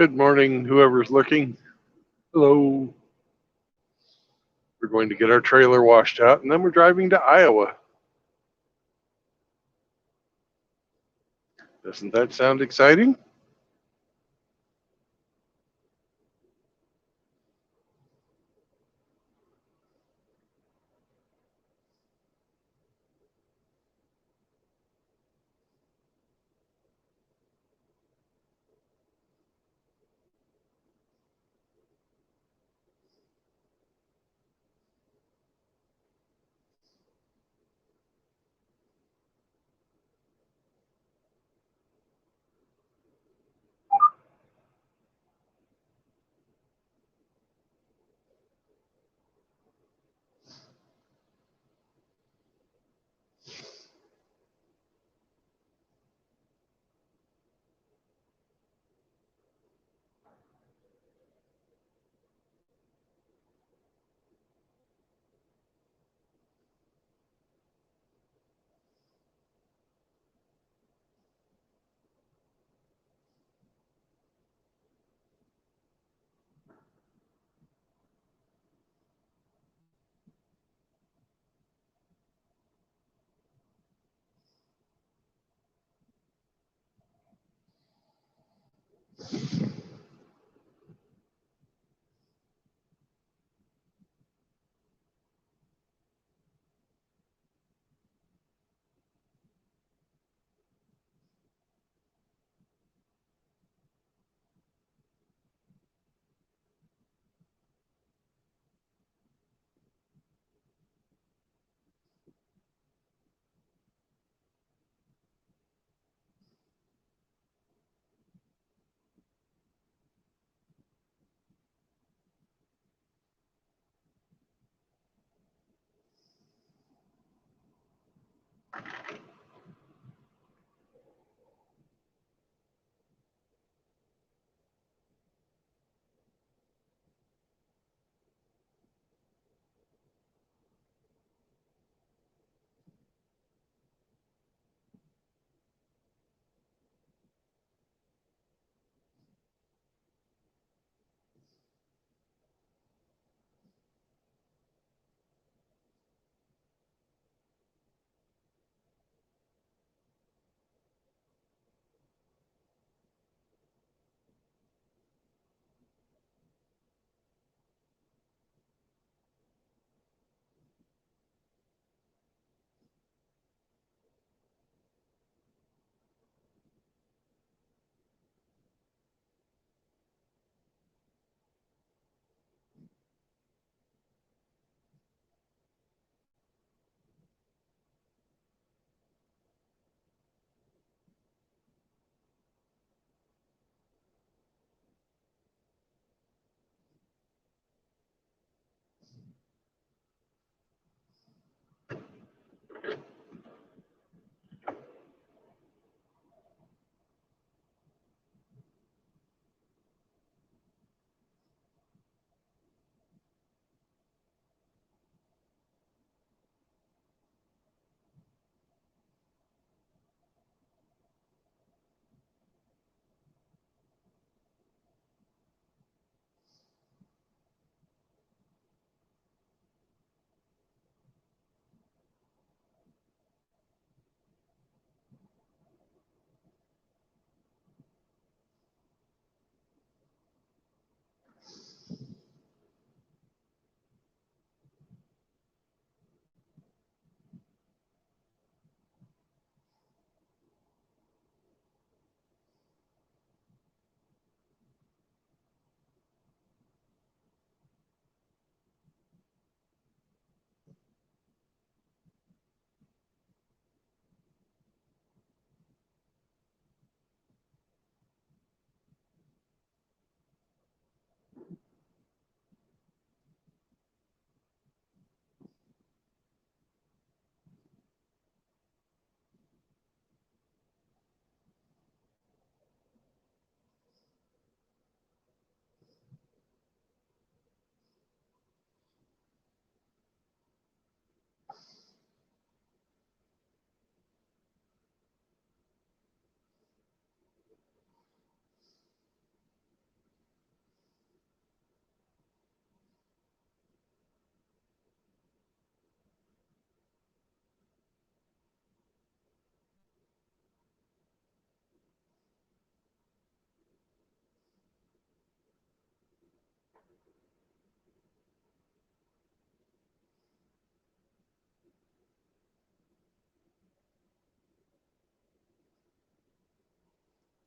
Good morning, whoever's looking. Hello. We're going to get our trailer washed out, and then we're driving to Iowa. Doesn't that sound exciting?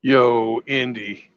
Yo, Indy.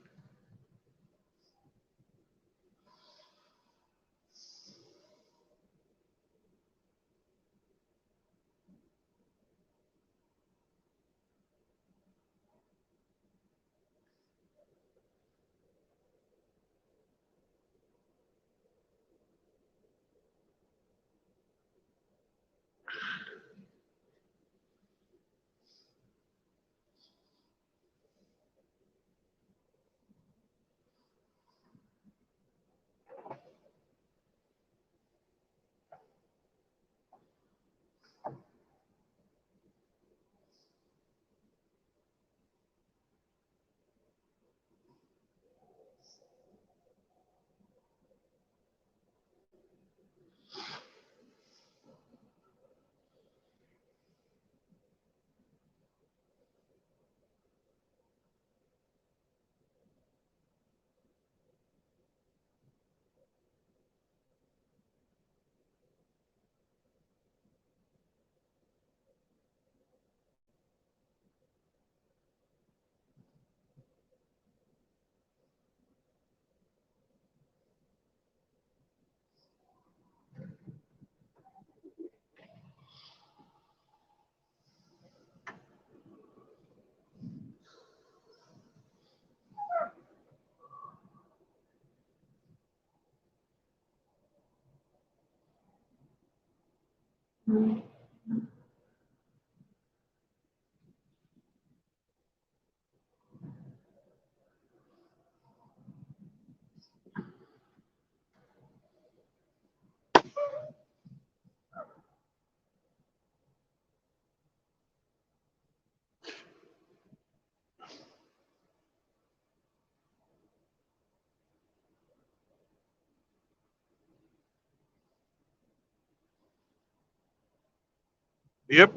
Yep.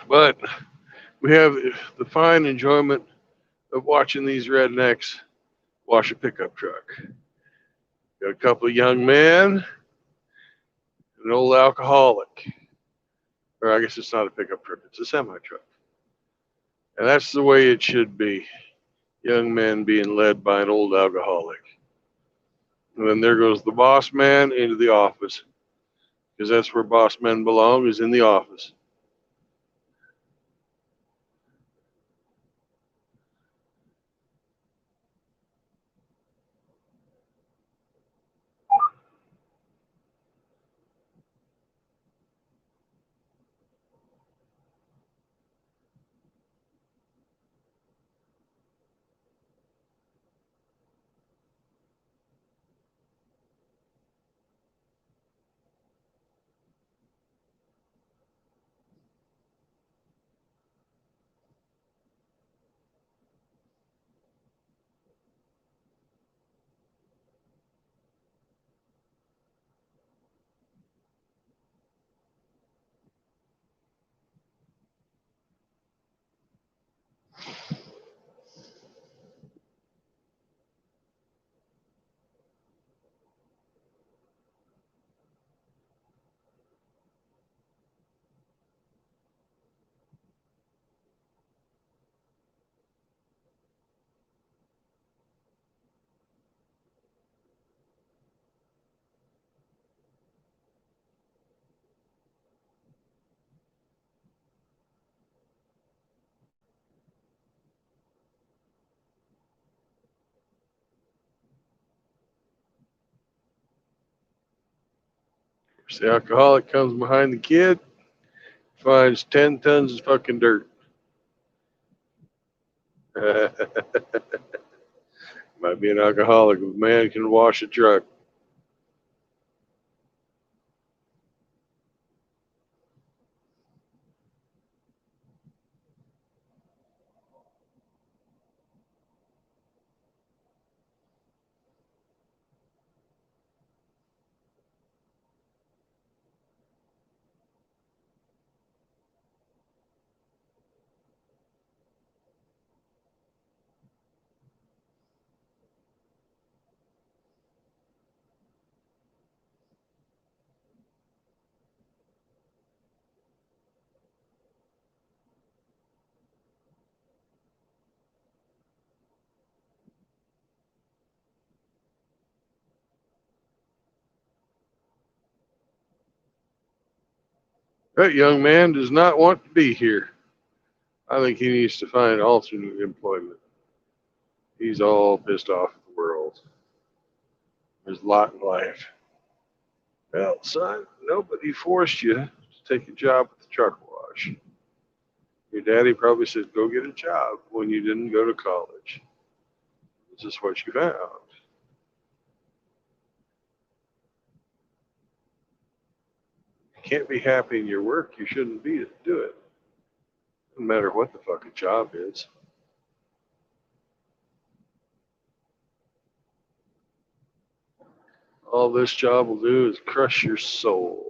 But we have the fine enjoyment of watching these rednecks wash a pickup truck. Got a couple of young men, an old alcoholic. Or I guess it's not a pickup truck, it's a semi truck. And that's the way it should be. Young men being led by an old alcoholic. And then there goes the boss man into the office. Because that's where boss men belong, is in the office. The alcoholic comes behind the kid, finds 10 tons of fucking dirt. Might be an alcoholic, but man can wash a truck. That young man does not want to be here. I think he needs to find alternate employment. He's all pissed off at the world. There's a lot in life. Well, son, nobody forced you to take a job at the truck wash. Your daddy probably said, go get a job when you didn't go to college. This is what you found. You can't be happy in your work. You shouldn't be to do it. No matter what the fuck a job is. All this job will do is crush your soul.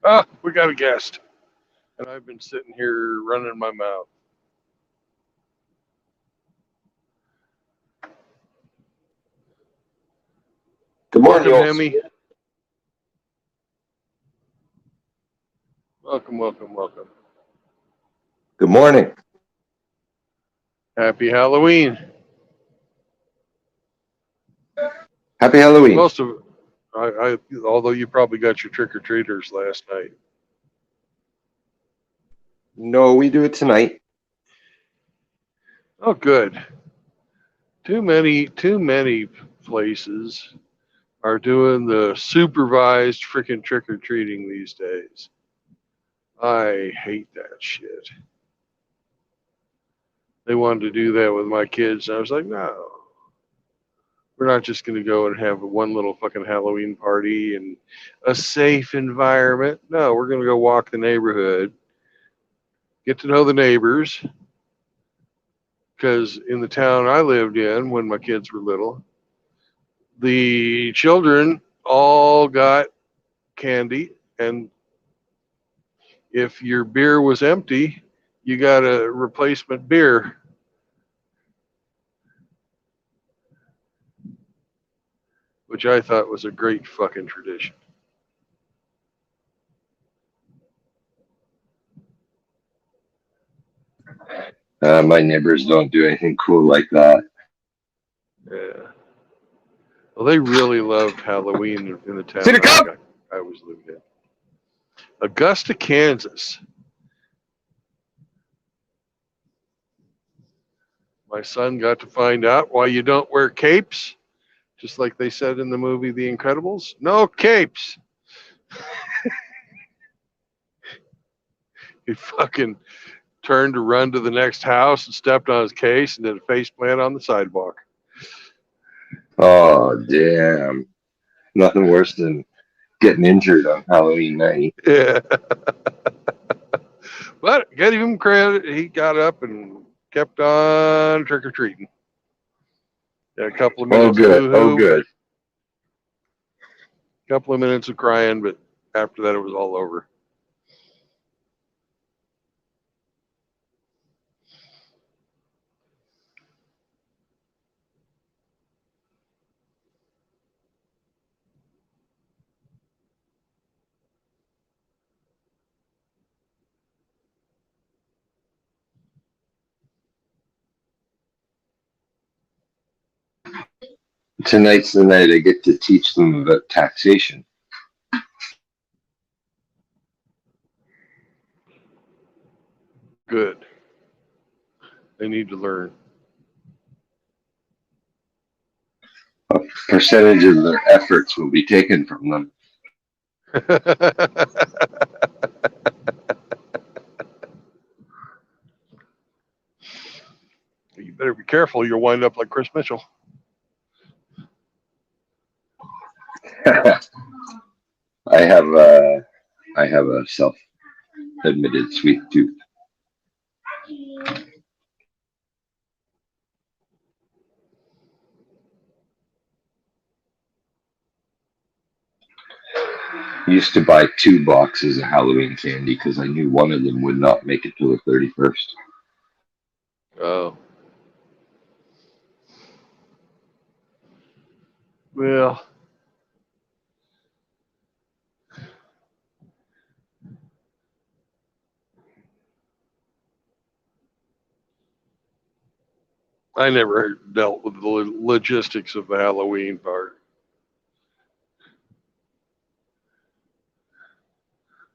Ah, we got a guest. And I've been sitting here running my mouth. Good morning, Welcome, Yost. Hemi. Welcome, welcome, welcome. Good morning. Happy Halloween. Happy Halloween. Most of although you probably got your trick or treaters last night. No, we do it tonight. Oh, good. Too many places are doing the supervised freaking trick or treating these days. I hate that shit. They wanted to do that with my kids, and I was like, no. We're not just going to go and have one little fucking Halloween party in a safe environment. No, we're going to go walk the neighborhood, get to know the neighbors. Because in the town I lived in when my kids were little, the children all got candy, and if your beer was empty, you got a replacement beer. Which I thought was a great fucking tradition. My neighbors don't do anything cool like that. Yeah. Well, they really loved Halloween in the town See the cup? I was living in. Augusta, Kansas. My son got to find out why you don't wear capes, just like they said in the movie The Incredibles. No capes. He fucking turned to run to the next house and stepped on his case and did a face plant on the sidewalk. Oh, damn. Nothing worse than getting injured on Halloween night. Yeah. But give him credit. He got up and kept on trick or treating. A couple of minutes. Oh, good. Oh, good. A couple of minutes of crying, but after that, it was all over. Tonight's the night I get to teach them about taxation. Good. They need to learn. A percentage of their efforts will be taken from them. You better be careful. You'll wind up like Chris Mitchell. I have a self-admitted sweet tooth. Used to buy 2 boxes of Halloween candy because I knew one of them would not make it till the 31st. Oh, well, I never dealt with the logistics of the Halloween part.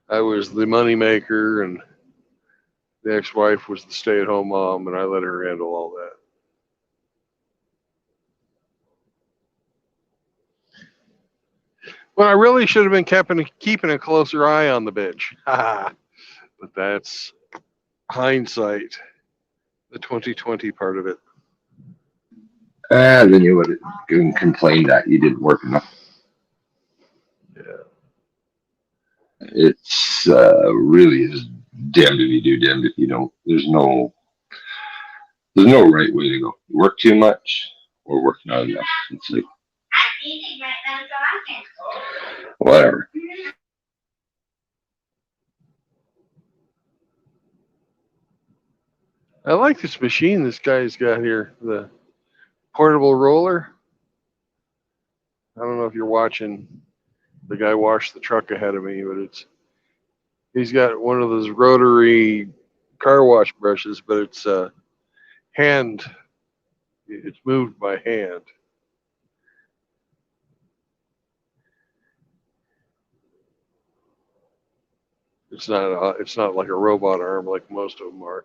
I was the money maker, and the ex-wife was the stay-at-home mom, and I let her handle all that. Well, I really should have been keeping a closer eye on the bitch. But that's hindsight, the 2020 part of it. Then you would complain that you didn't work enough. Yeah. It's really is damned if you do, damned if you don't. There's no right way to go. You work too much or work not enough. It's like whatever. I like this machine this guy's got here, the portable roller. I don't know if you're watching the guy wash the truck ahead of me, but he's got one of those rotary car wash brushes, but it's hand. It's moved by hand. It's not like a robot arm like most of them are.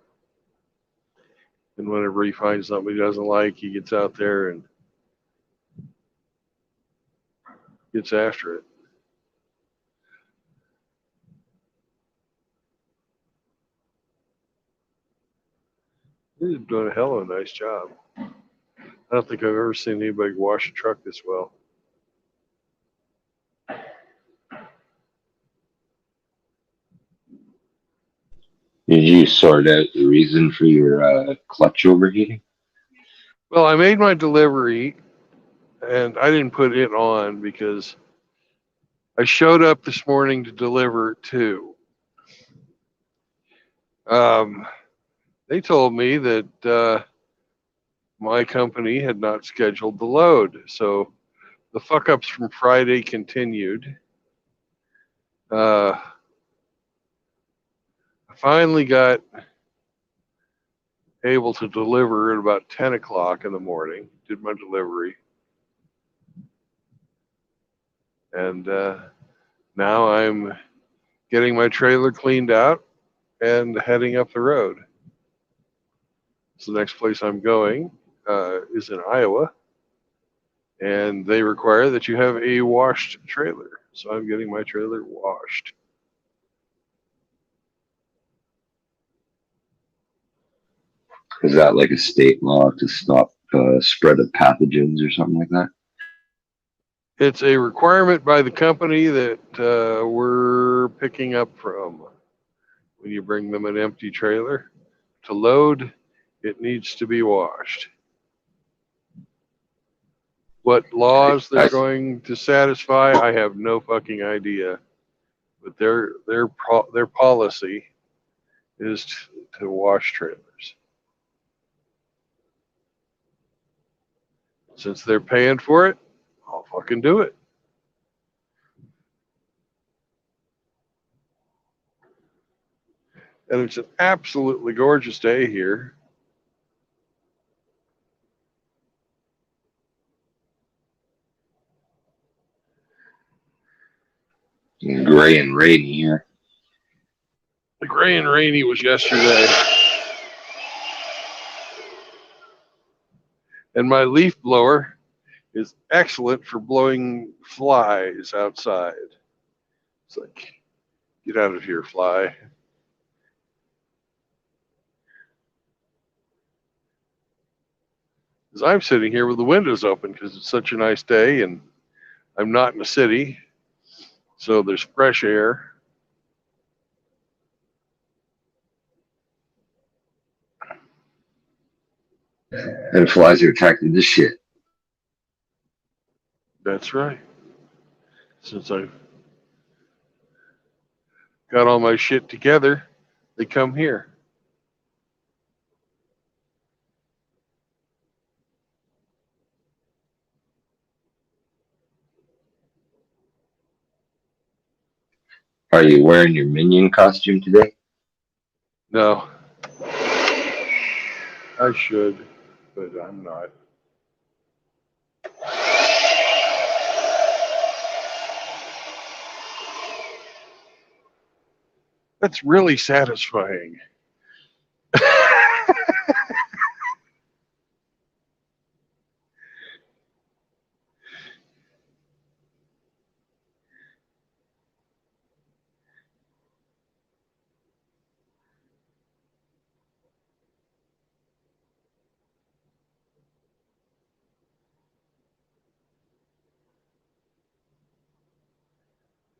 And whenever he finds something he doesn't like, he gets out there and gets after it. He's doing a hell of a nice job. I don't think I've ever seen anybody wash a truck this well. Did you sort out the reason for your clutch overheating? Well, I made my delivery, and I didn't put it on because I showed up this morning to deliver it too. They told me that my company had not scheduled the load, so the fuck ups from Friday continued. I finally got able to deliver at about 10 o'clock in the morning, did my delivery. And now I'm getting my trailer cleaned out and heading up the road. So the next place I'm going is in Iowa, and they require that you have a washed trailer. So I'm getting my trailer washed. Is that like a state law to stop spread of pathogens or something like that? It's a requirement by the company that we're picking up from. When you bring them an empty trailer to load, it needs to be washed. What laws they're going to satisfy, I have no fucking idea. But their policy is to wash trailers. Since they're paying for it, I'll fucking do it. And it's an absolutely gorgeous day here. Gray and rainy here. The gray and rainy was yesterday. And my leaf blower is excellent for blowing flies outside. It's like, get out of here, fly. Because I'm sitting here with the windows open because it's such a nice day and I'm not in a city. So there's fresh air. And flies are attracted to shit. That's right. Since I've got all my shit together, they come here. Are you wearing your minion costume today? No, I should, but I'm not. That's really satisfying.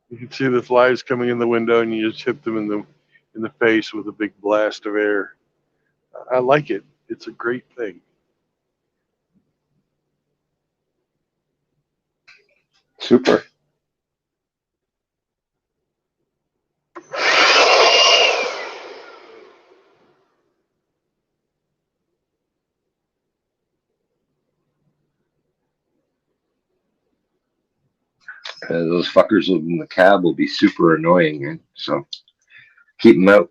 You can see the flies coming in the window, and you just hit them in the face with a big blast of air. I like it. It's a great thing. Super. Those fuckers in the cab will be super annoying, eh? So keep them out.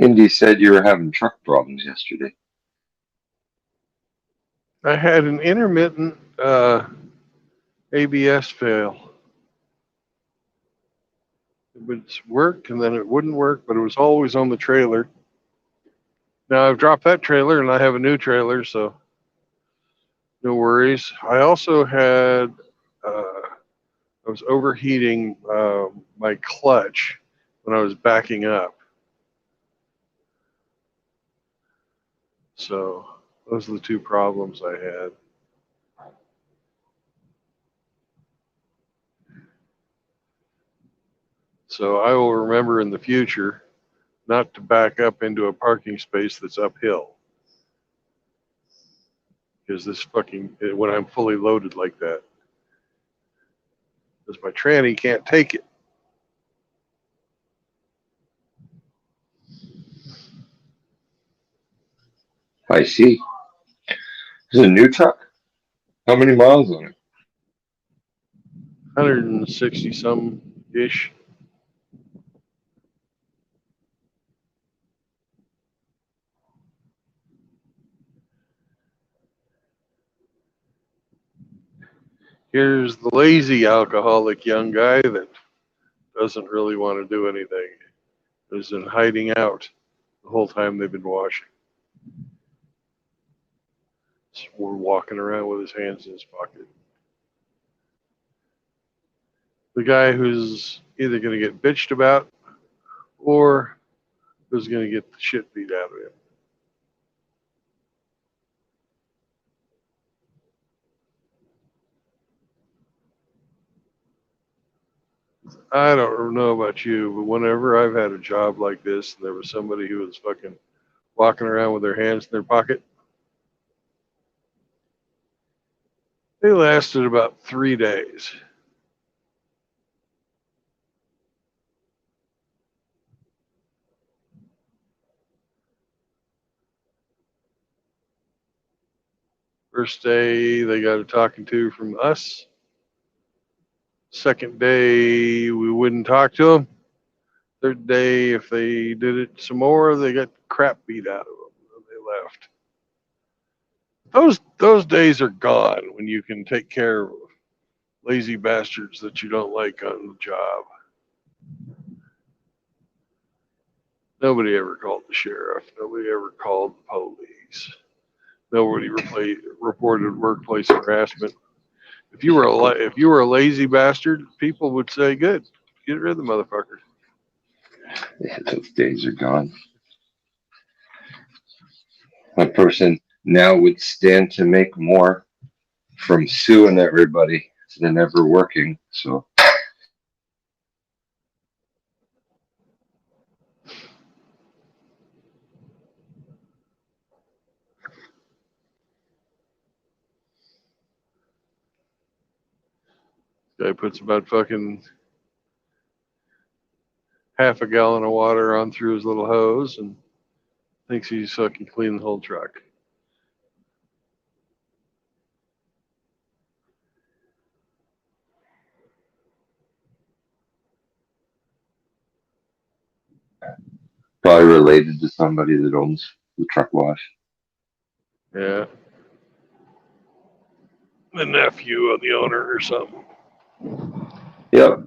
Indy said you were having truck problems yesterday. I had an intermittent ABS fail. It would work and then it wouldn't work, but it was always on the trailer. Now I've dropped that trailer and I have a new trailer, so no worries. I also had, I was overheating my clutch when I was backing up. So those are the two problems I had. So I will remember in the future not to back up into a parking space that's uphill. Because this fucking, when I'm fully loaded like that, because my tranny can't take it. I see. This is a new truck? How many miles on it? 160 some ish. Here's the lazy alcoholic young guy that doesn't really want to do anything. Has been hiding out the whole time they've been washing. We're walking around with his hands in his pocket. The guy who's either going to get bitched about or who's going to get the shit beat out of him. I don't know about you, but whenever I've had a job like this and there was somebody who was fucking walking around with their hands in their pocket, they lasted about 3 days. First day, they got a talking to from us. Second day, we wouldn't talk to them. Third day, if they did it some more, they got crap beat out of them. They left. Those days are gone when you can take care of lazy bastards that you don't like on the job. Nobody ever called the sheriff. Nobody ever called the police. Nobody reported workplace harassment. If you were a lazy bastard, people would say, "Good, get rid of the motherfucker." Yeah, those days are gone. A person now would stand to make more from suing everybody than ever working. So Guy puts about fucking half a gallon of water on through his little hose and thinks he's fucking cleaning the whole truck. probably related to somebody that owns the truck wash. Yeah, the nephew of the owner or something. Yep.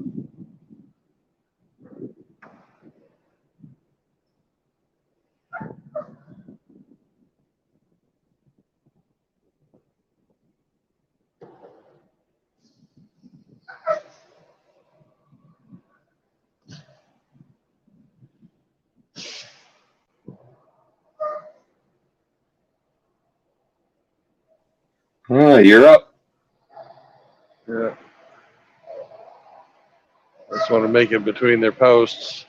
You're up. Yeah, I just want to make it between their posts.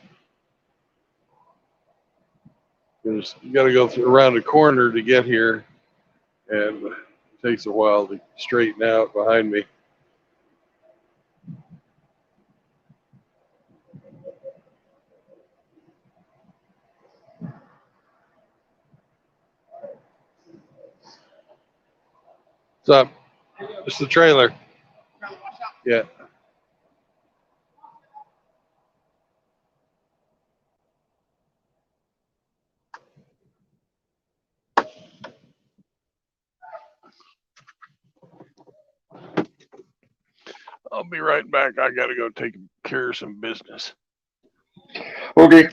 You got to go around a corner to get here, and it takes a while to straighten out behind me. What's up? It's the trailer. Yeah. I'll be right back. I got to go take care of some business. Okay.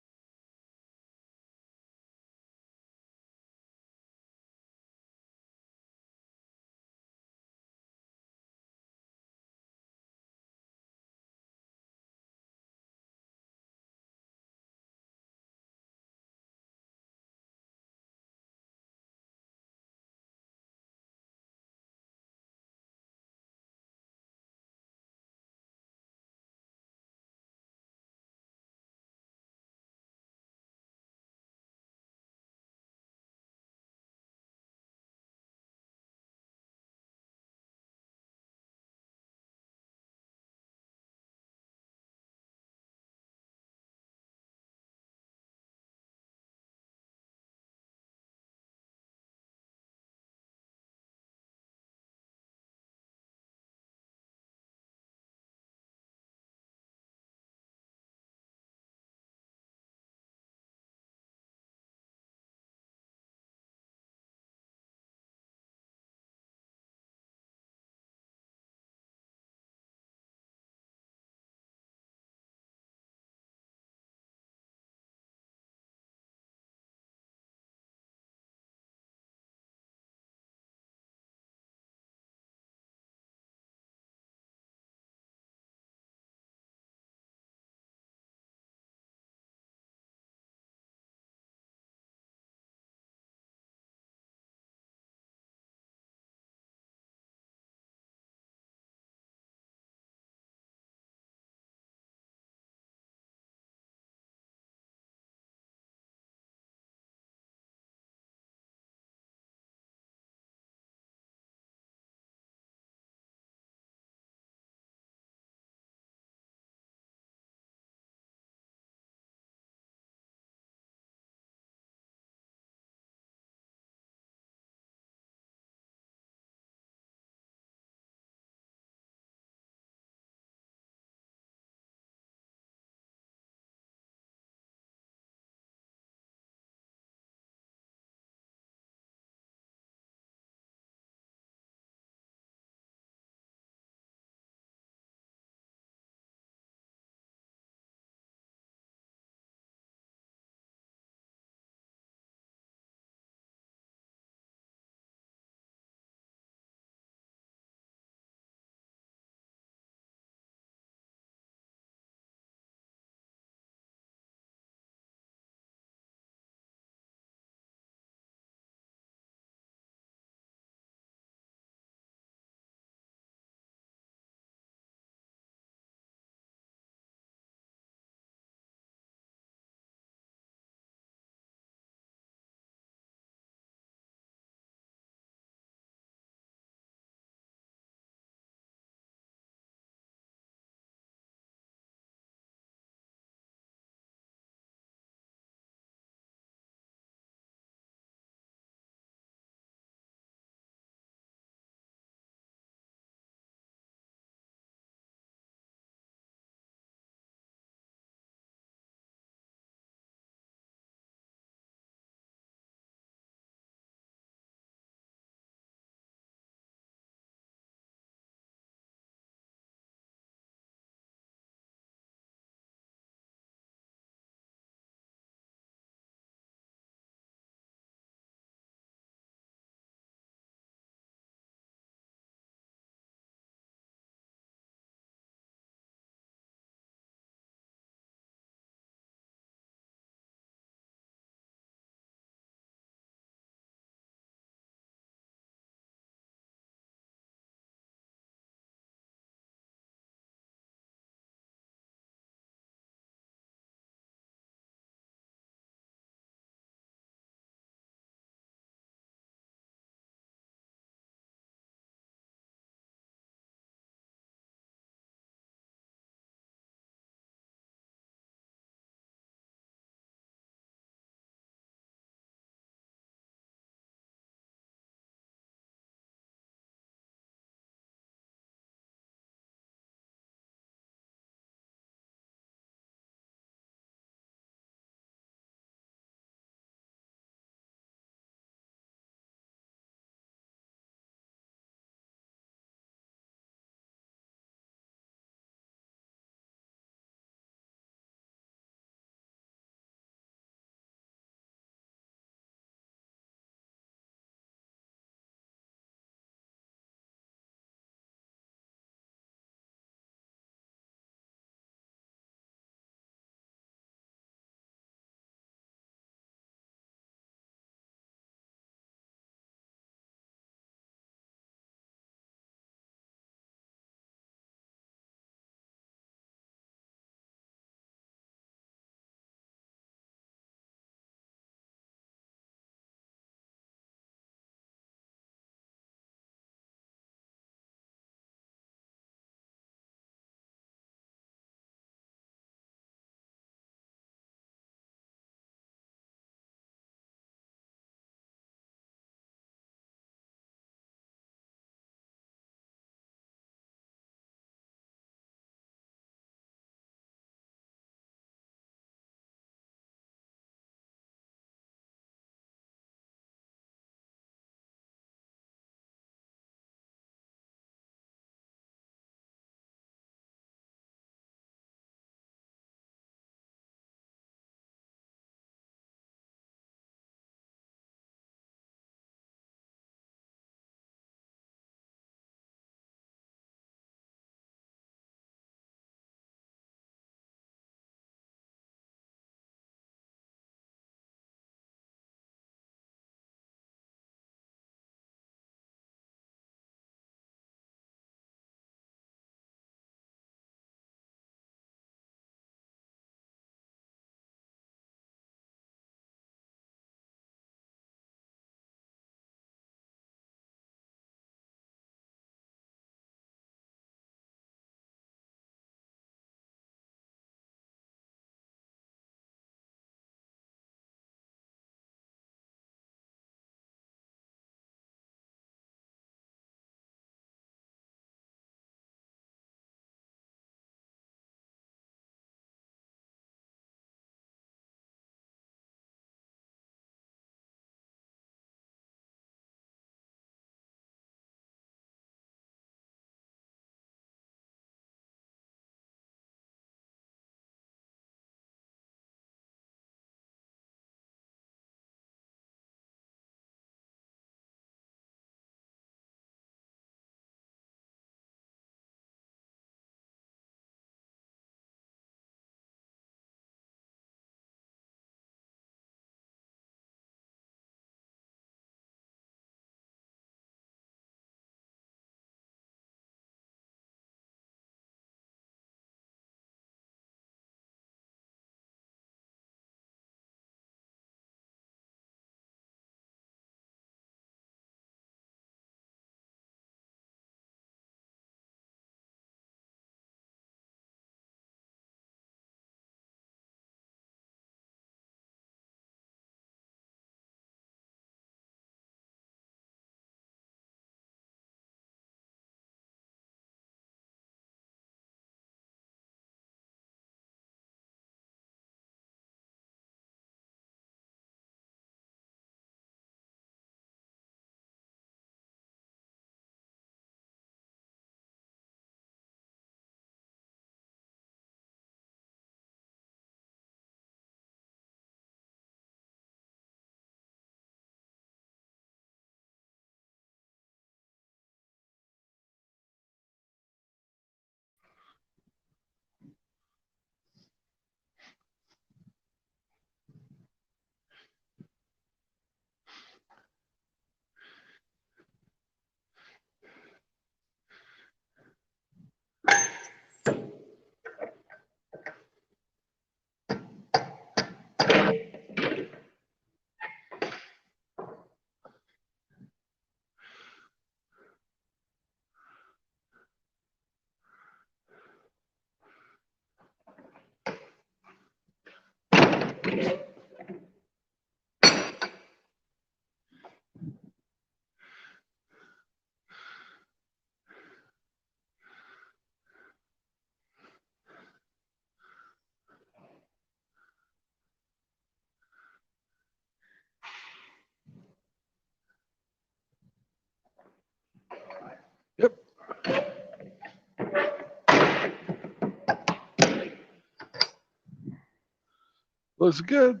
Was good.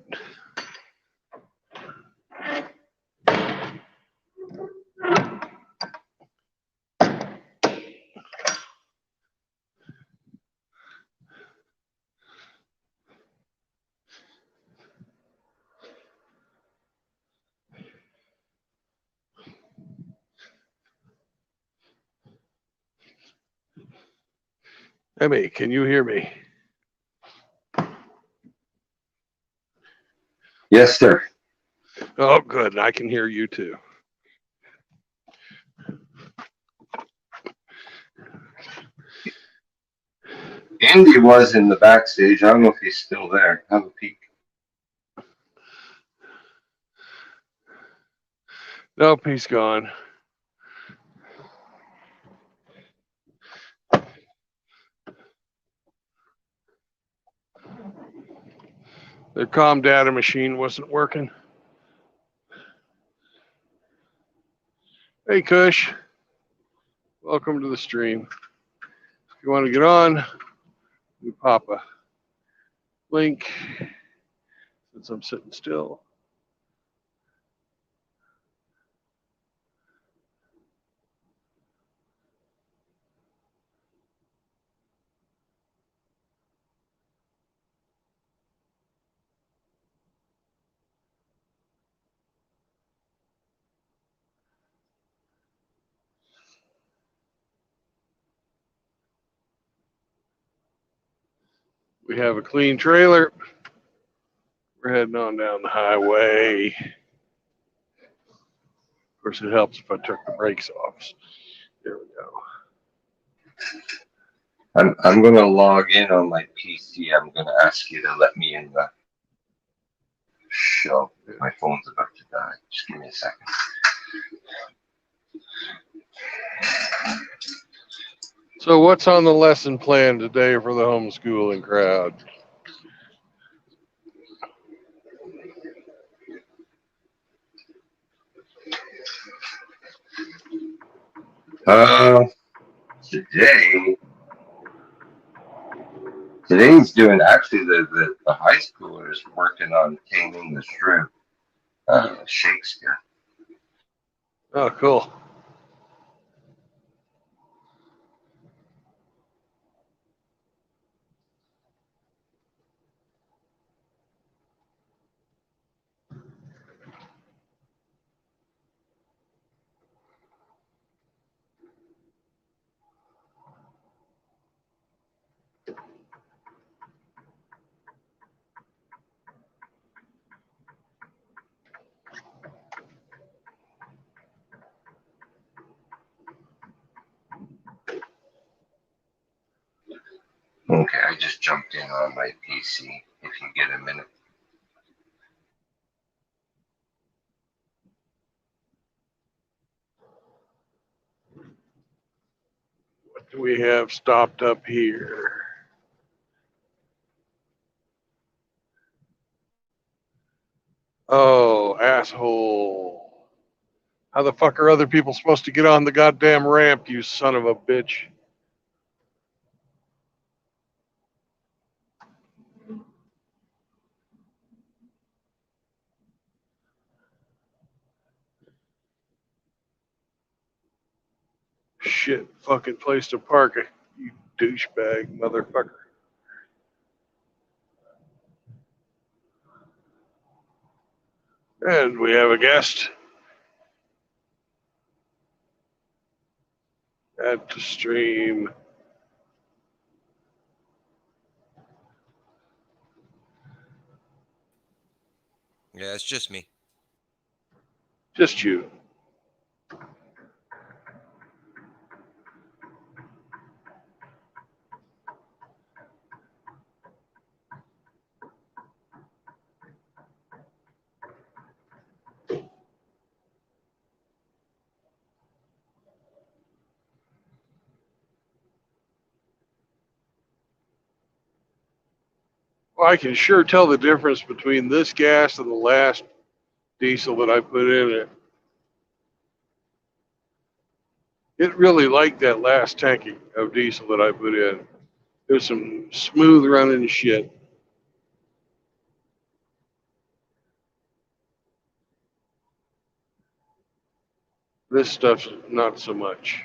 Emmy, can you hear me? Yes, sir. Oh, good. I can hear you too. Andy was in the backstage. I don't know if he's still there. Have a peek. Nope, he's gone. Their comm data machine wasn't working. Hey, Kush. Welcome to the stream. If you want to get on, you pop a link since I'm sitting still. We have a clean trailer. We're heading on down the highway. Of course, it helps if I took the brakes off. There we go. I'm gonna log in on my PC. I'm gonna ask you to let me in the show. My phone's about to die. Just give me a second. So, what's on the lesson plan today for the homeschooling crowd? Today's doing actually the high schoolers working on taming the shrew, Shakespeare. Oh, cool. Okay, I just jumped in on my PC. If you get a minute. What do we have stopped up here? Oh, asshole. How the fuck are other people supposed to get on the goddamn ramp, you son of a bitch? Shit, fucking place to park, you douchebag motherfucker. And we have a guest at the stream. Yeah, it's just me. Just you. Well, I can sure tell the difference between this gas and the last diesel that I put in it. It really liked that last tank of diesel that I put in. There's some smooth running shit. This stuff's not so much.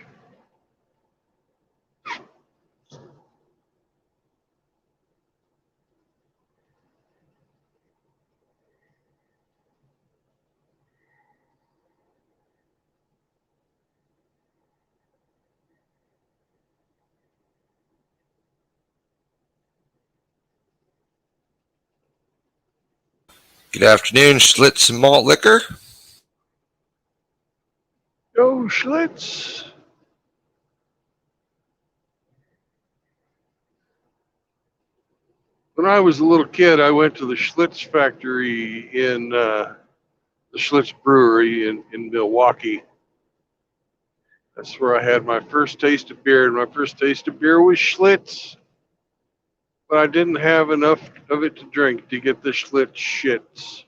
Good afternoon, Schlitz and Malt Liquor. Go Schlitz. When I was a little kid, I went to the Schlitz factory in the Schlitz Brewery in Milwaukee. That's where I had my first taste of beer, and my first taste of beer was Schlitz. But I didn't have enough of it to drink to get the Schlitz shits.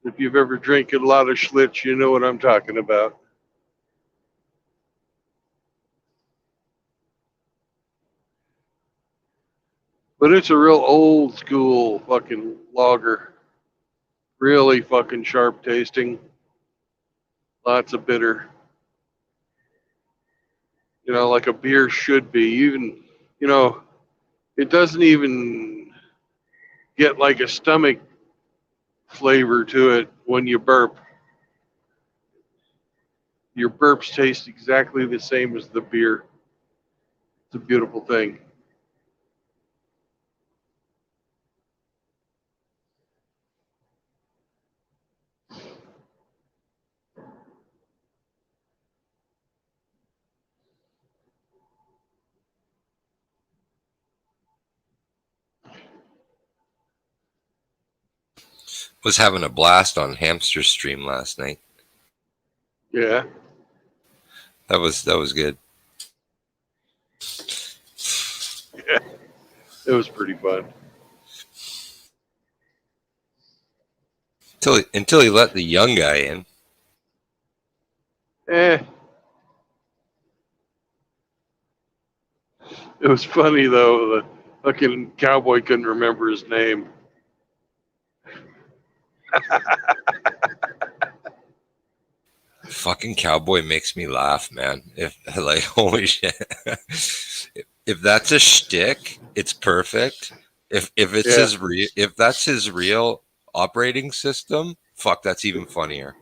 If you've ever drank a lot of Schlitz, you know what I'm talking about. But it's a real old school fucking lager. Really fucking sharp tasting. Lots of bitter. You know, like a beer should be. Even, you know, it doesn't even get like a stomach flavor to it when you burp. Your burps taste exactly the same as the beer. It's a beautiful thing. Was having a blast on Hamster Stream last night. Yeah. That was good. Yeah. It was pretty fun. Until he let the young guy in. Eh. It was funny though. The fucking cowboy couldn't remember his name. Fucking cowboy makes me laugh, man. If like holy shit. If that's a shtick, it's perfect. If it's Yeah. if that's his real operating system, fuck, that's even funnier.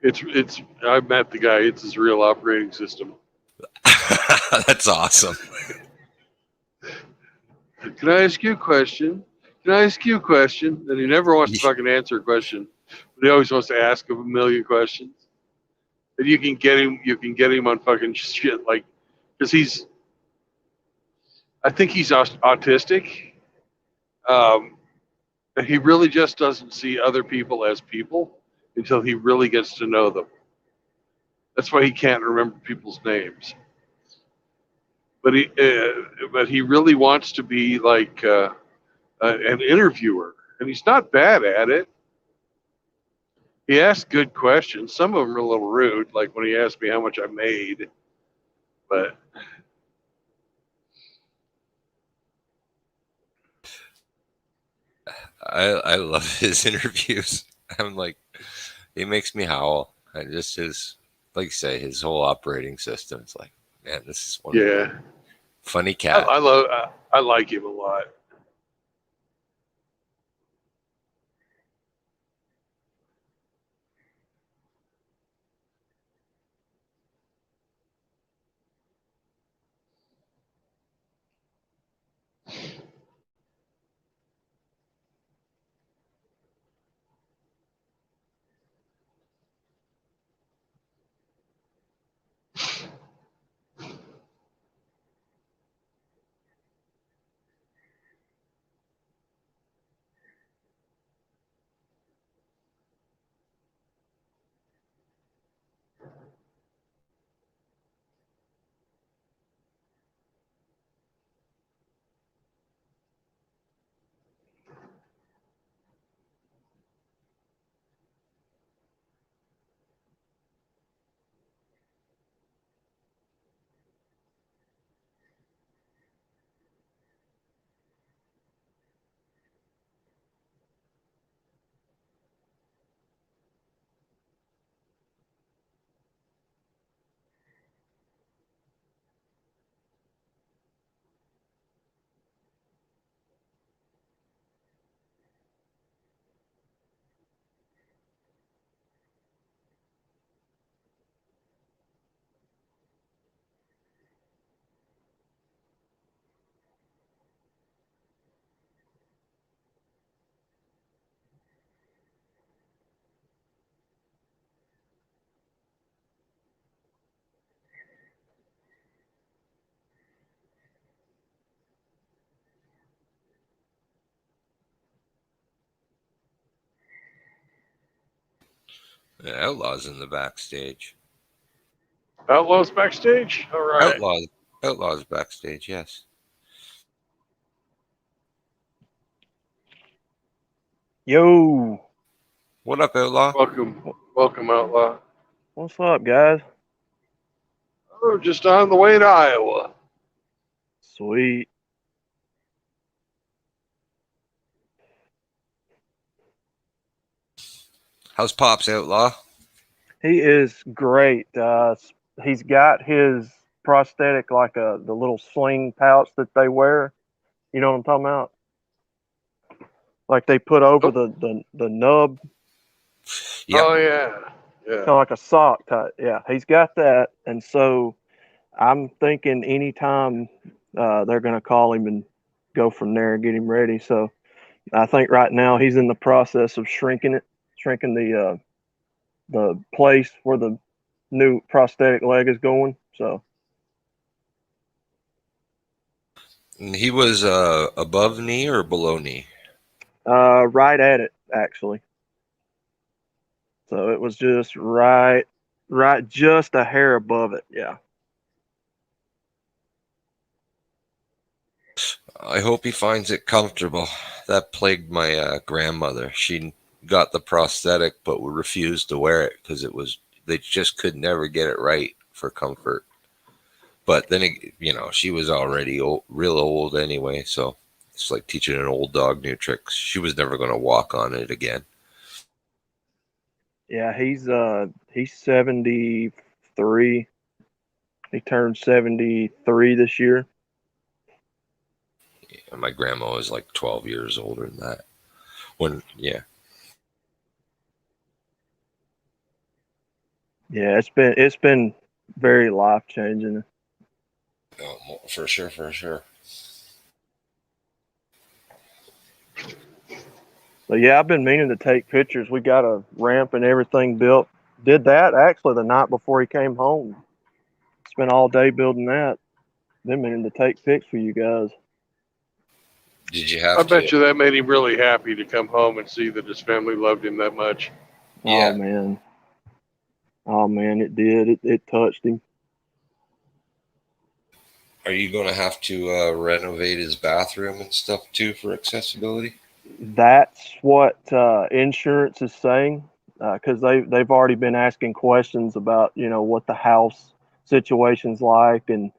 It's I met the guy. It's his real operating system. That's awesome. Can I ask you a question? Can I ask you a question? And he never wants to fucking answer a question, but he always wants to ask him a million questions. And you can get him on fucking shit like, because I think he's autistic. And he really just doesn't see other people as people until he really gets to know them. That's why he can't remember people's names. But he really wants to be like an interviewer, and he's not bad at it. He asks good questions. Some of them are a little rude, like when he asked me how much I made. But I love his interviews. I'm like, he makes me howl. I just his like you say his whole operating system. It's like, man, this is one yeah, funny I, cat. I love. I like him a lot. Outlaws in the backstage. Outlaws backstage. All right. Outlaws backstage. Yes. Yo, What up, Outlaw? Welcome, Outlaw. what's up, guys? Oh, just on the way to Iowa. Sweet. How's Pops, Outlaw? He is great. He's got his prosthetic like the little sling pouch that they wear. You know what I'm talking about? Like they put over Oh, the nub, Yep. oh yeah, yeah. kind of like a sock type. Yeah, he's got that, and so I'm thinking anytime they're gonna call him and go from there and get him ready. So I think right now he's in the process of shrinking the place where the new prosthetic leg is going. So And he was above knee or below knee? right at it actually. So it was just right, just a hair above it. Yeah. I hope he finds it comfortable. That plagued my grandmother. She got the prosthetic but refused to wear it because they just could never get it right for comfort. But then, she was already real old anyway, so it's like teaching an old dog new tricks. She was never going to walk on it again. Yeah, he's 73. He turned 73 this year. And my grandma was like 12 years older than that. Yeah, it's been very life changing. Oh, for sure, for sure. But yeah, I've been meaning to take pictures. We got a ramp and everything built. Did that actually the night before he came home. Spent all day building that. Been meaning to take pics for you guys. Did you I have to? bet you that made him really happy to come home and see that his family loved him that much. Yeah. Oh man. Oh man, it did. It touched him. Are you going to have to renovate his bathroom and stuff too for accessibility? That's what insurance is saying, because they've already been asking questions about what the house situation's like, and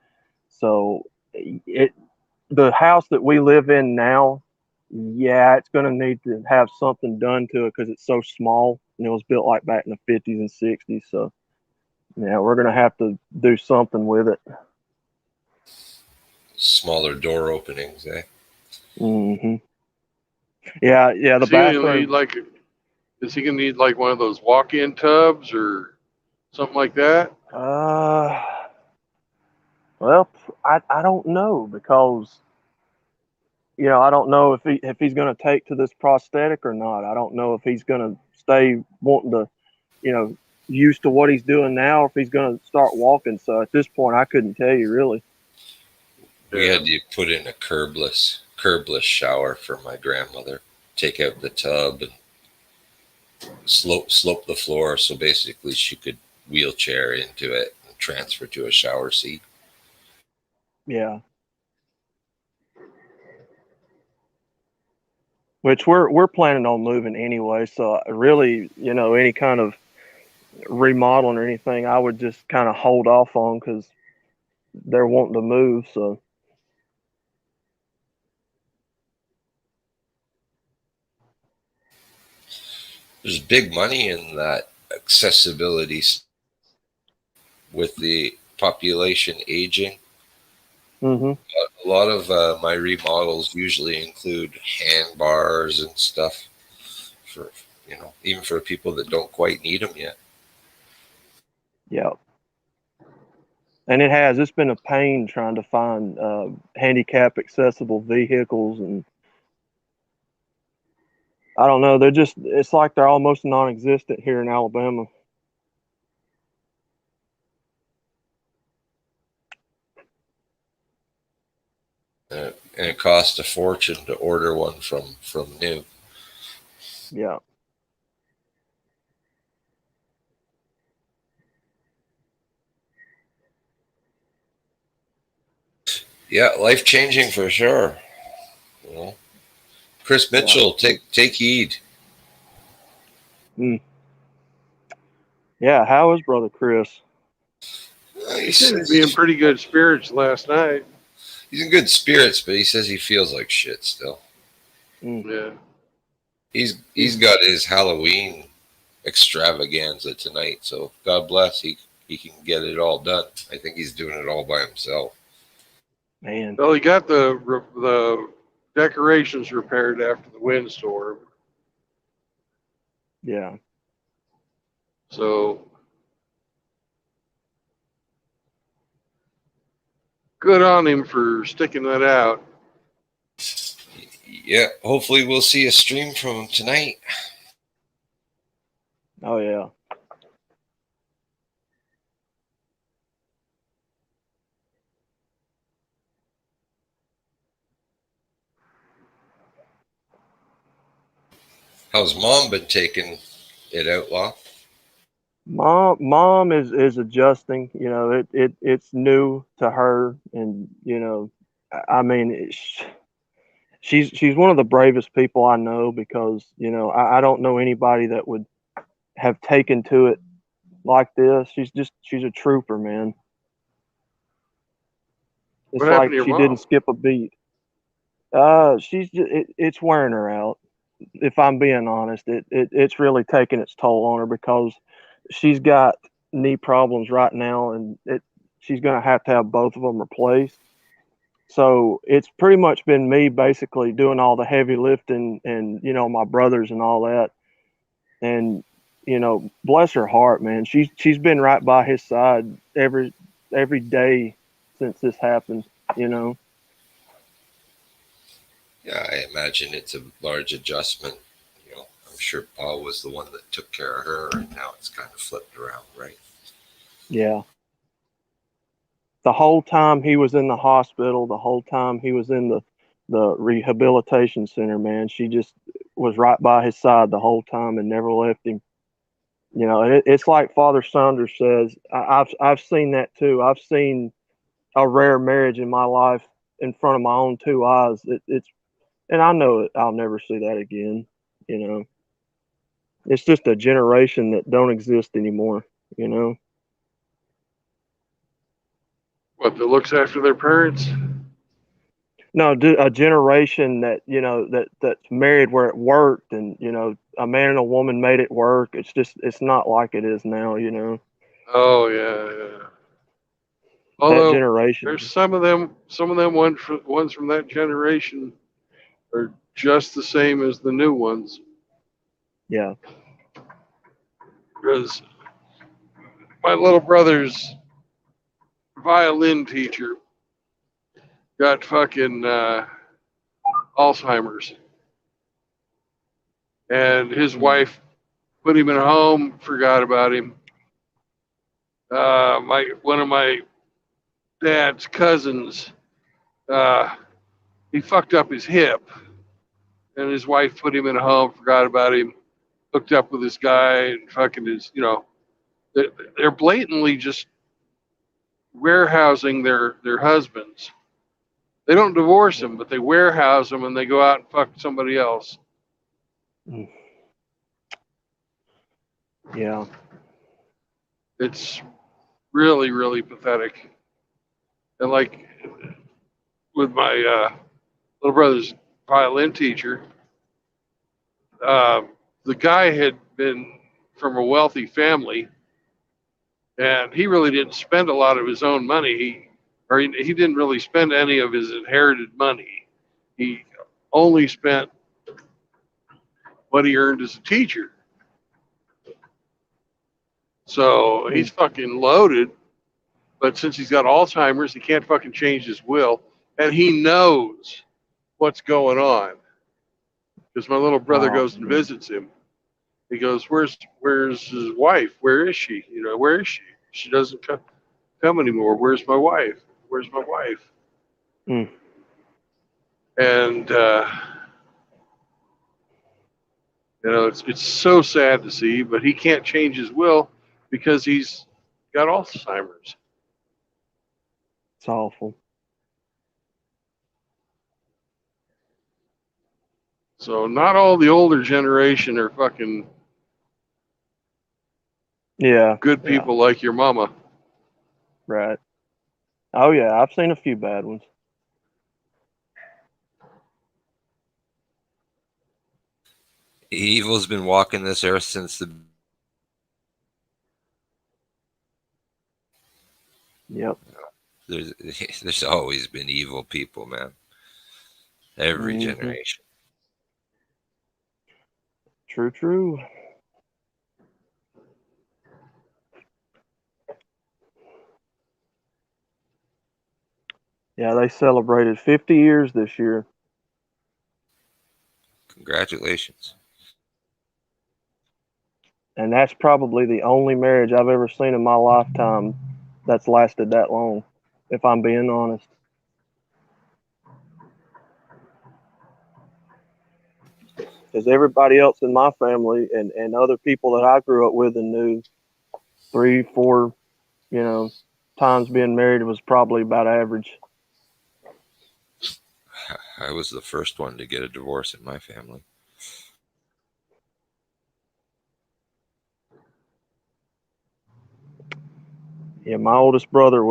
so the house that we live in now, yeah, it's going to need to have something done to it because it's so small and it was built like back in the 50s and 60s. So yeah, we're going to have to do something with it. Smaller door openings, eh? Hmm. Yeah, the bathroom. Is he gonna need like one of those walk-in tubs or something like that? Well, I don't know because I don't know if he's going to take to this prosthetic or not. I don't know if he's going to stay wanting to, used to what he's doing now, or if he's going to start walking. So at this point, I couldn't tell you really. We had to put in a curbless shower for my grandmother. Take out the tub and slope the floor, so basically she could wheelchair into it and transfer to a shower seat. Yeah. Which we're planning on moving anyway. So really, any kind of remodeling or anything, I would just kind of hold off on because they're wanting to move. So There's big money in that accessibility with the population aging. hmm A lot of my remodels usually include handbars and stuff for even for people that don't quite need them yet. yeah. And it's been a pain trying to find handicap accessible vehicles, and I don't know, it's like they're almost non-existent here in Alabama. And it costs a fortune to order one from new. Yeah. Yeah, life changing for sure. You know? Chris Mitchell, take heed. Mm. Yeah, how is brother Chris? He seemed to be in pretty good spirits last night. He's in good spirits, but he says he feels like shit still. Mm. Yeah. He's got his Halloween extravaganza tonight, so God bless he can get it all done. I think he's doing it all by himself. Man, Well, he got the decorations repaired after the windstorm. yeah. So good on him for sticking that out. Yeah, hopefully we'll see a stream from him tonight. Oh yeah. How's mom been taking it, Outlaw? Mom is adjusting. You know, it's new to her, and you know, I mean, she's one of the bravest people I know, because you know I don't know anybody that would have taken to it like this. She's a trooper, man. What It's happened like to your she didn't mom? skip a beat. It's wearing her out. If I'm being honest, it's really taking its toll on her, because she's got knee problems right now, and she's gonna have to have both of them replaced. So it's pretty much been me basically doing all the heavy lifting, and you know, my brothers and all that. And you know, bless her heart, man. She's been right by his side every day since this happened. You know. Yeah, I imagine it's a large adjustment. You know, I'm sure Paul was the one that took care of her, and now it's kind of flipped around, right? Yeah. The whole time he was in the hospital, the whole time he was in the rehabilitation center, man, she just was right by his side the whole time and never left him. You know, and it's like Father Saunders says. I've seen that too. I've seen a rare marriage in my life in front of my own two eyes. It's and I know I'll never see that again. You know, it's just a generation that don't exist anymore. You know. What, that looks after their parents? No, a generation that you know that's married where it worked, and you know, a man and a woman made it work. It's not like it is now. You know, Oh yeah, yeah. that Although there's generation. some of them ones from that generation are just the same as the new ones. Yeah. Because my little brother's violin teacher got fucking Alzheimer's, and his wife put him in a home, forgot about him. My one of my dad's cousins, uh, he fucked up his hip, and his wife put him in a home, forgot about him, hooked up with this guy, and fucking his, you know, they're blatantly just warehousing their husbands. They don't divorce them, but they warehouse them, and they go out and fuck somebody else. Yeah. It's really, really pathetic. And like with my little brother's violin teacher, uh, the guy had been from a wealthy family, and he really didn't spend a lot of his own money. He didn't really spend any of his inherited money. He only spent what he earned as a teacher. So he's fucking loaded. But since he's got Alzheimer's, he can't fucking change his will, and he knows what's going on because my little brother Oh, goes and visits him. He goes, "Where's his wife? Where is she? You know, where is she? She doesn't come anymore. Where's my wife? Where's my wife?" mm. And you know, it's so sad to see, but he can't change his will because he's got Alzheimer's. It's awful. So not all the older generation are fucking Yeah. good Yeah. people like your mama. Right. Oh yeah, I've seen a few bad ones. Evil's been walking this earth since the. Yep. There's there's always been evil people, man. Every Hmm. generation. True. True. Yeah, they celebrated 50 years this year. Congratulations. And that's probably the only marriage I've ever seen in my lifetime that's lasted that long, if I'm being honest. Because everybody else in my family and other people that I grew up with and knew, 3, 4, times being married was probably about average. I was the first one to get a divorce in my family. Yeah, my oldest brother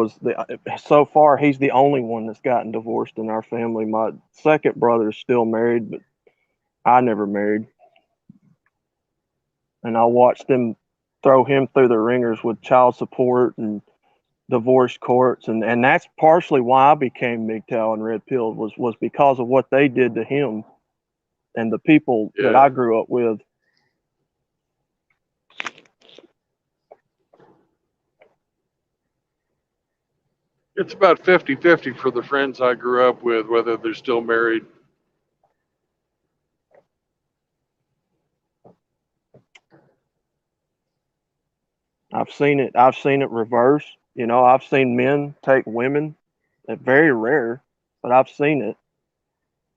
so far he's the only one that's gotten divorced in our family. My second brother is still married, but I never married. And I watched them throw him through the ringers with child support and divorce courts, and that's partially why I became MGTOW and Red Pill was because of what they did to him and the people that Yeah. I grew up with. It's about 50-50 for the friends I grew up with, whether they're still married. I've seen it. I've seen it reverse. I've seen men take women. It's very rare, but I've seen it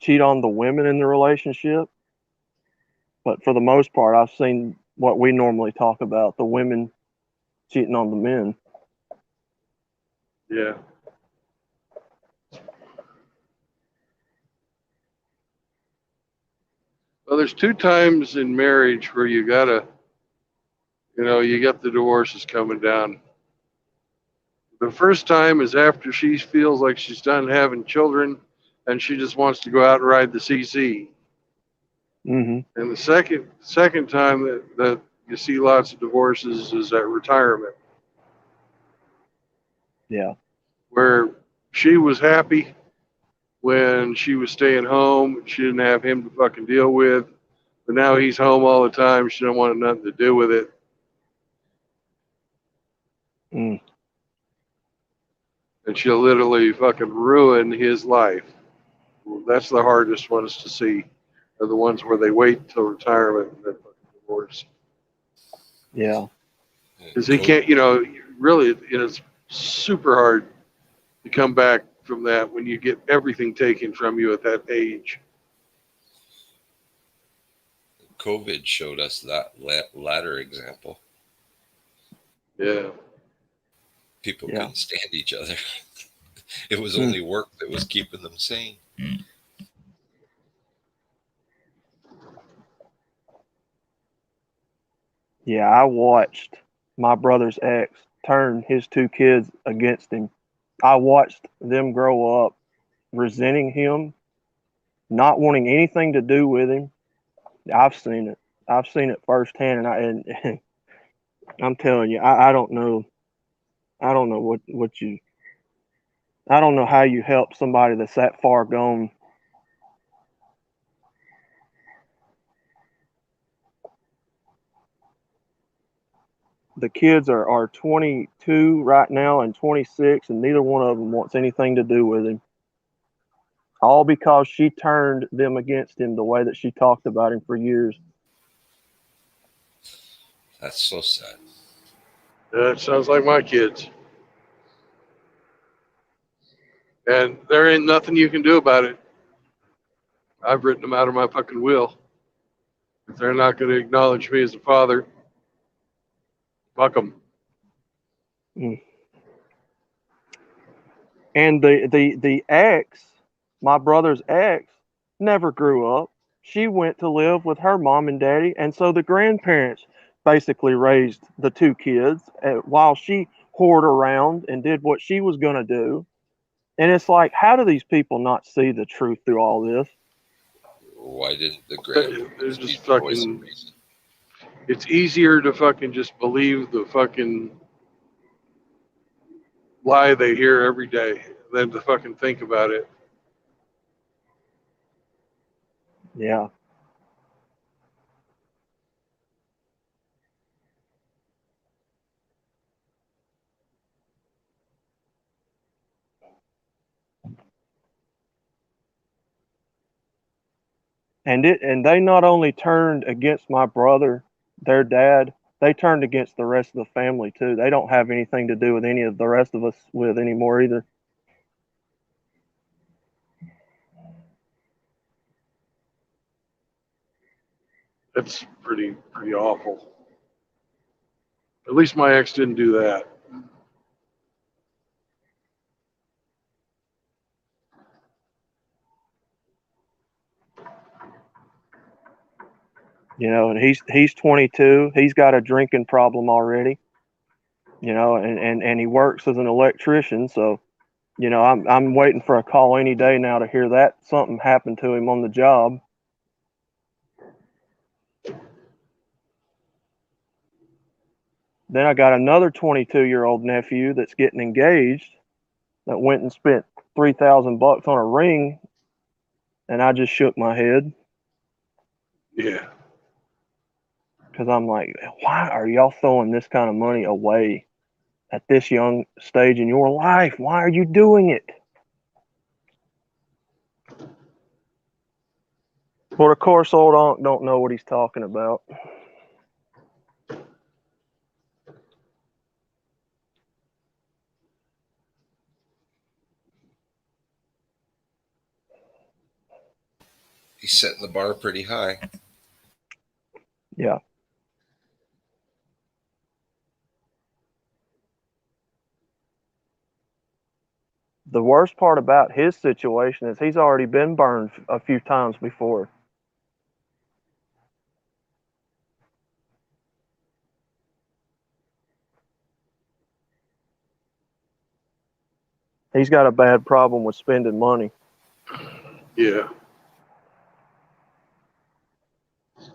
cheat on the women in the relationship. But for the most part, I've seen what we normally talk about: the women cheating on the men. Yeah. Well, there's 2 times in marriage where you gotta, you got the divorces coming down. The first time is after she feels like she's done having children and she just wants to go out and ride the CC. Hmm. And the second time that you see lots of divorces is at retirement, Yeah. where she was happy when she was staying home. She didn't have him to fucking deal with. But now he's home all the time. She don't want nothing to do with it. Mm. And she'll literally fucking ruin his life. That's the hardest ones to see, are the ones where they wait till retirement and then fucking divorce. Yeah. Because he can't, really, it's super hard to come back from that when you get everything taken from you at that age. COVID showed us that latter example. Yeah. People Yeah. couldn't stand each other. It was Hmm. only work that was keeping them sane. Yeah, I watched my brother's ex turn his 2 kids against him. I watched them grow up resenting him, not wanting anything to do with him. I've seen it. I've seen it firsthand, and I'm telling you, I don't know. I don't know what you. I don't know how you help somebody that's that far gone. The kids are 22 right now and 26, and neither one of them wants anything to do with him. All because she turned them against him the way that she talked about him for years. That's so sad. That sounds like my kids. And there ain't nothing you can do about it. I've written them out of my fucking will. If they're not going to acknowledge me as a father, fuck them. Mm. And the ex, my brother's ex, never grew up. she went to live with her mom and daddy, and so the grandparents basically raised the two kids while she whored around and did what she was going to do. And it's like, how do these people not see the truth through all this? Why didn't the They're grandparents be just the voice of fucking. reason? It's easier to fucking just believe the fucking lie they hear every day than to fucking think about it. Yeah. And they not only turned against my brother, their dad, they turned against the rest of the family too. They don't have anything to do with any of the rest of us with anymore either. That's pretty awful. At least my ex didn't do that. You know, and he's 22. He's got a drinking problem already. You know, and he works as an electrician, so you know, I'm waiting for a call any day now to hear that something happened to him on the job. Then I got another 22-year-old nephew that's getting engaged that went and spent $3,000 on a ring, and I just shook my head Yeah. because I'm like, why are y'all throwing this kind of money away at this young stage in your life? Why are you doing it? But of course, old Unc don't know what he's talking about. He's setting the bar pretty high. Yeah. The worst part about his situation is he's already been burned a few times before. He's got a bad problem with spending money. Yeah.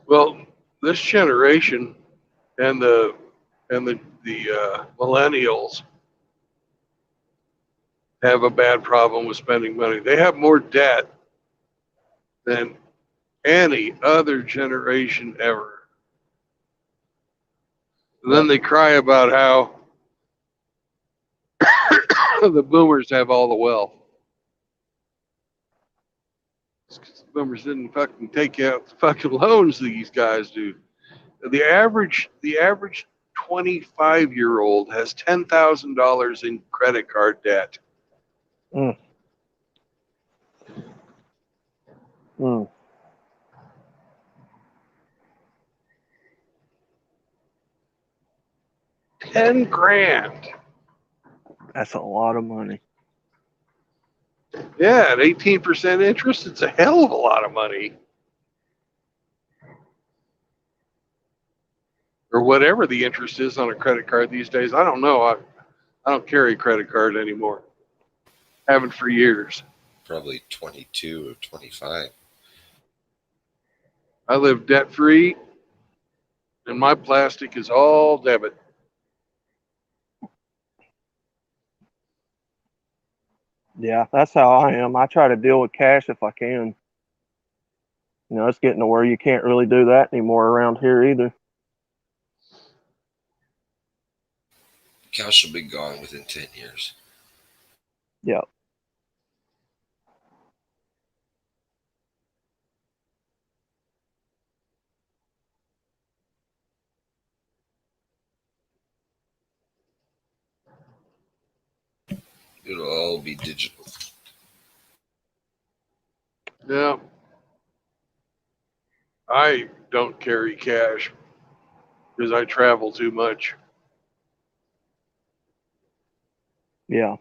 Well, this generation and the millennials have a bad problem with spending money. They have more debt than any other generation ever. And then they cry about how the boomers have all the wealth. It's 'cause the boomers didn't fucking take out the fucking loans these guys do. The average 25-year-old has $10,000 in credit card debt. Mm. Mm. 10 grand. That's a lot of money. Yeah, at 18% interest, it's a hell of a lot of money. Or whatever the interest is on a credit card these days. I don't know. I don't carry a credit card anymore. Haven't for years. Probably 22 or 25. I live debt free, and my plastic is all debit. Yeah, that's how I am. I try to deal with cash if I can. You know, it's getting to where you can't really do that anymore around here either. Cash will be gone within 10 years. Yeah. It'll all be digital. Yeah. I don't carry cash because I travel too much. Yeah.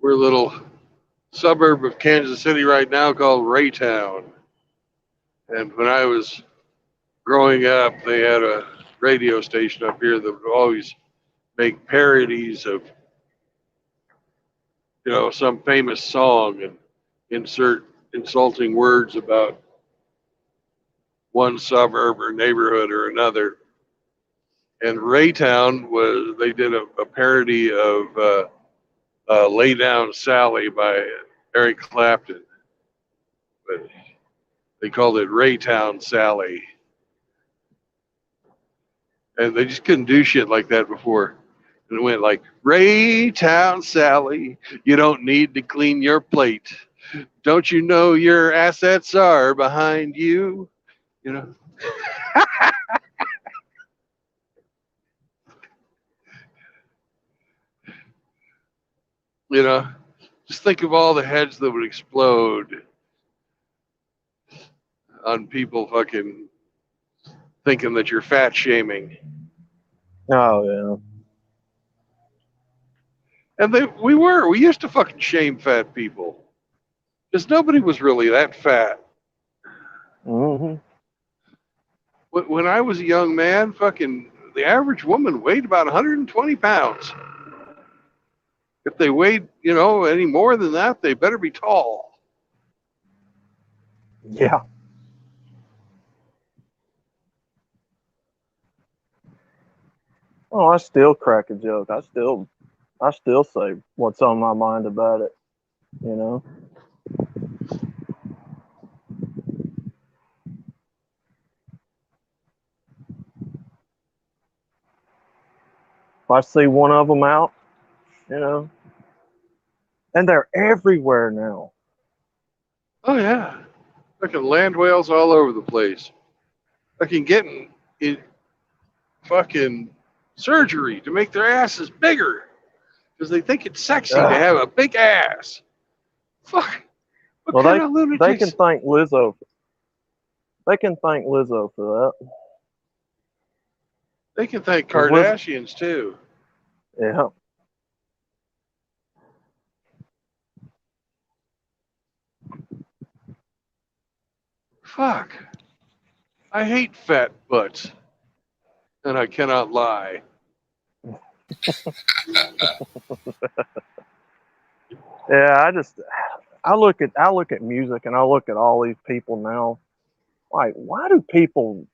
We're a little suburb of Kansas City right now called Raytown. And when I was growing up, they had a radio station up here that would always make parodies of, some famous song and insert insulting words about one suburb or neighborhood or another. And Raytown they did a parody of Lay Down Sally by Eric Clapton. But they called it Raytown Sally. And they just couldn't do shit like that before. And it went like, Raytown Sally, you don't need to clean your plate. Don't you know your assets are behind you? You know? You know, just think of all the heads that would explode on people fucking thinking that you're fat shaming. Oh And we used to fucking shame fat people. Because nobody was really that fat. yeah. Mm-hmm. When I was a young man, fucking the average woman weighed about 120 pounds. If they weighed, any more than that, they better be tall. Yeah. Oh, I still crack a joke. I still say what's on my mind about it. You know. If I see one of them out, and they're everywhere now. Oh yeah, fucking land whales all over the place. Fucking getting in fucking surgery to make their asses bigger because they think it's sexy to have a big ass. Fuck. What kind of lunatics? They can thank Lizzo. They can thank Lizzo for that. They can thank Kardashians too. Yeah. Fuck. I hate fat butts. And I cannot lie. Yeah, I look at music and I look at all these people now. Like, why do people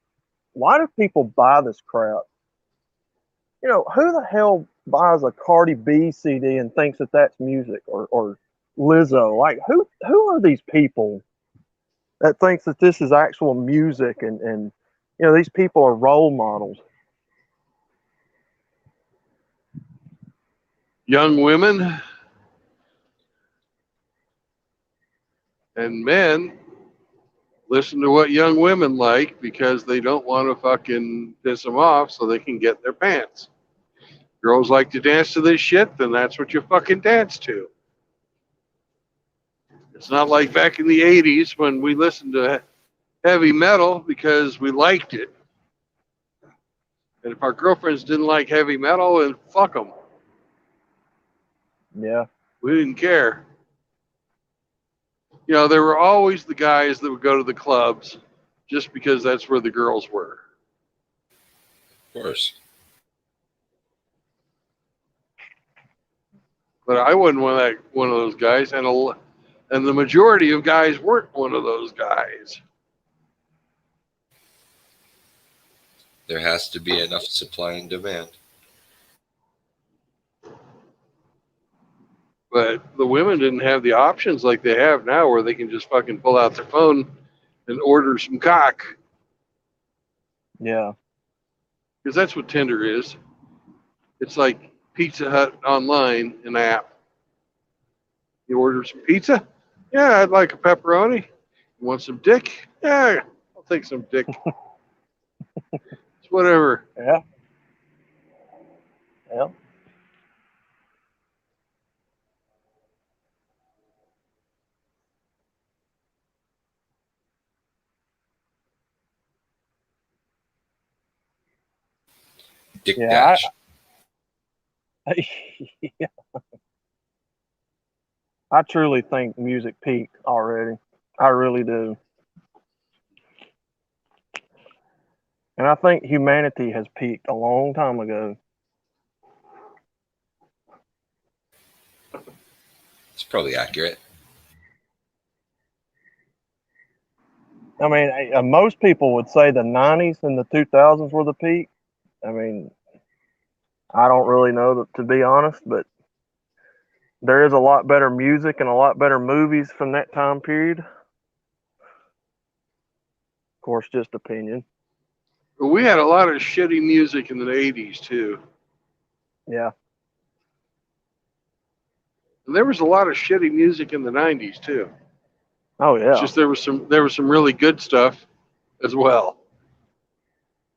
buy this crap? Who the hell buys a Cardi B CD and thinks that that's music, or Lizzo? Like, who are these people that thinks that this is actual music, and these people are role models? Young women and men listen to what young women like because they don't want to fucking piss them off so they can get their pants. Girls like to dance to this shit, then that's what you fucking dance to. It's not like back in the 80s when we listened to heavy metal because we liked it. And if our girlfriends didn't like heavy metal, then fuck them. Yeah. We didn't care. There were always the guys that would go to the clubs just because that's where the girls were. Of course. But I wasn't one of those guys, and the majority of guys weren't one of those guys. There has to be enough supply and demand. But the women didn't have the options like they have now, where they can just fucking pull out their phone and order some cock. Yeah. Because that's what Tinder is. It's like Pizza Hut online, an app. You order some pizza? Yeah, I'd like a pepperoni. You want some dick? Yeah, I'll take some dick. It's whatever. Yeah. Yeah. Dick Yeah. dash. Yeah. I truly think music peaked already. I really do. And I think humanity has peaked a long time ago. It's probably accurate. I mean, most people would say the 90s and the 2000s were the peak. I mean, I don't really know, to be honest, but there is a lot better music and a lot better movies from that time period. Of course, just opinion. But we had a lot of shitty music in the 80s too. Yeah. And there was a lot of shitty music in the 90s too. Oh, It's yeah. just there was some really good stuff as well.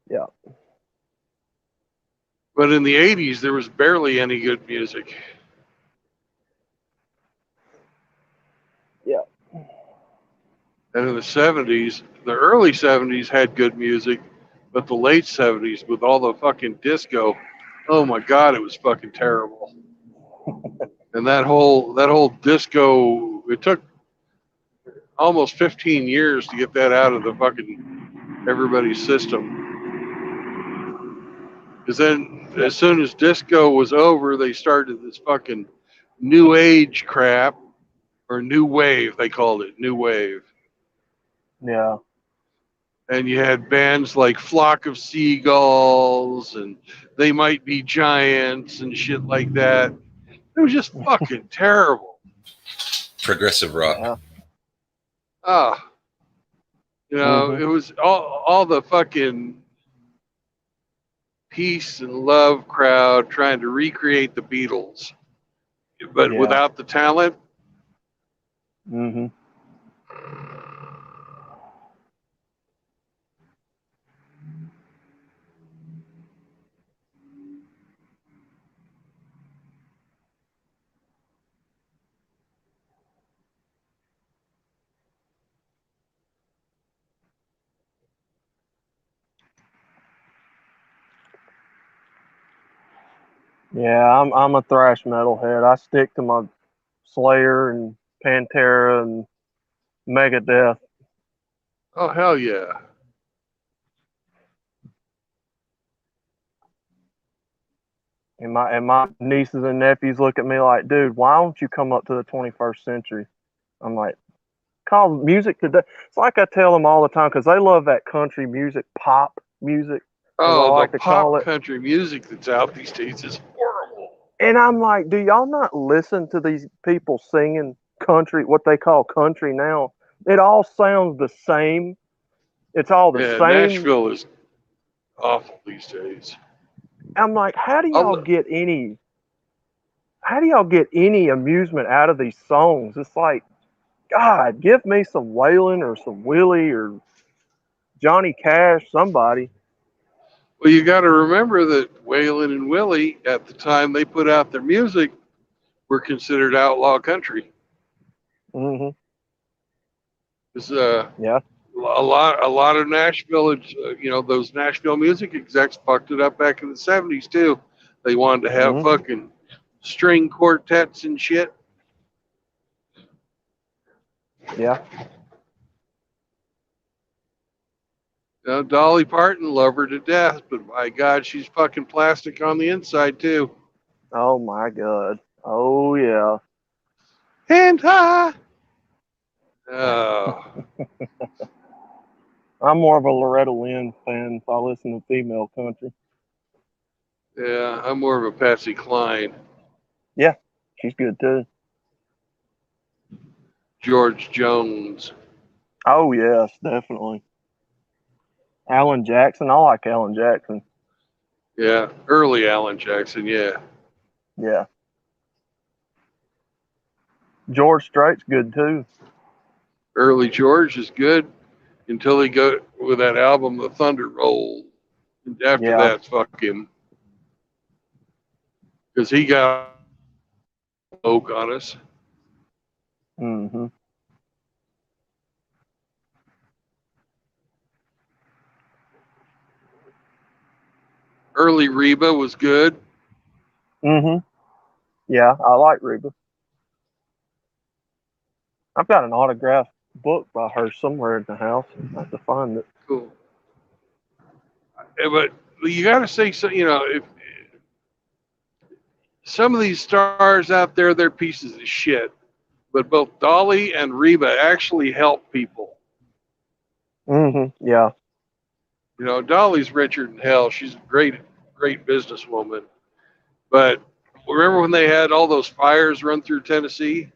Yeah. But in the 80s there was barely any good music. Yeah. And in the 70s, the early 70s had good music, but the late 70s with all the fucking disco, oh my god, it was fucking terrible. And that whole disco, it took almost 15 years to get that out of the fucking everybody's system. Because then, as soon as disco was over, they started this fucking new age crap, or new wave, they called it, new wave. Yeah. And you had bands like Flock of Seagulls and They Might Be Giants and shit like that. It was just fucking terrible. Progressive rock. Yeah. Ah, Mhm. it was all the fucking peace and love crowd trying to recreate the Beatles, but Yeah. without the talent. Mhm. Yeah, I'm a thrash metal head. I stick to my Slayer and Pantera and Megadeth. Oh hell yeah! And my nieces and nephews look at me like, dude, why don't you come up to the 21st century? I'm like, call music today. It's like I tell them all the time because they love that country music, pop music, as I Oh, the like to call pop it. country music that's out these days is horrible. And I'm like, do y'all not listen to these people singing country, what they call country now? It all sounds the same. It's all the Yeah, same. Nashville is awful these days. I'm like, I'll, how do y'all get any amusement out of these songs? It's like, God, give me some Waylon or some Willie or Johnny Cash, somebody. well, you got to remember that Waylon and Willie, at the time they put out their music, were considered outlaw country. Hmm. Because Yeah. a lot of Nashville, those Nashville music execs fucked it up back in the 70s too. They wanted to have Hmm. fucking string quartets and shit. Yeah. Dolly Parton, love her to death, but my God, she's fucking plastic on the inside too. Oh my God. Oh yeah. And oh, I'm more of a Loretta Lynn fan if I listen to female country. yeah, I'm more of a Patsy Cline, Yeah, she's good too. George Jones. Oh yes, definitely. Alan Jackson. I like Alan Jackson. Yeah, early Alan Jackson. Yeah, Yeah. George Strait's good too. early George is good until he go with that album, The Thunder Roll. And after Yeah. that, fuck him, because he got oak on us. Hmm. Early Reba was good. Hmm. Yeah, I like Reba. I've got an autographed book by her somewhere in the house. I have to find it. Cool. But you got to say, so, if some of these stars out there, they're pieces of shit. But both Dolly and Reba actually help people. Yeah. Dolly's richer than hell. She's a great, great businesswoman. But remember when they had all those fires run through Tennessee?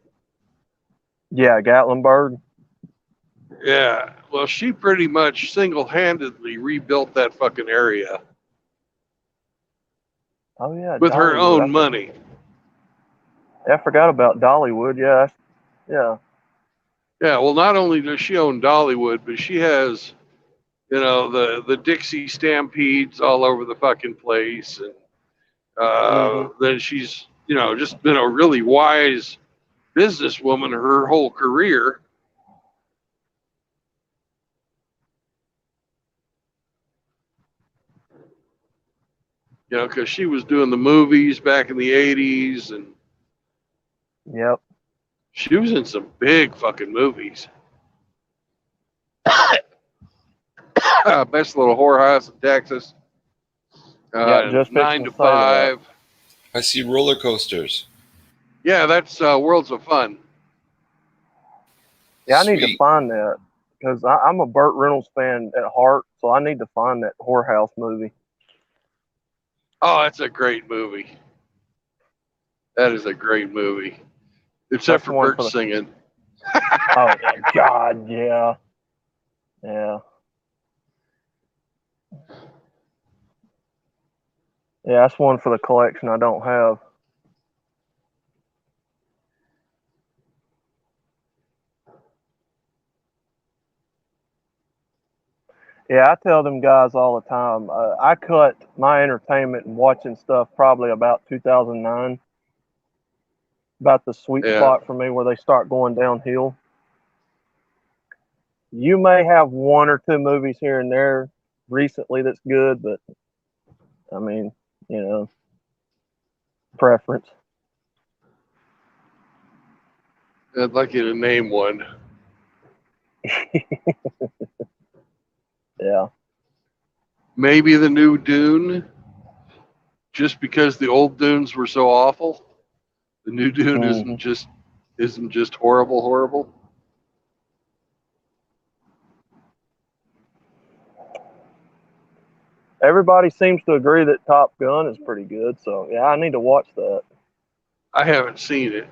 Yeah, Gatlinburg. Yeah. Well, she pretty much single-handedly rebuilt that fucking area Oh yeah, with her Dollywood. own money. I forgot about Dollywood. Yeah, yeah. Yeah. Well, not only does she own Dollywood, but she has, the Dixie Stampedes all over the fucking place, and then she's, just been a really wise businesswoman her whole career. Because she was doing the movies back in the 80s, and Yep. she was in some big fucking movies. Best Little Whorehouse in Texas. Yeah, just fixing 9 to to say that. 5. I see roller coasters. Yeah, that's Worlds of Fun. Yeah, I need to Sweet. find that because I'm a Burt Reynolds fan at heart, so I need to find that Whorehouse movie. Oh, that's a great movie. That is a great movie. Except That's for one Bert for the- singing. Oh God, yeah, yeah, yeah. That's one for the collection I don't have. Yeah, I tell them guys all the time. I cut my entertainment and watching stuff probably about 2009, about the sweet Yeah. spot for me where they start going downhill. You may have one or two movies here and there recently that's good, but I mean, preference. I'd like you to name one. Yeah. Maybe the new Dune, just because the old Dunes were so awful. The new Dune Mhm. isn't just horrible. Everybody seems to agree that Top Gun is pretty good, so yeah, I need to watch that. I haven't seen it.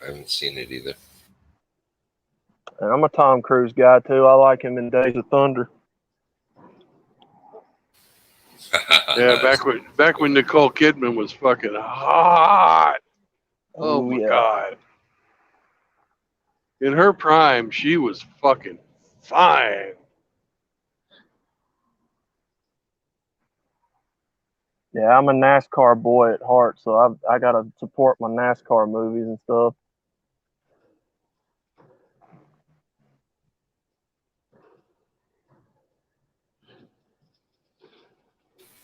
I haven't seen it either. And I'm a Tom Cruise guy too. I like him in Days of Thunder. Yeah, Nice. back when Nicole Kidman was fucking hot. Oh Ooh, my yeah. God. In her prime, she was fucking fine. Yeah, I'm a NASCAR boy at heart, so I gotta support my NASCAR movies and stuff.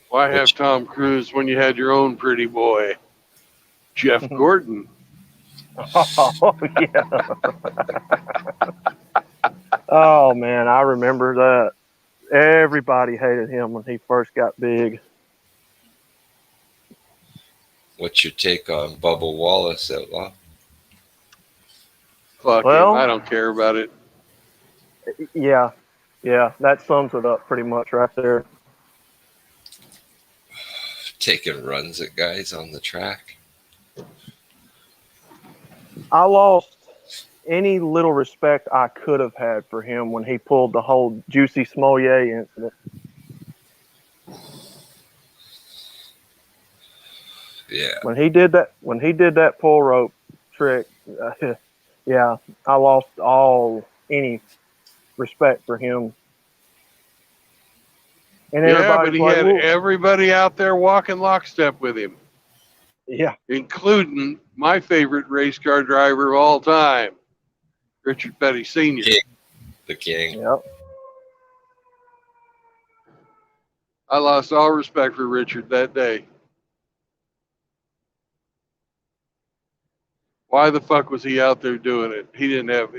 Why have Which, Tom Cruise when you had your own pretty boy, Jeff Gordon? Oh yeah. Oh man, I remember that. Everybody hated him when he first got big. what's your take on Bubba Wallace, Outlaw? Fuck him. Well, I don't care about it. yeah, that sums it up pretty much right there. Taking runs at guys on the track. I lost any little respect I could have had for him when he pulled the whole Juicy Smollett incident. Yeah. When he did that pull rope trick, yeah, I lost any respect for him. And Yeah, but everybody's he like, had well, everybody out there walking lockstep with him, yeah, including my favorite race car driver of all time, Richard Petty Sr. King. The king. yep. I lost all respect for Richard that day. Why the fuck was he out there doing it? He didn't have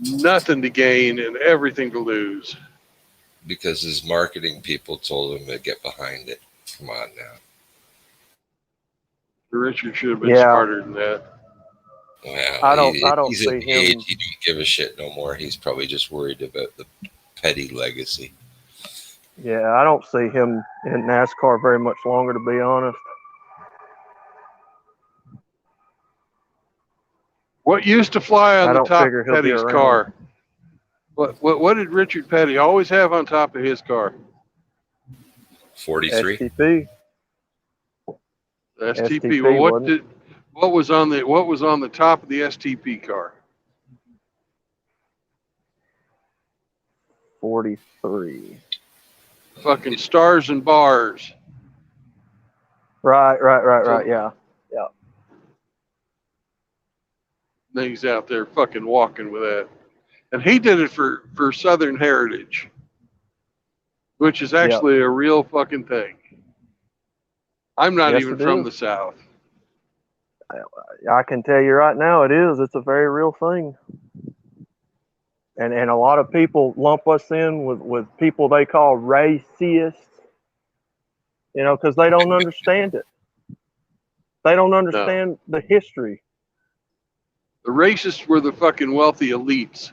nothing to gain and everything to lose. Because his marketing people told him to get behind it. Come on now. Richard should have been Yeah. smarter than that. Well, I don't he's see at the him. age he don't give a shit no more. He's probably just worried about the petty legacy. Yeah, I don't see him in NASCAR very much longer, to be honest. What used to fly on I the don't top figure of he'll be Petty's around. car? What did Richard Petty always have on top of his car? 43. STP. STP. STP, Well, wasn't what was on the top of the STP car? 43. Fucking stars and bars. Right. Yeah. Things out there fucking walking with that. And he did it for Southern Heritage, which is actually a real fucking thing. I'm not Yes, even it from is. the South. I can tell you right now, it is. It's a very real thing. And a lot of people lump us in with people they call racists, because they don't understand it. They don't understand the history. The racists were the fucking wealthy elites.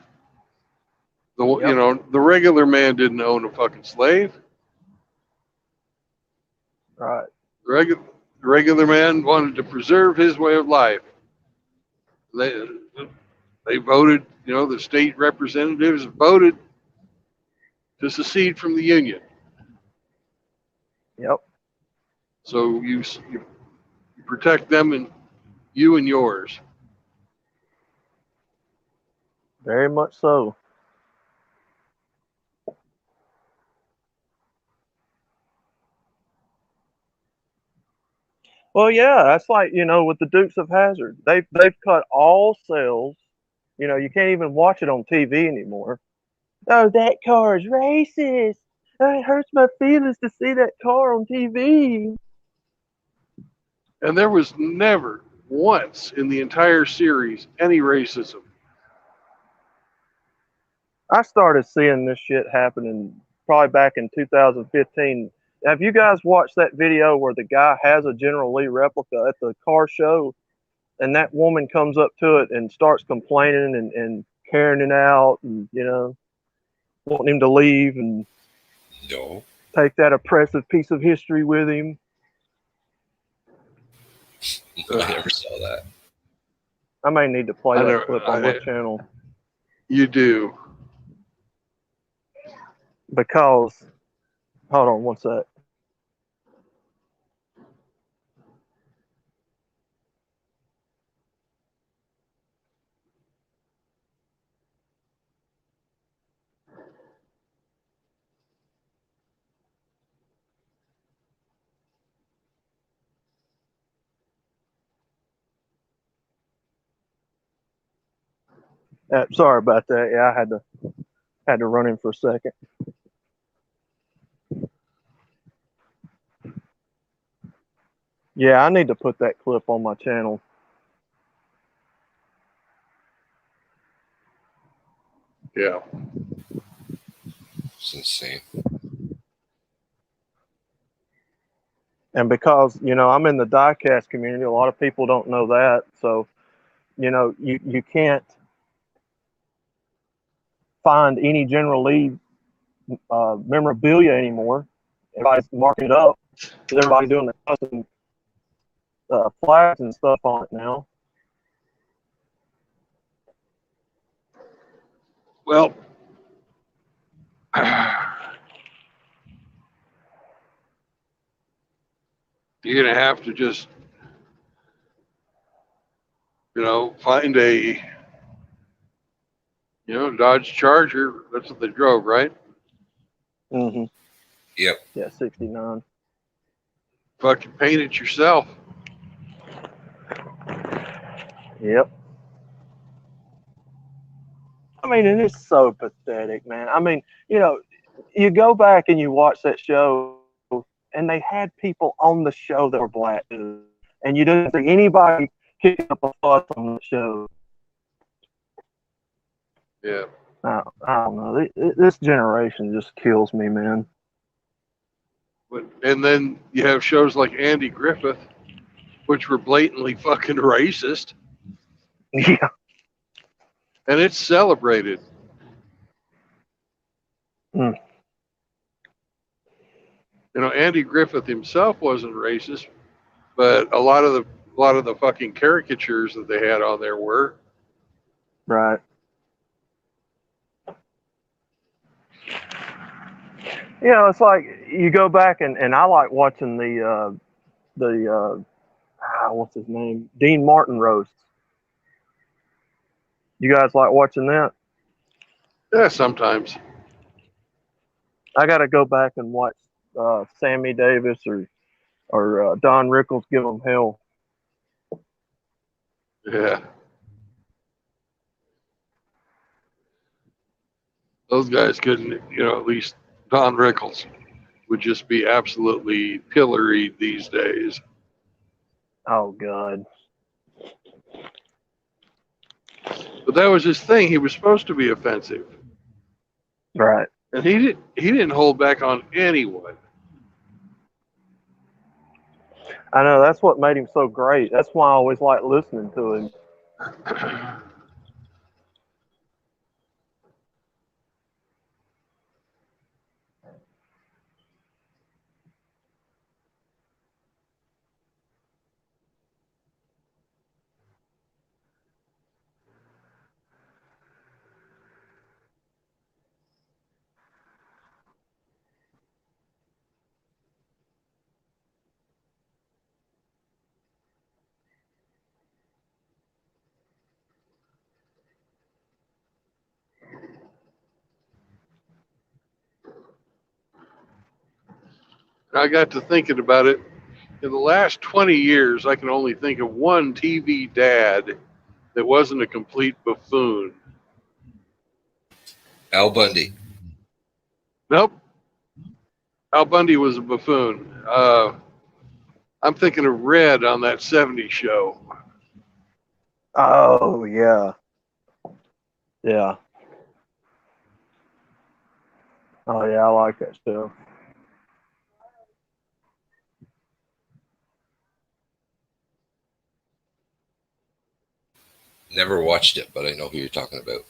Yep. The regular man didn't own a fucking slave. Right. The regular man wanted to preserve his way of life. They voted, the state representatives voted to secede from the Union. Yep. So you protect them and you and yours. Very much so. Well, yeah, that's like, with the Dukes of Hazzard. They've cut all sales. You can't even watch it on TV anymore. Oh, that car is racist. Oh, it hurts my feelings to see that car on TV. And there was never once in the entire series any racism. I started seeing this shit happening probably back in 2015. Have you guys watched that video where the guy has a General Lee replica at the car show, and that woman comes up to it and starts complaining and carrying it out, and wanting him to leave and No. take that oppressive piece of history with him? I never saw that. I may need to play that clip on my channel. You do. Because, hold on one sec. Sorry about that. Yeah, I had to run in for a second. Yeah, I need to put that clip on my channel. Yeah. It's insane. And because, I'm in the diecast community, a lot of people don't know that. So, you can't find any General Lee memorabilia anymore. Everybody's marking it up. Everybody's doing the custom flags and stuff on it now. Well, you're going to have to just, find a, Dodge Charger. That's what they drove, right? Mm-hmm. Yep. Yeah, 69. Fucking paint it yourself. Yep. I mean, and it's so pathetic, man. I mean, you go back and you watch that show, and they had people on the show that were black, and you didn't see anybody kicking up a fuss on the show. Yeah. I don't know. This generation just kills me, man. And then you have shows like Andy Griffith, which were blatantly fucking racist, Yeah. and it's celebrated. Mm. You know, Andy Griffith himself wasn't racist, but a lot of the fucking caricatures that they had on there were. Right. You know, it's like you go back and I like watching the what's his name? Dean Martin roasts. You guys like watching that? Yeah, sometimes. I got to go back and watch Sammy Davis or Don Rickles give them hell. Yeah. Those guys couldn't, at least Don Rickles would just be absolutely pilloried these days. Oh God. But that was his thing. He was supposed to be offensive. Right. And he didn't hold back on anyone. I know, that's what made him so great. That's why I always like listening to him. I got to thinking about it. In the last 20 years, I can only think of one TV dad that wasn't a complete buffoon. Al Bundy. Nope. Al Bundy was a buffoon. I'm thinking of Red on that 70s show. Oh yeah. Yeah. Oh yeah, I like that show. Never watched it, but I know who you're talking about.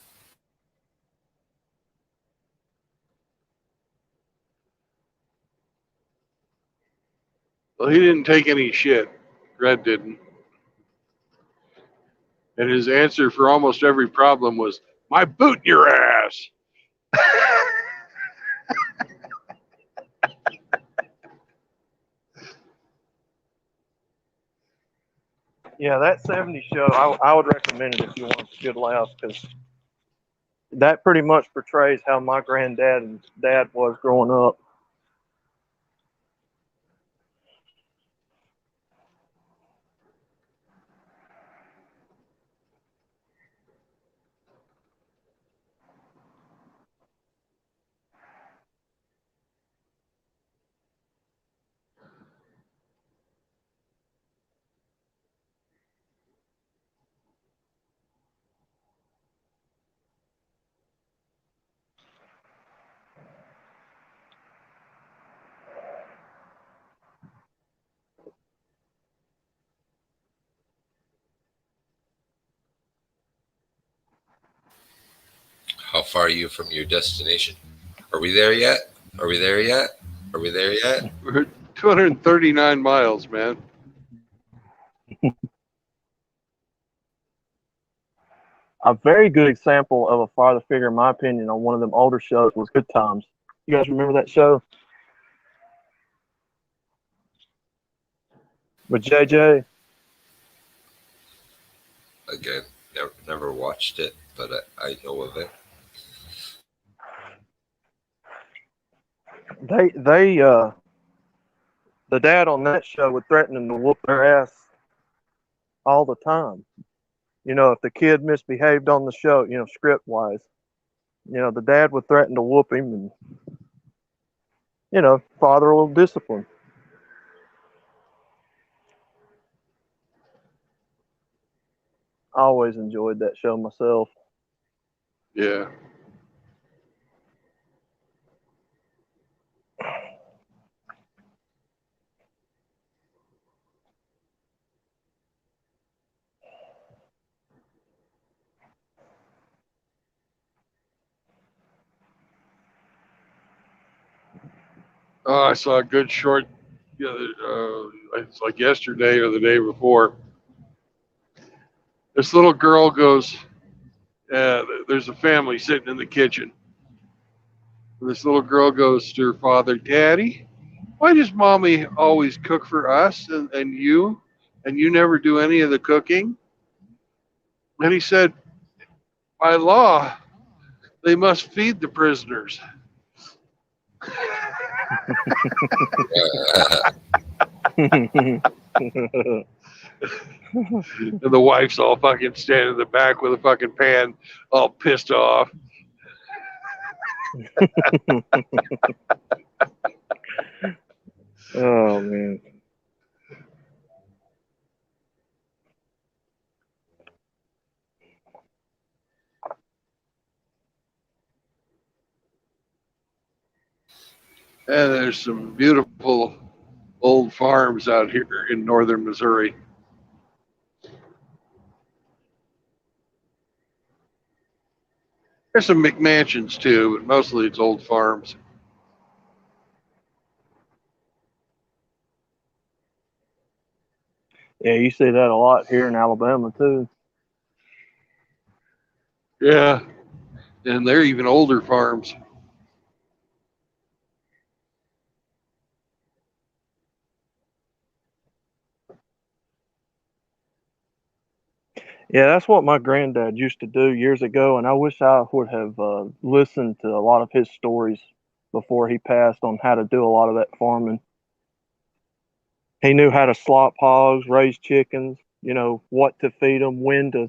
Well, he didn't take any shit. Red didn't. And his answer for almost every problem was, my boot in your ass. Yeah, that 70s show, I would recommend it if you want a good laugh, because that pretty much portrays how my granddad and dad was growing up. How far are you from your destination? Are we there yet? Are we there yet? Are we there yet? We're 239 miles, man. A very good example of a father figure, in my opinion, on one of them older shows was Good Times. You guys remember that show with JJ? Again, never watched it, but I know of it. The dad on that show would threaten them to whoop their ass all the time. You know, if the kid misbehaved on the show, you know, script wise, you know, the dad would threaten to whoop him and, you know, father will discipline. I always enjoyed that show myself. Yeah. Oh, I saw a good short. It's like yesterday or the day before. This little girl goes. There's a family sitting in the kitchen. And this little girl goes to her father, "Daddy, why does mommy always cook for us and you never do any of the cooking?" And he said, "By law, they must feed the prisoners." And the wife's all fucking standing in the back with a fucking pan, all pissed off. Oh man. And there's some beautiful old farms out here in northern Missouri. There's some McMansions too, but mostly it's old farms. Yeah, you see that a lot here in Alabama too. Yeah, and they're even older farms. Yeah, that's what my granddad used to do years ago, and I wish I would have listened to a lot of his stories before he passed on how to do a lot of that farming. He knew how to slop hogs, raise chickens, what to feed them, when to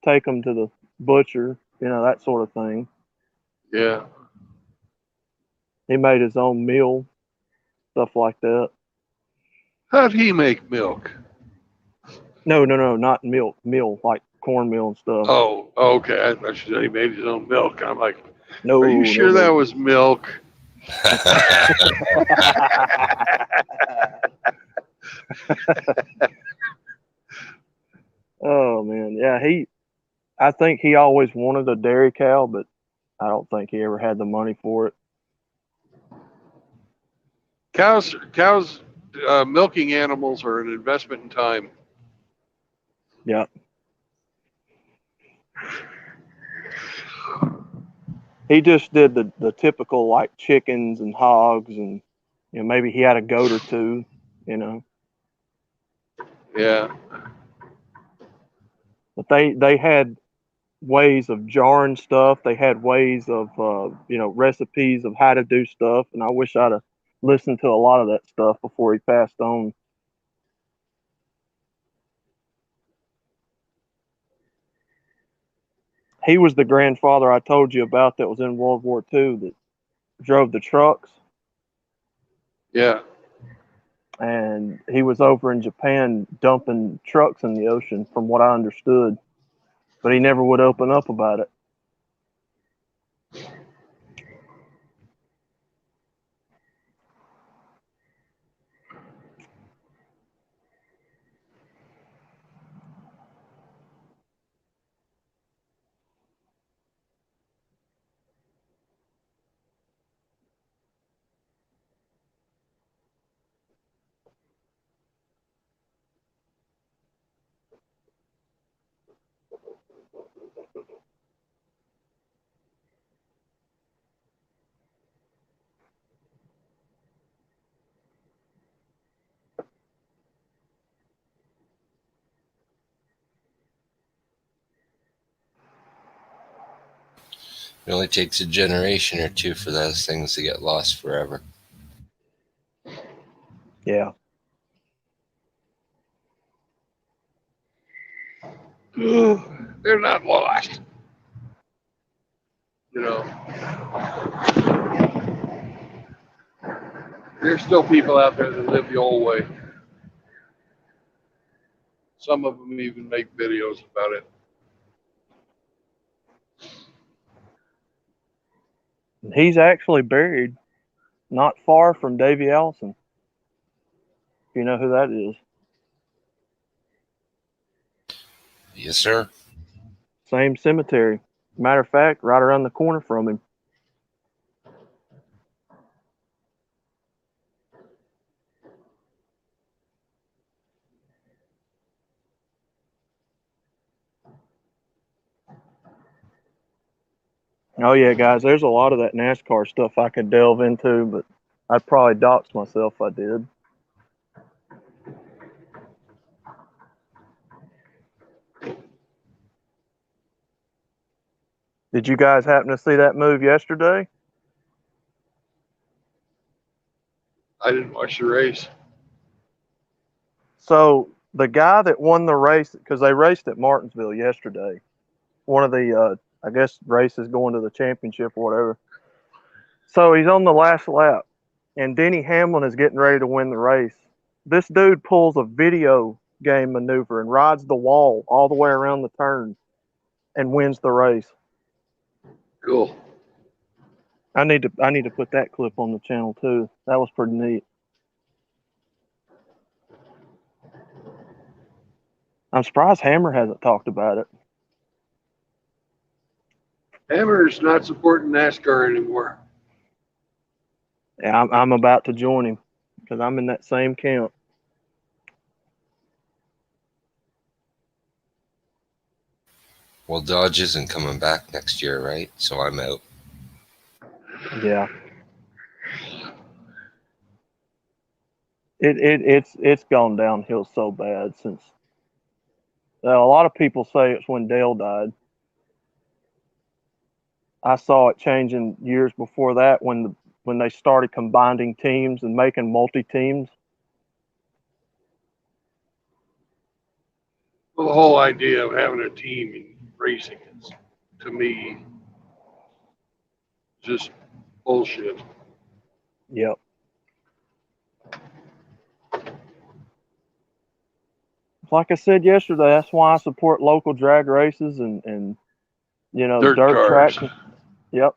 take them to the butcher, that sort of thing. Yeah. He made his own meal, stuff like that. How'd he make milk? No, not milk, meal like cornmeal and stuff. Oh, okay. I thought you said he made his own milk. I'm like, No, are you sure that no. was milk? Oh man, yeah. I think he always wanted a dairy cow, but I don't think he ever had the money for it. Cows, milking animals are an investment in time. Yeah. He just did the typical like chickens and hogs, and maybe he had a goat or two. Yeah. But they had ways of jarring stuff. They had ways of recipes of how to do stuff, and I wish I'd have listened to a lot of that stuff before he passed on. He was the grandfather I told you about that was in World War II that drove the trucks, Yeah. and he was over in Japan dumping trucks in the ocean, from what I understood. But he never would open up about it. It only takes a generation or two for those things to get lost forever. Yeah. They're not lost. There's still people out there that live the old way. Some of them even make videos about it. He's actually buried not far from Davy Allison. If you know who that is. Yes, sir. Same cemetery. Matter of fact, right around the corner from him. Oh yeah, guys, there's a lot of that NASCAR stuff I could delve into, but I'd probably dox myself if I did. Did you guys happen to see that move yesterday? I didn't watch the race. So the guy that won the race, because they raced at Martinsville yesterday, one of the I guess races going to the championship or whatever. So he's on the last lap, and Denny Hamlin is getting ready to win the race. This dude pulls a video game maneuver and rides the wall all the way around the turn and wins the race. Cool. I need to put that clip on the channel too. That was pretty neat. I'm surprised Hammer hasn't talked about it. Hammer's not supporting NASCAR anymore. Yeah, I'm about to join him because I'm in that same camp. Well, Dodge isn't coming back next year, right? So I'm out. Yeah. It's gone downhill so bad since a lot of people say it's when Dale died. I saw it changing years before that when they started combining teams and making multi teams. Well, the whole idea of having a team in racing is, to me, just bullshit. Yep. Like I said yesterday, that's why I support local drag races and Dirt dirt cars. tracks. Yep.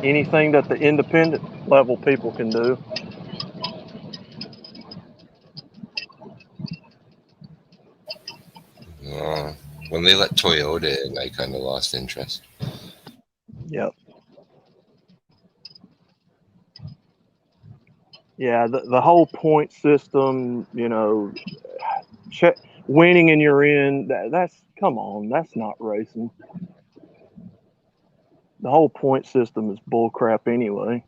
Anything that the independent level people can do. When they let Toyota in, I kind of lost interest. Yep. Yeah, the whole point system, winning and you're in, that's, come on, that's not racing. The whole point system is bullcrap anyway.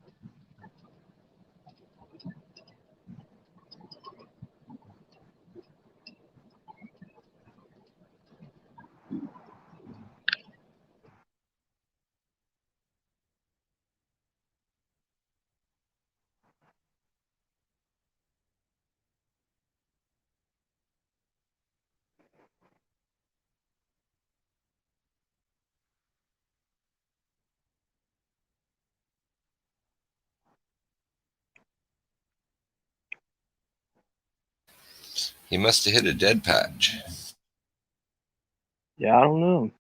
He must have hit a dead patch. Yeah, I don't know.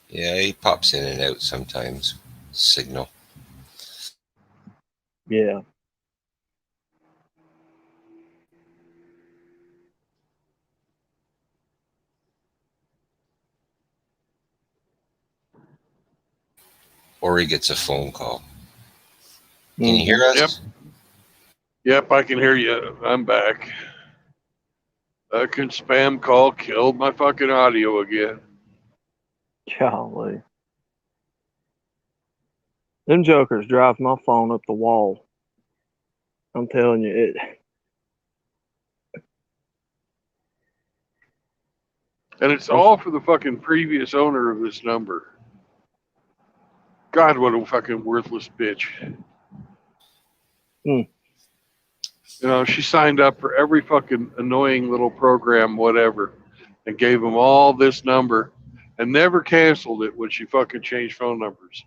Yeah, he pops in and out sometimes. Signal. Yeah. Or he gets a phone call. Can you Mm-hmm. hear us? Yep, I can hear you. I'm back. Fucking spam call killed my fucking audio again. Golly. Them jokers drive my phone up the wall. I'm telling you, it. And it's all for the fucking previous owner of this number. God, what a fucking worthless bitch. Mm. She signed up for every fucking annoying little program, whatever, and gave them all this number and never canceled it when she fucking changed phone numbers.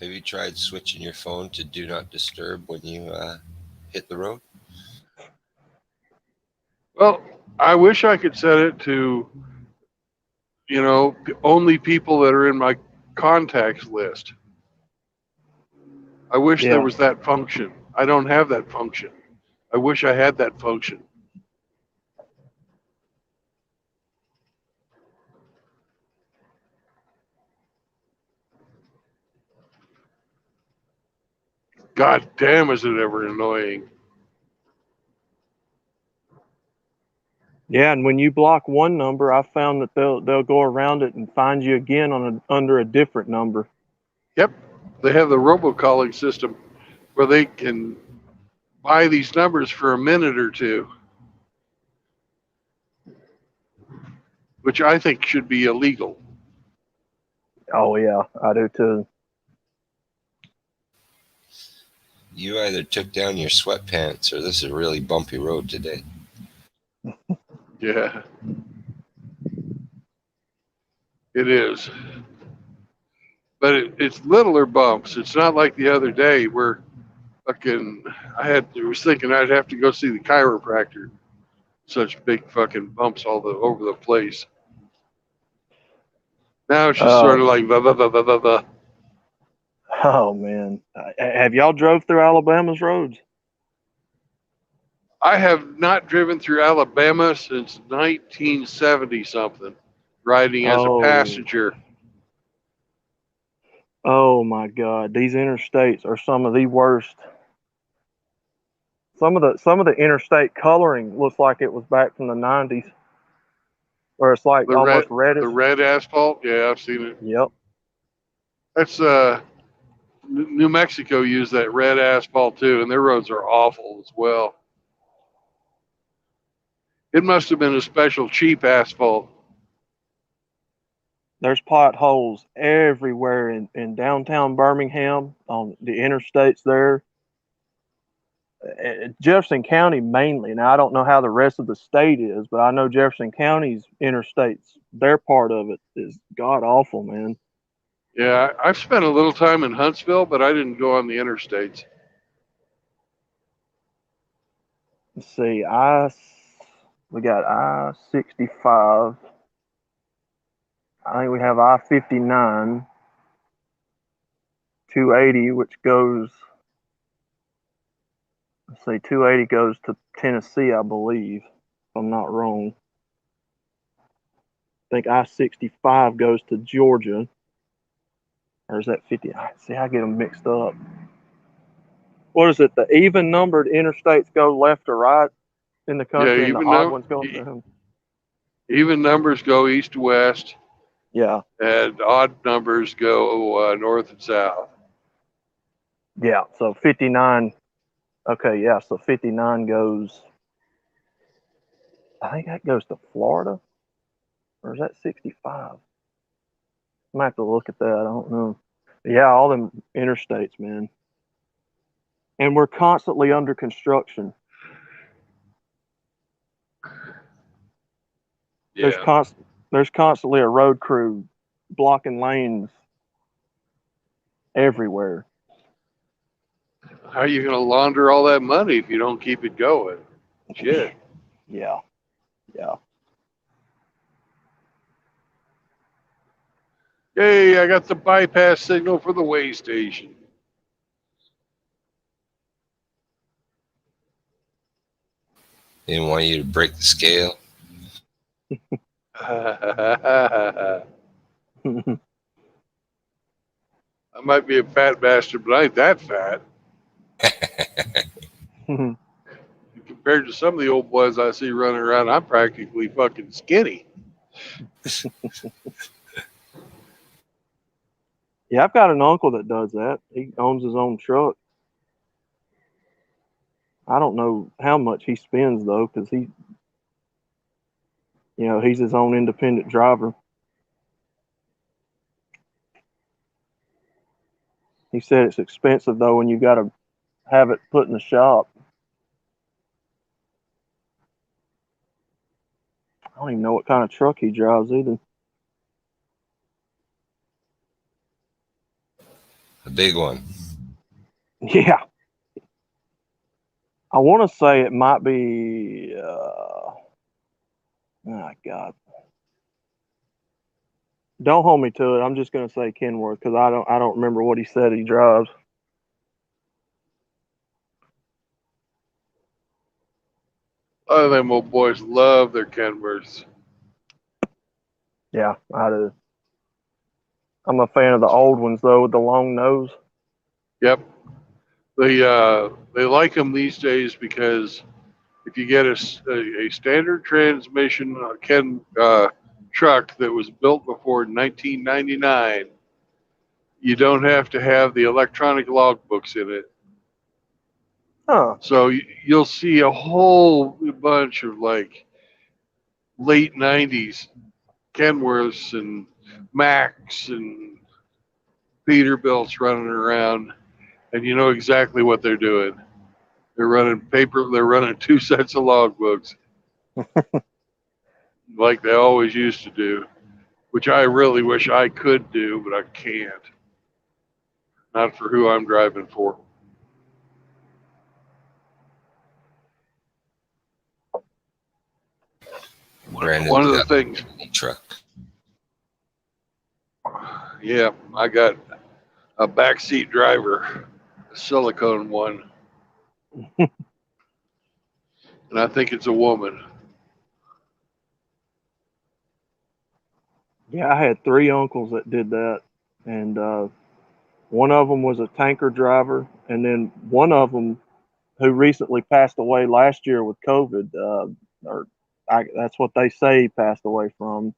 Have you tried switching your phone to do not disturb when you hit the road? Well, I wish I could set it to only people that are in my contacts list. I wish there Yeah. was that function. I don't have that function. I wish I had that function. God damn, is it ever annoying. Yeah, and when you block one number, I found that they'll go around it and find you again under a different number. Yep, they have the robocalling system where they can buy these numbers for a minute or two, which I think should be illegal. Oh yeah, I do too. You either took down your sweatpants or this is a really bumpy road today. Yeah, it is. But it's littler bumps. It's not like the other day where fucking I was thinking I'd have to go see the chiropractor. Such big fucking bumps over the place. Now it's just sort of like blah blah blah blah blah blah. Oh man, have y'all drove through Alabama's roads? I have not driven through Alabama since 1970 something, riding as a Oh, passenger. oh my God, these interstates are some of the worst. Some of the interstate coloring looks like it was back from the '90s, where it's like The red, almost reddish. the red asphalt. Yeah, I've seen it. Yep. That's New Mexico used that red asphalt too, and their roads are awful as well. It must have been a special cheap asphalt. There's potholes everywhere in downtown Birmingham on the interstates there. Jefferson County mainly. Now I don't know how the rest of the state is, but I know Jefferson County's interstates, their part of it is god awful, man. Yeah, I've spent a little time in Huntsville, but I didn't go on the interstates. Let's see, we got I-65. I think we have I-59, 280, which goes. Let's see, 280 goes to Tennessee, I believe, if I'm not wrong. I think I-65 goes to Georgia. Or is that 50? See, I get them mixed up. What is it? The even numbered interstates go left or right in the Yeah, country, and the odd ones go to them. even numbers go east to west, Yeah, and odd numbers go north and south. yeah. So 59. Okay, yeah. So 59 goes. I think that goes to Florida, or is that 65? I might have to look at that. I don't know. Yeah, all them interstates, man. And we're constantly under construction. There's Yeah. there's constantly a road crew blocking lanes everywhere. How are you going to launder all that money if you don't keep it going? Shit. Yeah, yeah. Yay, I got the bypass signal for the way station. They didn't want you to break the scale. I might be a fat bastard, but I ain't that fat. Compared to some of the old boys I see running around, I'm practically fucking skinny. Yeah, I've got an uncle that does that. He owns his own truck. I don't know how much he spends though, because he's his own independent driver. He said it's expensive though when you got to have it put in the shop. I don't even know what kind of truck he drives either. A big one. Yeah, I want to say it might be. Oh God, Don't hold me to it. I'm just gonna say Kenworth because I don't remember what he said he drives. Oh, them old boys love their Kenworths. Yeah, I do. I'm a fan of the old ones though with the long nose. Yep. They like them these days because if you get a standard transmission truck that was built before 1999, you don't have to have the electronic logbooks in it. Huh. So you'll see a whole bunch of like late 90s Kenworths and Macs and Peterbilts running around, and you know exactly what they're doing. They're running two sets of logbooks like they always used to do, which I really wish I could do, but I can't. Not for who I'm driving for. Brandon's One of the got things, a truck. yeah, I got a backseat driver, a silicone one, and I think it's a woman. Yeah, I had 3 uncles that did that, and one of them was a tanker driver, and then one of them who recently passed away last year with COVID, that's what they say he passed away from.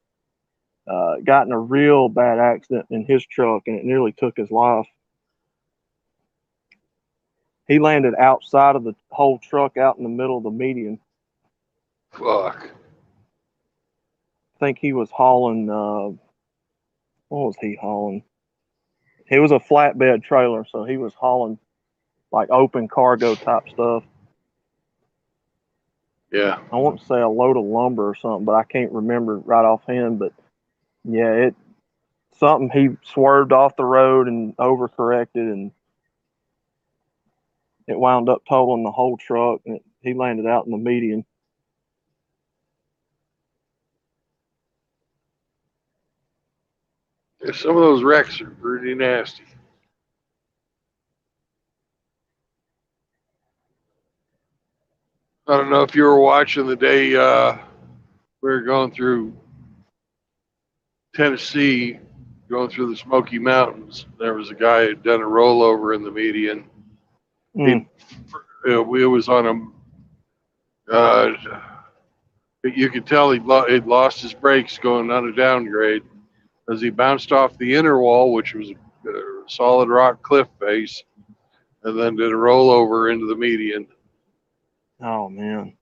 Got in a real bad accident in his truck, and it nearly took his life. He landed outside of the whole truck, out in the middle of the median. Fuck. I think he was hauling. What was he hauling? He was a flatbed trailer, so he was hauling like open cargo type stuff. Yeah. I want to say a load of lumber or something, but I can't remember right offhand. But yeah, something he swerved off the road and overcorrected, and it wound up totaling the whole truck. And he landed out in the median. Yeah, some of those wrecks are pretty nasty. I don't know if you were watching the day we were going through Tennessee, going through the Smoky Mountains. There was a guy who had done a rollover in the median. Mm. It was on a. You could tell he'd lost his brakes going on a downgrade as he bounced off the inner wall, which was a solid rock cliff face, and then did a rollover into the median. Oh man.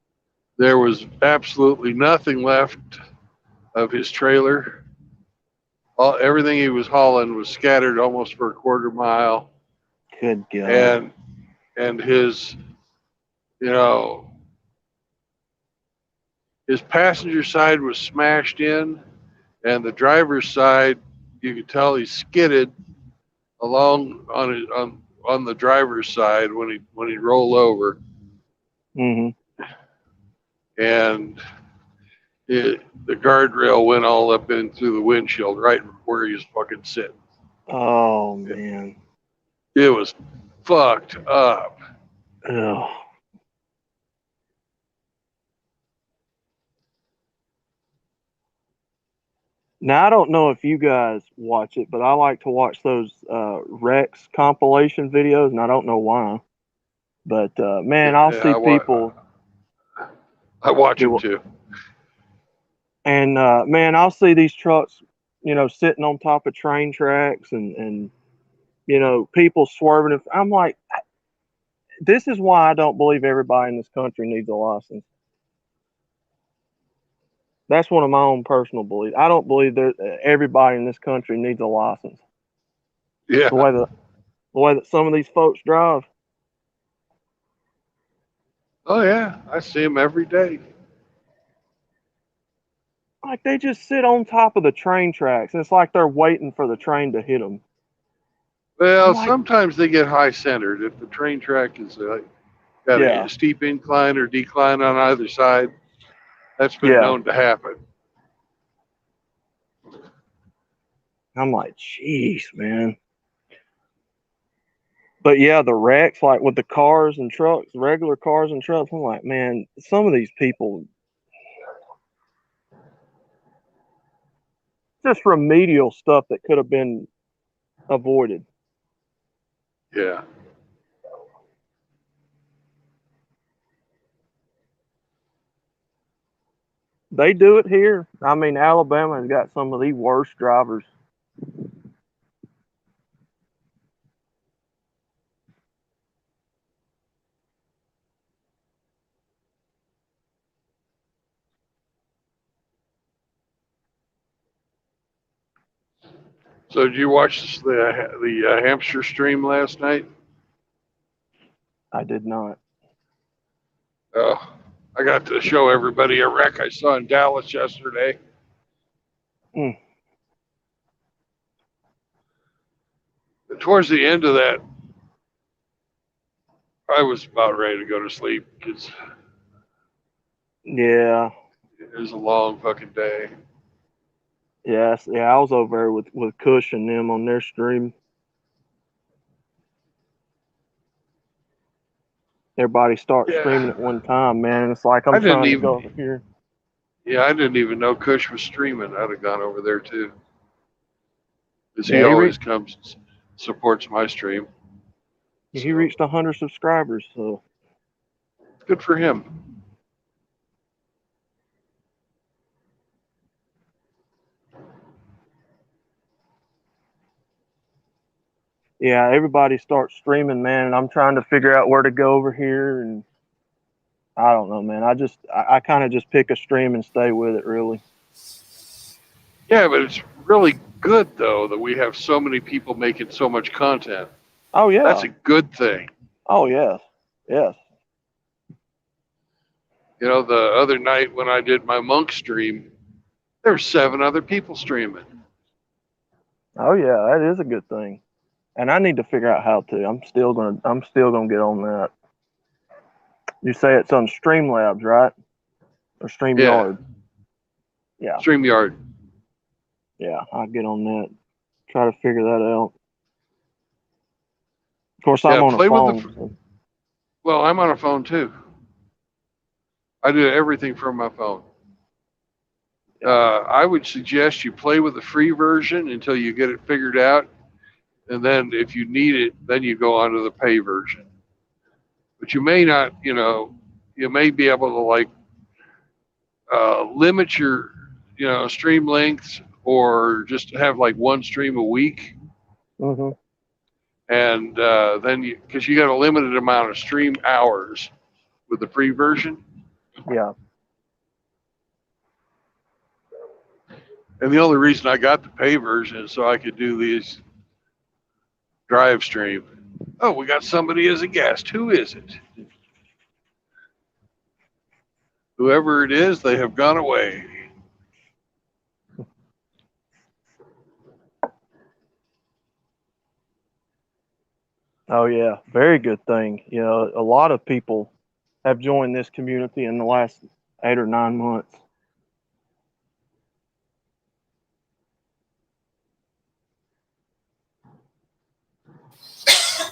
There was absolutely nothing left of his trailer. Everything he was hauling was scattered almost for a quarter mile, Good God. and his, you know, his passenger side was smashed in, and the driver's side, you could tell he skidded along on the driver's side when he rolled over, Mm-hmm. and the guardrail went all up in through the windshield right where he was fucking sitting. Oh man. It was fucked up. Ugh. Now I don't know if you guys watch it, but I like to watch those Rex compilation videos, and I don't know why. But man, I'll see people I watch them do, too. and man, I'll see these trucks, sitting on top of train tracks, and people swerving. I'm like, this is why I don't believe everybody in this country needs a license. That's one of my own personal beliefs. I don't believe that everybody in this country needs a license. Yeah. The way that some of these folks drive. Oh yeah, I see them every day. Like they just sit on top of the train tracks. It's like they're waiting for the train to hit them. Well, Like, sometimes they get high centered if the train track is got yeah, a steep incline or decline on either side. That's been yeah. known to happen. I'm like, jeez, man. But yeah, the wrecks, like with the cars and trucks, regular cars and trucks, I'm like, man, some of these people, just remedial stuff that could have been avoided. Yeah. They do it here. I mean, Alabama has got some of the worst drivers. So did you watch the Hampshire stream last night? I did not. Oh, I got to show everybody a wreck I saw in Dallas yesterday. Mm. And towards the end of that, I was about ready to go to sleep because Yeah. it was a long fucking day. Yes. Yeah. I was over there with Cush and them on their stream. Everybody starts streaming at one time, man. And it's like, I I'm didn't trying to even- go over here. Yeah, I didn't even know Kush was streaming. I'd have gone over there too. Because Yeah, he he always comes and supports my stream. He reached 100 subscribers, so Good for him. yeah, everybody starts streaming, man. And I'm trying to figure out where to go over here, and I don't know, man. I kind of just pick a stream and stay with it, really. Yeah, but it's really good though that we have so many people making so much content. Oh yeah. That's a good thing. Oh yes, yes. You know, the other night when I did my monk stream, there were 7 other people streaming. Oh yeah, that is a good thing. And I need to figure out how to. I'm still gonna get on that. You say it's on Streamlabs, right? Or StreamYard? Yeah. StreamYard. Yeah, I'll get on that. Try to figure that out. Of course, I'm Yeah, on a play with phone. the- So. Well, I'm on a phone too. I do everything from my phone. I would suggest you play with the free version until you get it figured out. And then if you need it, then you go on to the pay version. But you may not, you may be able to like limit your, stream lengths or just have like one stream a week. Mm-hmm. And then because you got a limited amount of stream hours with the free version. Yeah. And the only reason I got the pay version is so I could do these drive stream. Oh, we got somebody as a guest. Who is it? Whoever it is, they have gone away. Oh yeah, very good thing. You know, a lot of people have joined this community in the last 8 or 9 months.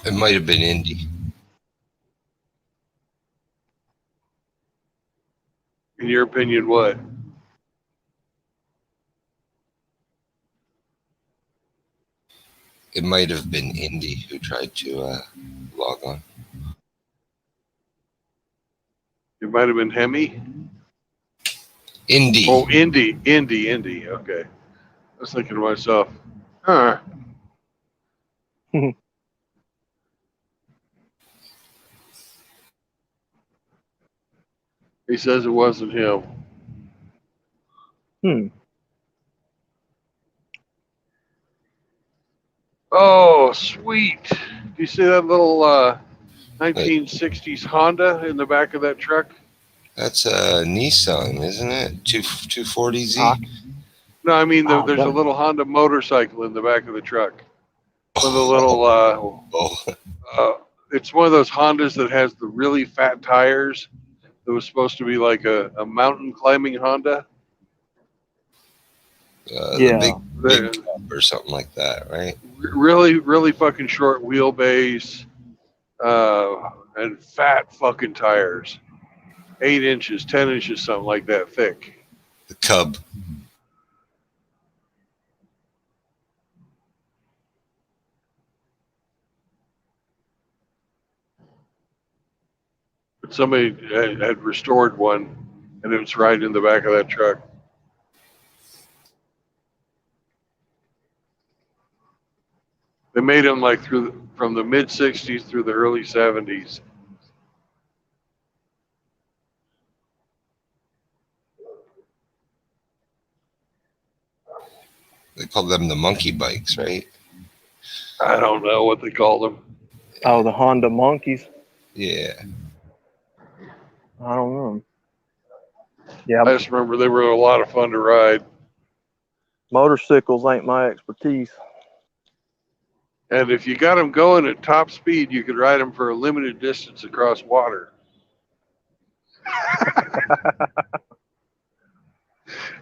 It might have been Indy. In your opinion, what? It might have been Indy who tried to log on. It might have been Hemi. Indy. Oh, Indy. Okay. I was thinking to myself, huh. He says it wasn't him. Oh, sweet. Do you see that little 1960s Honda in the back of that truck? That's a Nissan, isn't it? 240Z? No, I mean, there's a that- little Honda motorcycle in the back of the truck. With a little, it's one of those Hondas that has the really fat tires that was supposed to be like a mountain climbing Honda. The Yeah. big cup or something like that, right? Really, really fucking short wheelbase, and fat fucking tires. 8 inches, 10 inches, something like that thick. The Cub. But somebody had restored one, and it was right in the back of that truck. They made them like from the mid '60s through the early '70s. They call them the monkey bikes, right? I don't know what they call them. Oh, the Honda Monkeys. Yeah. I don't know. Yeah, I just remember they were a lot of fun to ride. motorcycles ain't my expertise. And if you got them going at top speed, you could ride them for a limited distance across water.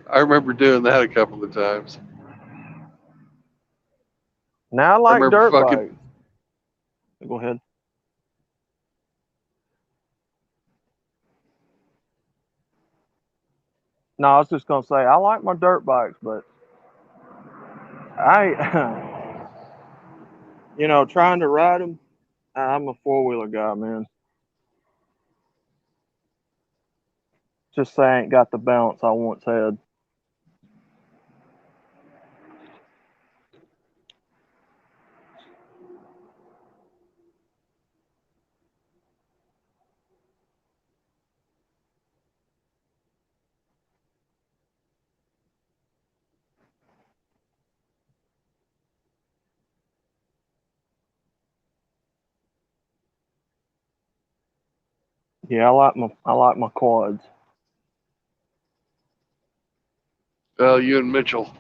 I remember doing that a couple of times. Now I like remember dirt fucking- bikes. Go ahead. No, I was just gonna say I like my dirt bikes, but I, trying to ride them. I'm a 4-wheeler guy, man. Just say I ain't got the balance I once had. Yeah, I like my quads. Well, you and Mitchell.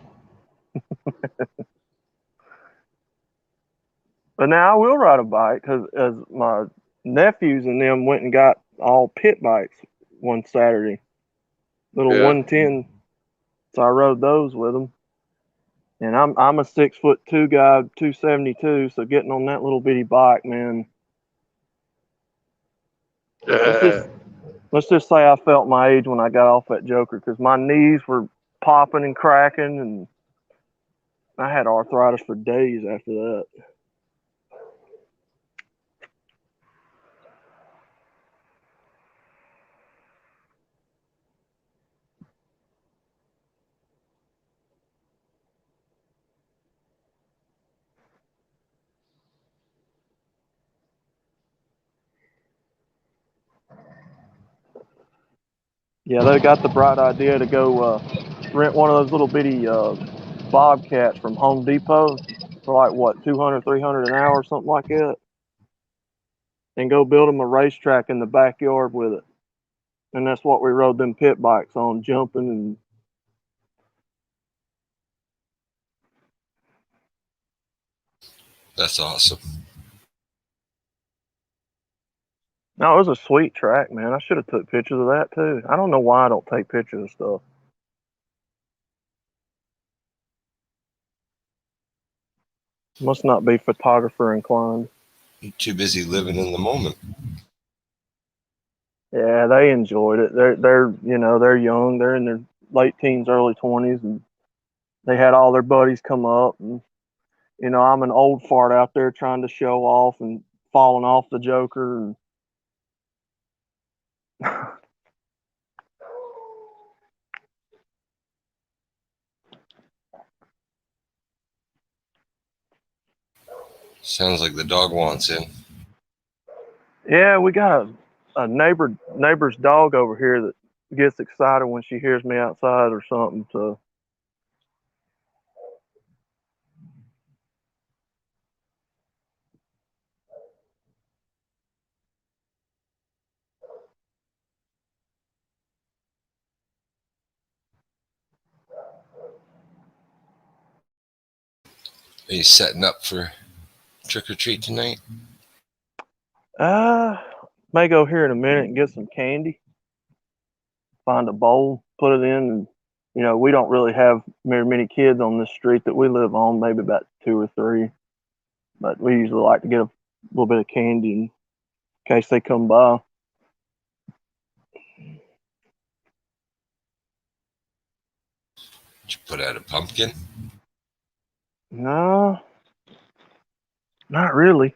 But now I will ride a bike because as my nephews and them went and got all pit bikes one Saturday, little Yeah. 110. So I rode those with them. And I'm a 6'2" guy, 272. So getting on that little bitty bike, man. Let's just say I felt my age when I got off that Joker because my knees were popping and cracking, and I had arthritis for days after that. Yeah, they got the bright idea to go rent one of those little bitty Bobcats from Home Depot for like what, 200, 300 an hour or something like that, and go build them a racetrack in the backyard with it. And that's what we rode them pit bikes on, jumping and. That's awesome. No, it was a sweet track, man. I should have took pictures of that too. I don't know why I don't take pictures of stuff. Must not be photographer inclined. You're too busy living in the moment. Yeah, they enjoyed it. They're young. They're in their late teens, early 20s, and they had all their buddies come up. And I'm an old fart out there trying to show off and falling off the Joker. And Sounds like the dog wants in. yeah, we got a neighbor's dog over here that gets excited when she hears me outside or something. So. Are you setting up for trick or treat tonight? May go here in a minute and get some candy. Find a bowl, put it in, and We don't really have very many kids on this street that we live on, maybe about two or three. But we usually like to get a little bit of candy in case they come by. Did you put out a pumpkin? No, not really.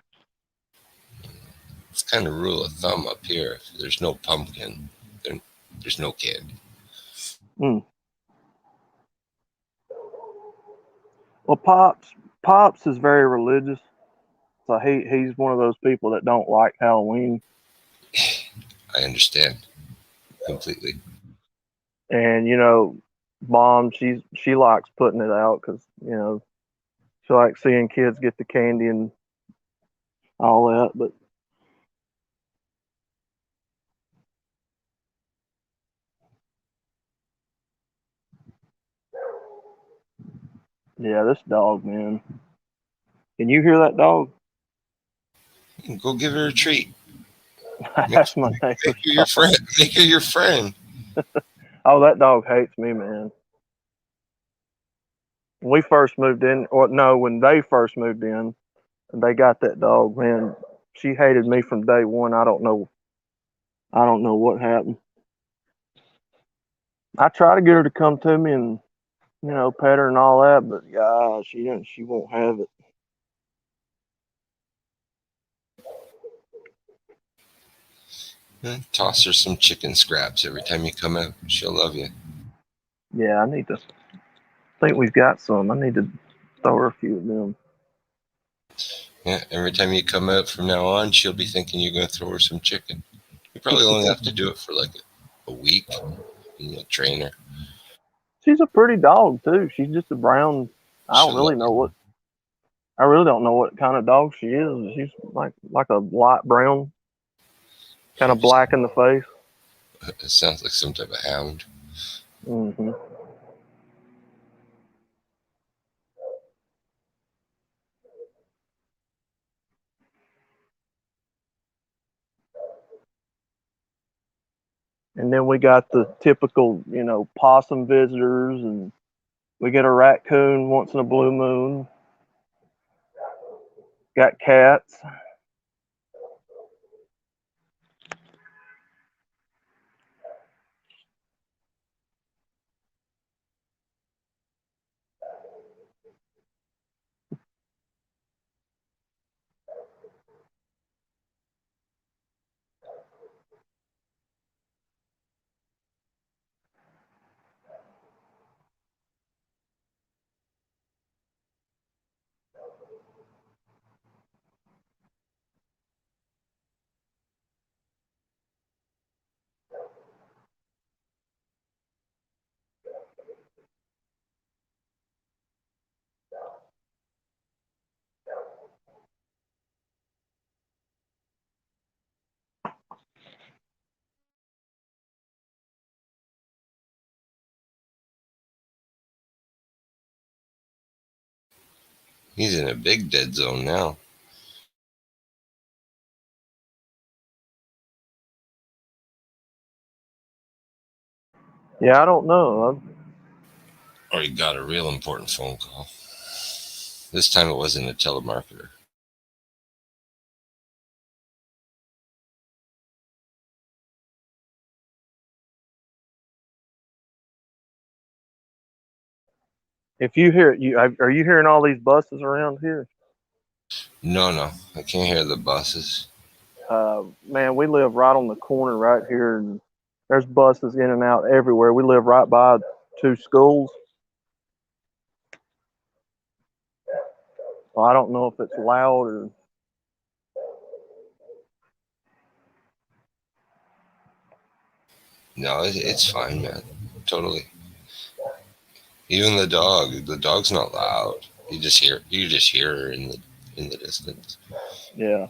It's kind of rule of thumb up here. If there's no pumpkin, then there's no candy. Well, Pops is very religious, so he's one of those people that don't like Halloween. I understand completely. And Mom, she likes putting it out because she likes seeing kids get the candy and all that. But yeah, this dog, man. Can you hear that dog? Go give her a treat. That's my Make neighbor's her your dog. friend. Make her your friend. Oh, that dog hates me, man. When we first moved in, or no, when they first moved in, and they got that dog, man. She hated me from day one. I don't know. I don't know what happened. I try to get her to come to me and pet her and all that, but yeah, she won't have it. Toss her some chicken scraps every time you come out. She'll love you. Yeah, I need to. Think we've got some. I need to throw her a few of them. Yeah, every time you come out from now on, she'll be thinking you're going to throw her some chicken. You probably only have to do it for like a week. You train her. She's a pretty dog too. She's just a brown. I don't She'll love really know what. I really don't know what kind of dog she is. She's like a light brown, kind of black in the face. It sounds like some type of hound. hmm And then we got the typical, possum visitors, and we get a raccoon once in a blue moon. Got cats. He's in a big dead zone now. Yeah, I don't know. Or he got a real important phone call. This time it wasn't a telemarketer. If you hear are you hearing all these buses around here? No, I can't hear the buses. Man, we live right on the corner right here, and there's buses in and out everywhere. We live right by two schools. Well, I don't know if it's loud or. No, it's fine, man. Totally. Even the dog. The dog's not loud. You just hear her in the distance. Yeah.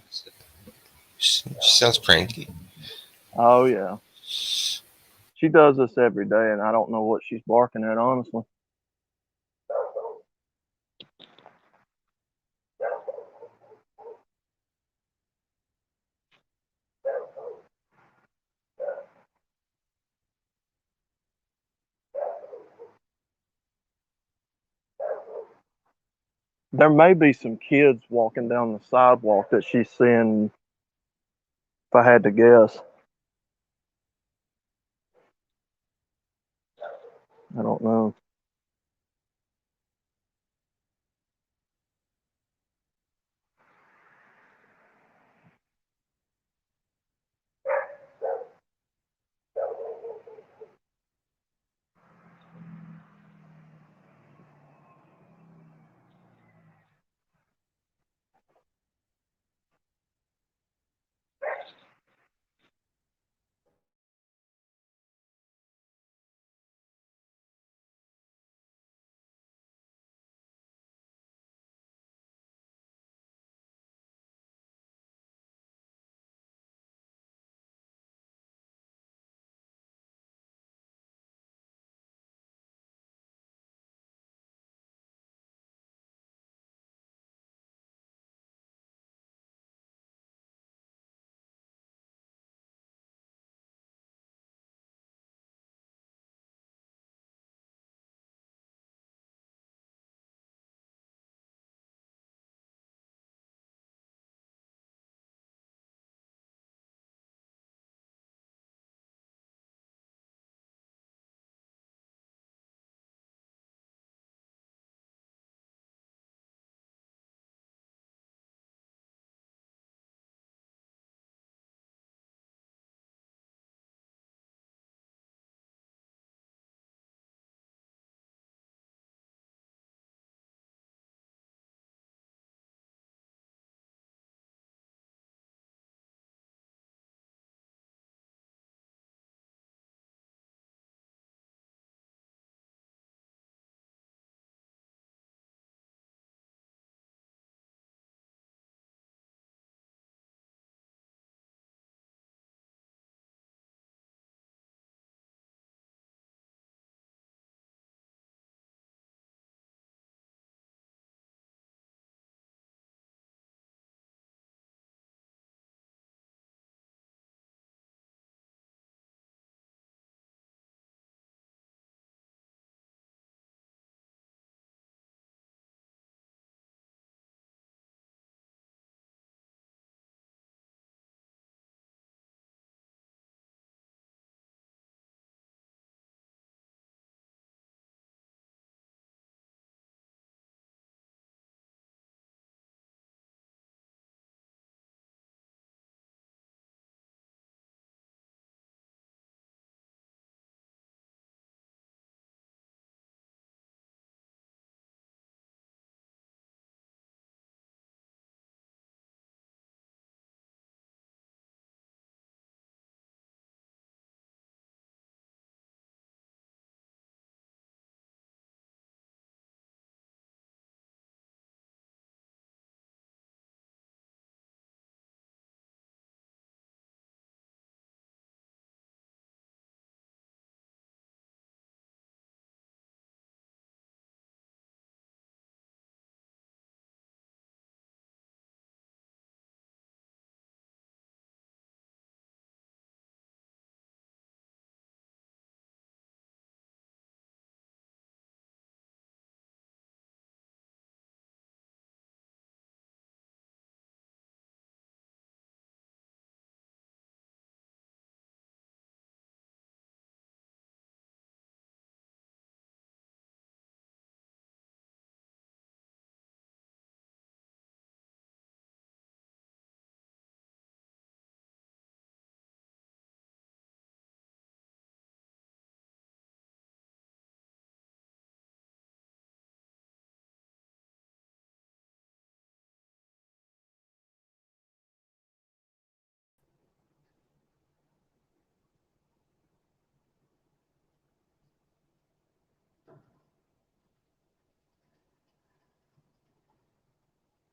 She sounds cranky. Oh yeah. She does this every day, and I don't know what she's barking at, honestly. there may be some kids walking down the sidewalk that she's seeing, if I had to guess. I don't know.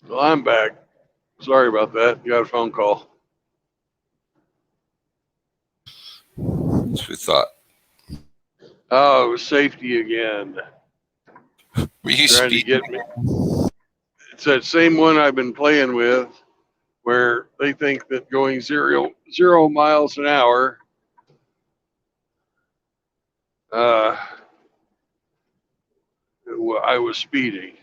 Well, I'm back. Sorry about that. You got a phone call. That's what we thought. Oh, it was safety again. Were you Trying to speeding? get me. It's that same one I've been playing with where they think that going zero miles an hour I was speeding.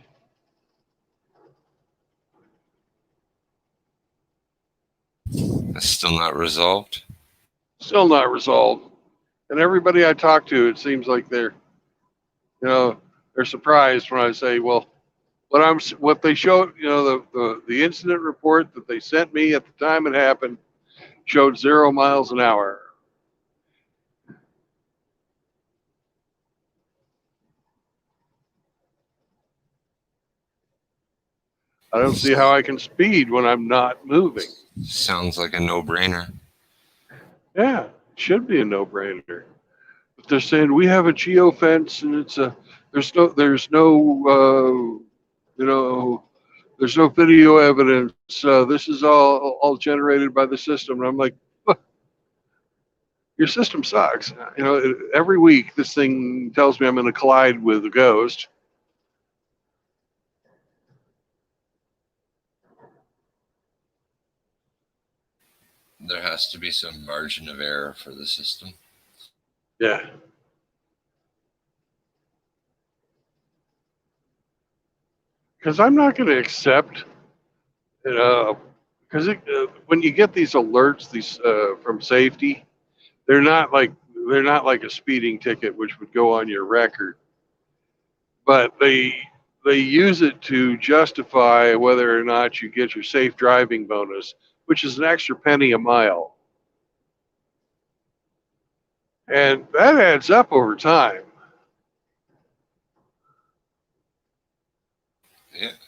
That's still not resolved. Still not resolved. And everybody I talk to, it seems like they're surprised when I say, well, what they showed, the incident report that they sent me at the time it happened showed 0 miles an hour. I don't see how I can speed when I'm not moving. Sounds like a no-brainer. Yeah, it should be a no-brainer. But they're saying we have a geofence and there's no video evidence. This is all generated by the system. And I'm like, look, your system sucks. Every week this thing tells me I'm going to collide with a ghost. There has to be some margin of error for the system. Yeah. Because I'm not going to accept, because when you get these alerts, from safety, they're not like a speeding ticket, which would go on your record, but they use it to justify whether or not you get your safe driving bonus, which is an extra penny a mile, and that adds up over time.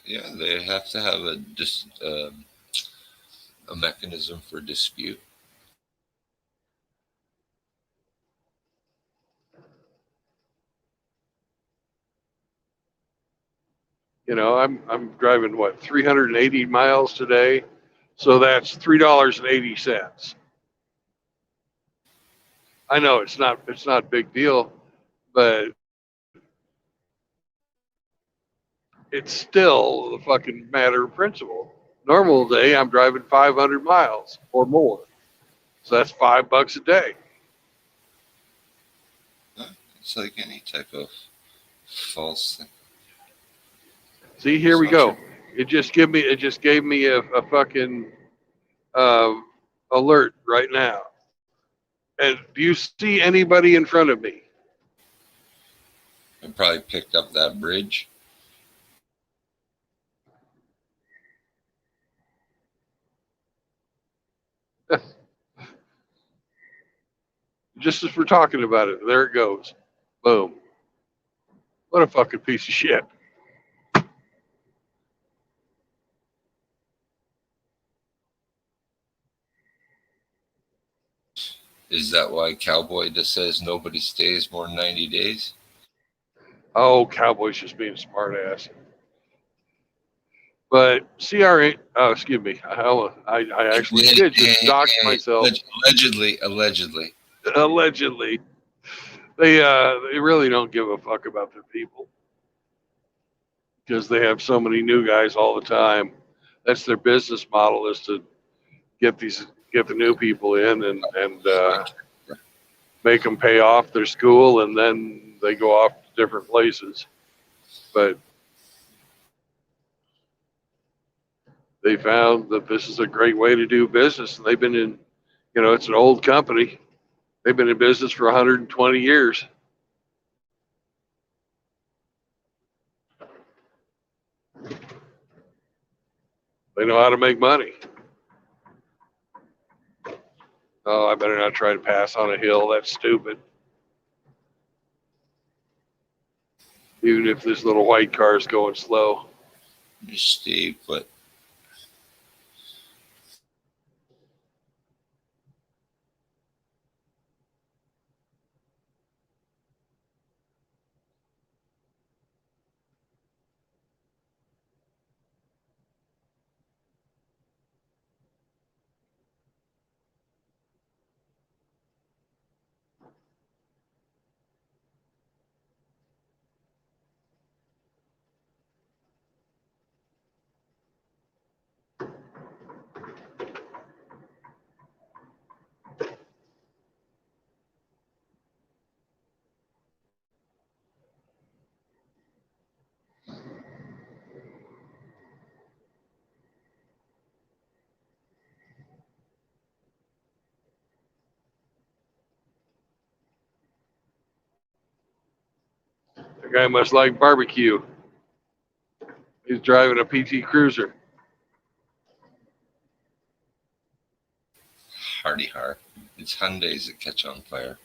Yeah, they have to have a mechanism for dispute. I'm driving 380 miles today, so that's $3.80. I know it's not a big deal, but it's still the fucking matter of principle. Normal day, I'm driving 500 miles or more, so that's $5 a day. It's like any type of false thing. See, here we go. It just gave me a fucking uh, alert right now. And do you see anybody in front of me? I probably picked up that bridge. Just as we're talking about it, there it goes. Boom. What a fucking piece of shit. Is that why Cowboy just says nobody stays more than 90 days? Oh, Cowboys just being smart ass. But CRA, oh, excuse me, I actually did just dox myself. Allegedly. Allegedly. They really don't give a fuck about their people because they have so many new guys all the time. That's their business model, is to get the new people in and make them pay off their school, and then they go off to different places. But they found that this is a great way to do business, and they've been in, it's an old company. They've been in business for 120 years. They know how to make money. Oh, I better not try to pass on a hill. That's stupid. Even if this little white car is going slow. Steve, but That guy must like barbecue. He's driving a PT Cruiser. Hardy har. It's Hyundais that catch on fire.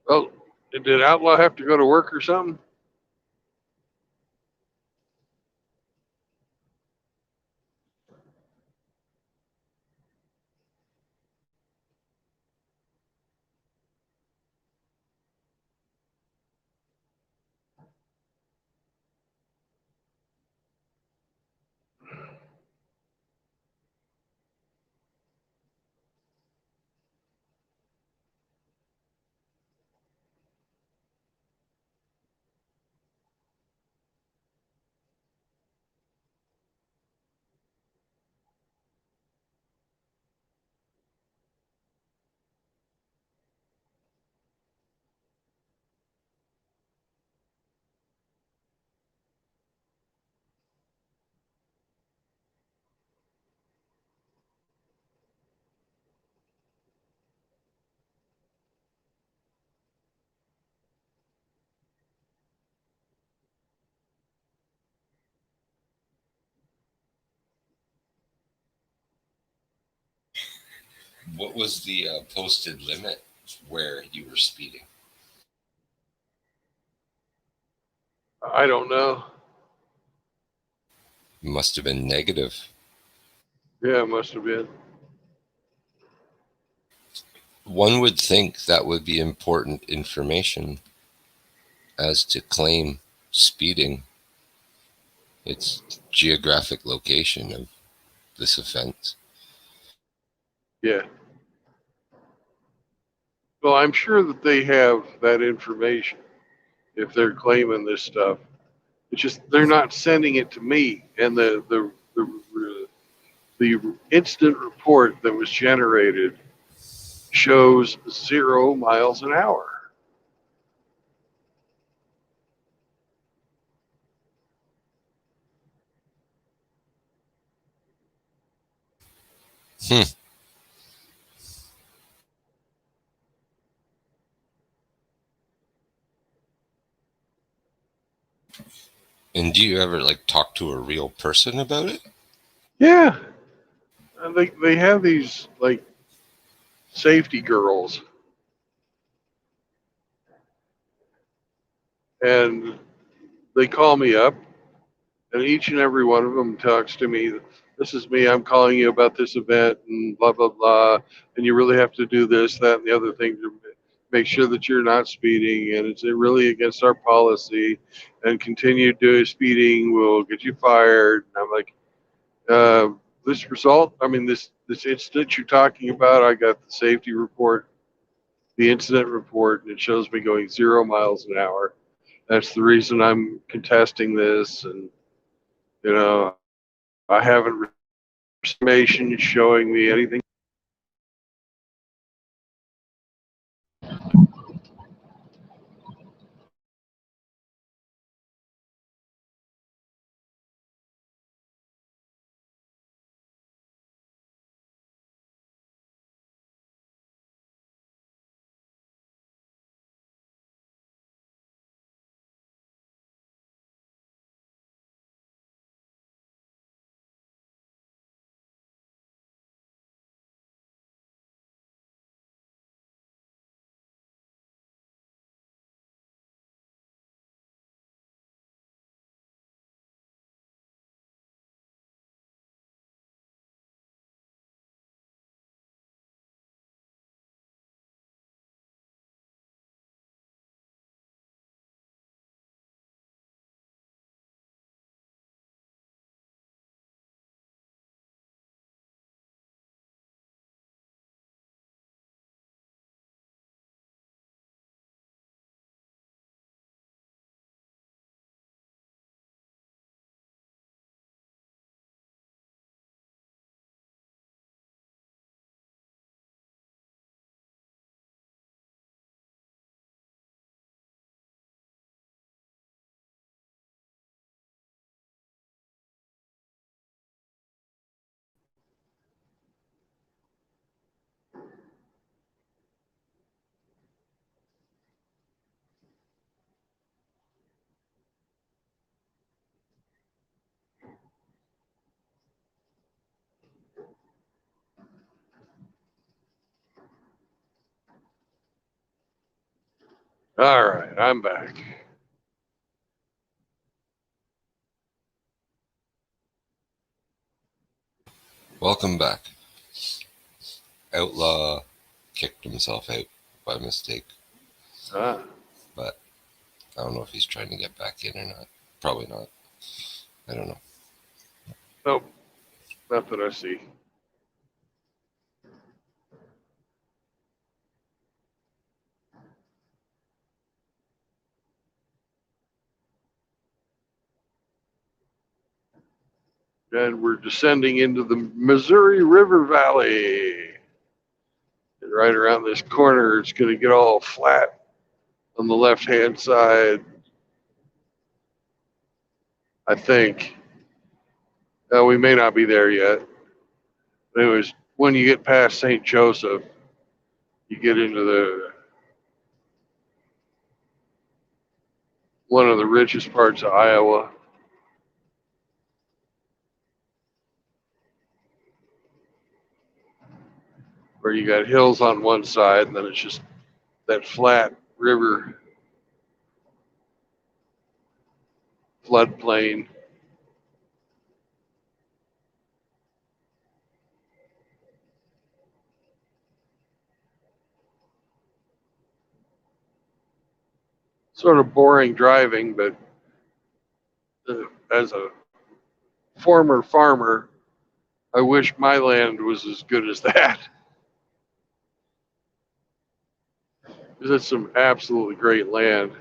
Well, did Outlaw have to go to work or something? What was the posted limit where you were speeding? I don't know. It must have been negative. Yeah, it must have been. One would think that would be important information as to claim speeding. Its geographic location of this offense. Yeah. Well, I'm sure that they have that information if they're claiming this stuff. It's just they're not sending it to me, and the instant report that was generated shows 0 miles an hour. Hmm. And do you ever like talk to a real person about it? Yeah, and they have these like safety girls, and they call me up, and each and every one of them talks to me. This is me. I'm calling you about this event, and blah blah blah. And you really have to do this, that, and the other thing to make sure that you're not speeding. And it's really against our policy. And continue doing speeding will get you fired. And I'm like, this result. I mean, this incident you're talking about. I got the safety report, the incident report, and it shows me going 0 miles an hour. That's the reason I'm contesting this, and you know, I haven't received information showing me anything. All right, I'm back. Welcome back. Outlaw kicked himself out by mistake, Ah, but I don't know if he's trying to get back in or not. Probably not. I don't know. nope, not that I see. And we're descending into the Missouri River Valley. And right around this corner, it's going to get all flat on the left-hand side, I think. We may not be there yet. But anyways, when you get past St. Joseph, you get into the one of the richest parts of Iowa. Where you got hills on one side, and then it's just that flat river floodplain. Sort of boring driving, but as a former farmer, I wish my land was as good as that. Because it's some absolutely great land.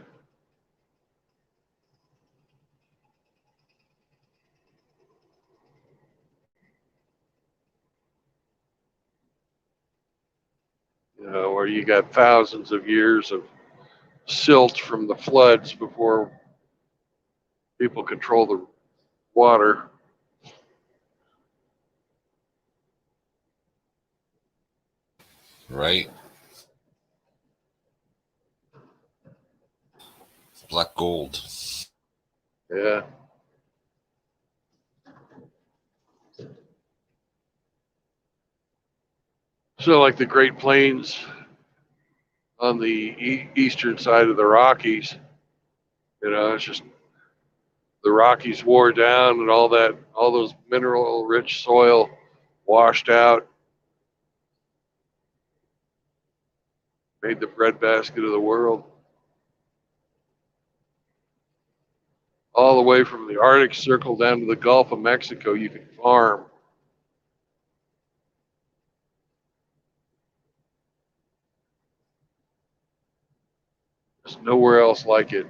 You know, where you got thousands of years of silt from the floods before people control the water. Right? Black gold. Yeah. So, like the Great Plains on the eastern side of the Rockies, you know, it's just the Rockies wore down and all those mineral rich soil washed out, made the breadbasket of the world. All the way from the Arctic Circle down to the Gulf of Mexico, you can farm. There's nowhere else like it.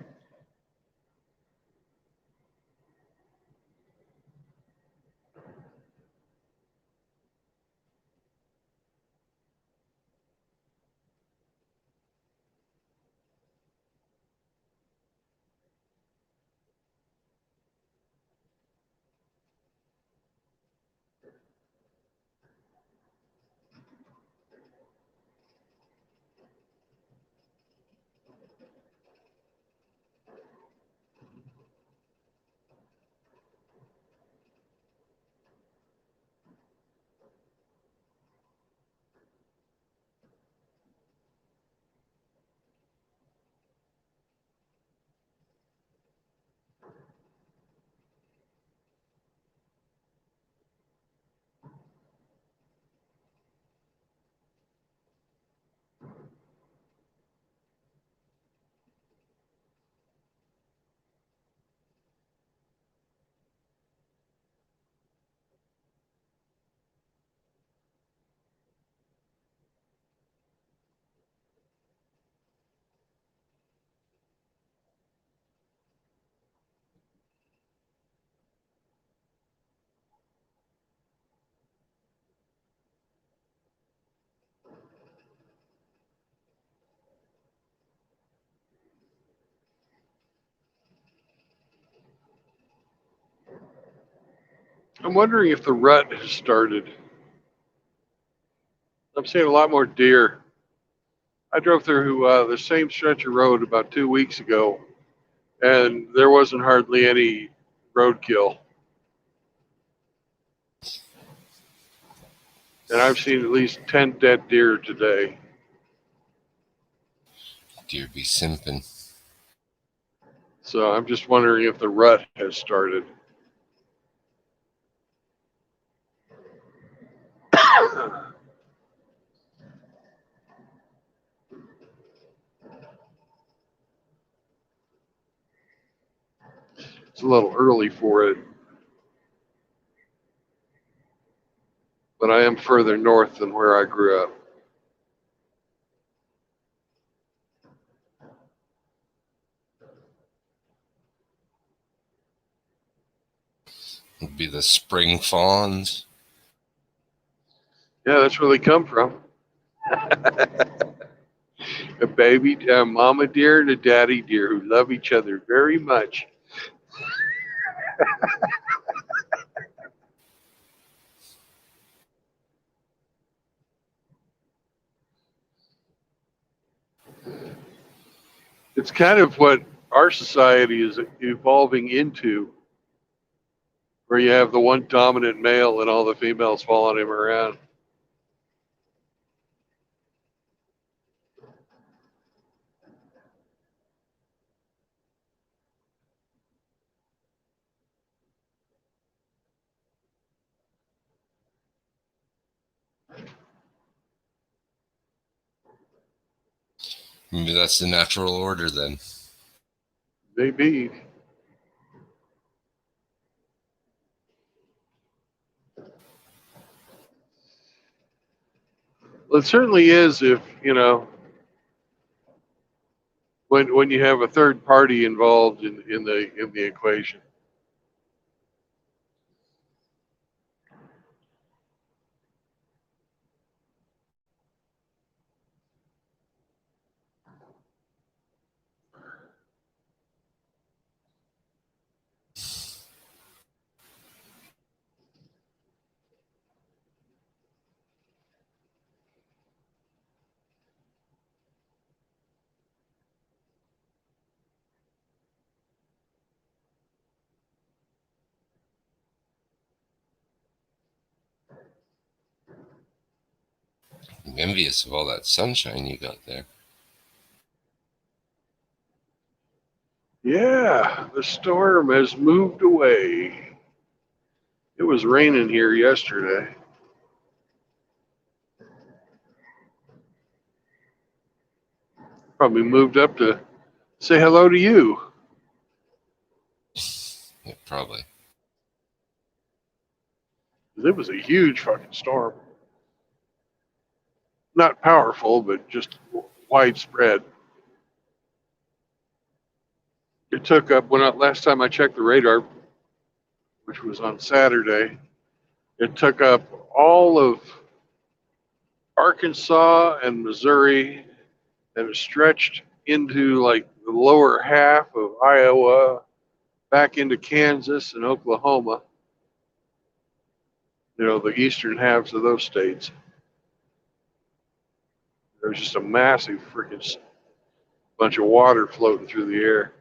I'm wondering if the rut has started. I'm seeing a lot more deer. I drove through the same stretch of road about 2 weeks ago, and there wasn't hardly any roadkill. And I've seen at least 10 dead deer today. Deer be simping. So I'm just wondering if the rut has started. It's a little early for it, but I am further north than where I grew up. It'd be the spring fawns. Yeah, that's where they come from. A baby, a mama deer and a daddy deer who love each other very much. It's kind of what our society is evolving into, where you have the one dominant male and all the females following him around. Maybe that's the natural order then. Maybe. Well, it certainly is if, when you have a third party involved in the equation. I'm envious of all that sunshine you got there. Yeah, the storm has moved away. It was raining here yesterday. Probably moved up to say hello to you. Yeah, probably. It was a huge fucking storm. Not powerful, but just widespread. It took up, last time I checked the radar, which was on Saturday, it took up all of Arkansas and Missouri, and it stretched into like the lower half of Iowa, back into Kansas and Oklahoma. The eastern halves of those states. There was just a massive freaking bunch of water floating through the air.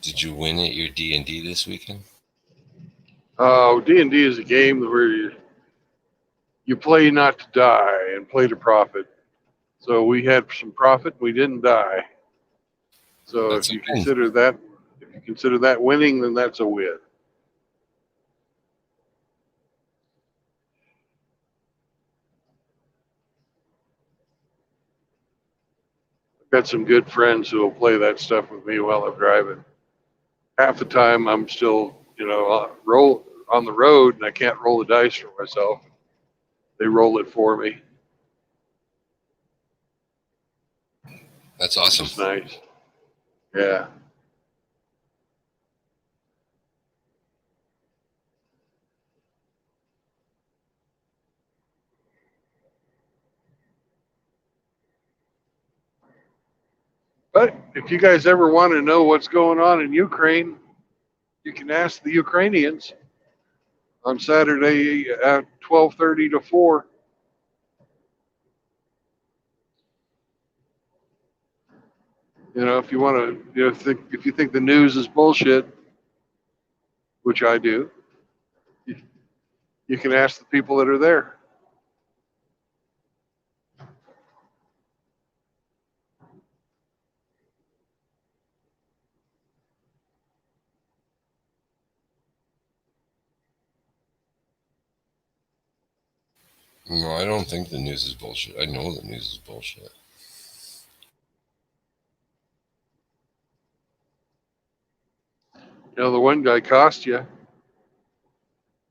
Did you win at your D&D this weekend? D&D is a game where you you play not to die and play to profit. So we had some profit. We didn't die. So That's if you a win. consider that winning, then that's a win. I've got some good friends who will play that stuff with me while I'm driving. Half the time I'm still, roll on the road and I can't roll the dice for myself. They roll it for me. That's Which awesome. is nice. Yeah. But if you guys ever want to know what's going on in Ukraine, you can ask the Ukrainians on Saturday at 12:30 to 4. If you want to, if you think the news is bullshit, which I do, you can ask the people that are there. No, I don't think the news is bullshit. I know the news is bullshit. The one guy, Kostya,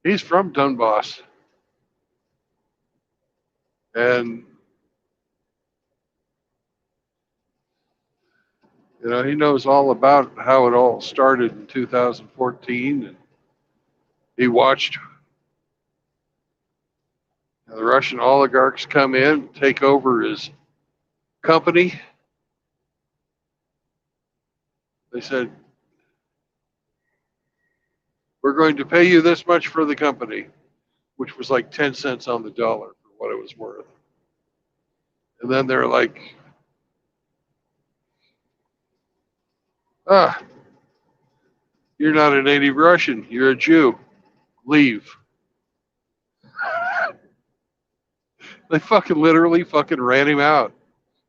he's from Donbass. And, he knows all about how it all started in 2014. And he watched the Russian oligarchs come in, take over his company. They said, we're going to pay you this much for the company, which was like 10 cents on the dollar for what it was worth. And then they're like, you're not a native Russian, you're a Jew. Leave. They literally ran him out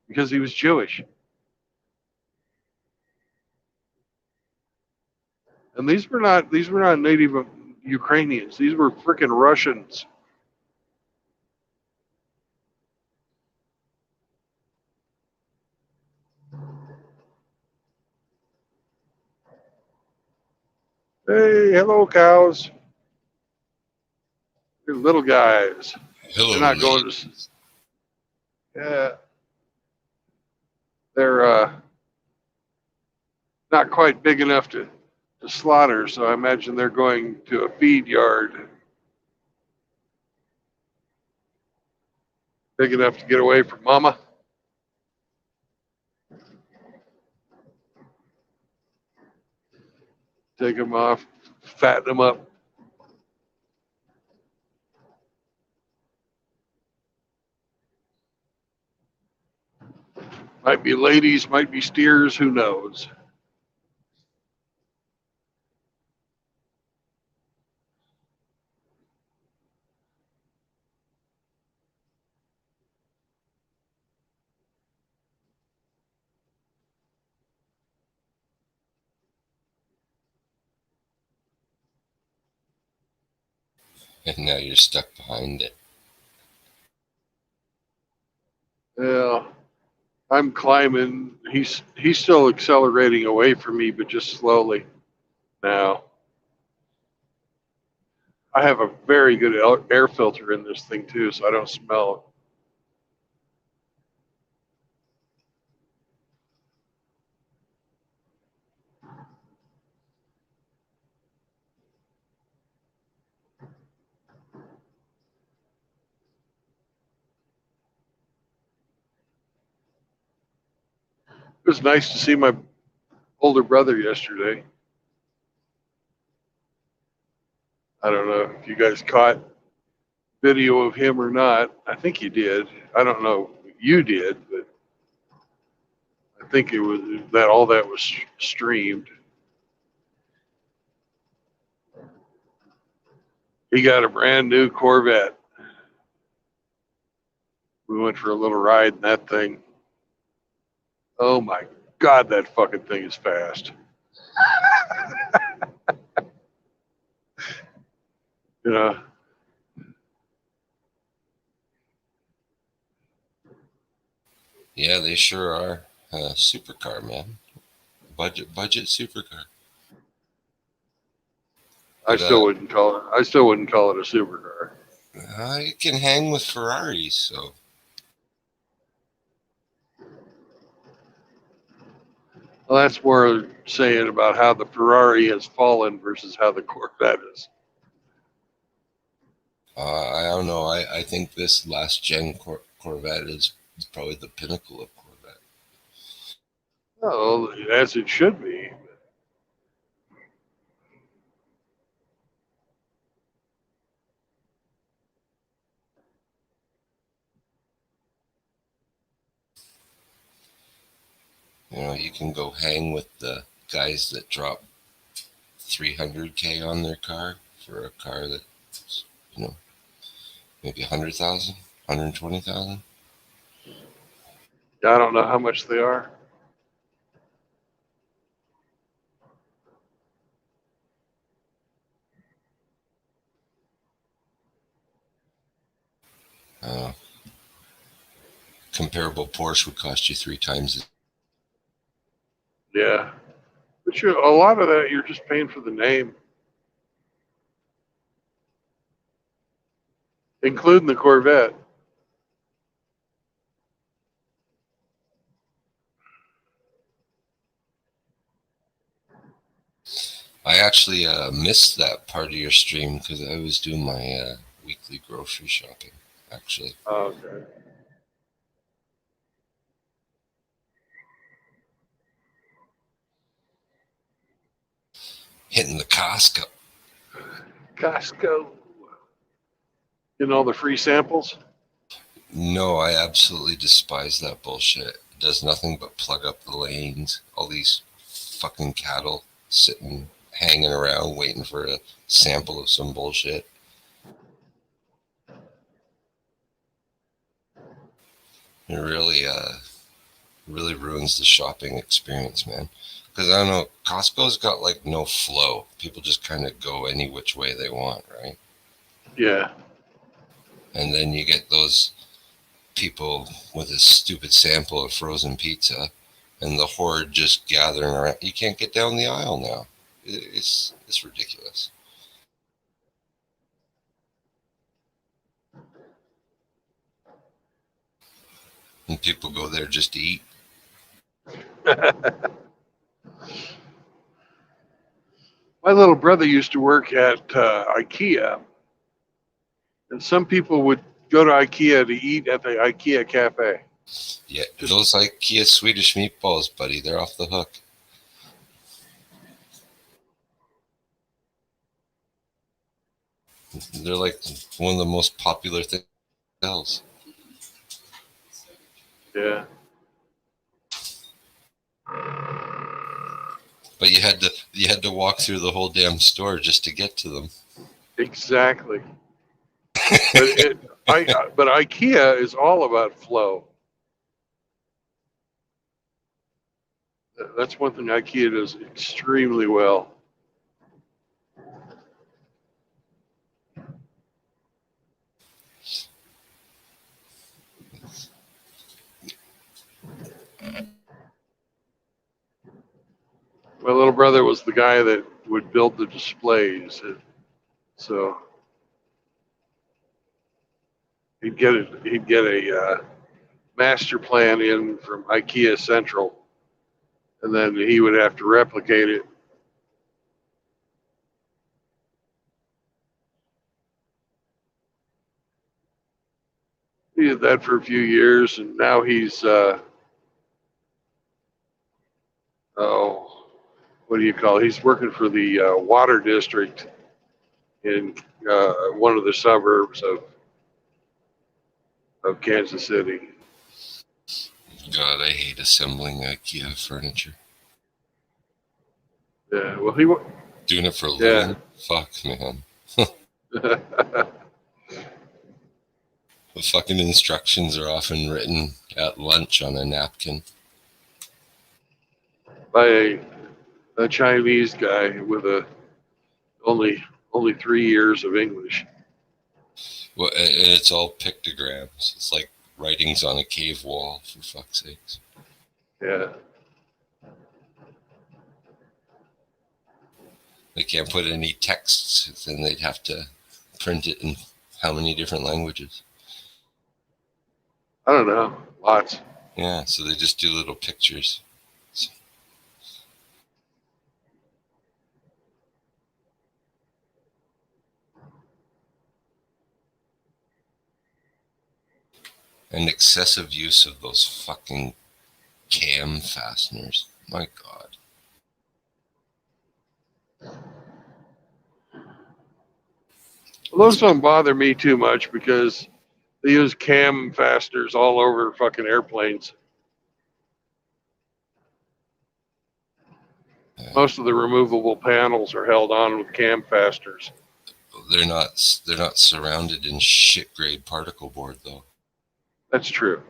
because he was Jewish. And these were not native Ukrainians. These were freaking Russians. Hey, hello, cows. They're little guys. Hello, They're not going to. Yeah. They're not quite big enough to slaughter, so I imagine they're going to a feed yard big enough to get away from mama. Take them off, fatten them up. Might be ladies, might be steers, who knows? and now you're stuck behind it. Yeah, I'm climbing. He's still accelerating away from me, but just slowly now. I have a very good air filter in this thing too, so I don't smell. It was nice to see my older brother yesterday. I don't know if you guys caught video of him or not. I think you did. I don't know if you did, but I think it was that all that was streamed. He got a brand new Corvette. We went for a little ride in that thing. Oh my God, that fucking thing is fast. You know, Yeah, they sure are. Supercar, man. Budget supercar. I But still wouldn't call it. I still wouldn't call it a supercar. you can hang with Ferraris, so Well, that's more saying about how the Ferrari has fallen versus how the Corvette is. I don't know. I think this last gen Corvette is probably the pinnacle of Corvette. Oh, as it should be. You know, you can go hang with the guys that drop 300K on their car for a car that's, you know, maybe 100,000, 120,000. I don't know how much they are. Uh, comparable Porsche would cost you 3 times. Yeah, but a lot of that you're just paying for the name, including the Corvette. I actually missed that part of your stream because I was doing my weekly grocery shopping, actually. Oh, okay. Hitting the Costco. Costco. Getting all the free samples. No, I absolutely despise that bullshit. It does nothing but plug up the lanes. All these fucking cattle sitting, hanging around, waiting for a sample of some bullshit. It really ruins the shopping experience, man. Because I don't know, Costco's got like no flow. People just kind of go any which way they want, right? Yeah. And then you get those people with a stupid sample of frozen pizza, and the horde just gathering around. You can't get down the aisle now. It's ridiculous. And people go there just to eat. My little brother used to work at IKEA, and some people would go to IKEA to eat at the IKEA cafe. Yeah, those IKEA Swedish meatballs, buddy, they're off the hook. They're like one of the most popular things. Yeah. But you had to walk through the whole damn store just to get to them. Exactly. But IKEA is all about flow. That's one thing IKEA does extremely well. My little brother was the guy that would build the displays, so he'd get a master plan in from IKEA Central, and then he would have to replicate it. He did that for a few years, and now he's what do you call it? He's working for the water district in one of the suburbs of Kansas City. God, I hate assembling IKEA furniture. Yeah, well, doing it for a yeah. living. Fuck, man. The fucking instructions are often written at lunch on a napkin. By a Chinese guy with only 3 years of English. Well, it's all pictograms. It's like writings on a cave wall, for fuck's sakes. Yeah. They can't put any texts, then they'd have to print it in how many different languages? I don't know. Lots. Yeah, so they just do little pictures. And excessive use of those fucking cam fasteners. My God. Those don't bother me too much because they use cam fasteners all over fucking airplanes. Most of the removable panels are held on with cam fasteners. They're not surrounded in shit grade particle board though. That's true.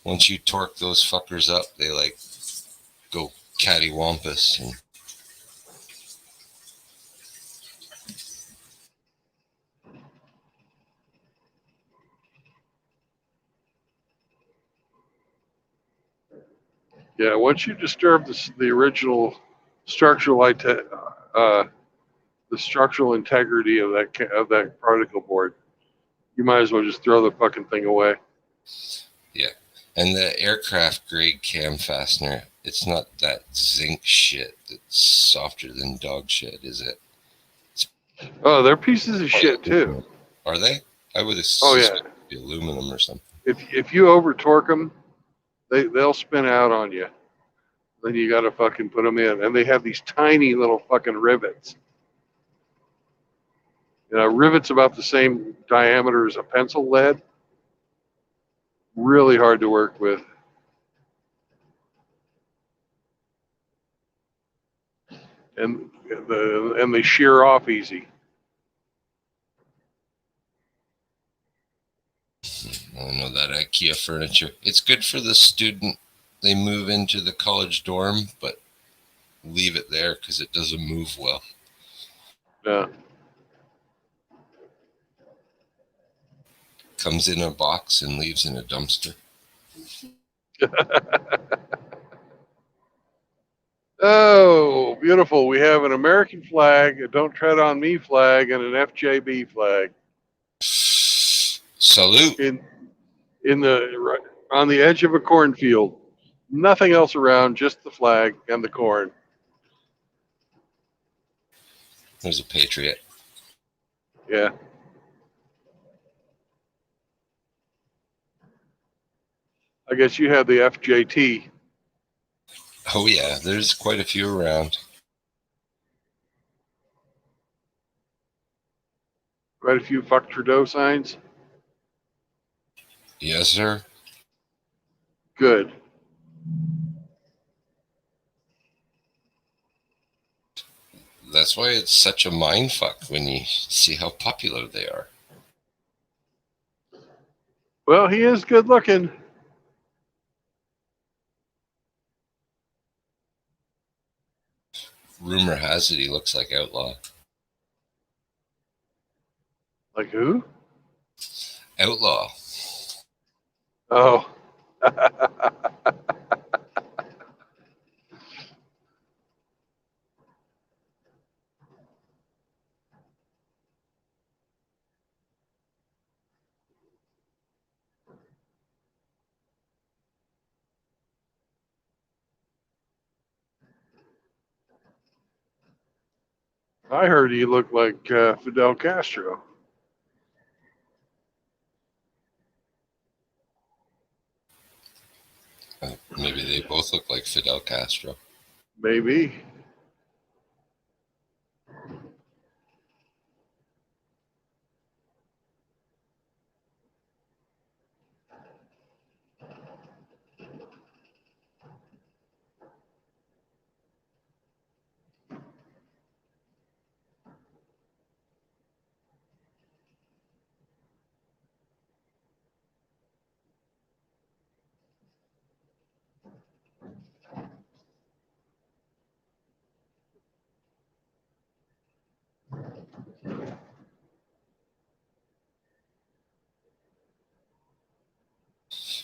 Once you torque those fuckers up, they like go cattywampus. And Yeah, once you disturb the original structural the structural integrity of that particle board, you might as well just throw the fucking thing away. yeah, and the aircraft grade cam fastener, it's not that zinc shit that's softer than dog shit, is it? Oh, they're pieces of shit too. Are they? I would Oh assume yeah. it'd be aluminum or something. If you over torque them, they'll spin out on you. Then you got to fucking put them in, and they have these tiny little fucking rivets. You know, rivets about the same diameter as a pencil lead. Really hard to work with. And they shear off easy. I know that IKEA furniture. It's good for the student. They move into the college dorm, but leave it there because it doesn't move well. Yeah. Comes in a box and leaves in a dumpster. Oh, beautiful. We have an American flag, a Don't Tread on Me flag, and an FJB flag. Salute. In the on the edge of a cornfield. Nothing else around, just the flag and the corn. There's a patriot. Yeah. I guess you have the FJT. Oh yeah, there's quite a few around. Quite a few fuck Trudeau signs. Yes, sir. Good. That's why it's such a mindfuck when you see how popular they are. Well, he is good looking. Rumor has it he looks like Outlaw. Like who? Outlaw. Oh. I heard he looked like Fidel Castro. Maybe they both look like Fidel Castro. Maybe.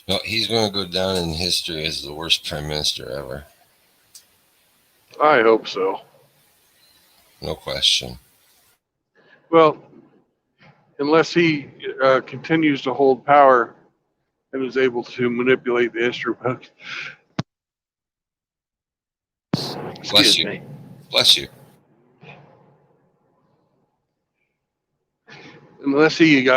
No, he's going to go down in history as the worst prime minister ever. I hope so. No question. Well, unless he continues to hold power and is able to manipulate the history book. Bless Excuse you. me. Bless you. Unless he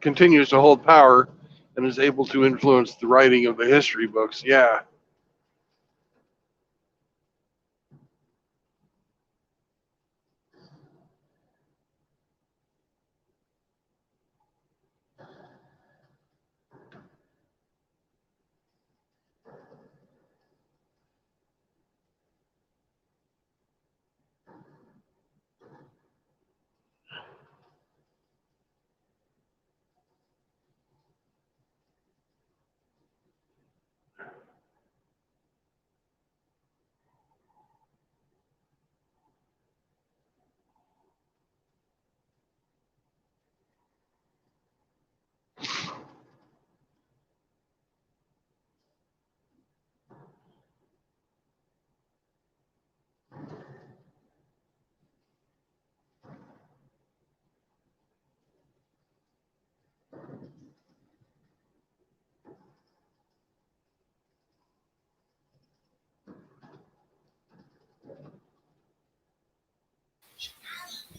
continues to hold power and is able to influence the writing of the history books, yeah.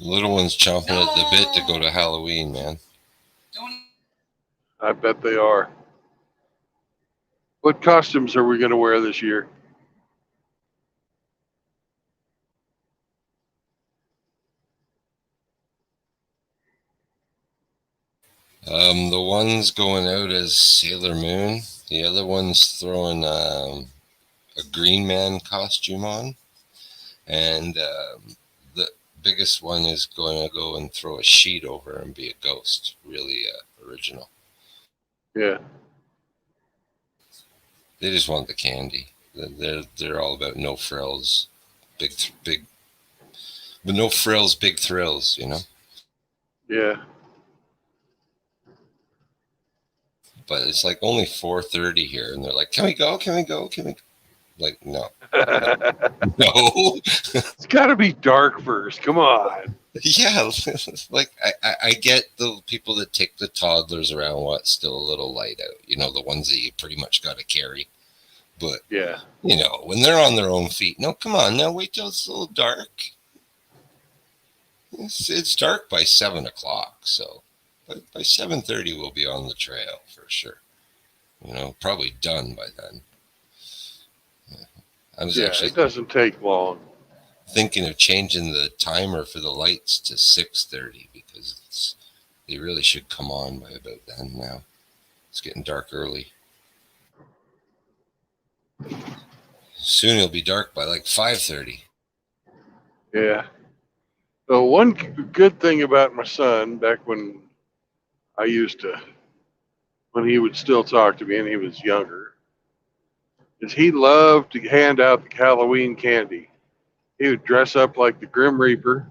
Little one's chomping at the bit to go to Halloween, man. I bet they are. What costumes are we going to wear this year? The one's going out as Sailor Moon. The other one's throwing a Green Man costume on. And the biggest one is going to go and throw a sheet over and be a ghost. Really original. Yeah. They just want the candy. They're all about no frills, big, but no frills, big thrills. You know. Yeah. But it's like only 4:30 here, and they're like, "Can we go? Can we go? Can we?" Like, no, no. It's got to be dark first. Come on. Yeah, like I get the people that take the toddlers around while it's still a little light out. You know, the ones that you pretty much got to carry. But Yeah. you know, when they're on their own feet, no, come on, now wait till it's a little dark. It's dark by 7:00, so by 7:30 we'll be on the trail for sure. You know, probably done by then. I was actually It doesn't take long. thinking of changing the timer for the lights to 6:30 because they really should come on by about then now. It's getting dark early. Soon it'll be dark by like 5:30. Yeah. So one good thing about my son, back when when he would still talk to me and he was younger, is he loved to hand out the Halloween candy. He would dress up like the Grim Reaper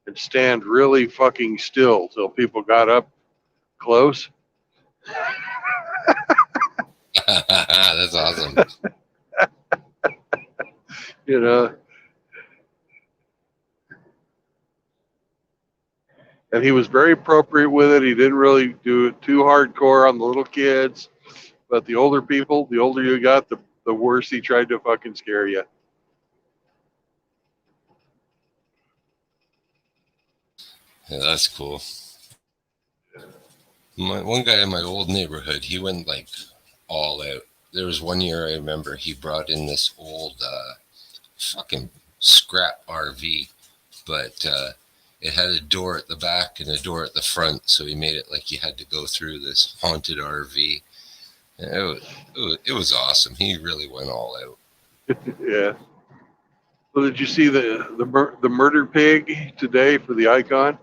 and stand really fucking still till people got up close. That's awesome. You know, and he was very appropriate with it. He didn't really do it too hardcore on the little kids, but the older people, the older you got, the worse he tried to fucking scare you. Yeah, that's cool. One guy in my old neighborhood, he went like all out. There was one year I remember he brought in this old fucking scrap RV, but it had a door at the back and a door at the front, so he made it like you had to go through this haunted RV. And it was awesome. He really went all out. Yeah. So did you see the murder pig today for the icon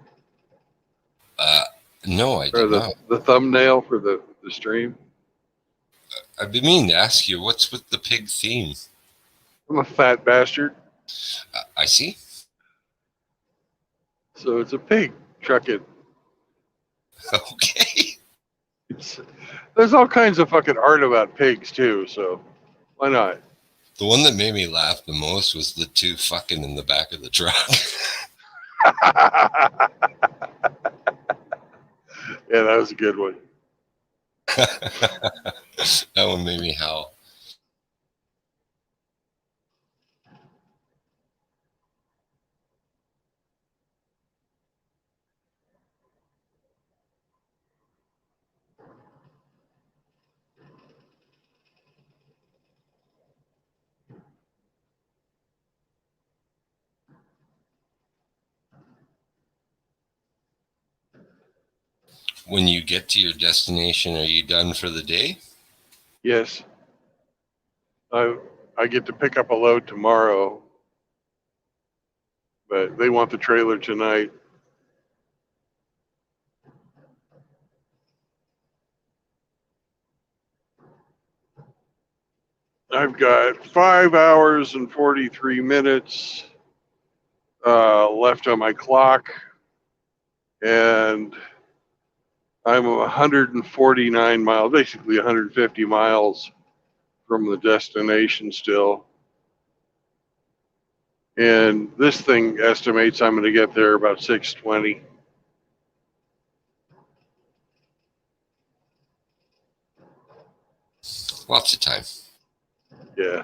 No, I or did not. the thumbnail for the stream? I've been meaning to ask you, what's with the pig theme? I'm a fat bastard, I see. so it's a pig. Truck it. Okay. There's all kinds of fucking art about pigs too, so why not? The one that made me laugh the most was the two fucking in the back of the truck. Yeah, that was a good one. That one made me howl. When you get to your destination, are you done for the day? Yes, I get to pick up a load tomorrow, but they want the trailer tonight. I've got 5 hours and 43 minutes left on my clock, and I'm 149 miles, basically 150 miles from the destination still. And this thing estimates I'm going to get there about 6:20. Lots of time. Yeah.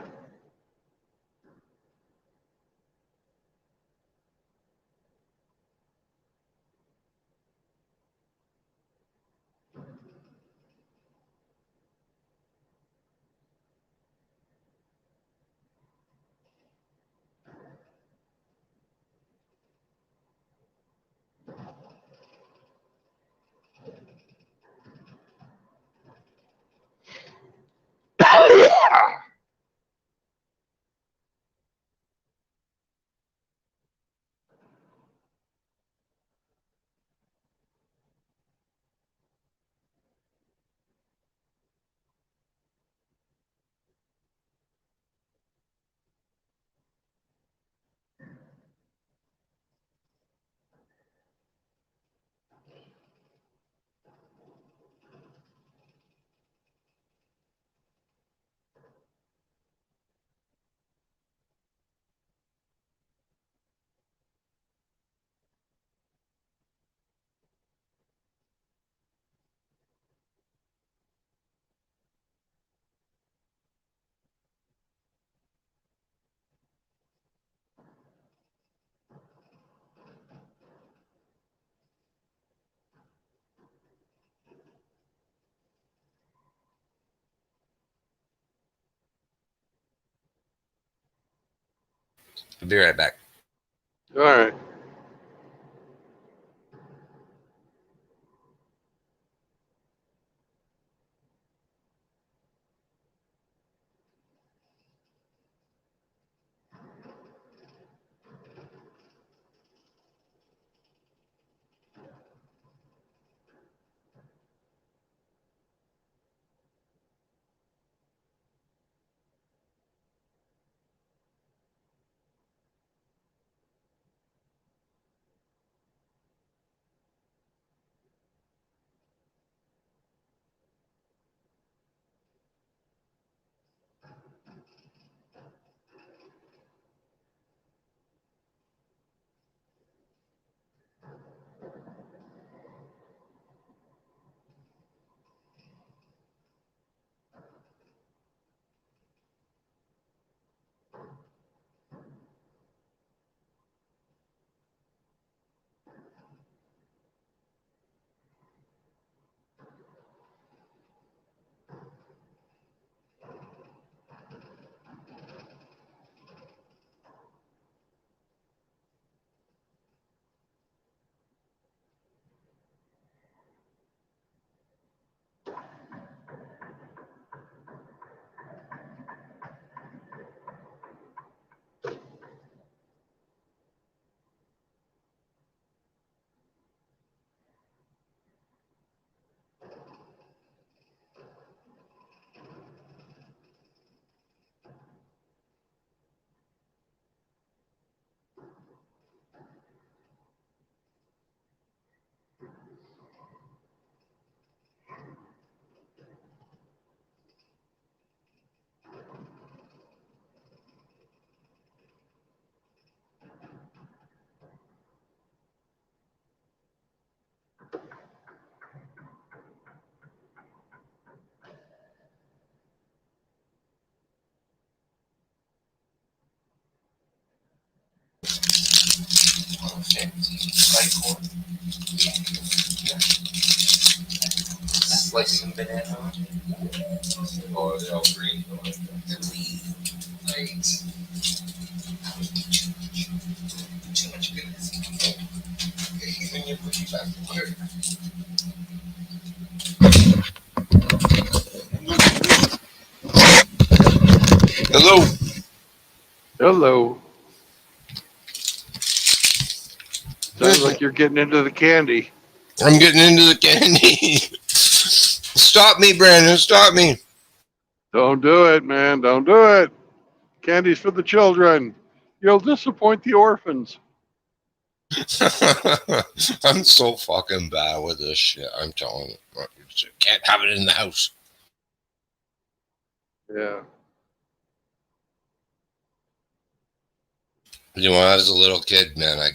I'll be right back. All right. Slice some banana. Oh, they're all green. Right. Too much goodness. Even your cookie back here. Hello. Hello. Sounds like you're getting into the candy. I'm getting into the candy. Stop me, Brandon. Stop me. Don't do it, man. Don't do it. Candy's for the children. You'll disappoint the orphans. I'm so fucking bad with this shit. I'm telling you. Can't have it in the house. Yeah. You know, when I was a little kid, man, I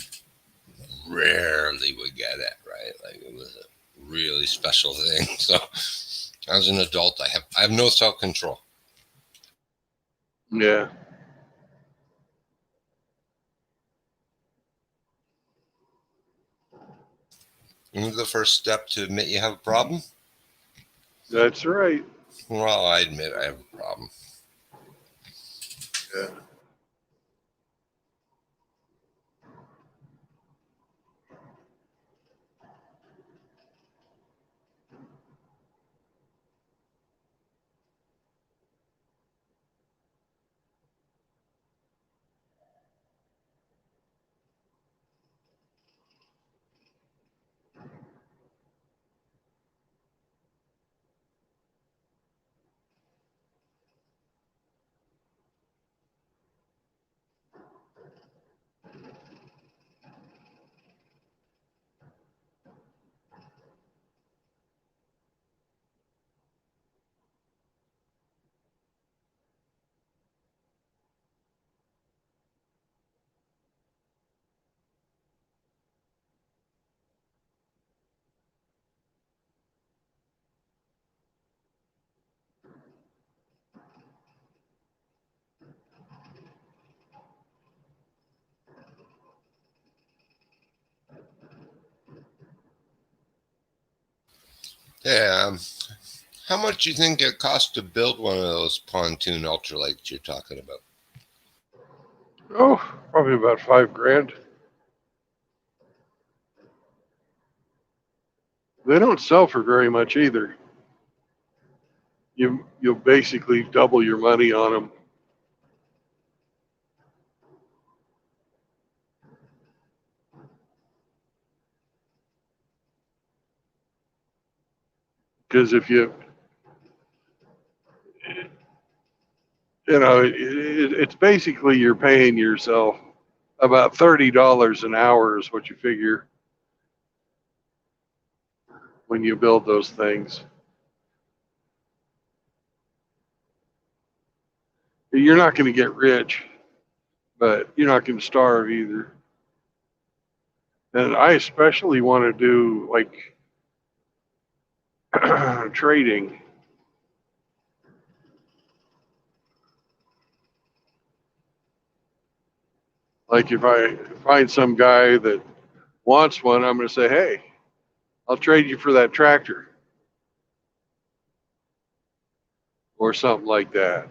rarely would get it, right? Like, it was a really special thing. So, as an adult, I have no self-control. Yeah. And the first step to admit you have a problem? That's right. Well, I admit I have a problem. Yeah. Yeah. How much do you think it costs to build one of those pontoon ultralights you're talking about? Oh, probably about $5,000. They don't sell for very much either. You'll basically double your money on them. Because if it's basically you're paying yourself about $30 an hour is what you figure when you build those things. You're not going to get rich, but you're not going to starve either. And I especially want to do like trading. Like if I find some guy that wants one, I'm going to say, hey, I'll trade you for that tractor or something like that.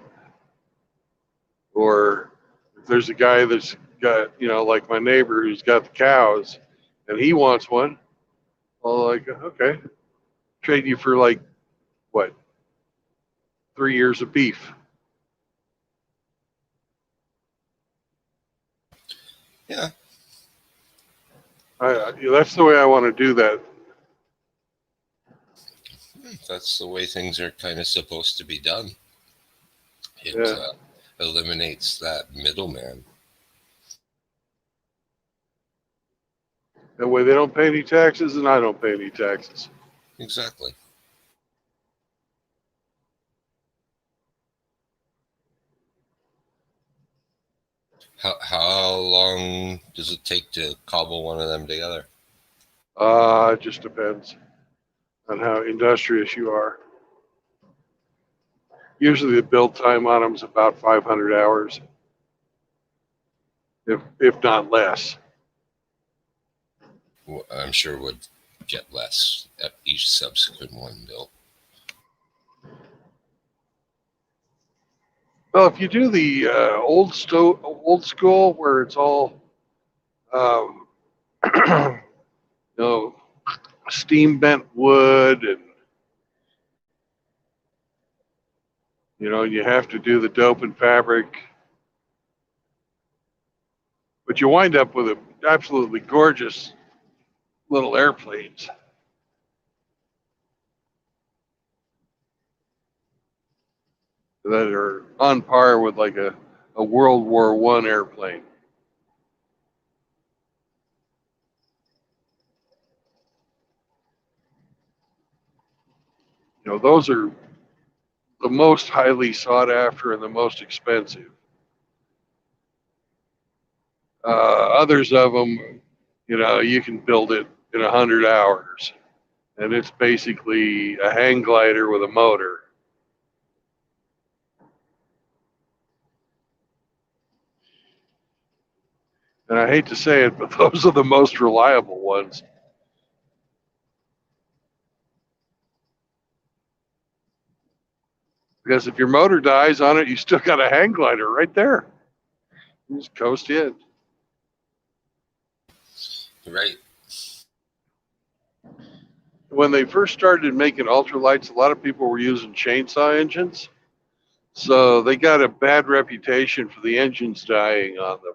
Or if there's a guy that's got, like my neighbor who's got the cows and he wants one, I'll like, okay, trade you for like, what, 3 years of beef. Yeah. That's the way I want to do that. That's the way things are kind of supposed to be done. It eliminates that middleman. That way they don't pay any taxes and I don't pay any taxes. Exactly. How long does it take to cobble one of them together? It just depends on how industrious you are. Usually the build time on them is about 500 hours, if not less. I'm sure would get less at each subsequent one built. Well, if you do the old school where it's all um, you know, steam bent wood, and you have to do the dope and fabric, but you wind up with absolutely gorgeous little airplanes that are on par with like a World War I airplane. Those are the most highly sought after and the most expensive. Others of them, you can build it in 100 hours, and it's basically a hang glider with a motor. And I hate to say it, but those are the most reliable ones. Because if your motor dies on it, you still got a hang glider right there. You just coast in. Right. When they first started making ultralights, a lot of people were using chainsaw engines. So they got a bad reputation for the engines dying on them,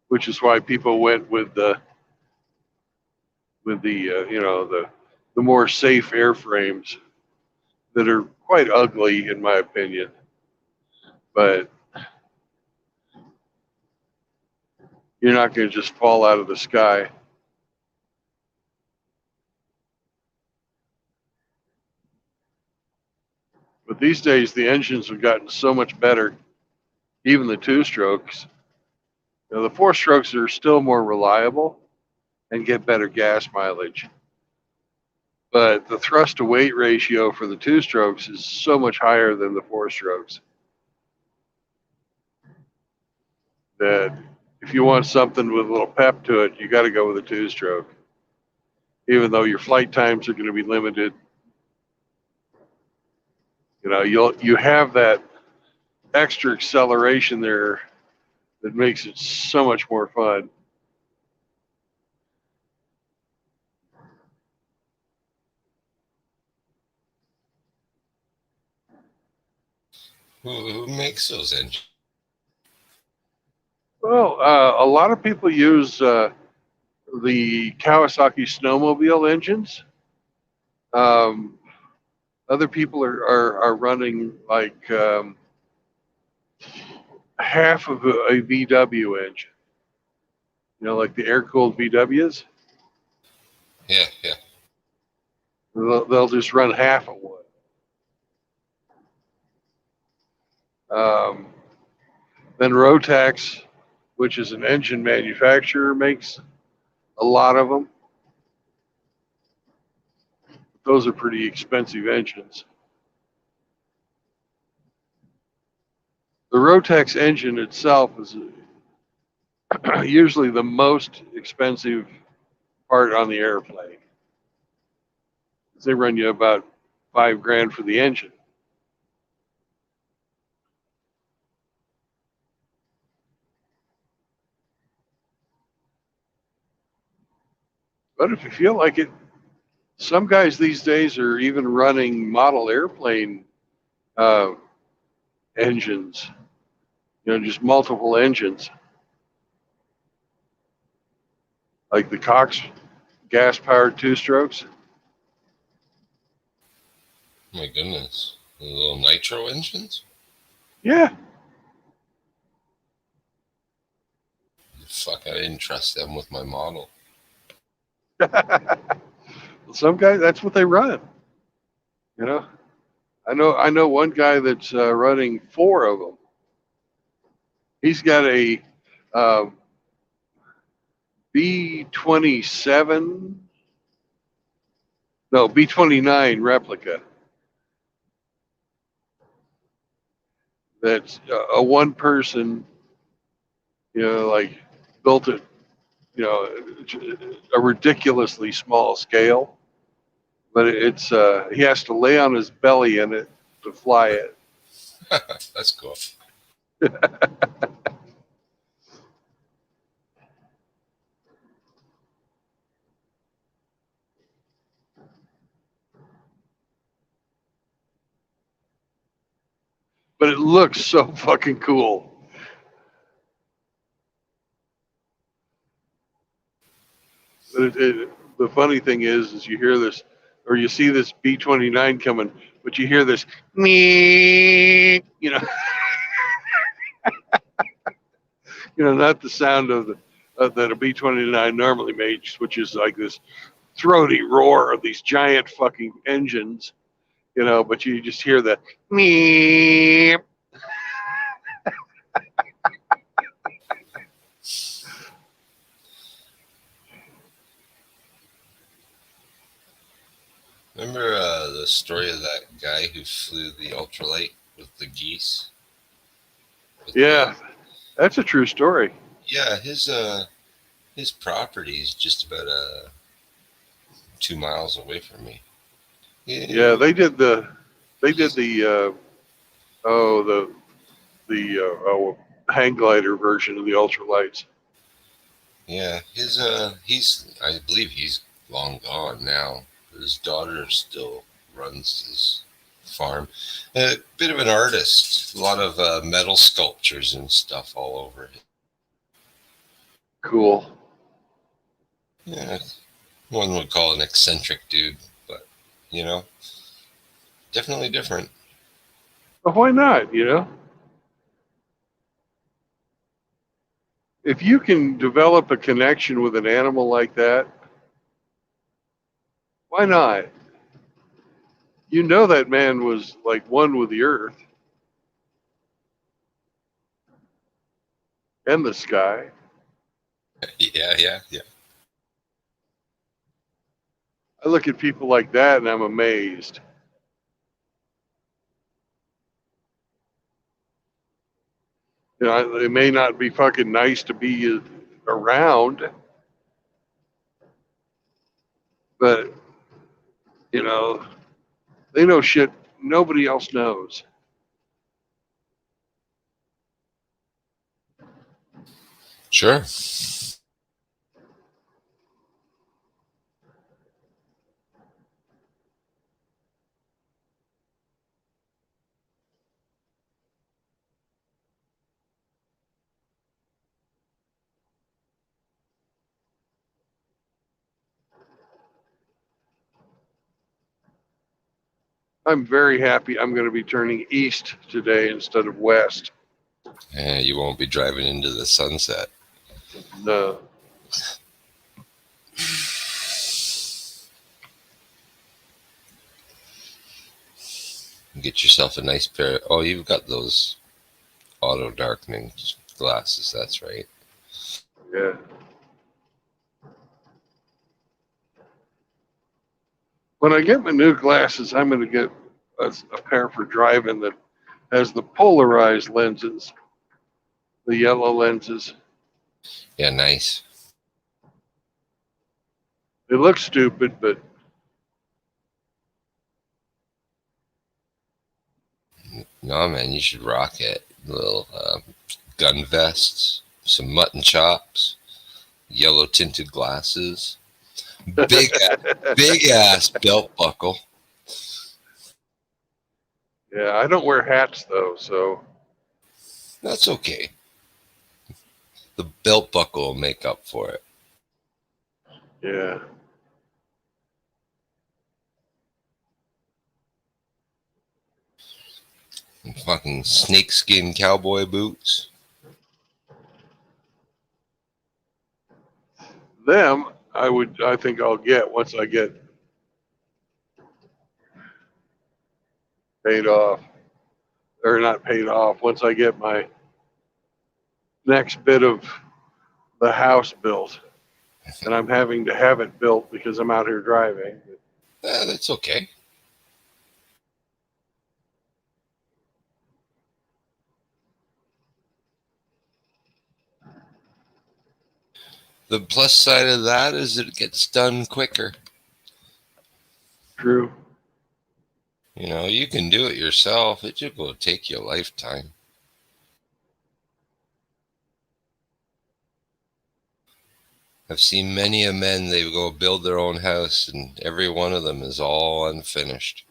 which is why people went with the the more safe airframes that are quite ugly in my opinion. But you're not going to just fall out of the sky. But these days, the engines have gotten so much better, even the two strokes. The four strokes are still more reliable and get better gas mileage. But the thrust to weight ratio for the two strokes is so much higher than the four strokes that if you want something with a little pep to it, you got to go with a two stroke. Even though your flight times are going to be limited, you have that extra acceleration there that makes it so much more fun. Who makes those engines? Well, a lot of people use the Kawasaki snowmobile engines. Um, Other people are running like half of a VW engine, like the air-cooled VWs. Yeah, yeah. They'll just run half of one. Then Rotax, which is an engine manufacturer, makes a lot of them. Those are pretty expensive engines. The Rotax engine itself is usually the most expensive part on the airplane. They run you about $5,000 for the engine. But if you feel like it, some guys these days are even running model airplane uh, engines, just multiple engines, like the Cox gas-powered two strokes. My goodness. The little nitro engines? Yeah. Fuck, I didn't trust them with my model. Some guys, that's what they run. I know one guy that's running four of them. He's got a B-27, no, B-29 replica. That's a one person, like built it you know, a ridiculously small scale. But it's he has to lay on his belly in it to fly it. That's cool. But it looks so fucking cool. But the funny thing is you hear this, or you see this B-29 coming, but you hear this, me, not the sound of the that a B-29 normally makes, which is like this throaty roar of these giant fucking engines, but you just hear the me. Remember the story of that guy who flew the ultralight with the geese? Yeah, that's a true story. Yeah, his property is just about 2 miles away from me. Yeah, they did the hang glider version of the ultralights. Yeah, he's I believe he's long gone now. His daughter still runs his farm. A bit of an artist, a lot of metal sculptures and stuff all over it. Cool. Yeah, one would call an eccentric dude, but you know, definitely different. But why not? If you can develop a connection with an animal like that, why not? That man was like one with the earth and the sky. Yeah. I look at people like that and I'm amazed. They may not be fucking nice to be around, but you know, they know shit nobody else knows. Sure. I'm very happy I'm going to be turning east today instead of west. And you won't be driving into the sunset. No. Get yourself a nice pair. Oh, you've got those auto darkening glasses. That's right. Yeah. When I get my new glasses, I'm going to get a pair for driving that has the polarized lenses, the yellow lenses. Yeah, nice. They look stupid, but No, man, you should rock it. Little gun vests, some mutton chops, yellow tinted glasses, big ass belt buckle. yeah, I don't wear hats though, so That's okay. The belt buckle will make up for it. yeah. And fucking snakeskin cowboy boots. Them, I think I'll get once I get paid off, or not paid off, once I get my next bit of the house built. And I'm having to have it built because I'm out here driving. That's okay. The plus side of that is it gets done quicker. True. You know, you can do it yourself. It just will take you a lifetime. I've seen many a men, they go build their own house, and every one of them is all unfinished.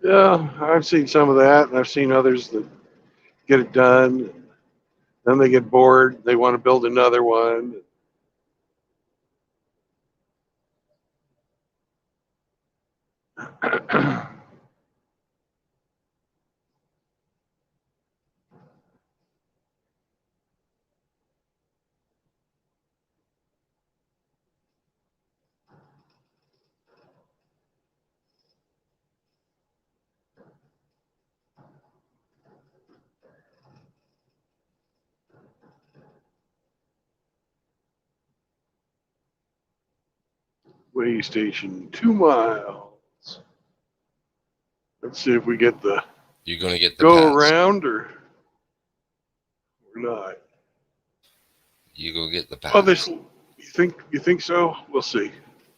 Yeah, I've seen some of that, and I've seen others that get it done. Then they get bored. They want to build another one. Way station 2 miles. Let's see if we get the You're going to get the go pass. around or not. You go get the Oh, pass. this. You think so? We'll see.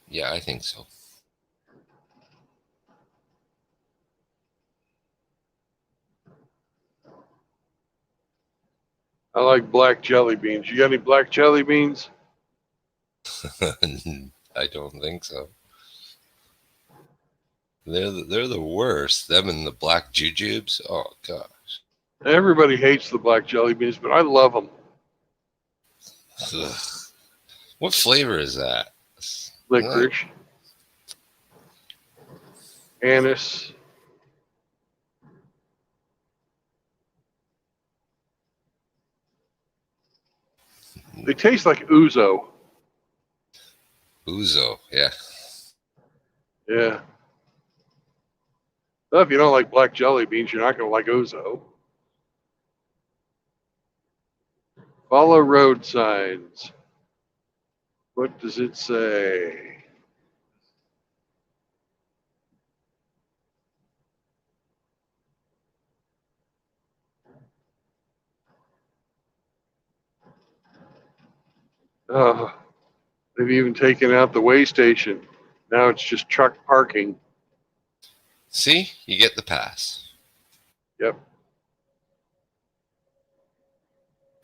Yeah, I think so. I like black jelly beans. You got any black jelly beans? I don't think so. They're the worst. Them and the black jujubes. Oh gosh. Everybody hates the black jelly beans, but I love them. Ugh. What flavor is that? Licorice, anise. They taste like ouzo. Ouzo. Yeah. Yeah. Well, if you don't like black jelly beans, you're not going to like ouzo. Follow road signs. What does it say? Oh, they've even taken out the way station. Now it's just truck parking. See, you get the pass. Yep.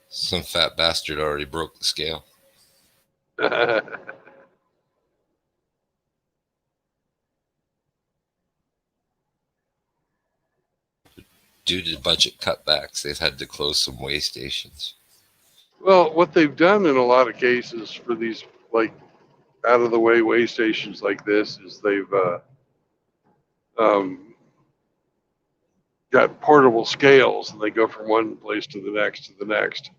Some fat bastard already broke the scale. Due to budget cutbacks, they've had to close some way stations. Well, what they've done in a lot of cases for these like out of the way stations like this is they've um, got portable scales and they go from one place to the next to the next.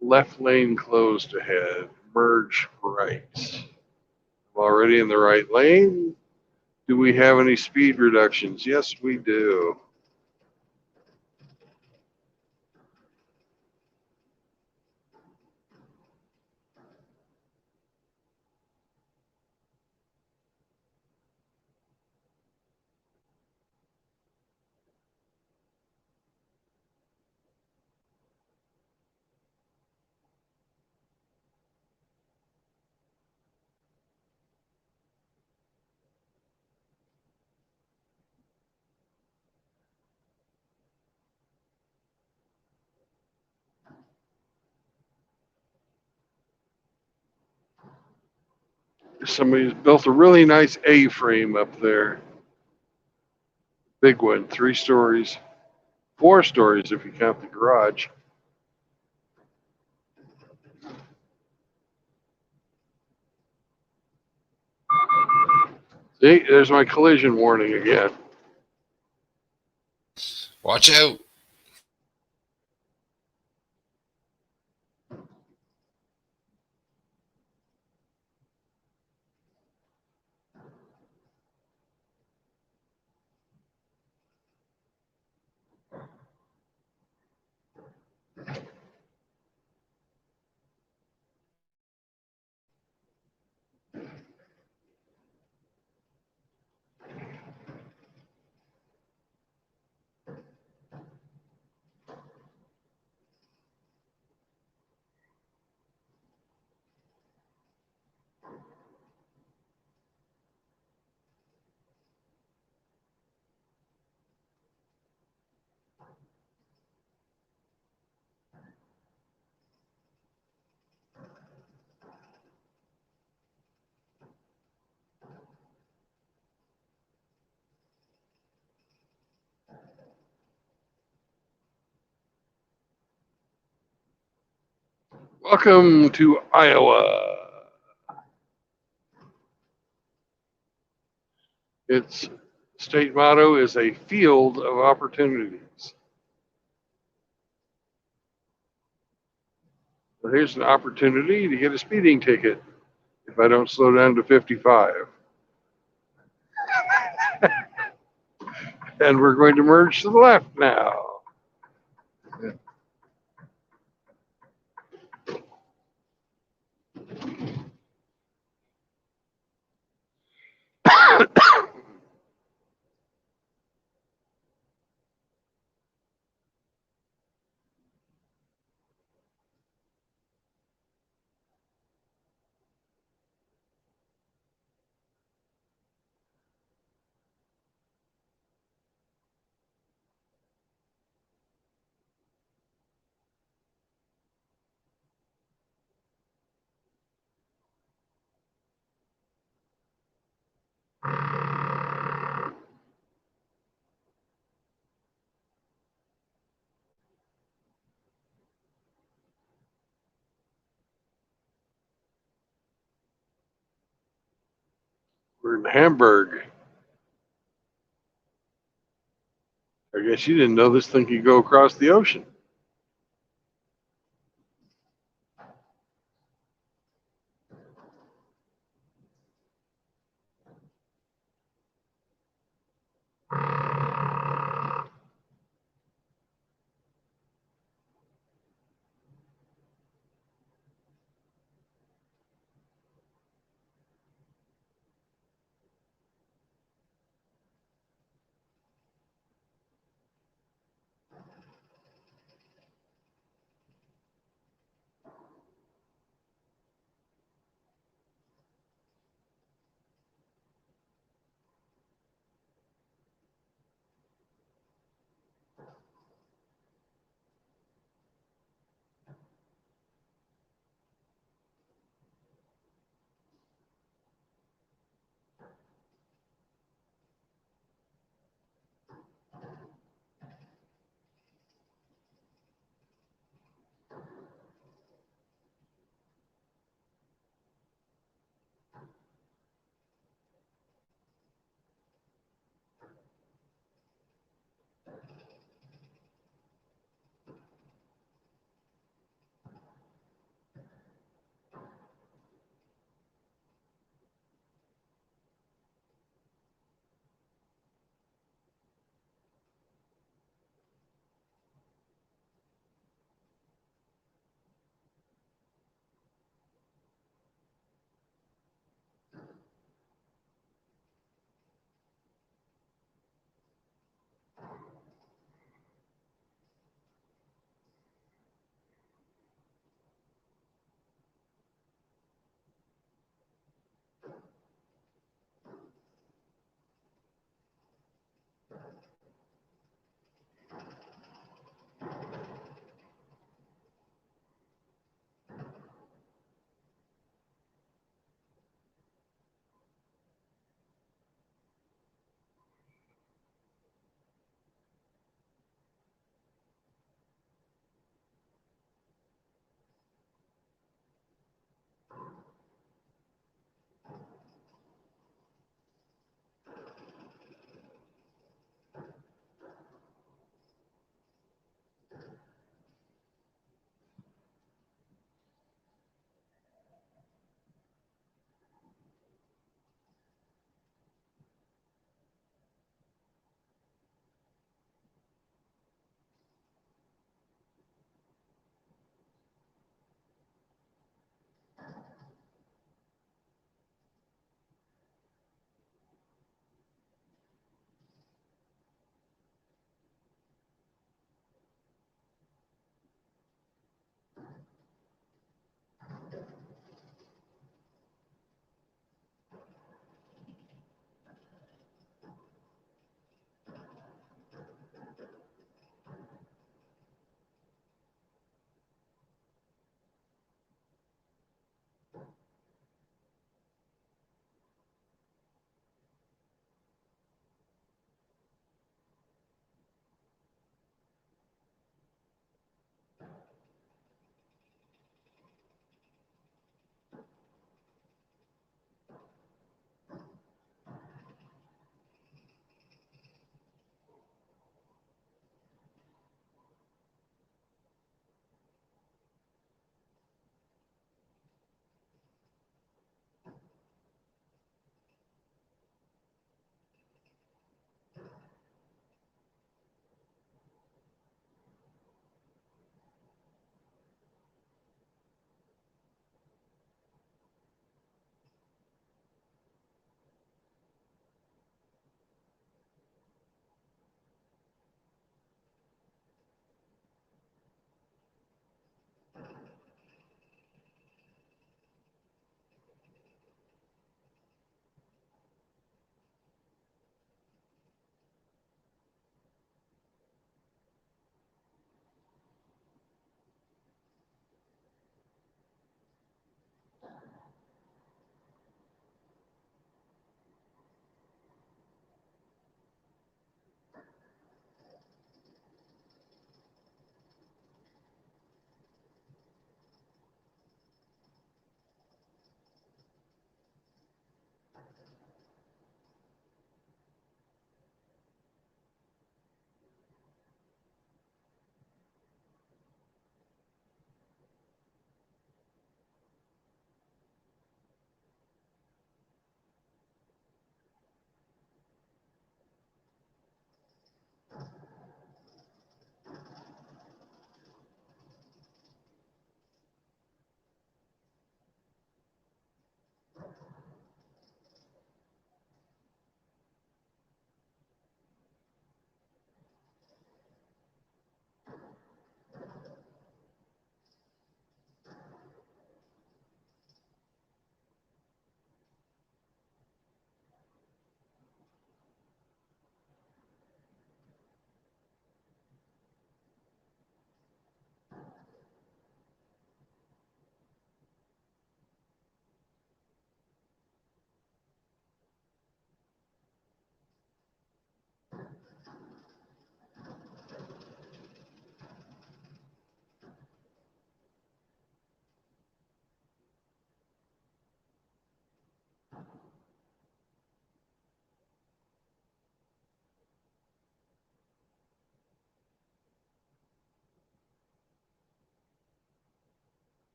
Left lane closed ahead. Merge right. I'm already in the right lane. Do we have any speed reductions? Yes, we do. Somebody's built a really nice A-frame up there. Big one, 3 stories, 4 stories if you count the garage. See, there's my collision warning again. Watch out! Welcome to Iowa. Its state motto is a field of opportunities. So here's an opportunity to get a speeding ticket if I don't slow down to 55. And we're going to merge to the left now. We're in Hamburg. I guess you didn't know this thing could go across the ocean.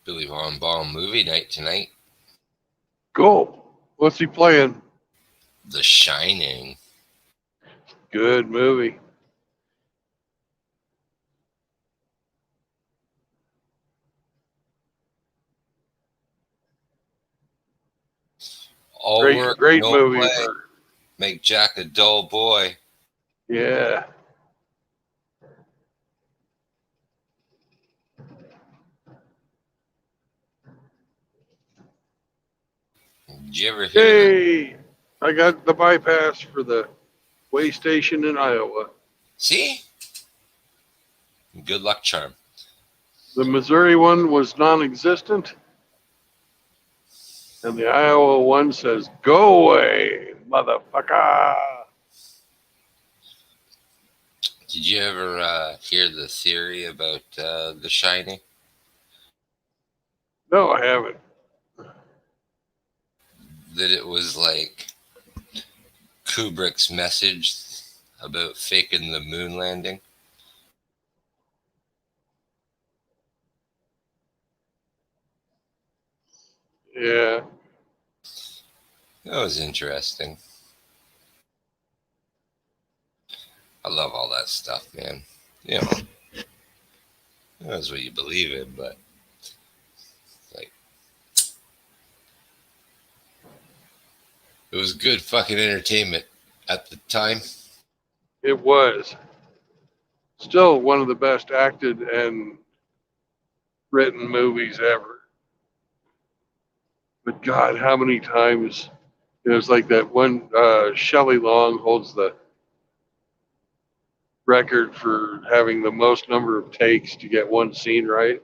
Billy Von Ball movie night tonight. Go. What's he playing? The Shining. Good movie. All Great, work, great no movie. play. Make Jack a dull boy. Yeah. Did you ever hear that? Hey, I got the bypass for the way station in Iowa. See? Good luck charm. The Missouri one was non-existent, and the Iowa one says, "Go away, motherfucker." Did you ever hear the theory about The Shining? No, I haven't. That it was like Kubrick's message about faking the moon landing? Yeah. That was interesting. I love all that stuff, man. You know, that's what you believe in, but like, it was good fucking entertainment at the time. It was still one of the best acted and written movies ever. But God, how many times it was like that one? Shelley Long holds the record for having the most number of takes to get one scene right.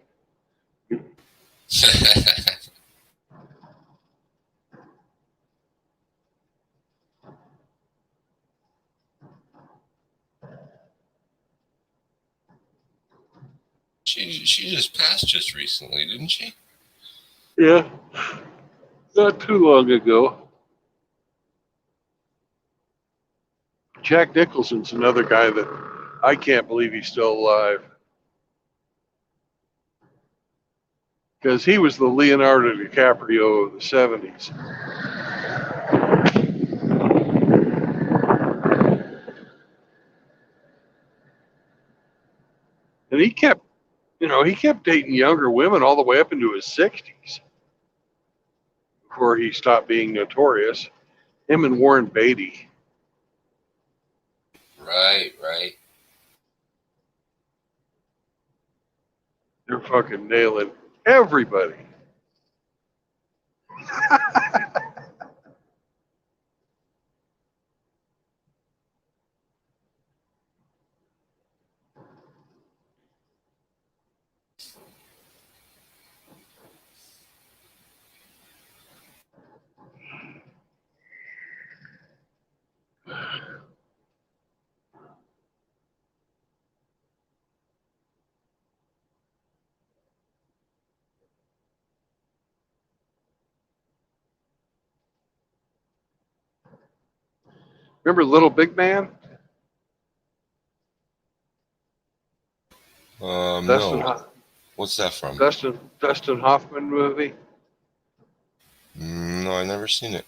she just passed just recently, didn't she? Yeah, not too long ago. Jack Nicholson's another guy that I can't believe he's still alive. Because he was the Leonardo DiCaprio of the 70s. And he kept dating younger women all the way up into his 60s before he stopped being notorious. Him and Warren Beatty. Right, right. They're fucking nailing everybody. Remember Little Big Man? Dustin, No. What's that from? Dustin Hoffman movie. No, I never seen it.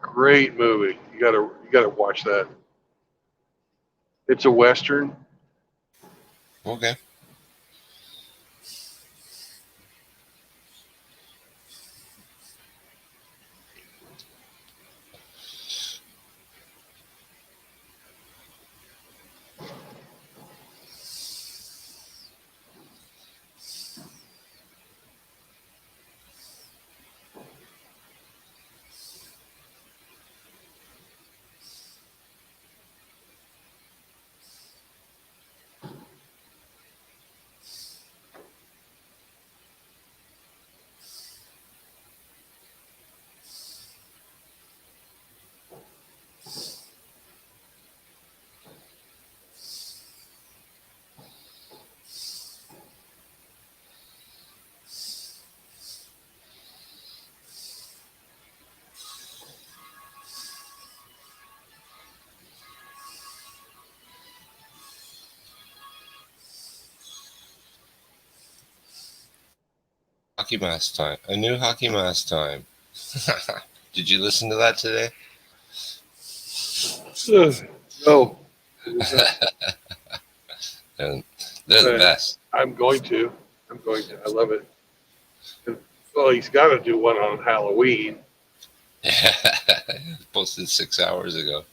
Great movie. You gotta watch that. It's a Western. Okay. Hockey mask time. A new hockey mask time. Did you listen to that today? No. And they're the best. I'm going to. I love it. Well, he's got to do one on Halloween. Posted 6 hours ago.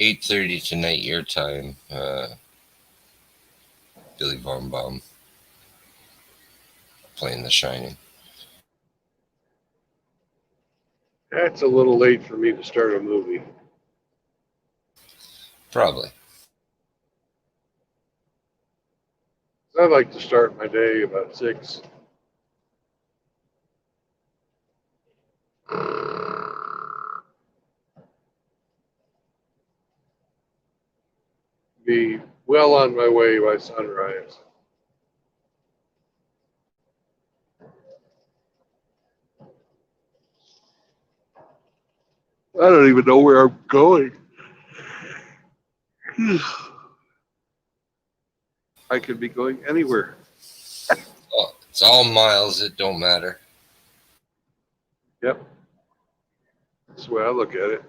$8:30 tonight your time. Billy Von Baum playing The Shining. That's a little late for me to start a movie. Probably. I like to start my day about 6. Be well on my way by sunrise. I don't even know where I'm going. I could be going anywhere. Oh, it's all miles. It don't matter. Yep. That's the way I look at it.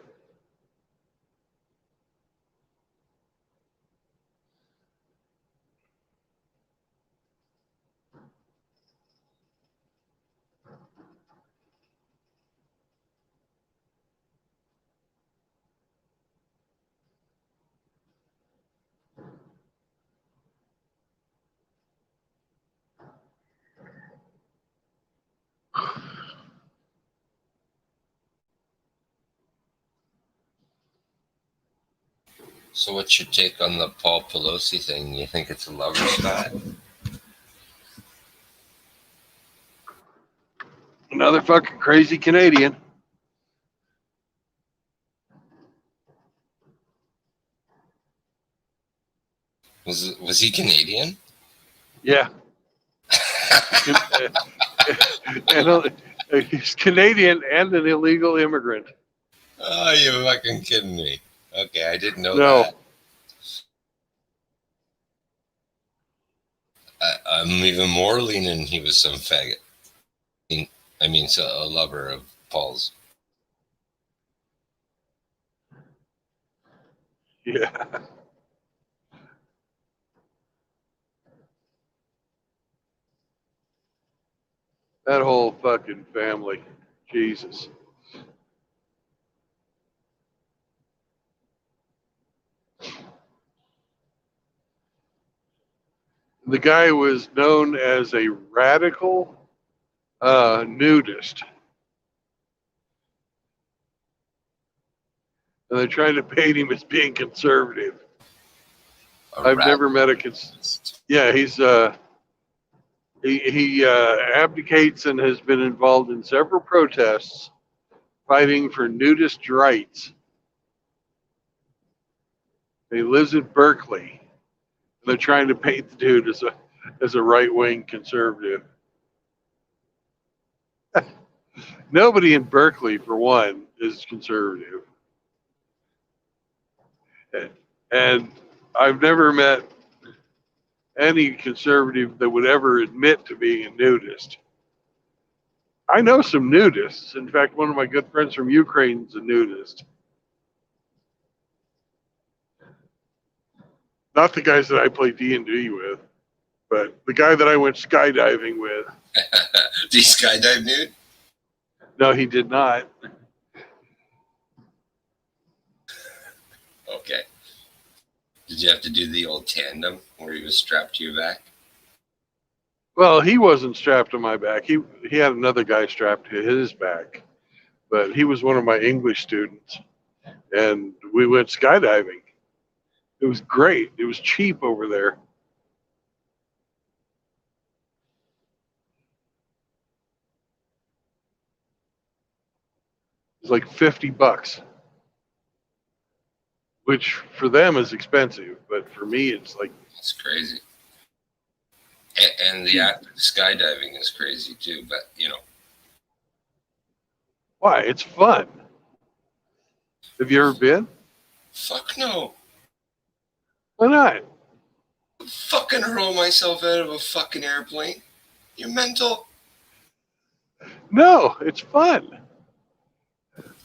So what's your take on the Paul Pelosi thing? You think it's a lover's knot? Another fucking crazy Canadian. Was he Canadian? Yeah. And he's Canadian and an illegal immigrant. Oh, you're fucking kidding me. Okay, I didn't know No. that. I'm even more leaning he was some faggot. I mean, so a lover of Paul's. Yeah. That whole fucking family. Jesus. The guy was known as a radical nudist. And they're trying to paint him as being conservative. I've never met a yeah, he's he abdicates and has been involved in several protests fighting for nudist rights. He lives in Berkeley. They're trying to paint the dude as a right-wing conservative. Nobody in Berkeley, for one, is conservative. And I've never met any conservative that would ever admit to being a nudist. I know some nudists. In fact, one of my good friends from Ukraine is a nudist. Not the guys that I play D&D with, but the guy that I went skydiving with. Did he skydive nude? No, he did not. Okay. Did you have to do the old tandem where he was strapped to your back? Well, he wasn't strapped to my back. He had another guy strapped to his back. but he was one of my English students, and we went skydiving. It was great. It was cheap over there. It was like $50, which for them is expensive, but for me, it's like It's crazy. And the act of skydiving is crazy too, but you know. why? It's fun. Have you ever been? Fuck no. Why not? Fucking hurl myself out of a fucking airplane. You're mental. No, it's fun.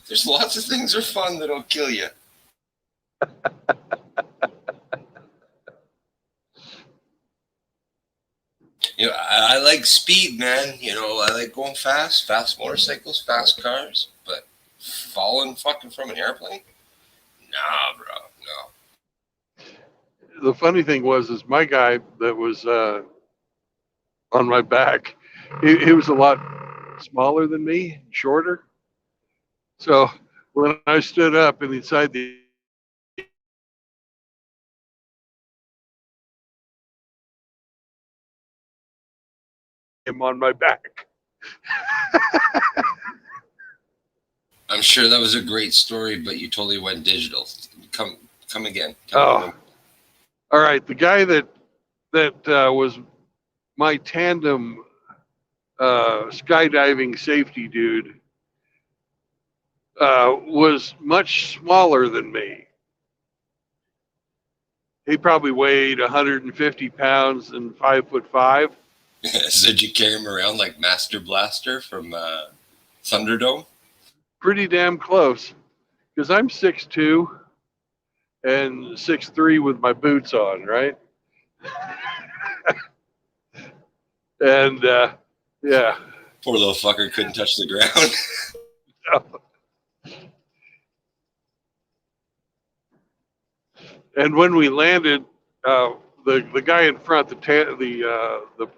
There's lots of things that are fun that'll kill you. You know, I like speed, man. You know, I like going fast motorcycles, fast cars, but falling fucking from an airplane? Nah, bro, no. The funny thing is my guy that was on my back, he was a lot smaller than me, shorter. So when I stood up and inside the him on my back. I'm sure that was a great story, but you totally went digital. Come again. Oh, all right. The guy that was my tandem skydiving safety dude was much smaller than me. He probably weighed 150 pounds and 5'5". So did you carry him around like Master Blaster from Thunderdome? Pretty damn close, because I'm 6'2" and 6'3" with my boots on, right? And yeah. Poor little fucker couldn't touch the ground. And when we landed, the guy in front, the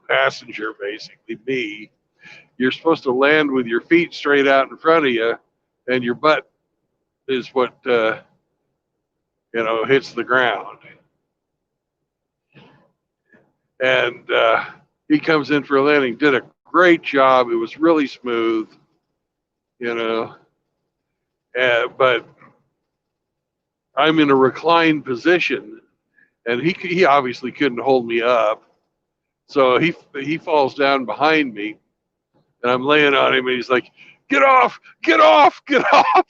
passenger, basically me, you're supposed to land with your feet straight out in front of you, and your butt is what hits the ground. And he comes in for a landing, did a great job. It was really smooth, but I'm in a reclined position, and he obviously couldn't hold me up, so he falls down behind me, and I'm laying on him, and he's like, "Get off! Get off! Get off!"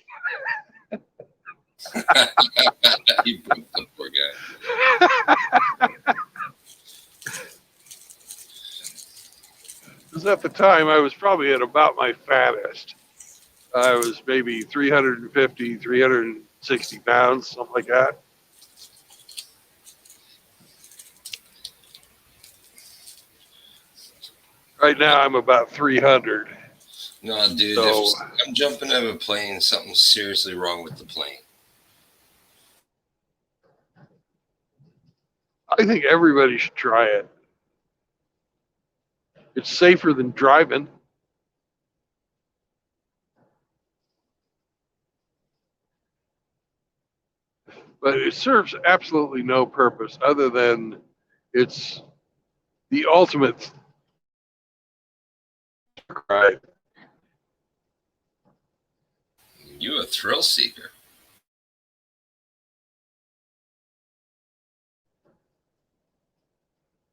You broke the poor guy. Because at the time I was probably at about my fattest. I was maybe 350, 360 pounds, something like that. Right now I'm about 300. No, dude, So, if I'm jumping out of a plane, something's seriously wrong with the plane. I think everybody should try it. It's safer than driving. But it serves absolutely no purpose other than it's the ultimate ride. You a thrill seeker.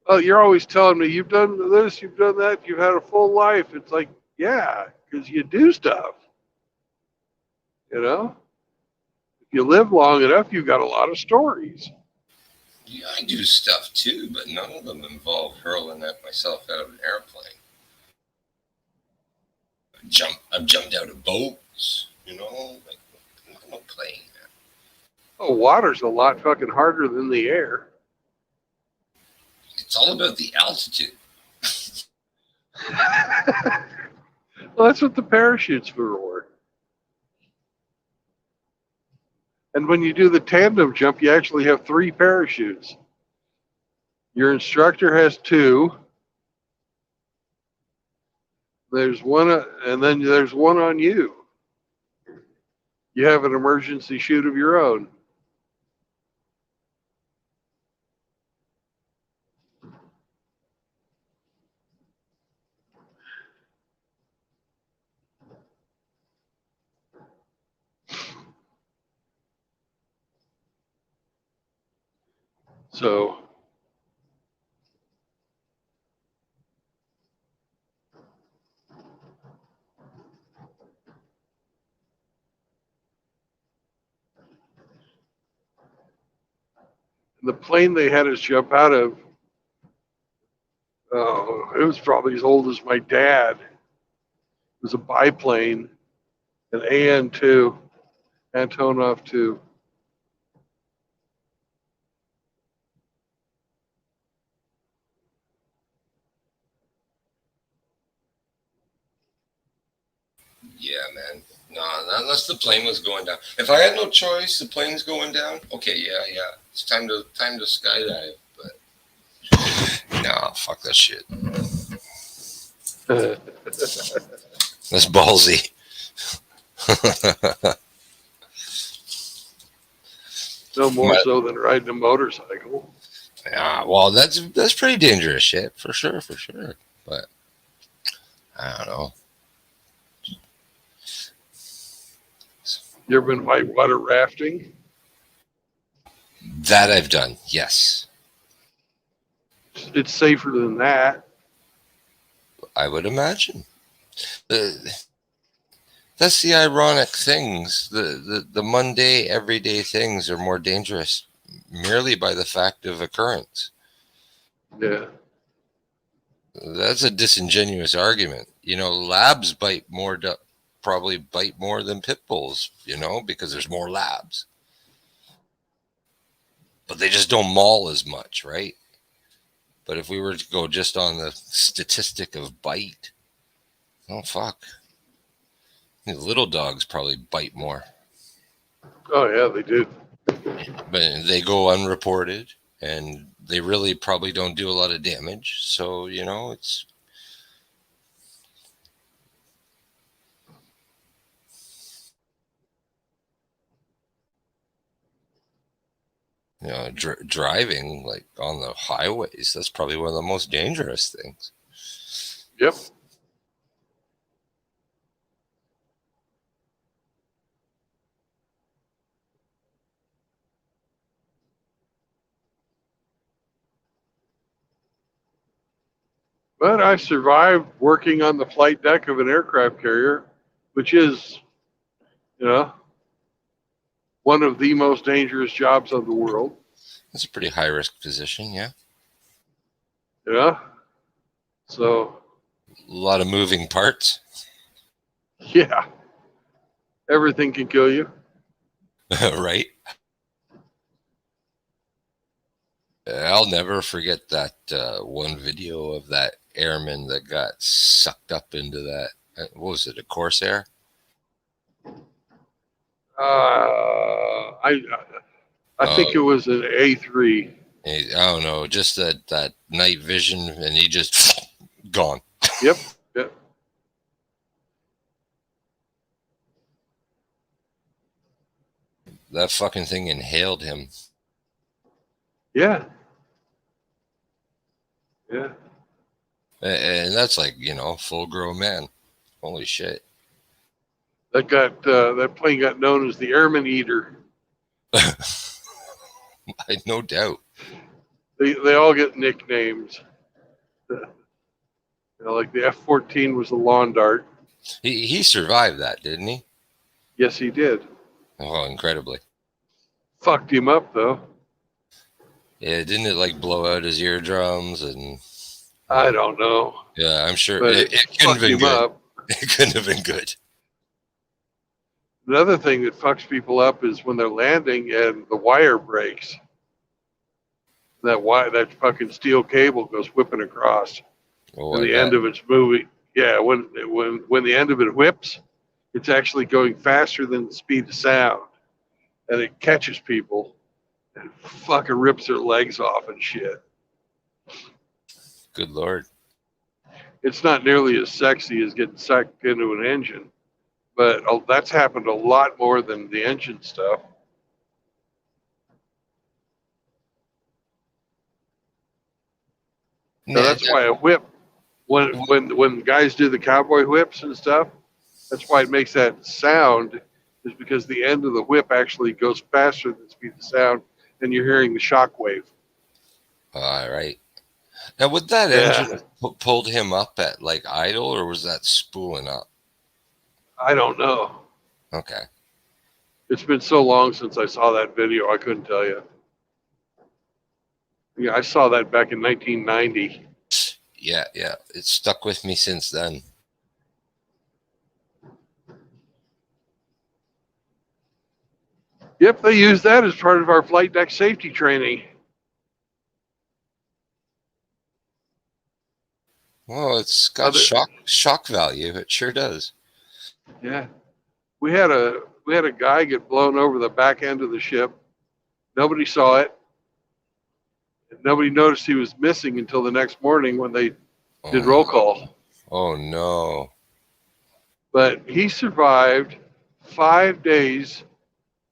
Well, you're always telling me you've done this, you've done that, you've had a full life. It's like, yeah, because you do stuff. If you live long enough, you've got a lot of stories. Yeah, I do stuff too, but none of them involve hurling at myself out of an airplane. I've jumped out of boats, like I'm not playing that. Oh, water's a lot fucking harder than the air. It's all about the altitude. Well, that's what the parachute's for. And when you do the tandem jump, you actually have 3 parachutes. Your instructor has 2. There's one, and then there's one on you. you have an emergency chute of your own. So the plane they had us jump out of, it was probably as old as my dad. It was a biplane, an AN-2, Antonov 2. Yeah, man. No, not unless the plane was going down. If I had no choice, the plane's going down. Okay, yeah. It's time to skydive. But no, fuck that shit. That's ballsy. No more so than riding a motorcycle. Yeah, well, that's pretty dangerous shit for sure. But I don't know. You ever been whitewater rafting? That I've done, yes. It's safer than that. I would imagine. That's the ironic things. The mundane, everyday things are more dangerous merely by the fact of occurrence. Yeah. That's a disingenuous argument. Labs probably bite more than pit bulls, because there's more labs. But they just don't maul as much, right? But if we were to go just on the statistic of bite, oh, fuck. The little dogs probably bite more. Oh, yeah, they do. But they go unreported, and they really probably don't do a lot of damage. So, it's... driving, like, on the highways, that's probably one of the most dangerous things. Yep. But I survived working on the flight deck of an aircraft carrier, which is, one of the most dangerous jobs of the world. It's a pretty high-risk position, yeah. Yeah. So. A lot of moving parts. Yeah. Everything can kill you. Right? I'll never forget that one video of that airman that got sucked up into that. What was it, a Corsair? I think it was an A3. I don't know, just that night vision, and he just gone. Yep. That fucking thing inhaled him. Yeah. And that's like, full grown man. Holy shit. That plane got known as the Airman Eater. No doubt. They all get nicknames. Like the F-14 was the lawn dart. He survived that, didn't he? Yes, he did. Oh, incredibly. Fucked him up, though. Yeah, didn't it like blow out his eardrums and... I don't know. Yeah, I'm sure But it couldn't have been good. Up. It couldn't have been good. Another thing that fucks people up is when they're landing and the wire breaks. That fucking steel cable goes whipping across. Oh, and the end of it's moving. Yeah, when the end of it whips, it's actually going faster than the speed of sound. And it catches people and fucking rips their legs off and shit. Good Lord. It's not nearly as sexy as getting sucked into an engine, but that's happened a lot more than the engine stuff. So Yeah, that's why a whip, when guys do the cowboy whips and stuff, that's why it makes that sound, is because the end of the whip actually goes faster than the speed of sound, and you're hearing the shock wave. all right. Now, would that Yeah, engine pulled him up at like idle, or was that spooling up? I don't know. Okay. It's been so long since I saw that video, I couldn't tell you. Yeah, I saw that back in 1990. Yeah, yeah. It's stuck with me since then. Yep, they use that as part of our flight deck safety training. Well, it's got Other, shock value. It sure does. yeah, we had a guy get blown over the back end of the ship. Nobody saw it. Nobody noticed he was missing until the next morning when they did Oh roll no. call. Oh no. But he survived 5 days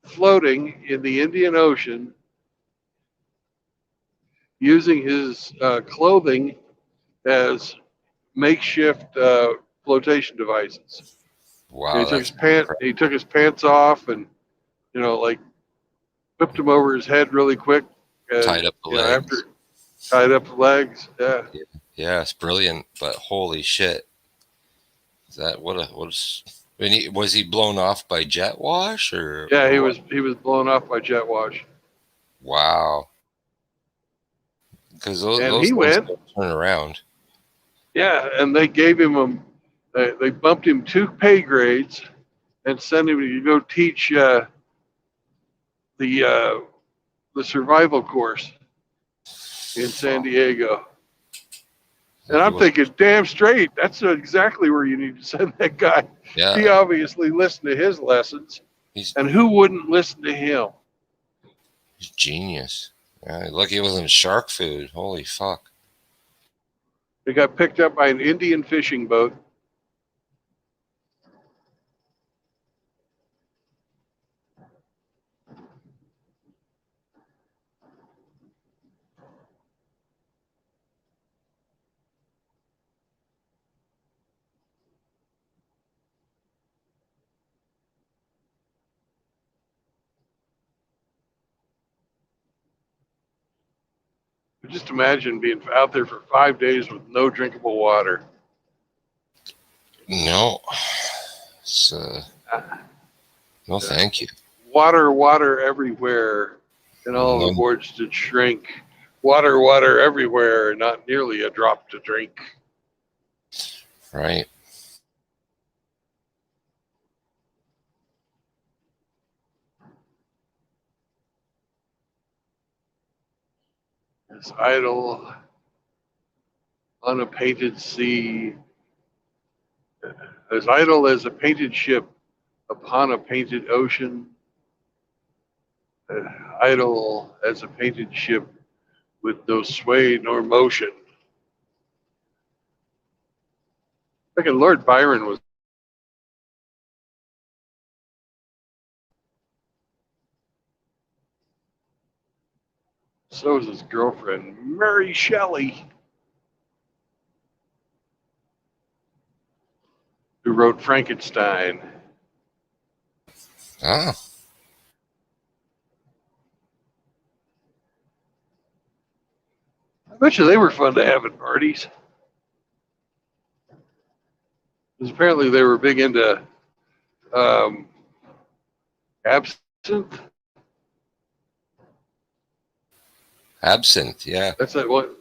floating in the Indian Ocean using his clothing as makeshift flotation devices. And Wow, that's he took his pants off and like whipped him over his head really quick, and tied up the after legs. tied up the legs. Yeah, Yeah, it's brilliant, but holy shit. Is that what's was he blown off by jet wash yeah, or he what? was blown off by jet wash, Wow. Because and those he things went. don't turn around. Yeah, and they gave him they bumped him 2 pay grades and sent him to go teach the uh, the survival course in San Diego. And He I'm was, thinking, damn straight, that's exactly where you need to send that guy. He yeah, obviously listened to his lessons, he's and who wouldn't listen to him? he's genius. Yeah, lucky it wasn't shark food. Holy fuck. He got picked up by an Indian fishing boat. Just imagine being out there for 5 days with no drinkable water. No. It's, no, thank you. Water everywhere, and all the No, boards did shrink. Water everywhere, not nearly a drop to drink. right. As idle on a painted sea, as idle as a painted ship upon a painted ocean, idle as a painted ship with no sway nor motion. Like Lord Byron was. So was his girlfriend, Mary Shelley, who wrote Frankenstein. Ah, I bet you they were fun to have at parties. Because apparently they were big into um, absinthe. absinthe. Yeah. That's that one.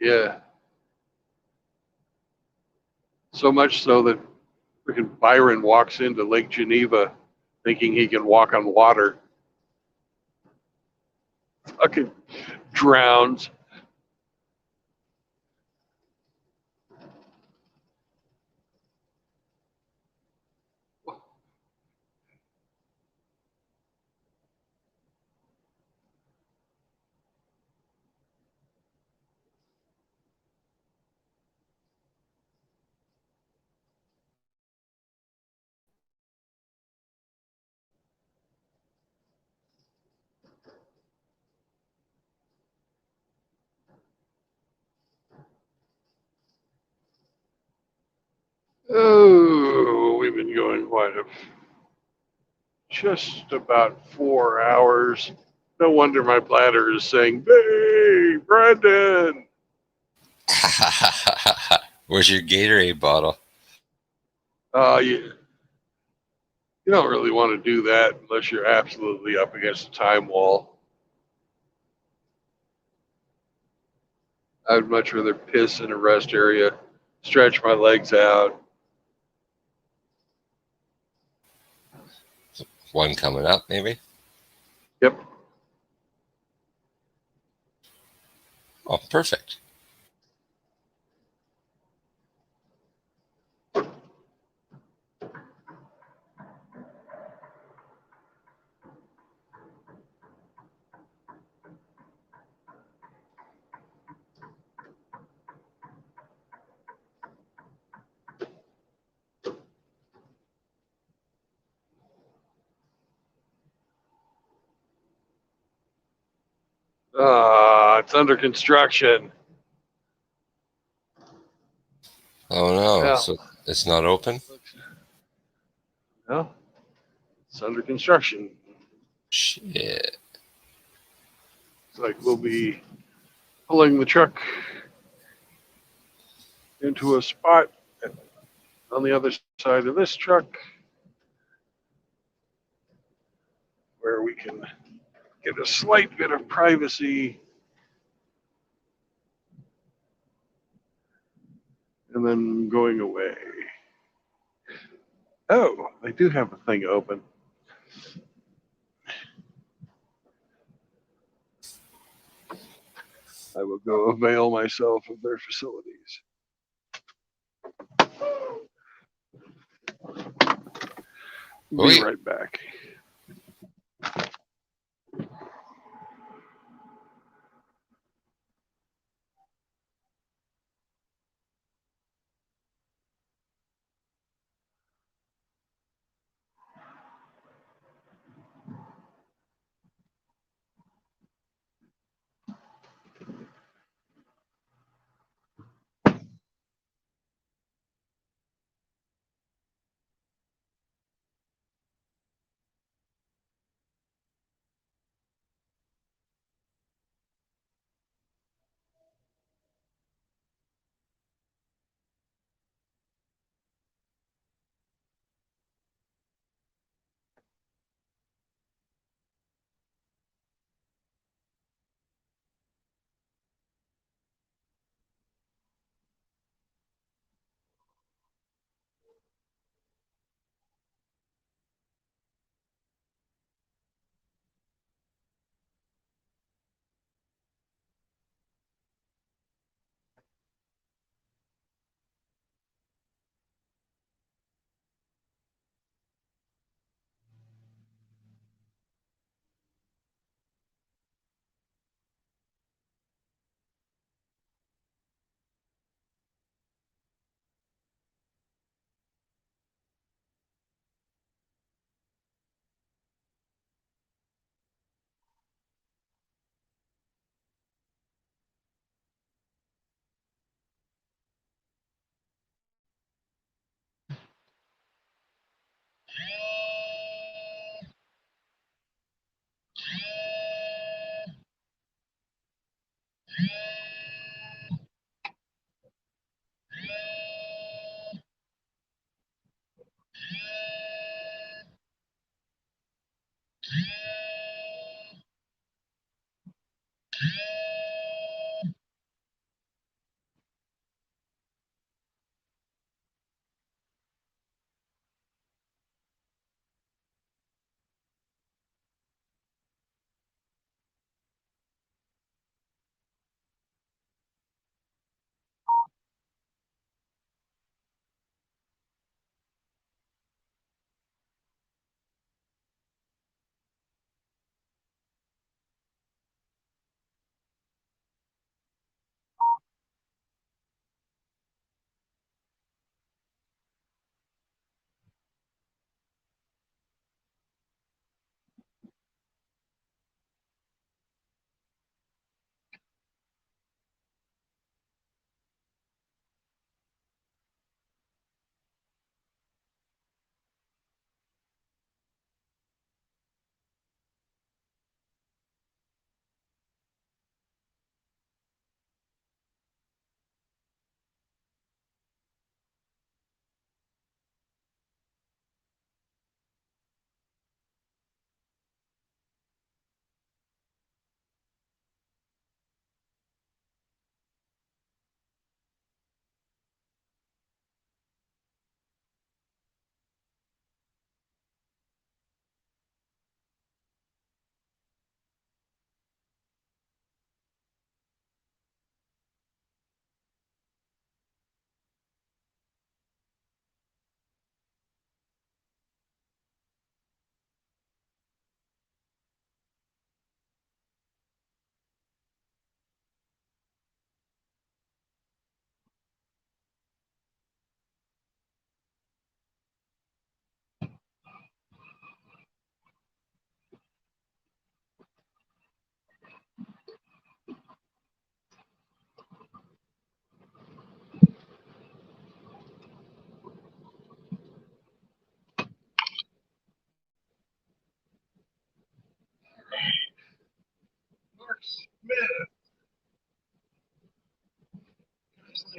Yeah. So much so that freaking Byron walks into Lake Geneva thinking he can walk on water. Fucking drowns. going just about 4 hours. No wonder my bladder is saying, "Hey, Brandon." Where's your Gatorade bottle? You don't really want to do that unless you're absolutely up against a time wall. I would much rather piss in a rest area, stretch my legs out. One coming up, maybe? Yep. Oh, perfect. It's under construction. Oh no, Yeah. so it's not open? No, it's under construction. Shit. It's like we'll be pulling the truck into a spot on the other side of this truck where we can get a slight bit of privacy, and then going away. Oh, they do have a thing open. I will go avail myself of their facilities. Be Wait. right back.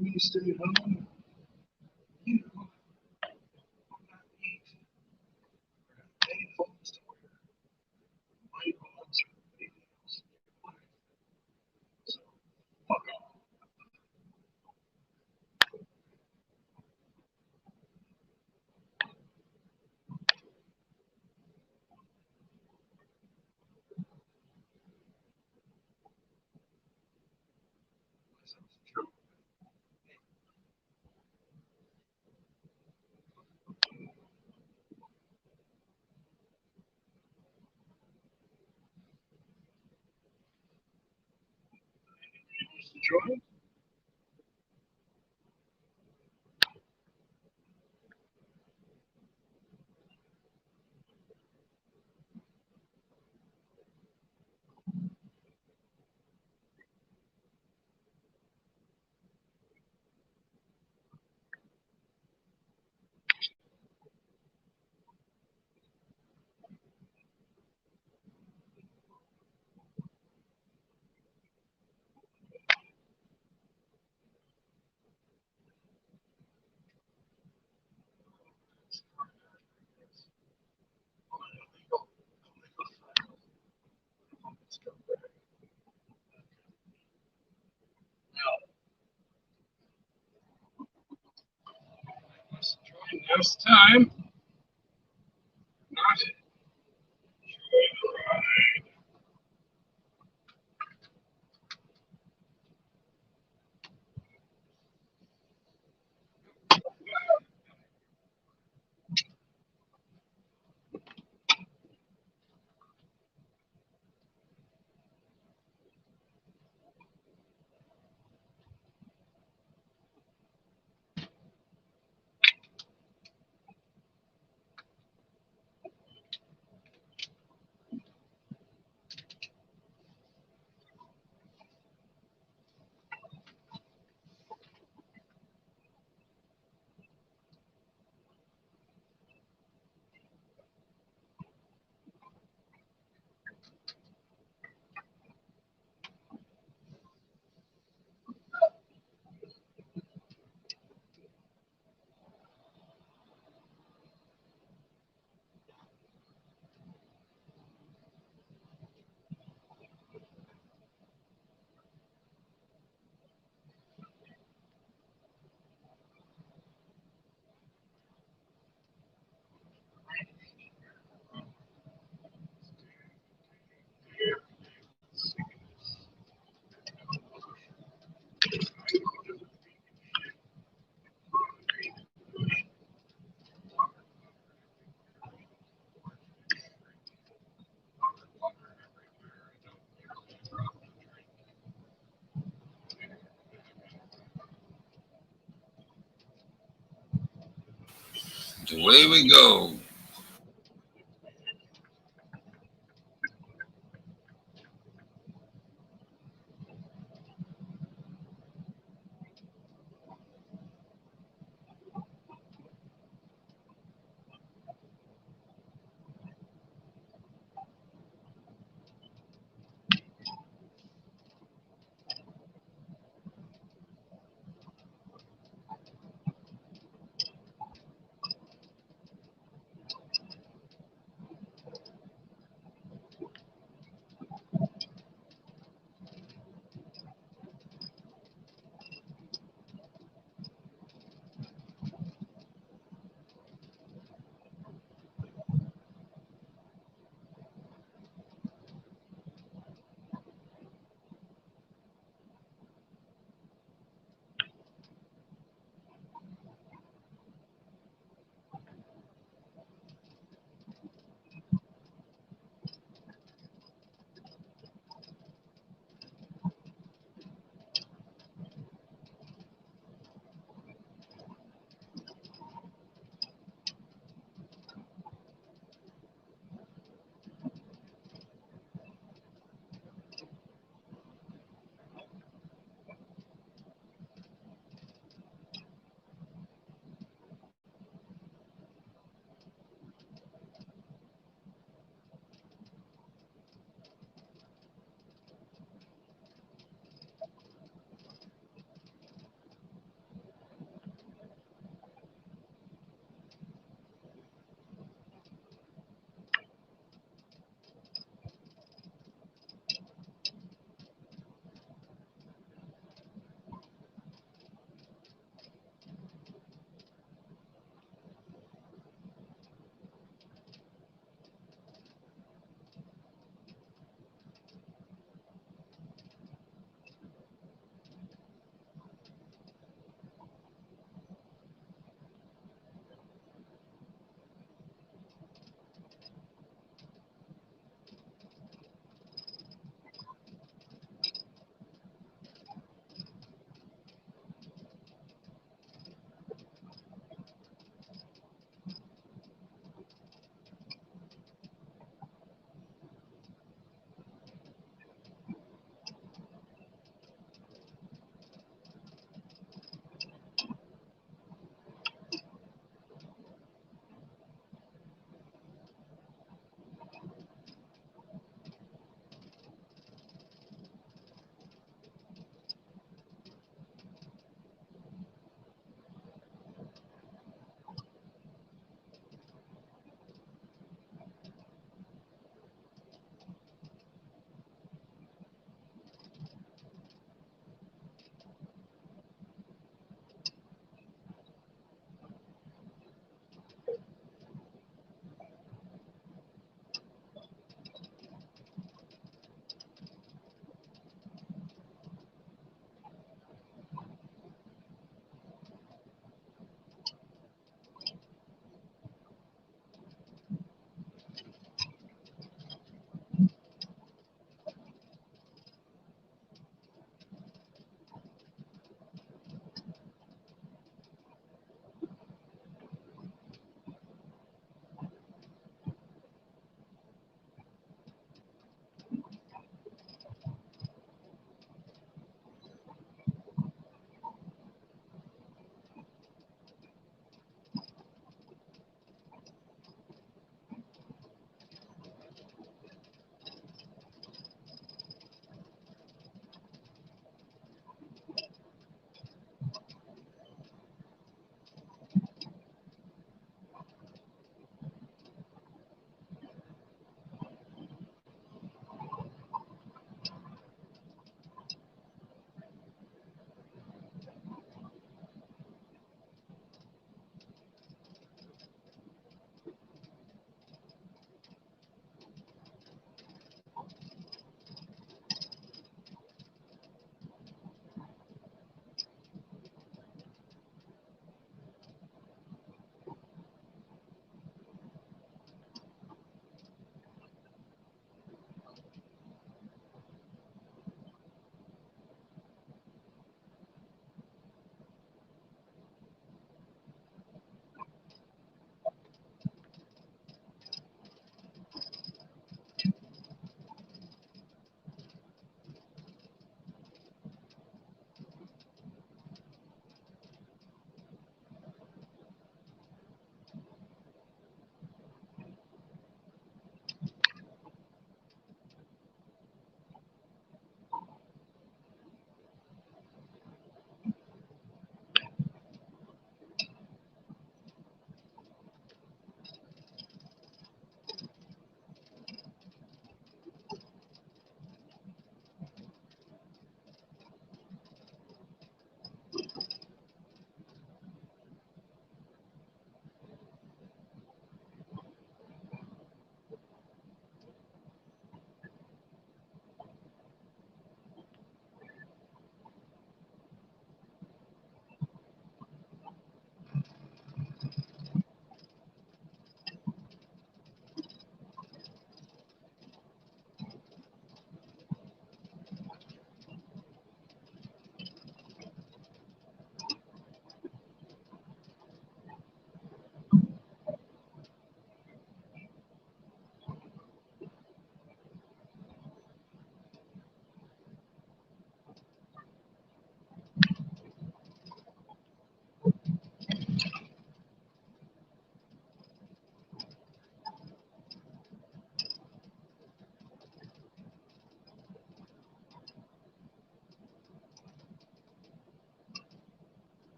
Now's the time. Not Away we go.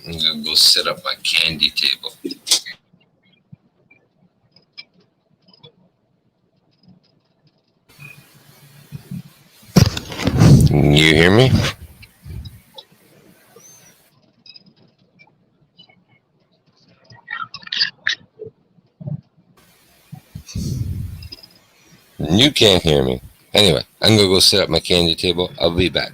I'm gonna go set up my candy table. You hear me? You can't hear me. Anyway, I'm gonna go set up my candy table. I'll be back.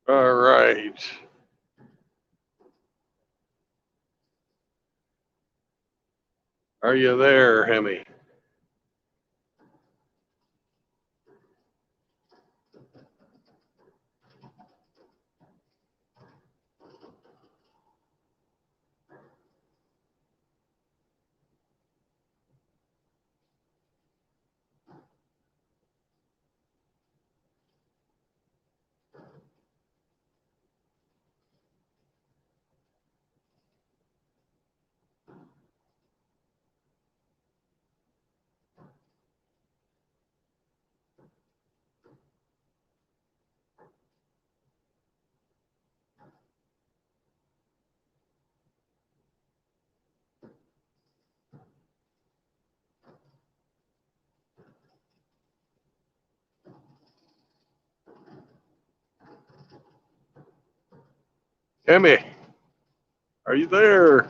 All right. Are you there, Hemi? Hemi, are you there?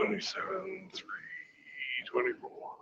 27, 3, 24.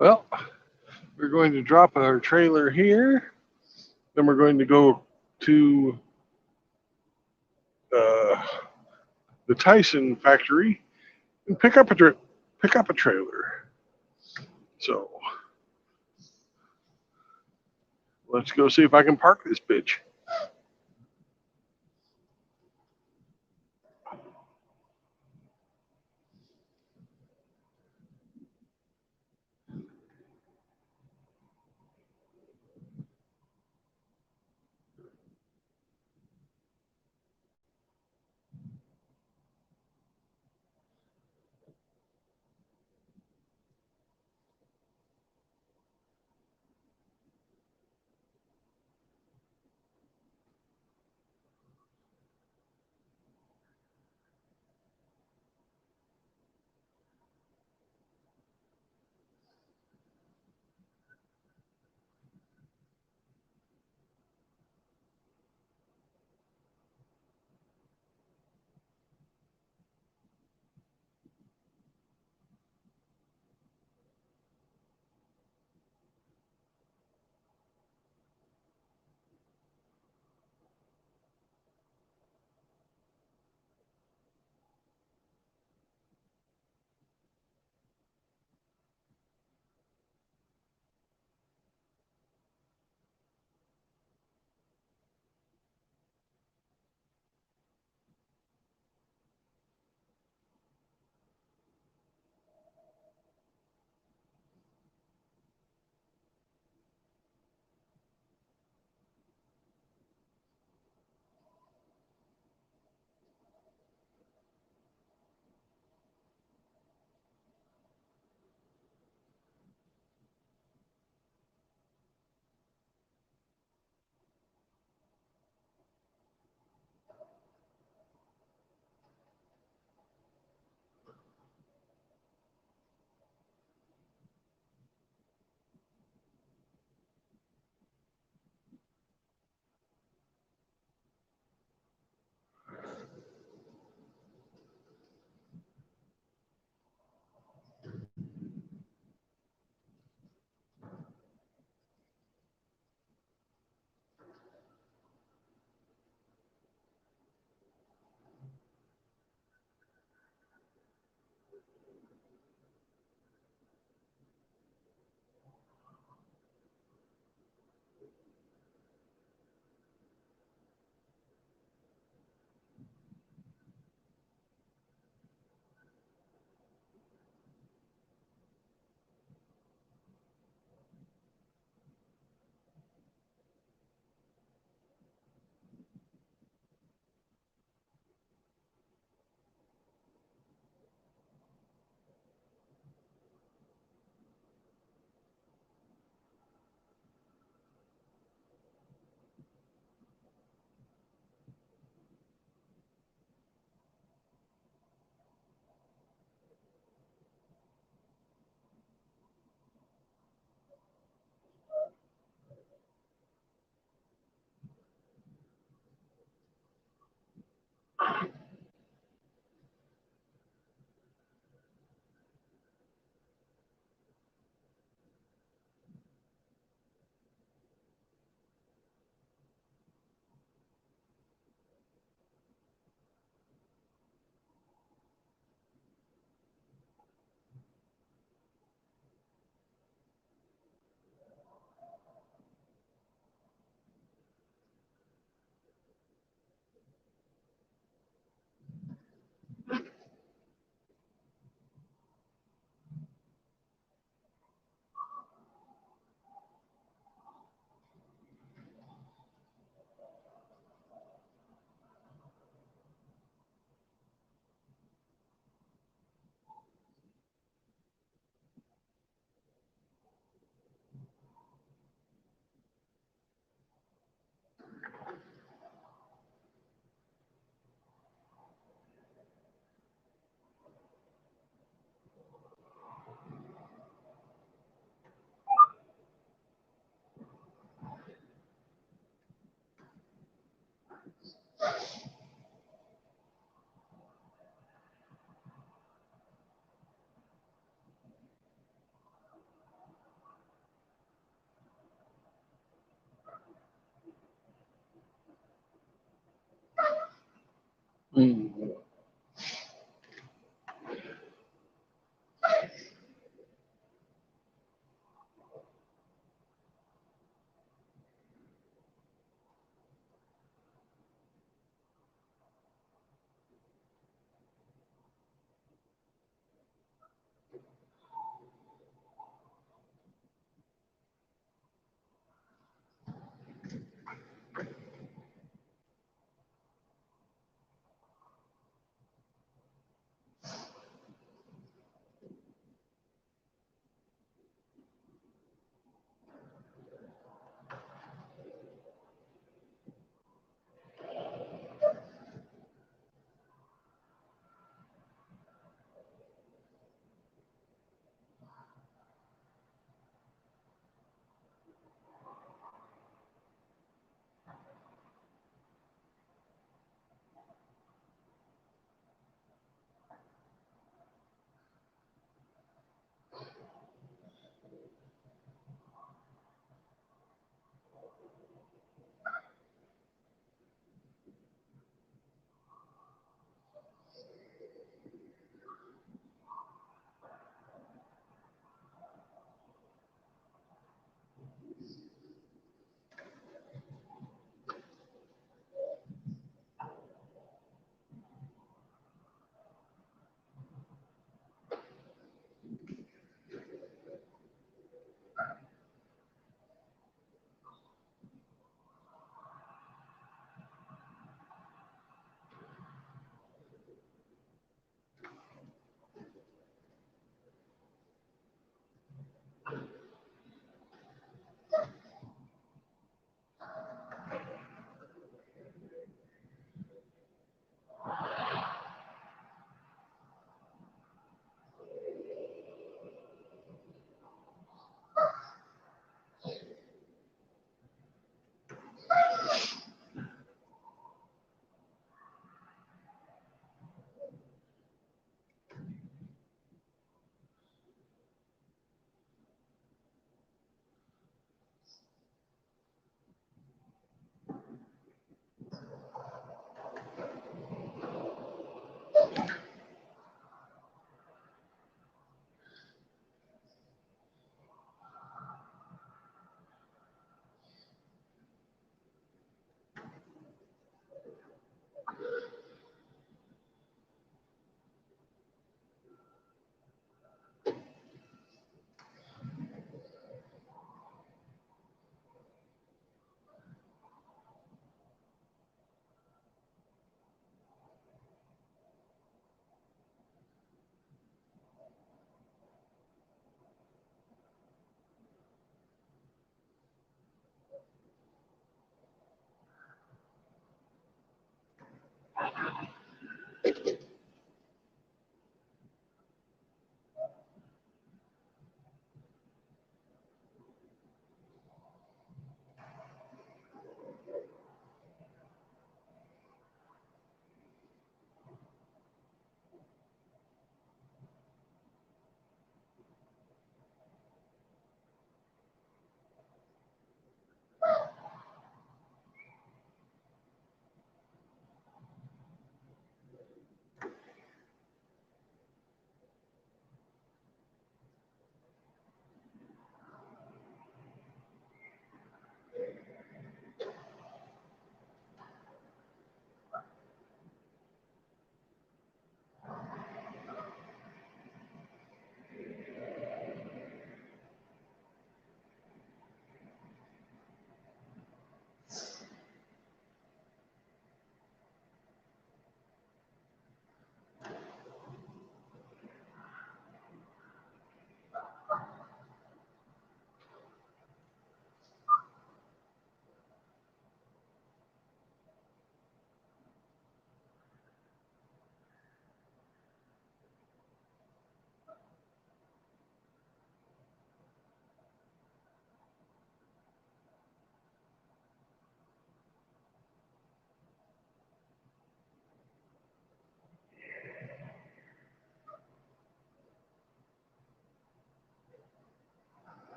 Well, we're going to drop our trailer here. Then we're going to go to the Tyson factory and pick up a trailer. So let's go see if I can park this bitch.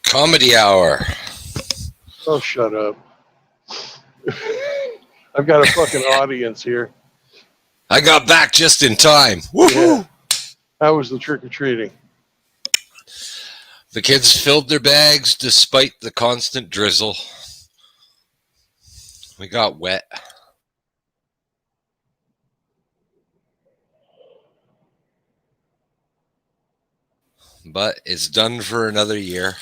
Comedy hour. Oh, shut up. I've got a fucking audience here. I got back just in time. Woohoo! Yeah. How was the trick or treating? The kids filled their bags despite the constant drizzle. We got wet. But it's done for another year.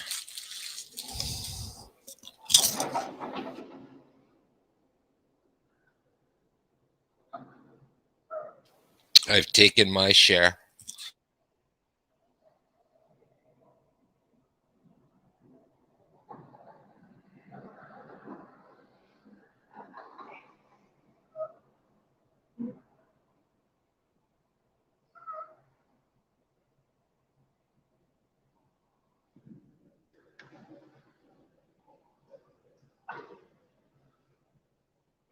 I've taken my share.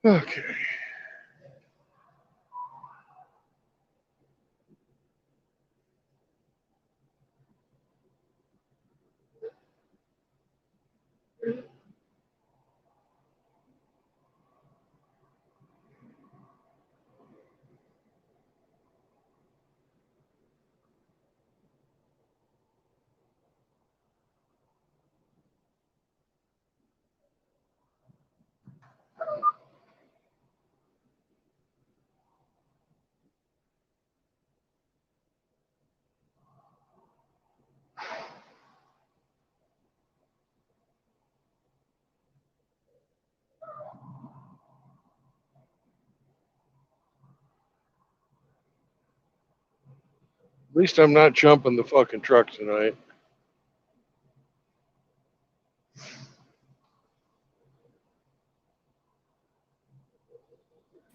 Okay. At least I'm not jumping the fucking truck tonight.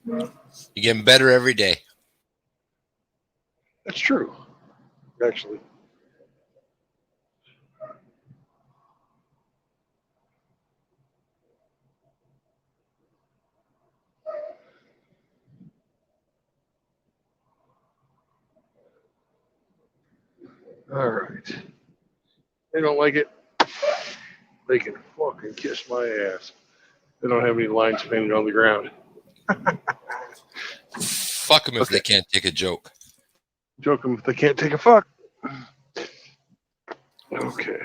You're getting better every day. That's true, actually. All right. They don't like it. They can fucking kiss my ass. They don't have any lines painted on the ground. Fuck them if Okay. they can't take a joke. Joke them if they can't take a fuck. Okay.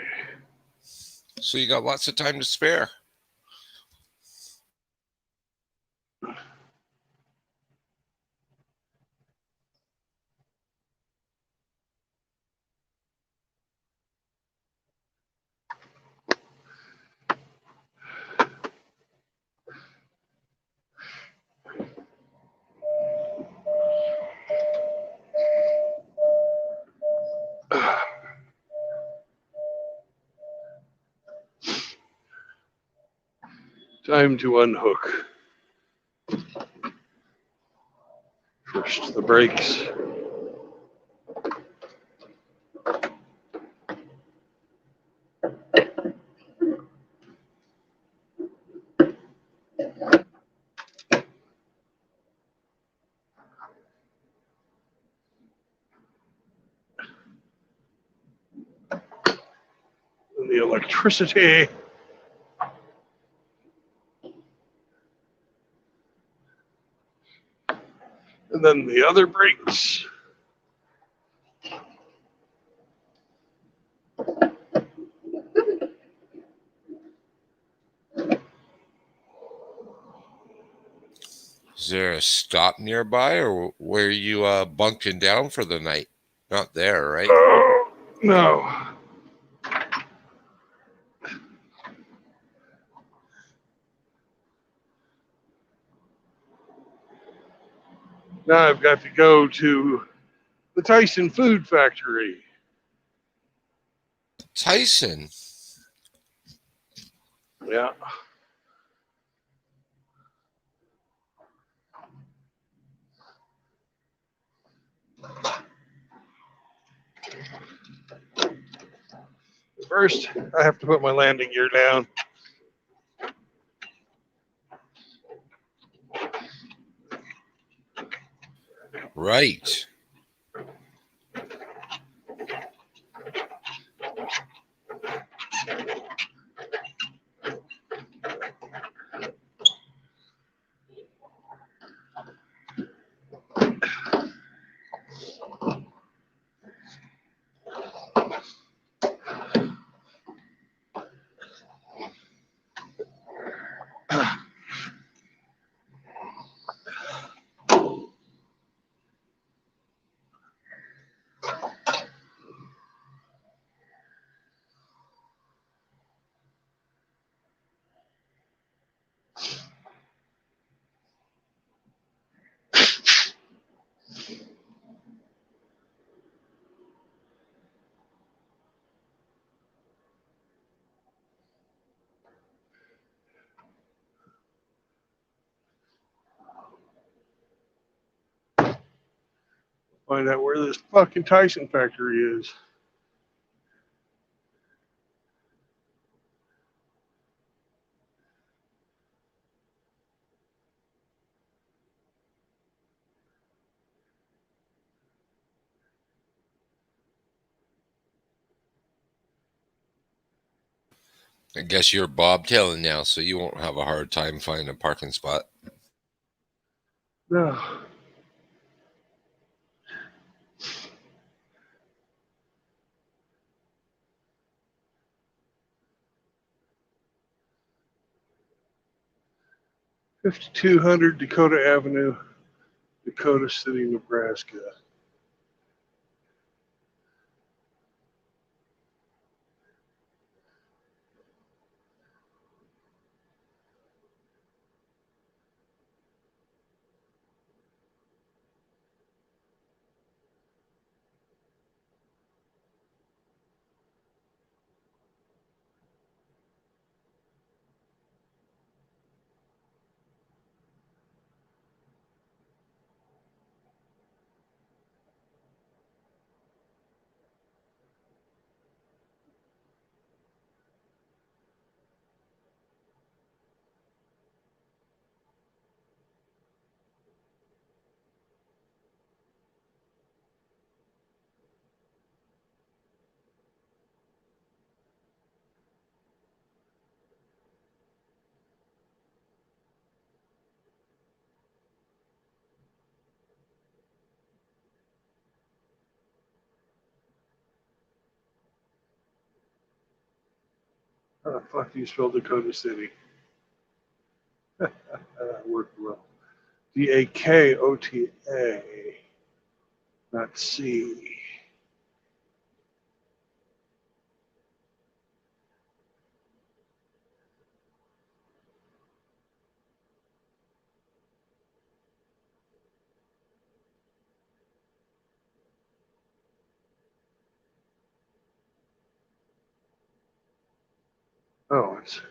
So you got lots of time to spare. Time to unhook. First, the brakes. And the electricity. And then the other brakes. Is there a stop nearby, or were you bunking down for the night? Not there, right? Oh, no. Now I've got to go to the Tyson Food Factory. Tyson. Yeah. First, I have to put my landing gear down. Right. find out where this fucking Tyson factory is. I guess you're bobtailing now, so you won't have a hard time finding a parking spot. No. $5,200 Dakota Avenue, Dakota City, Nebraska. How the fuck do you spell Dakota City? Worked well. Dakota, not C. Oh, it's.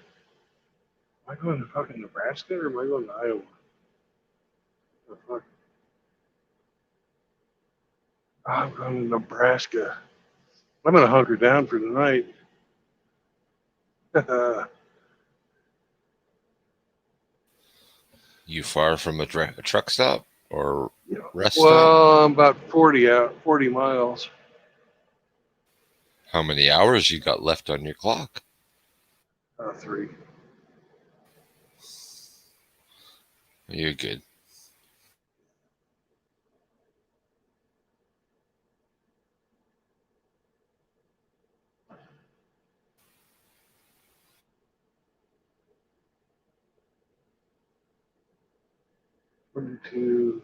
Am I going to fucking Nebraska or am I going to Iowa? The fuck? I'm going to Nebraska. I'm gonna hunker down for the night. You far from a truck stop or rest stop? Well, I'm about 40 miles. How many hours you got left on your clock? 3. You're good. Two.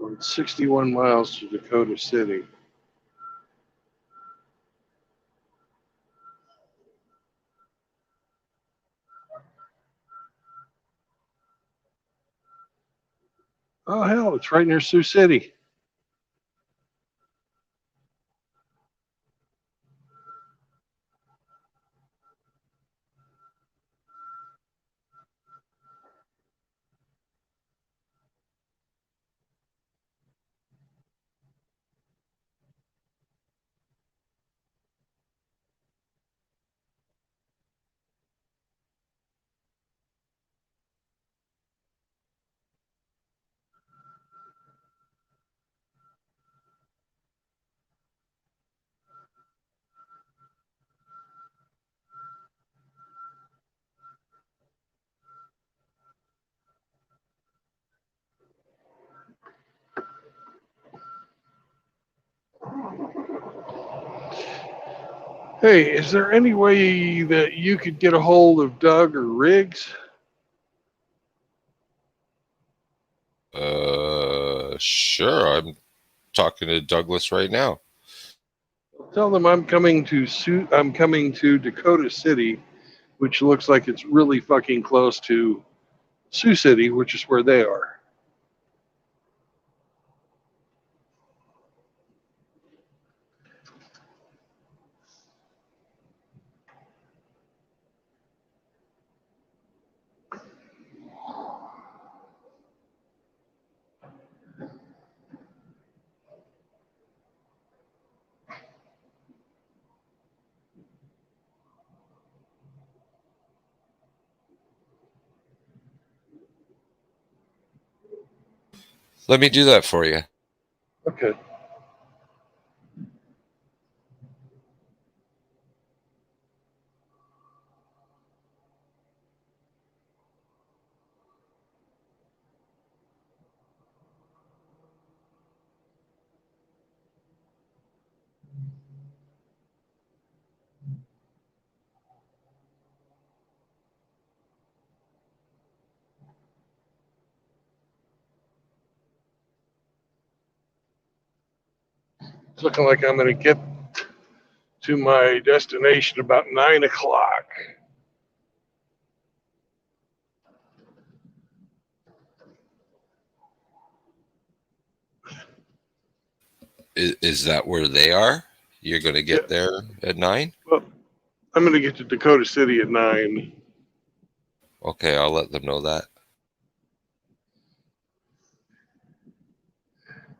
Or 61 miles to Dakota City. Oh hell, it's right near Sioux City. Hey, is there any way that you could get a hold of Doug or Riggs? Sure. I'm talking to Douglas right now. Tell them I'm coming to Dakota City, which looks like it's really fucking close to Sioux City, which is where they are. Let me do that for you. Okay. It's looking like I'm going to get to my destination about 9 o'clock. Is that where they are? You're going to get there at 9? Well, I'm going to get to Dakota City at 9. Okay, I'll let them know that.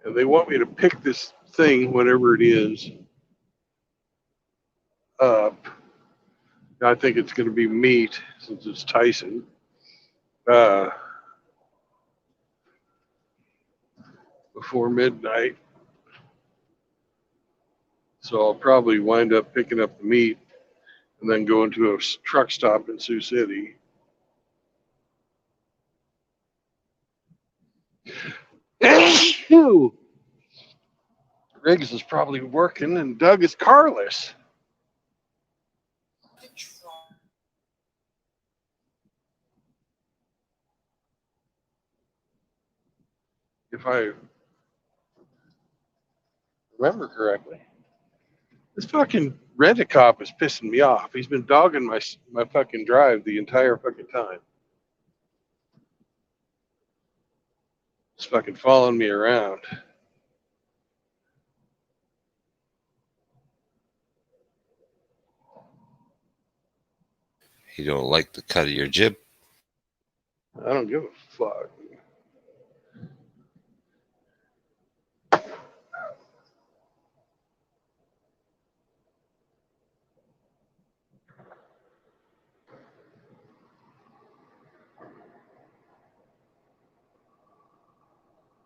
And they want me to pick this thing, whatever it is, up. I think it's going to be meat since it's Tyson. Before midnight. So I'll probably wind up picking up the meat and then going to a truck stop in Sioux City. Riggs is probably working and Doug is carless. If I remember correctly. This fucking rent-a-cop is pissing me off. He's been dogging my fucking drive the entire fucking time. He's fucking following me around. You don't like the cut of your jib? I don't give a fuck.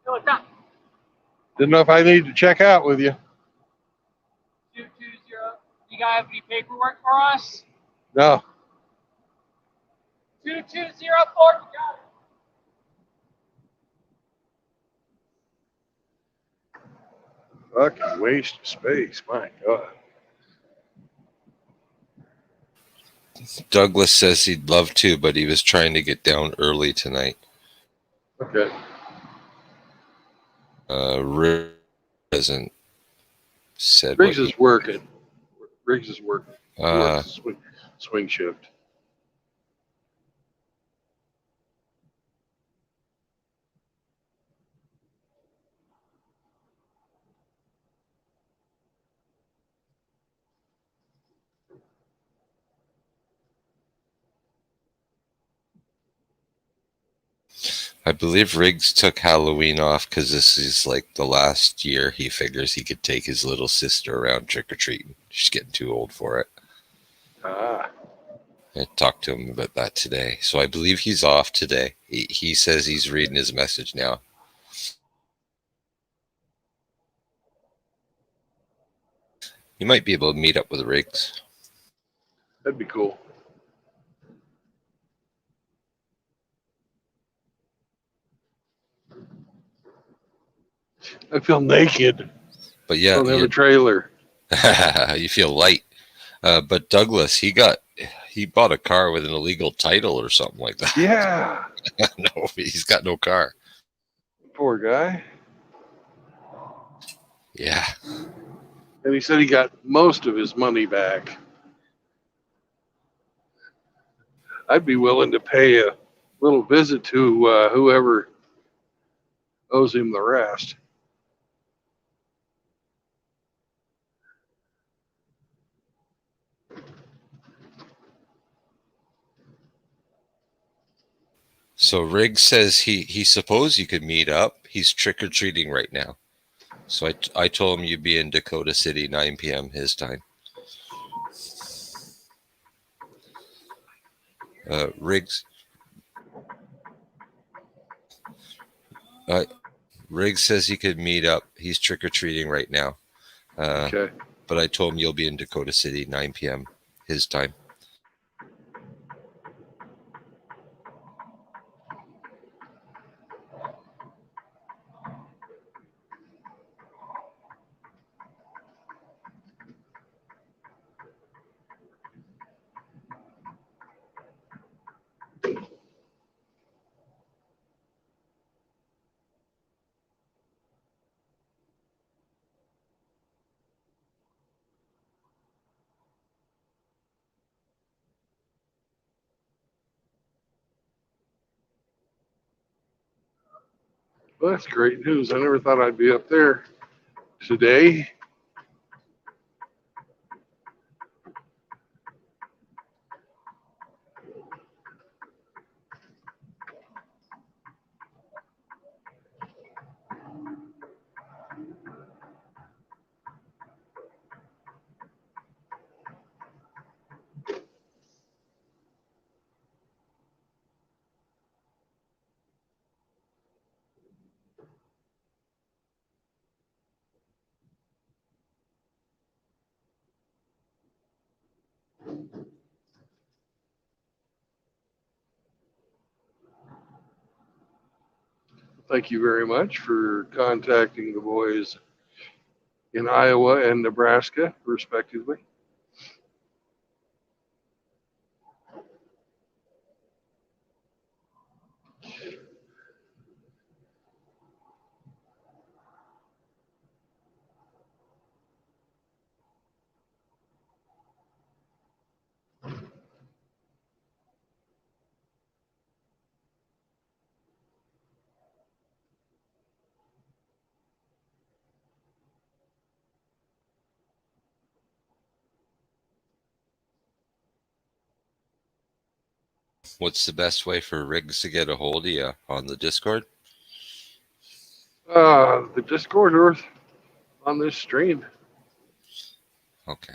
What's up? Didn't know if I need to check out with you. 220. You guys have any paperwork for us? No. 2204. You got it. Fucking waste of space. My God. Douglas says he'd love to, but he was trying to get down early tonight. Okay. Rick hasn't said Riggs what is working. Riggs is working. He Uh, works swing shift. I believe Riggs took Halloween off because this is like the last year he figures he could take his little sister around trick-or-treating. She's getting too old for it. Ah. I talked to him about that today. So I believe he's off today. He says he's reading his message now. You might be able to meet up with Riggs. That'd be cool. I feel naked. But yeah, Don't have a trailer. you feel light. But Douglas, he bought a car with an illegal title or something like that. Yeah. No, he's got no car. Poor guy. Yeah. And he said he got most of his money back. I'd be willing to pay a little visit to whoever owes him the rest. So Riggs says he supposed you could meet up. He's trick-or-treating right now. So I told him you'd be in Dakota City 9 p.m. his time. Riggs says he could meet up. He's trick-or-treating right now. Okay. But I told him you'll be in Dakota City 9 p.m. his time. Well, that's great news. I never thought I'd be up there today. Thank you very much for contacting the boys in Iowa and Nebraska, respectively. What's the best way for Riggs to get a hold of you on the Discord? The Discord Earth on this stream. Okay.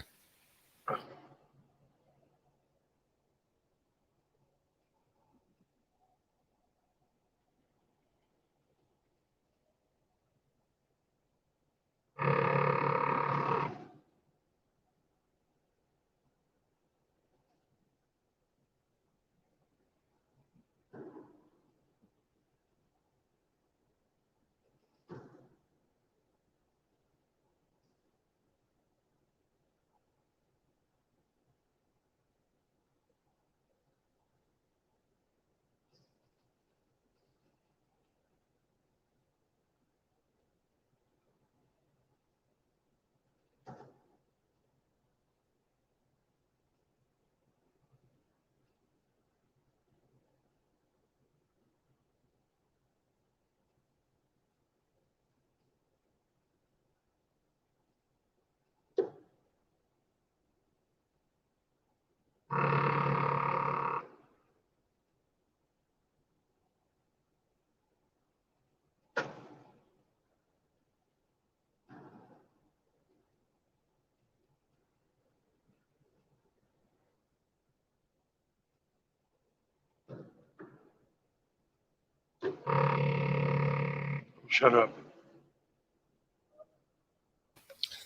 Shut up.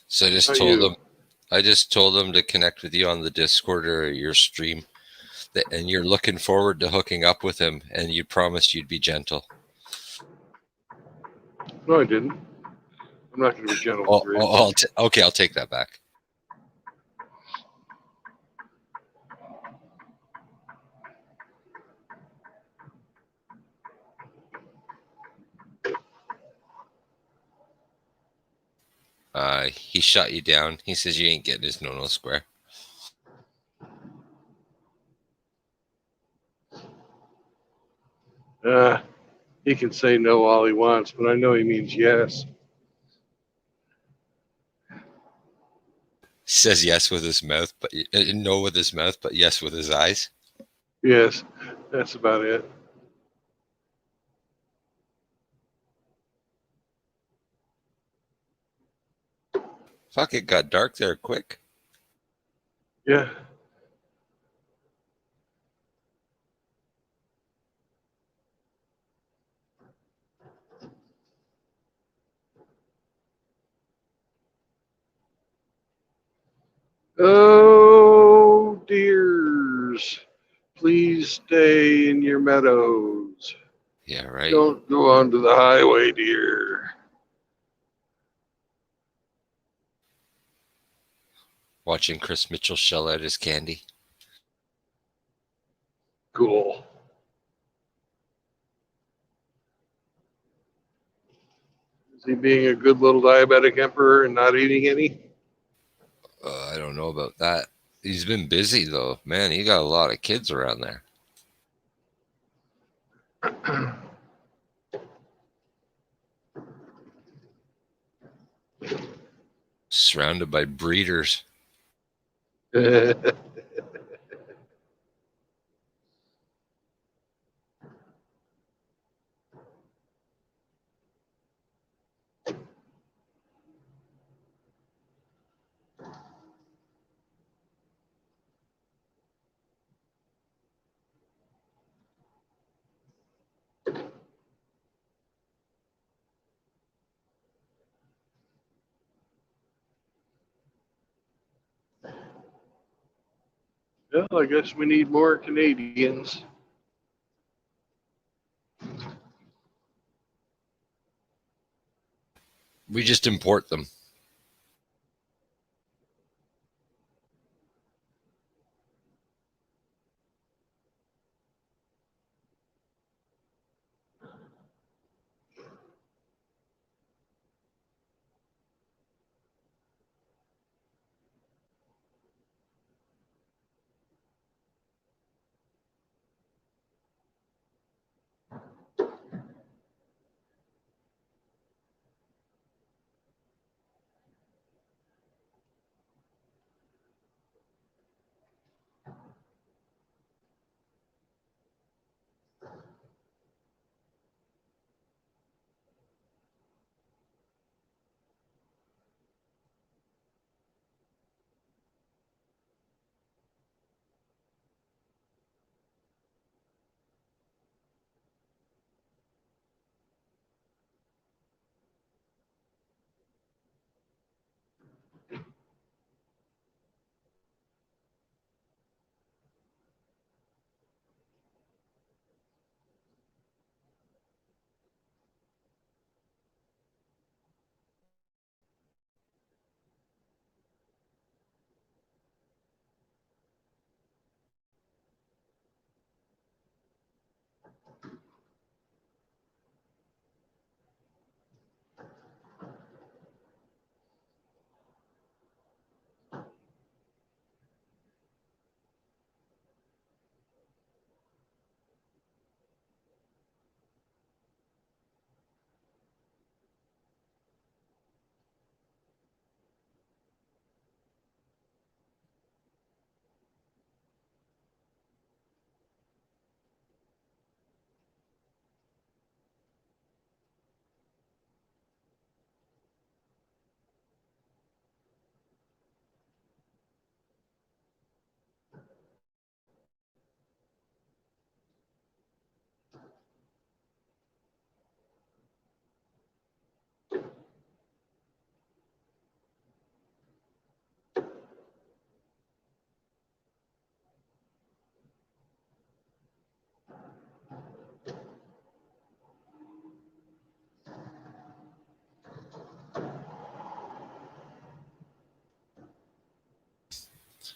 So I just told them to connect with you on the Discord or your stream, and you're looking forward to hooking up with him, and you promised you'd be gentle. No, I didn't. I'm not going to be gentle Oh, with Ridge. okay, I'll take that back. He shot you down. He says you ain't getting his no square. He can say no all he wants, but I know he means yes. He says yes with his mouth, but no with his mouth, but yes with his eyes. Yes, that's about it. Fuck, it got dark there quick. Yeah. Oh, dears, please stay in your meadows. Yeah, right. Don't go onto the highway, dear. Watching Chris Mitchell shell out his candy. Cool. Is he being a good little diabetic emperor and not eating any? I don't know about that. He's been busy though, man. He got a lot of kids around there. Surrounded by breeders. Well, I guess we need more Canadians. We just import them.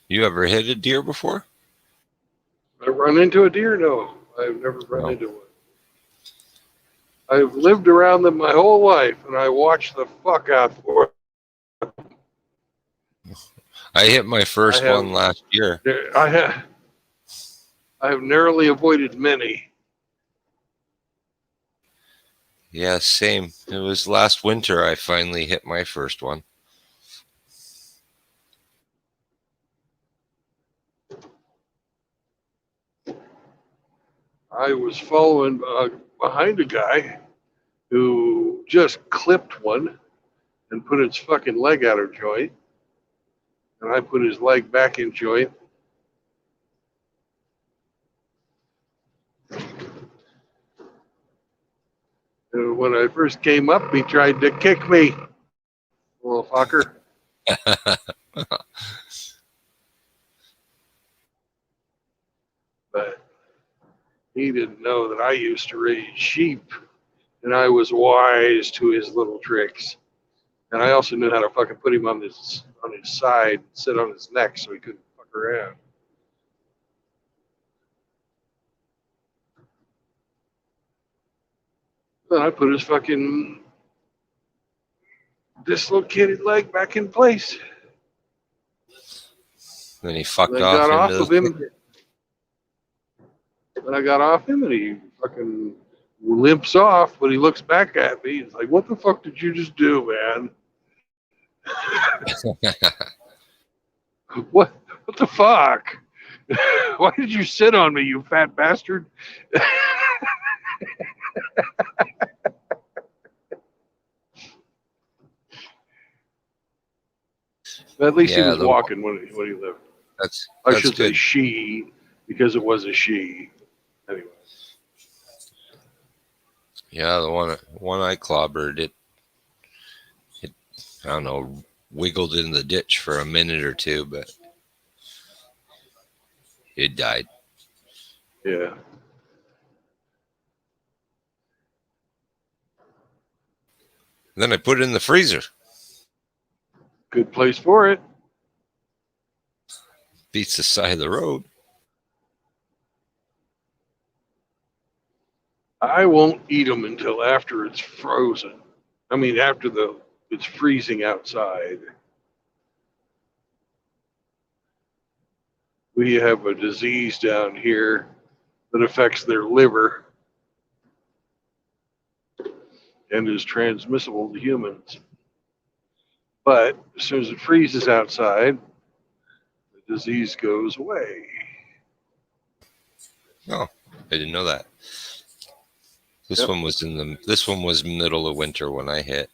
You ever hit a deer before? I run into a deer? No, I've never run No. into one. I've lived around them my whole life, and I watch the fuck out for it. I hit my first have- one last year. I have narrowly avoided many. Yeah, same. It was last winter I finally hit my first one. I was following behind a guy who just clipped one and put its fucking leg out of joint, and I put his leg back in joint. And when I first came up, he tried to kick me, little fucker. But he didn't know that I used to raise sheep, and I was wise to his little tricks. And I also knew how to fucking put him on his side, sit on his neck, so he couldn't fuck around. Then I put his fucking dislocated leg back in place. Then he fucked And I off got into off of the him. Then I got off him, and he fucking limps off. But he looks back at me. He's like, "What the fuck did you just do, man? What the fuck? Why did you sit on me, you fat bastard?" But at least he Yeah, was walking when he lived. I that's should say good. she, because it was a she. Anyway. Yeah, the one I clobbered, it I don't know, wiggled in the ditch for a minute or two, but it died. Yeah. Then I put it in the freezer. Good place for it. Beats the side of the road. I won't eat them until after it's frozen. I mean, after it's freezing outside. We have a disease down here that affects their liver and is transmissible to humans. But as soon as it freezes outside, the disease goes away. Oh, I didn't know that. This Yep. one was middle of winter when I hit.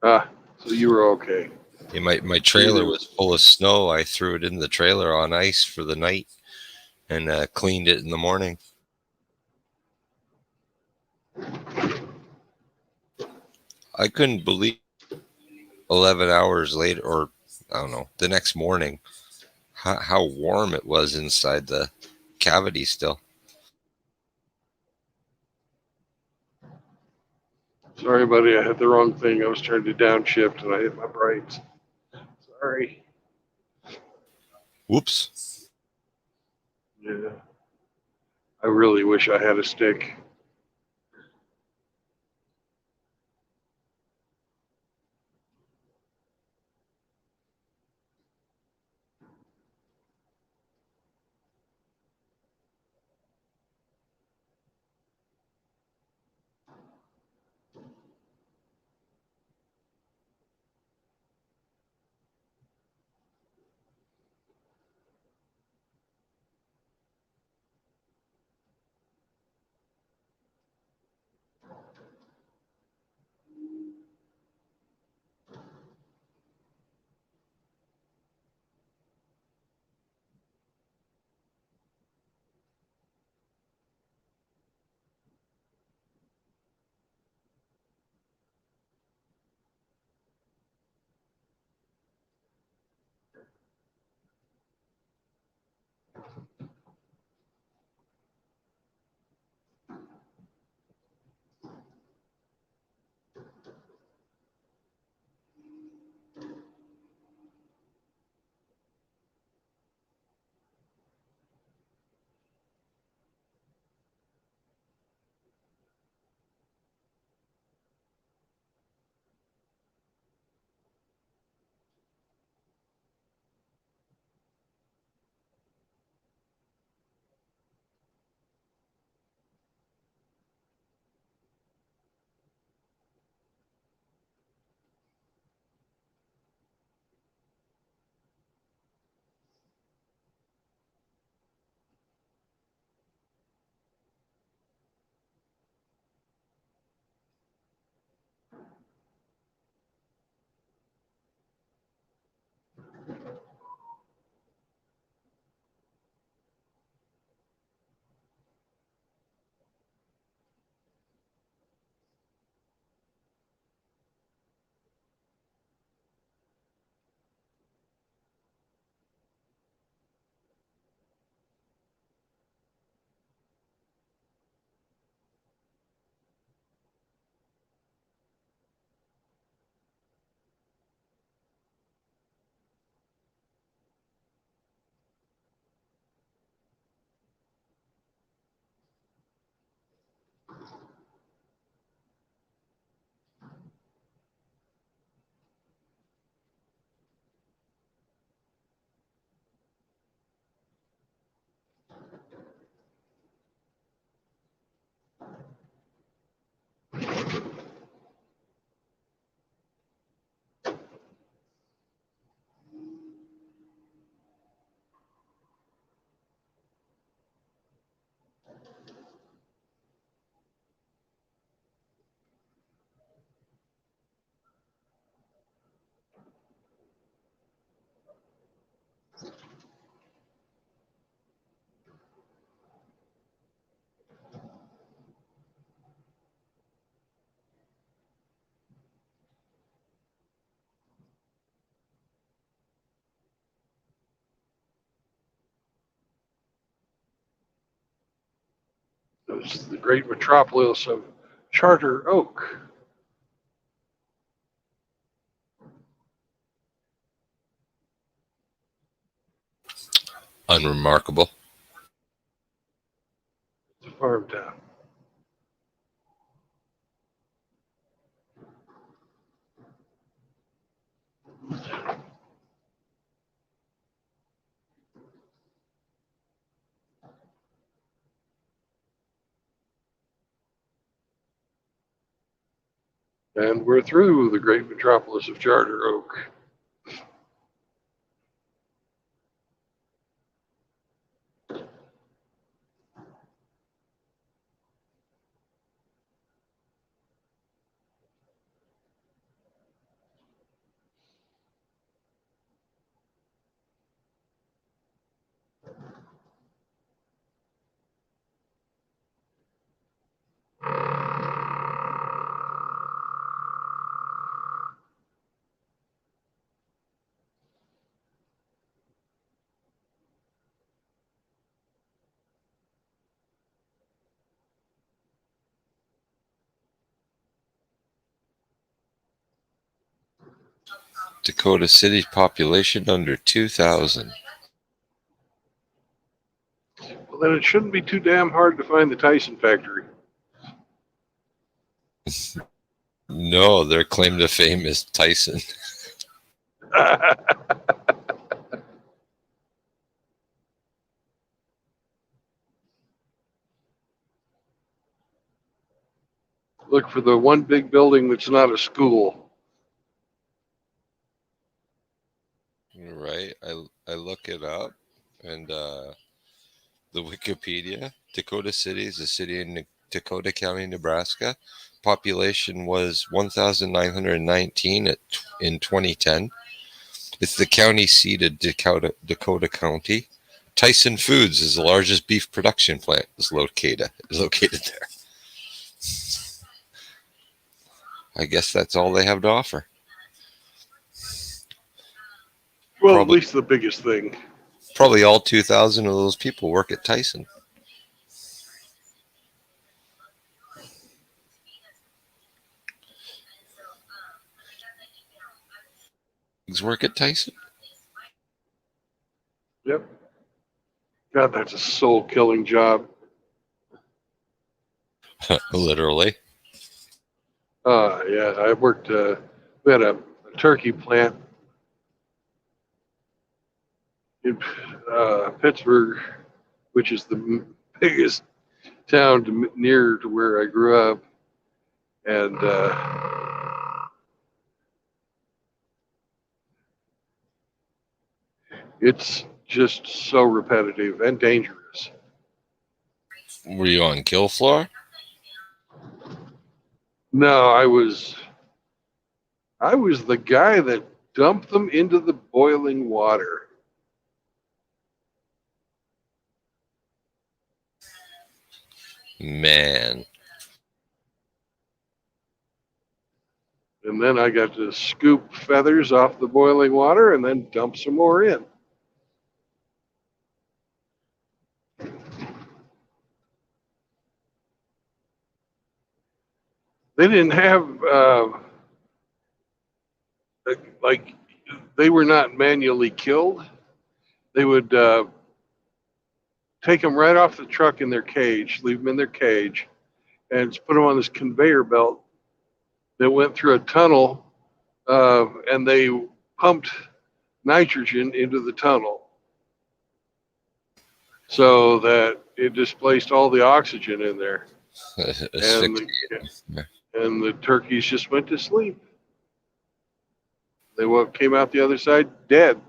So you were okay. Yeah, my trailer was full of snow. I threw it in the trailer on ice for the night and cleaned it in the morning. I couldn't believe 11 hours later, or I don't know, the next morning, how warm it was inside the cavity still. Sorry, buddy. I hit the wrong thing. I was trying to downshift and I hit my brakes. Sorry. Whoops. Yeah. I really wish I had a stick. It's the great metropolis of Charter Oak. Unremarkable. It's a farm town. And we're through the great metropolis of Charter Oak. Dakota City's population under 2,000. Well, then it shouldn't be too damn hard to find the Tyson factory. No, their claim to fame is Tyson. Look for the one big building that's not a school. Right. I look it up, and the Wikipedia, Dakota City is a city in Dakota County, Nebraska. Population was 1,919 in 2010. It's the county seat of Dakota County. Tyson Foods is the largest beef production plant is located there. I guess that's all they have to offer. Well, Probably. at least the biggest thing. Probably all 2,000 of those people work at Tyson. Work at Tyson? Yep. God, that's a soul-killing job. Literally. Yeah, I worked, we had a turkey plant in Pittsburgh, which is the biggest town near to where I grew up. And it's just so repetitive and dangerous. Were you on kill floor? No, I was the guy that dumped them into the boiling water. Man. And then I got to scoop feathers off the boiling water and then dump some more in. They didn't have, like, they were not manually killed. They would take them right off the truck in their cage, leave them in their cage, and put them on this conveyor belt that went through a tunnel, and they pumped nitrogen into the tunnel so that it displaced all the oxygen in there. And the turkeys just went to sleep. They came out the other side dead.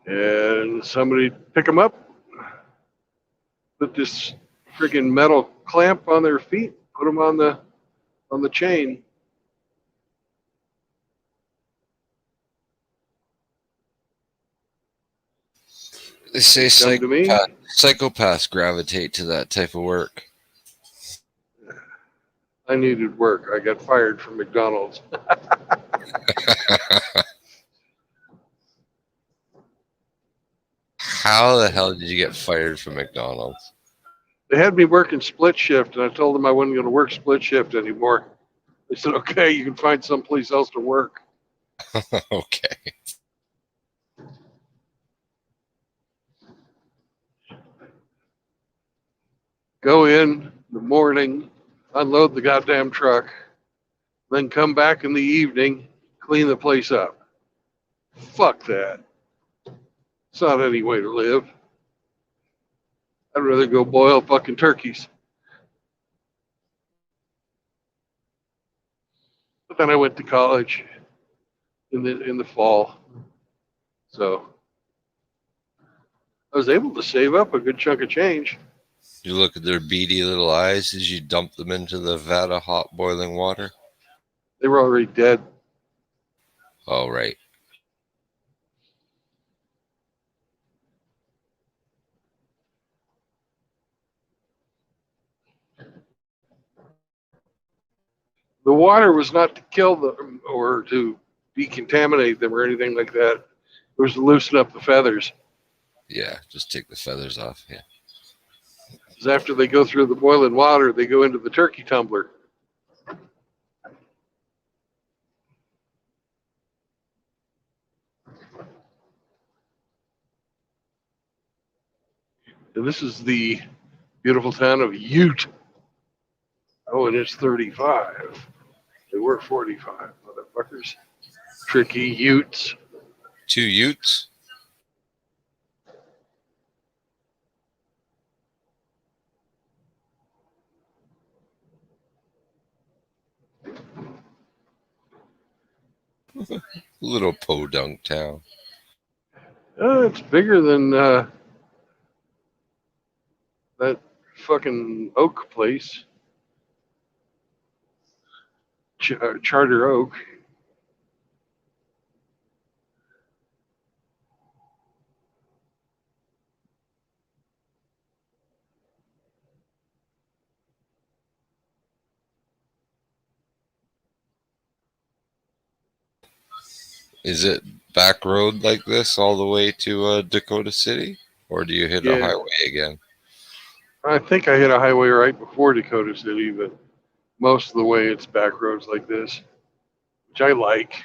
And somebody pick them up, put this freaking metal clamp on their feet, put them on the chain. They say psychopaths gravitate to that type of work. I needed work. I got fired from McDonald's. How How the hell did you get fired from McDonald's? They had me working split shift, and I told them I wasn't going to work split shift anymore. They said, "Okay, you can find someplace else to work." Okay. Go in the morning, unload the goddamn truck, then come back in the evening, clean the place up. Fuck that. It's not any way to live. I'd rather go boil fucking turkeys. But then I went to college in the fall, so I was able to save up a good chunk of change. You look at their beady little eyes as you dump them into the vat of hot boiling water. They were already dead. Oh, right. The water was not to kill them or to decontaminate them or anything like that. It was to loosen up the feathers. Yeah, just take the feathers off. Yeah. Because after they go through the boiling water, they go into the turkey tumbler. And this is the beautiful town of Ute. Oh, and it's 35. They were 45, motherfuckers. Tricky Utes. 2 Utes. Little podunk town. It's bigger than that fucking Oak place. Charter Oak. Is it back road like this all the way to Dakota City? Or do you hit a Yeah. highway again? I think I hit a highway right before Dakota City, but most of the way it's back roads like this, which I like.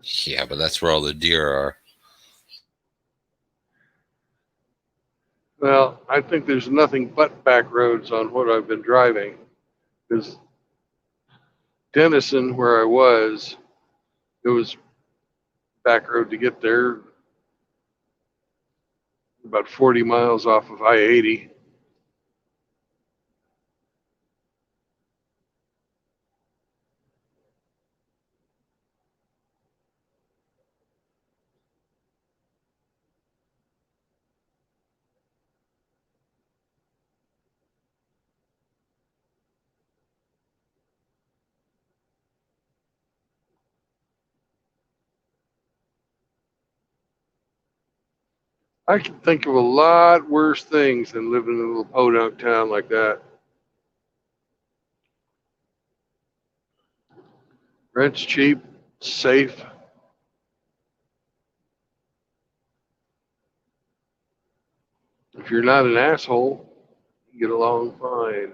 Yeah, but that's where all the deer are. Well, I think there's nothing but back roads on what I've been driving. Because Denison, where I was, it was back road to get there, about 40 miles off of I-80. I can think of a lot worse things than living in a little podunk town like that. Rent's cheap, safe. If you're not an asshole, you get along fine.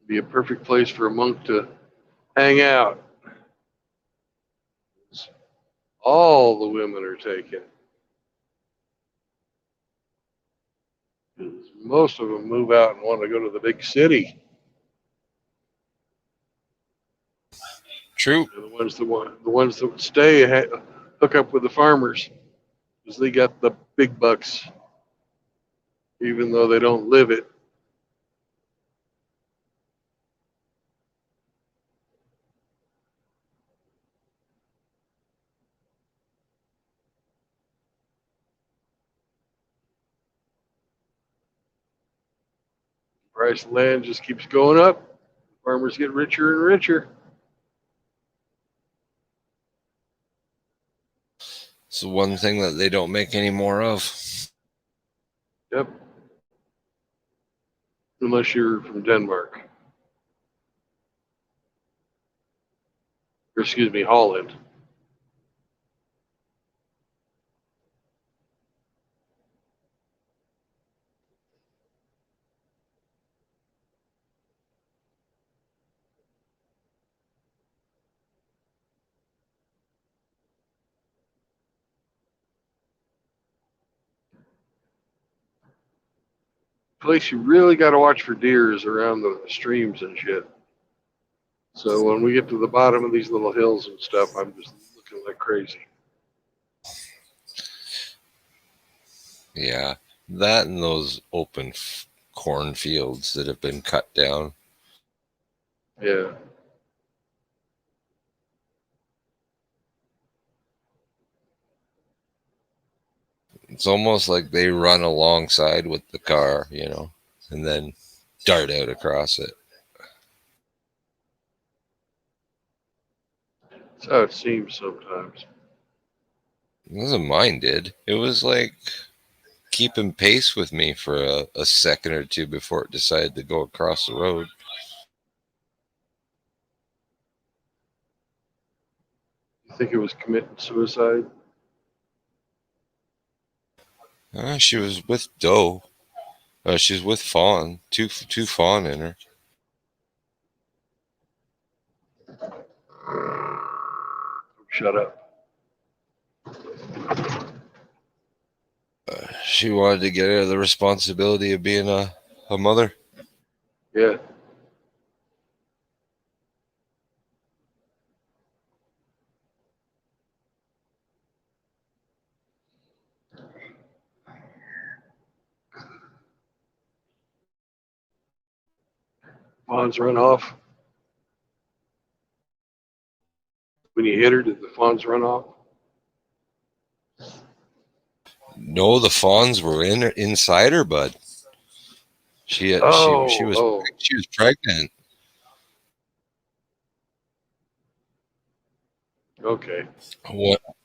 Be a perfect place for a monk to hang out. All the women are taken. Most of them move out and want to go to the big city. True. And the ones that stay hook up with the farmers because they got the big bucks, even though they don't live it. Price of land just keeps going up. Farmers get richer and richer. It's the one thing that they don't make any more of. Yep. Unless you're from Denmark. Or excuse me, Holland. place you really got to watch for deer is around the streams and shit. So when we get to the bottom of these little hills and stuff, I'm just looking like crazy. Yeah, that and those open cornfields that have been cut down. Yeah. It's almost like they run alongside with the car, you know, and then dart out across it. That's how it seems sometimes. It wasn't mine did. It was like keeping pace with me for a second or two before it decided to go across the road. You think it was committing suicide? She was with doe. She was with fawn. Two fawn in her. Shut up. She wanted to get out of the responsibility of being a mother. Yeah. Fawns run off. When you hit her, did the fawns run off? No, the fawns were inside her, bud. She was Oh. she was pregnant. Okay.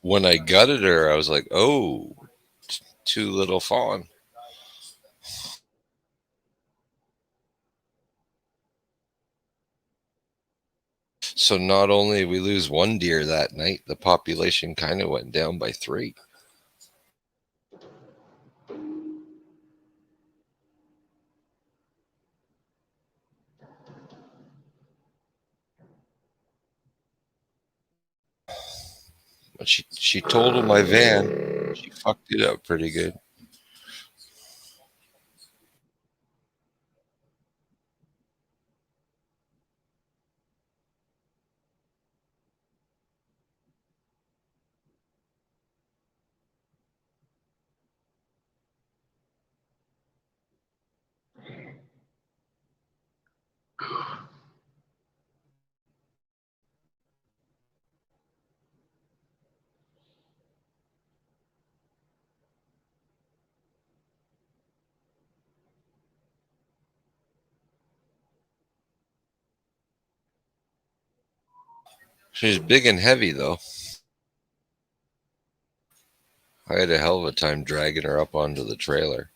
When I gutted her, I was like, oh, too little fawn. So not only we lose one deer that night, the population kind of went down by 3. But she totaled my van. She fucked it up pretty good. She's big and heavy though. I had a hell of a time dragging her up onto the trailer.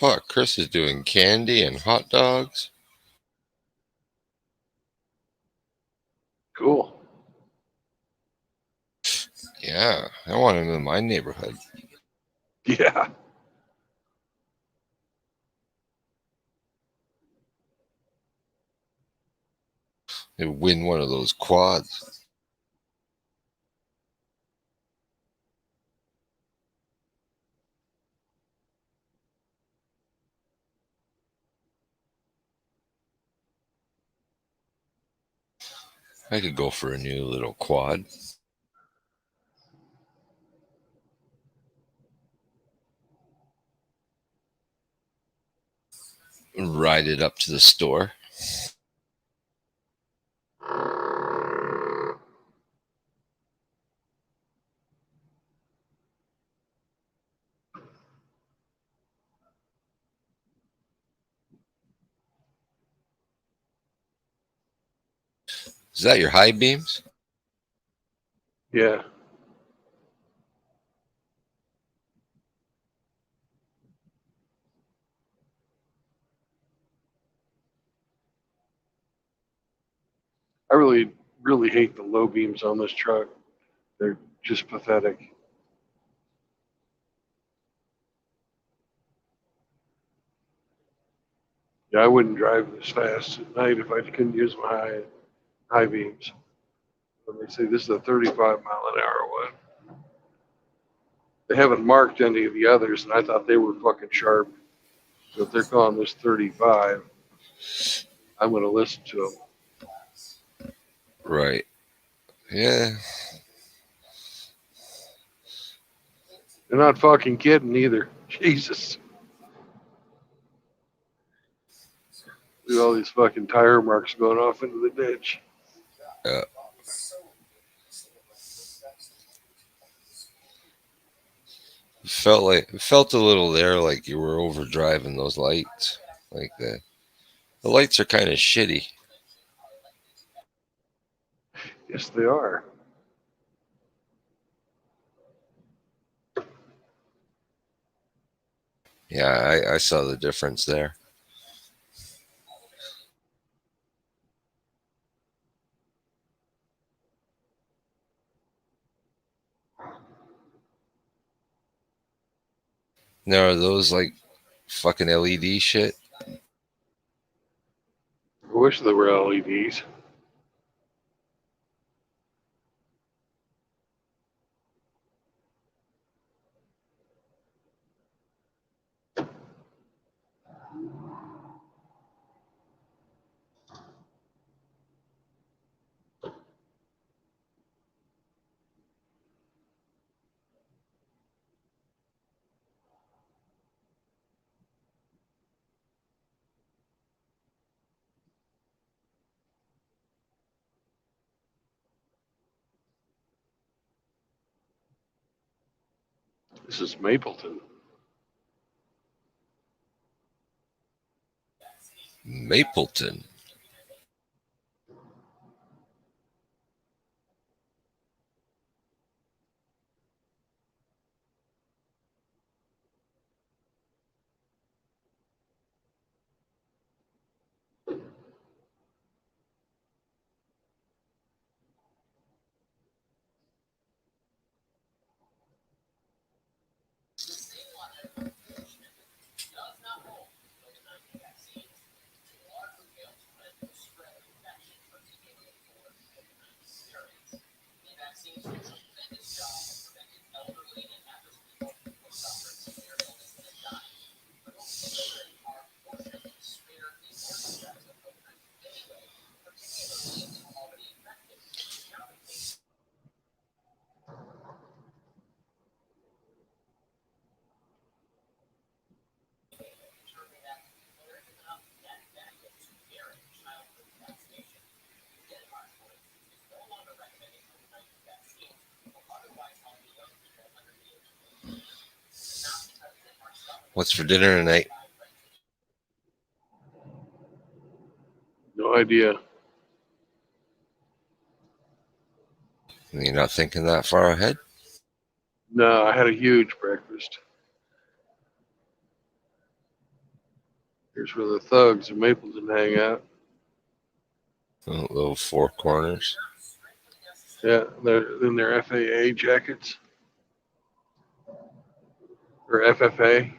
Fuck, Chris is doing candy and hot dogs. Cool. Yeah, I want him in my neighborhood. Yeah. He'd win one of those quads. I could go for a new little quad. Ride it up to the store. Is that your high beams? Yeah. I really, really hate the low beams on this truck. They're just pathetic. Yeah, I wouldn't drive this fast at night if I couldn't use my high beams. Let me see, this is a 35-mile-an-hour one. They haven't marked any of the others, and I thought they were fucking sharp. So if they're calling this 35, I'm going to listen to them. Right. Yeah. They're not fucking kidding either. Jesus. Look at all these fucking tire marks going off into the ditch. Yeah. It felt a little there like you were overdriving those lights. Like the lights are kind of shitty. Yes, they are. Yeah, I saw the difference there. Now are those like fucking LED shit? I wish they were LEDs. This is Mapleton. Mapleton. What's for dinner tonight? No idea. You're not thinking that far ahead? No, I had a huge breakfast. Here's where the thugs of Mapleton hang out. Little four corners. Yeah, they're in their FAA jackets or FFA.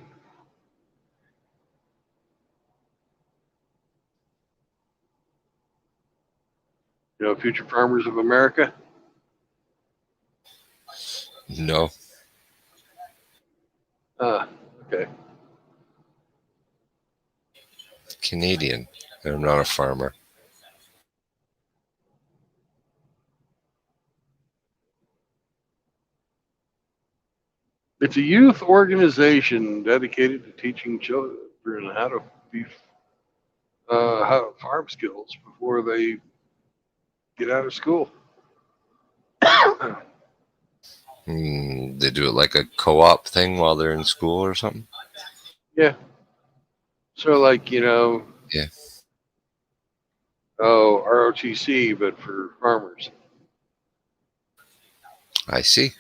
You know, Future Farmers of America. No. Okay. Canadian. I'm not a farmer. It's a youth organization dedicated to teaching children how to be how farm skills before they get out of school. They do it like a co-op thing while they're in school or something. Yeah. So, like, you know. Yeah. Oh, ROTC, but for farmers. I see.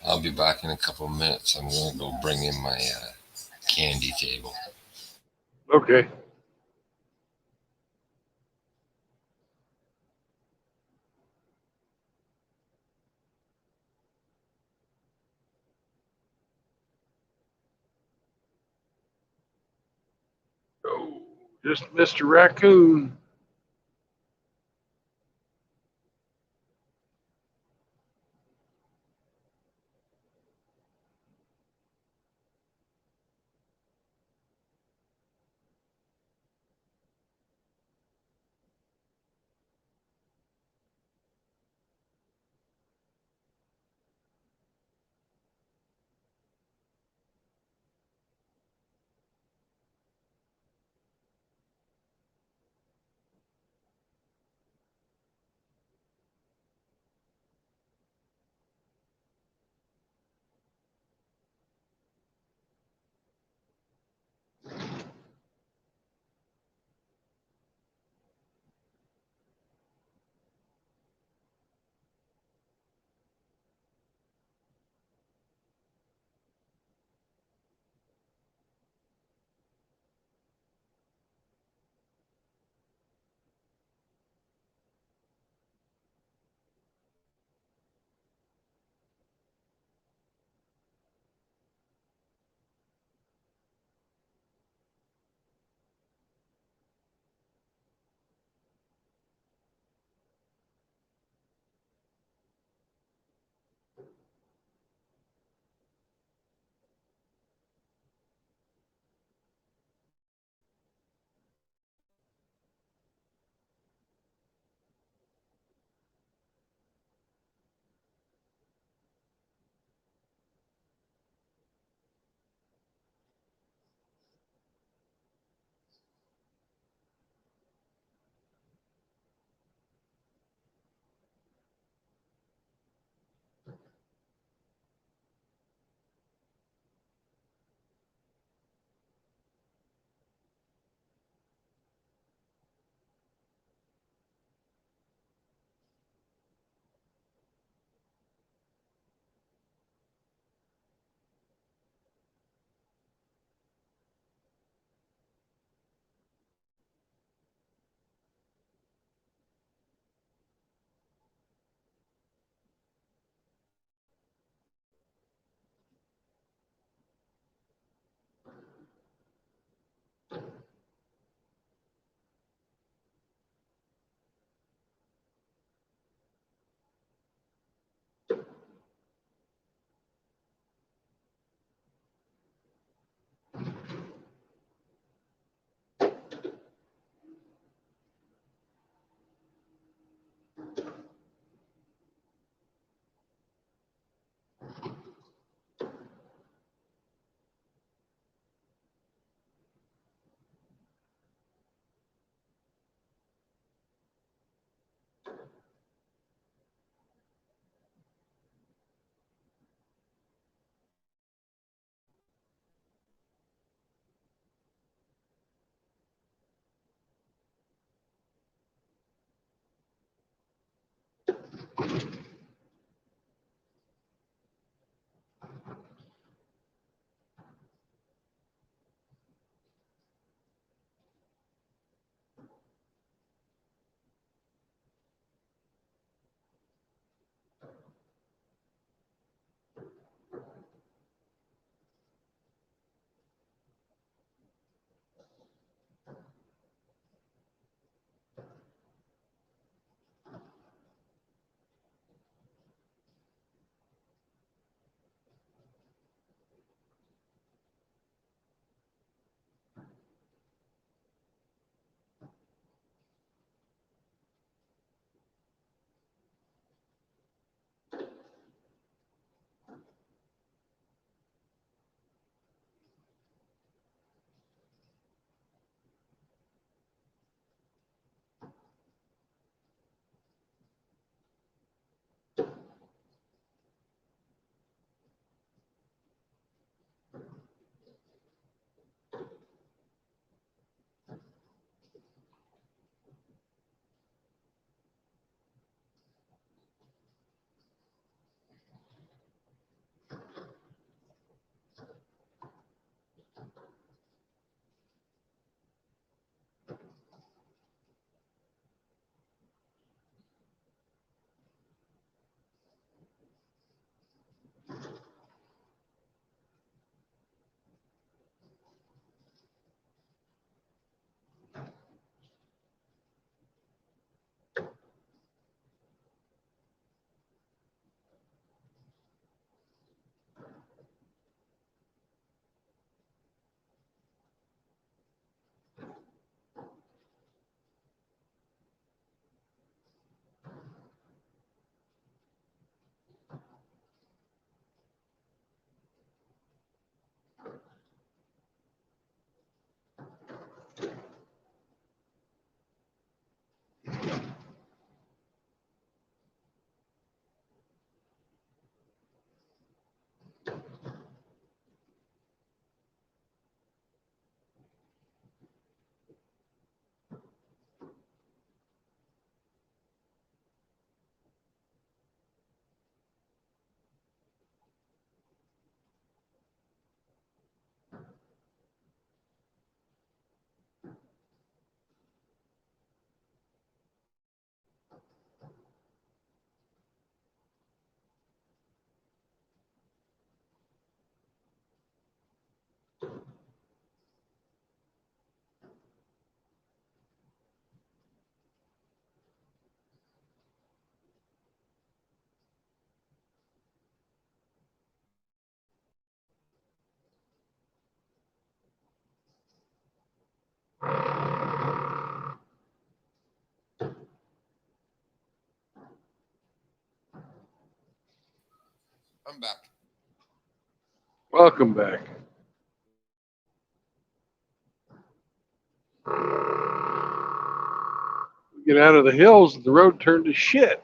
I'll be back in a couple of minutes. I'm going to go bring in my candy table. Okay. Oh, just Mr. Raccoon. I'm back. Welcome back. We get out of the hills, the road turned to shit.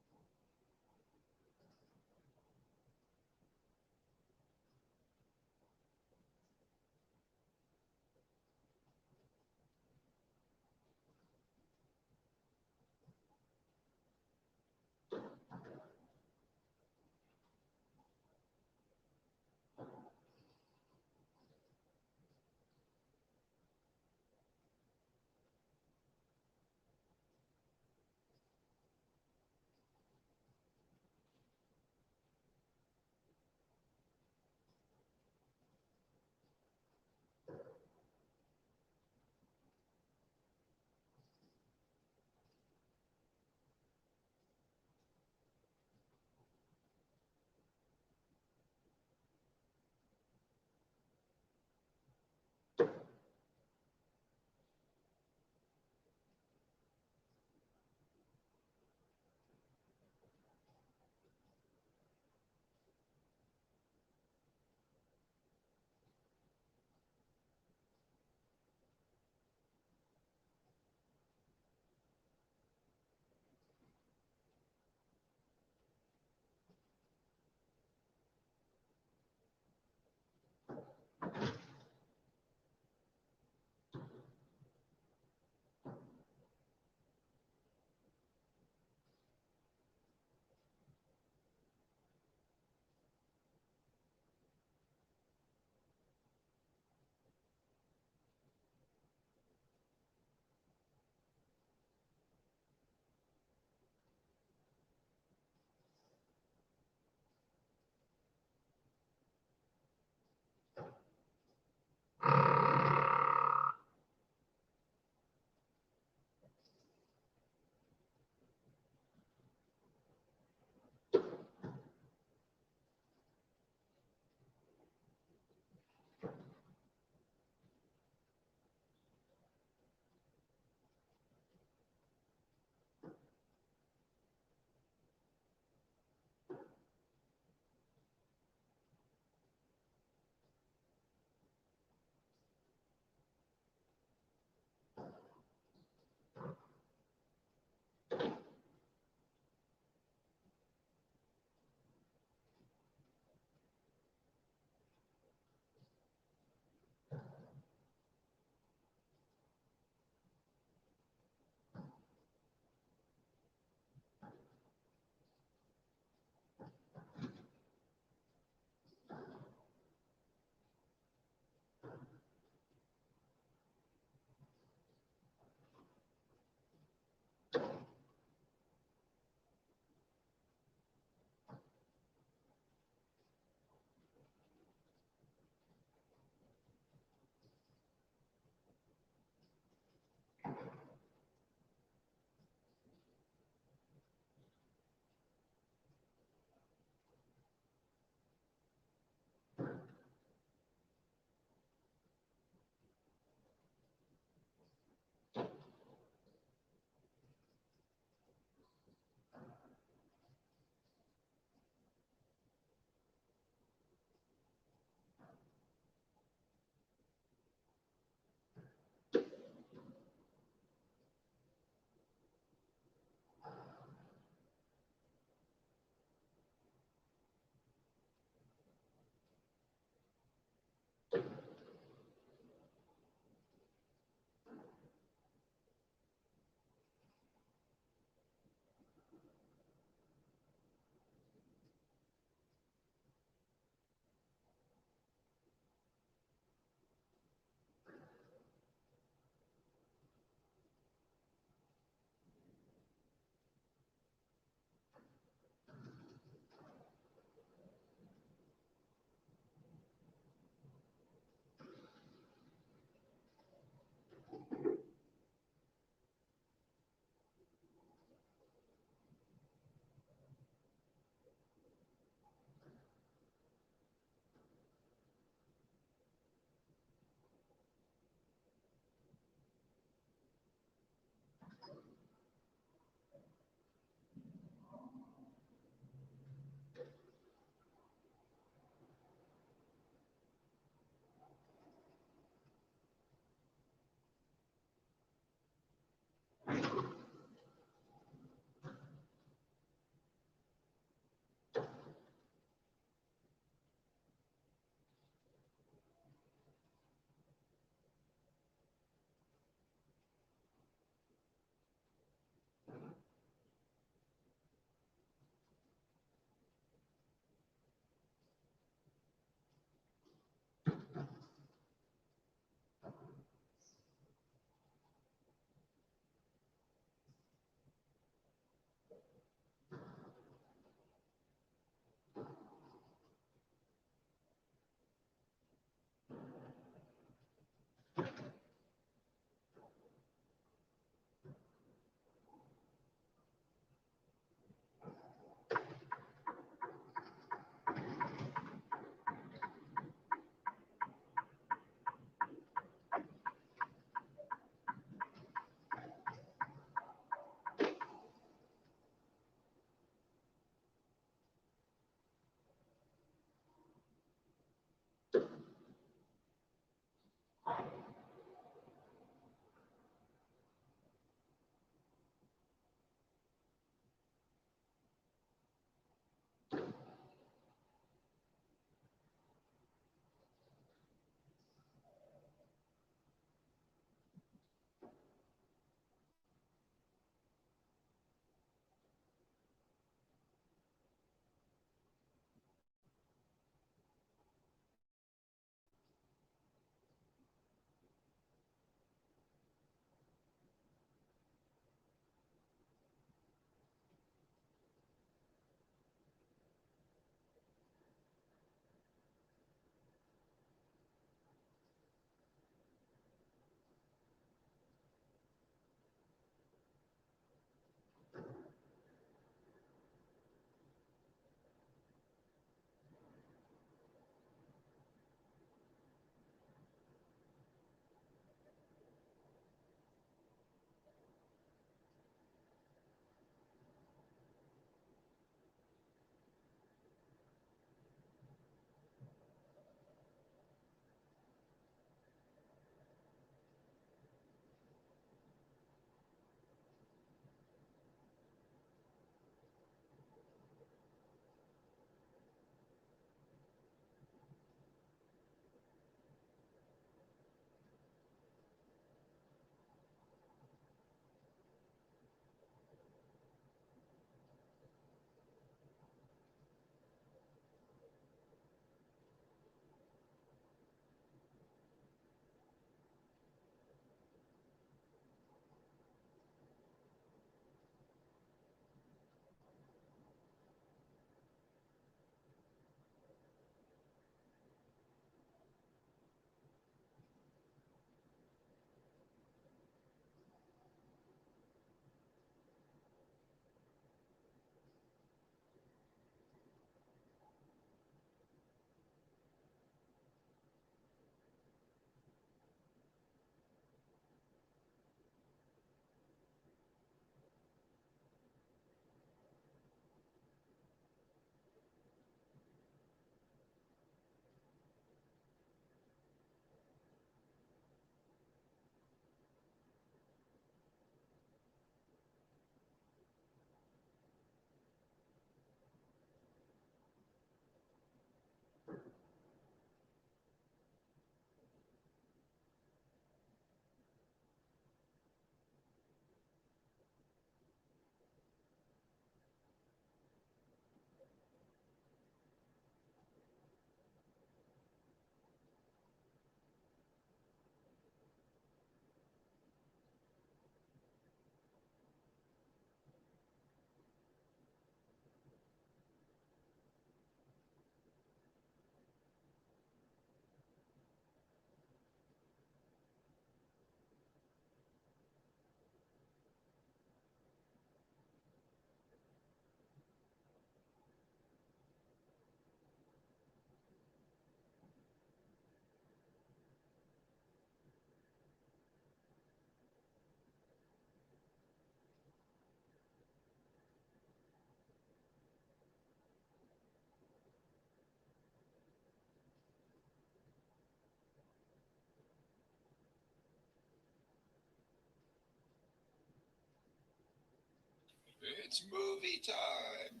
It's movie time.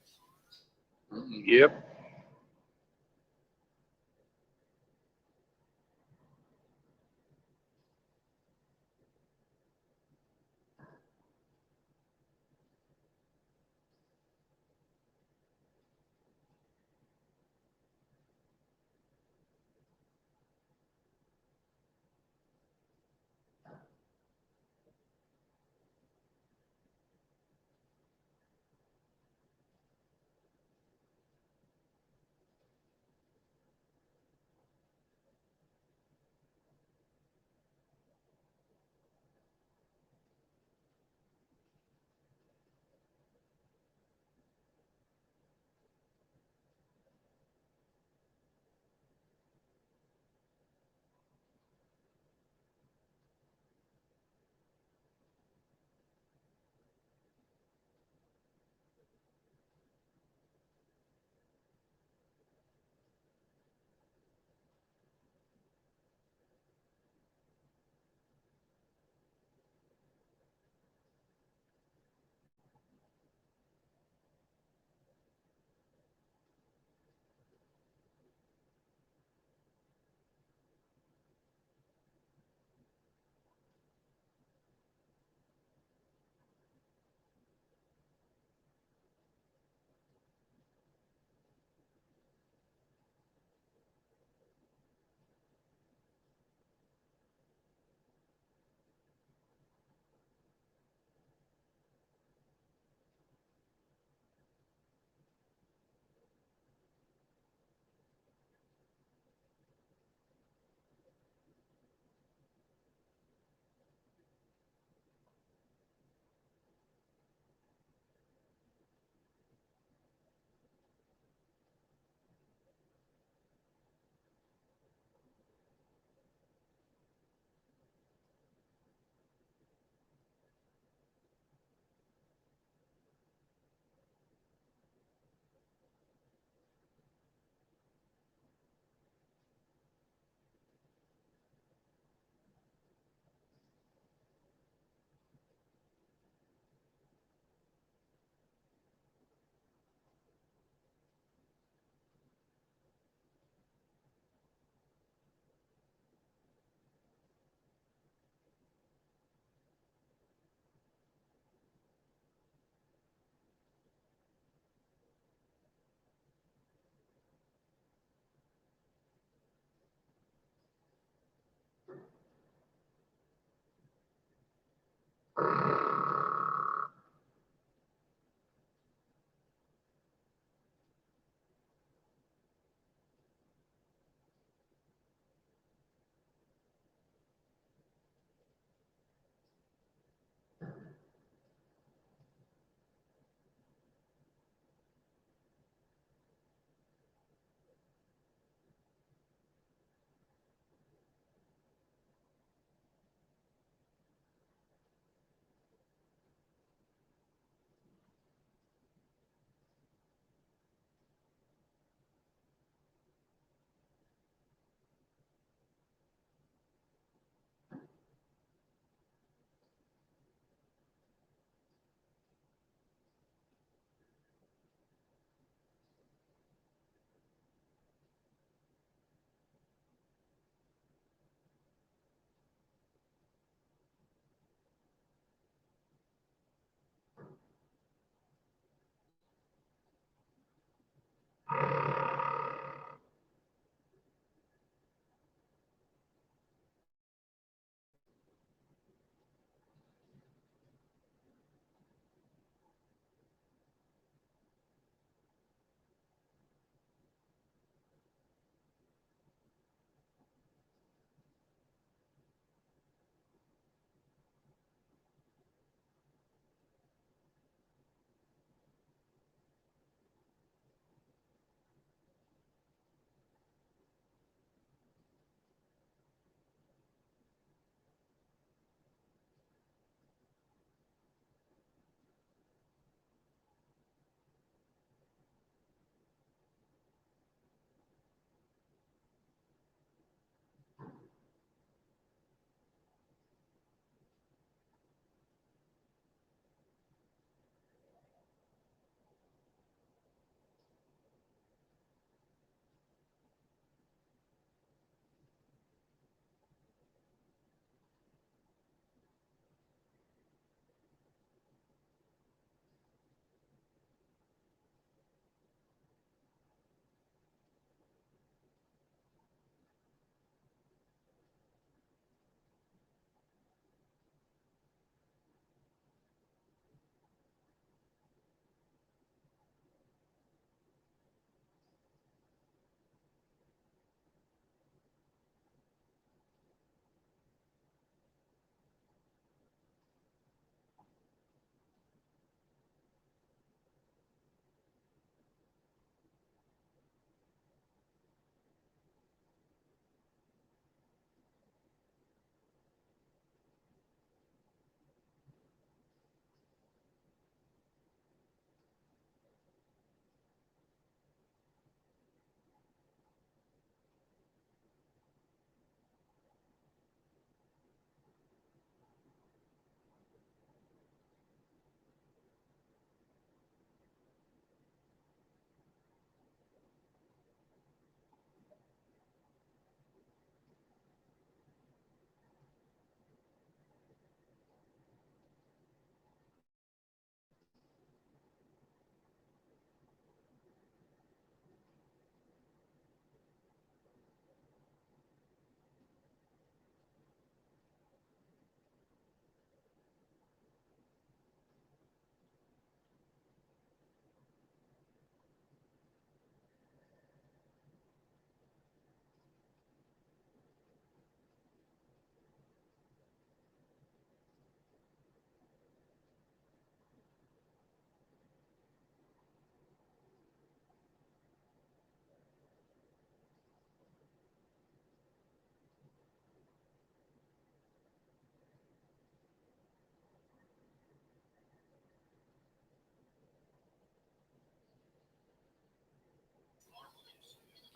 Yep.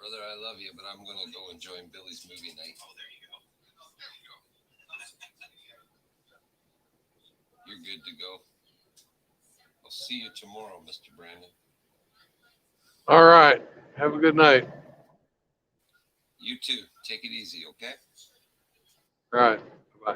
Brother, I love you, but I'm going to go enjoy Billy's movie night. You're good to go. I'll see you tomorrow, Mr. Brandon. All right. Have a good night. You too. Take it easy, okay? All right. Bye.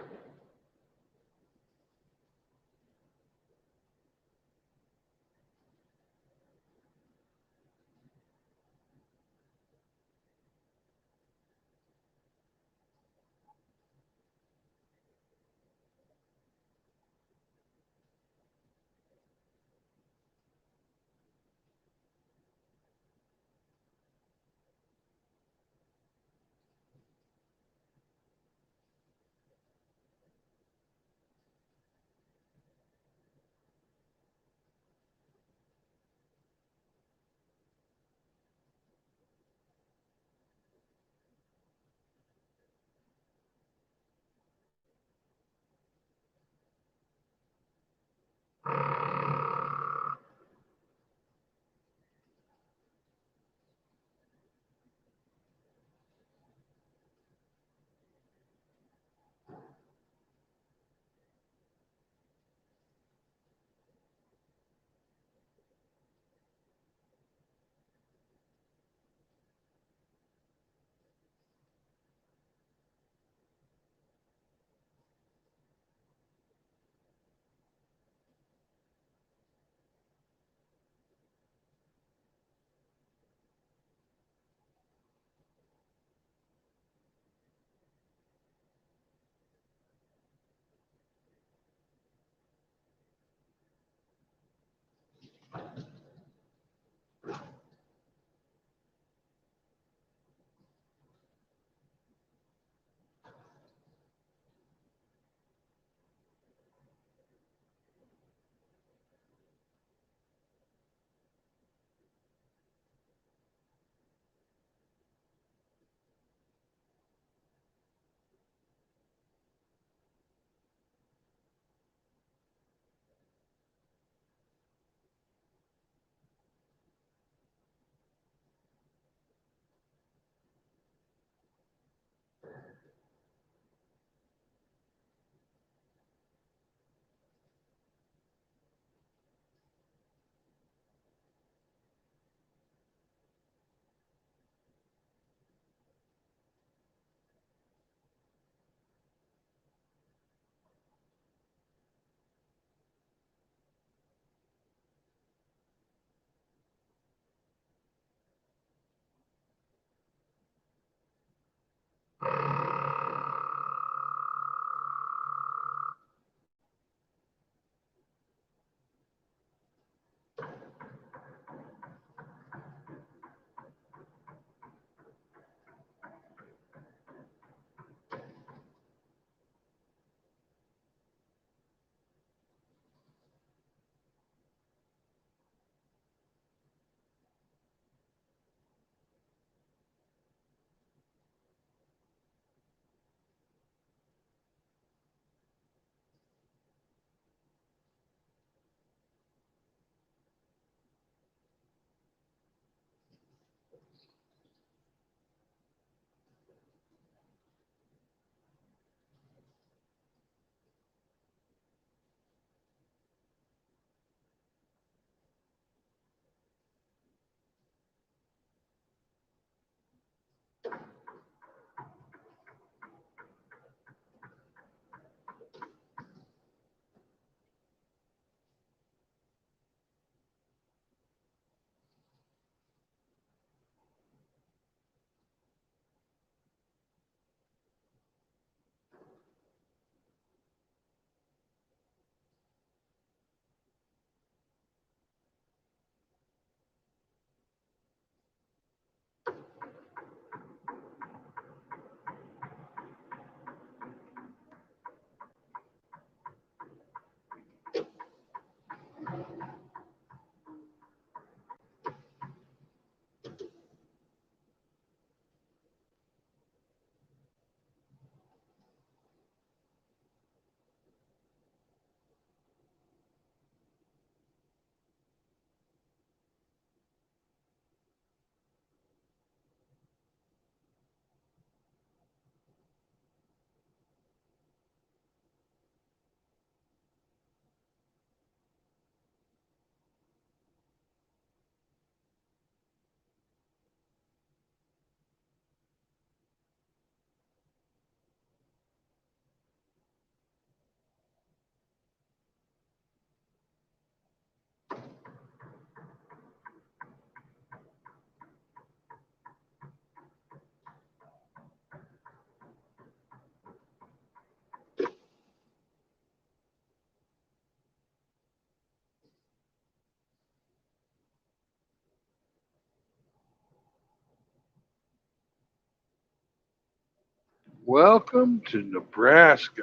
Welcome to Nebraska.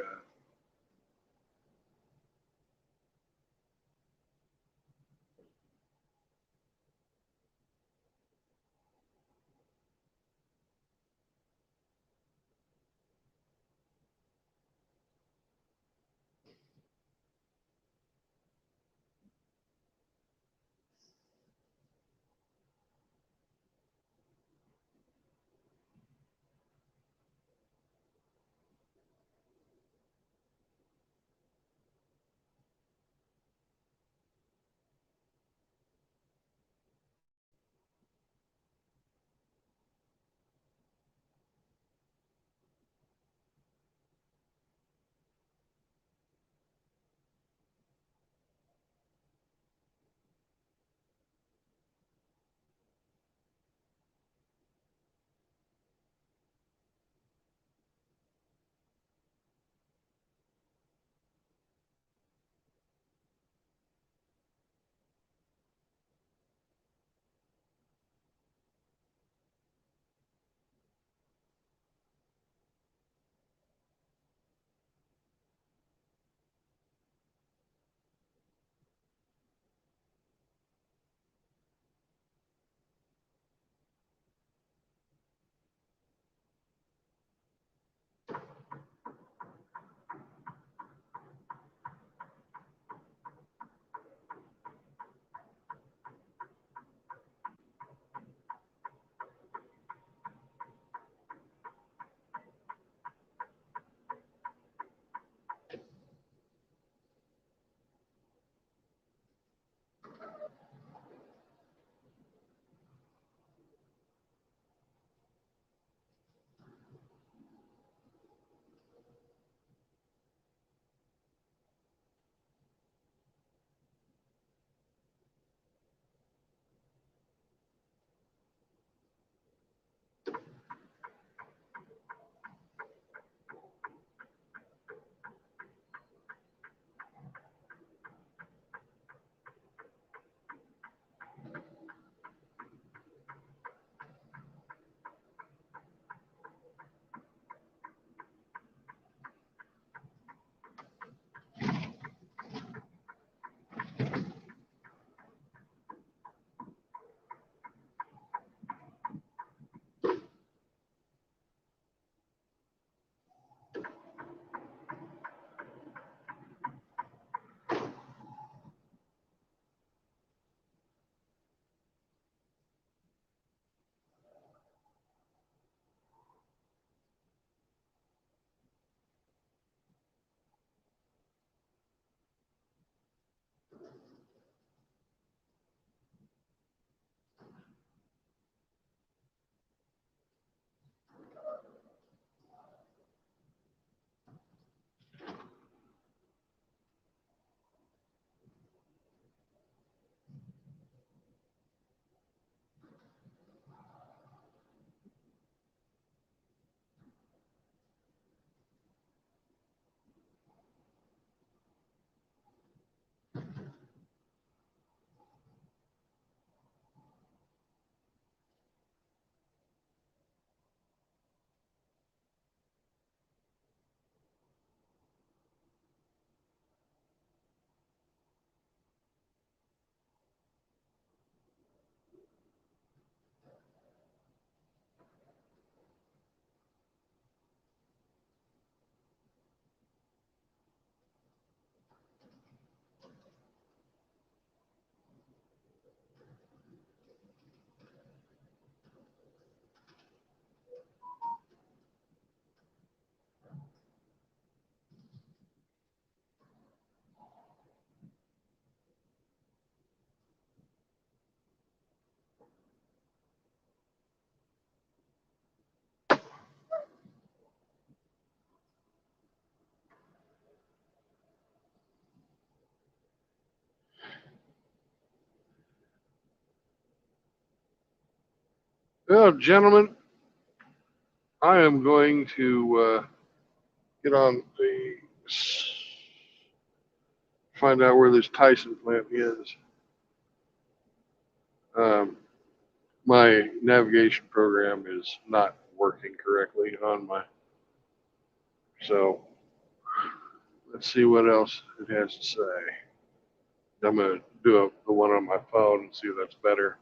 Well, gentlemen, I am going to get on the find out where this Tyson plant is. Um, my navigation program is not working correctly on my So let's see what else it has to say. I'm gonna do the one on my phone and see if that's better.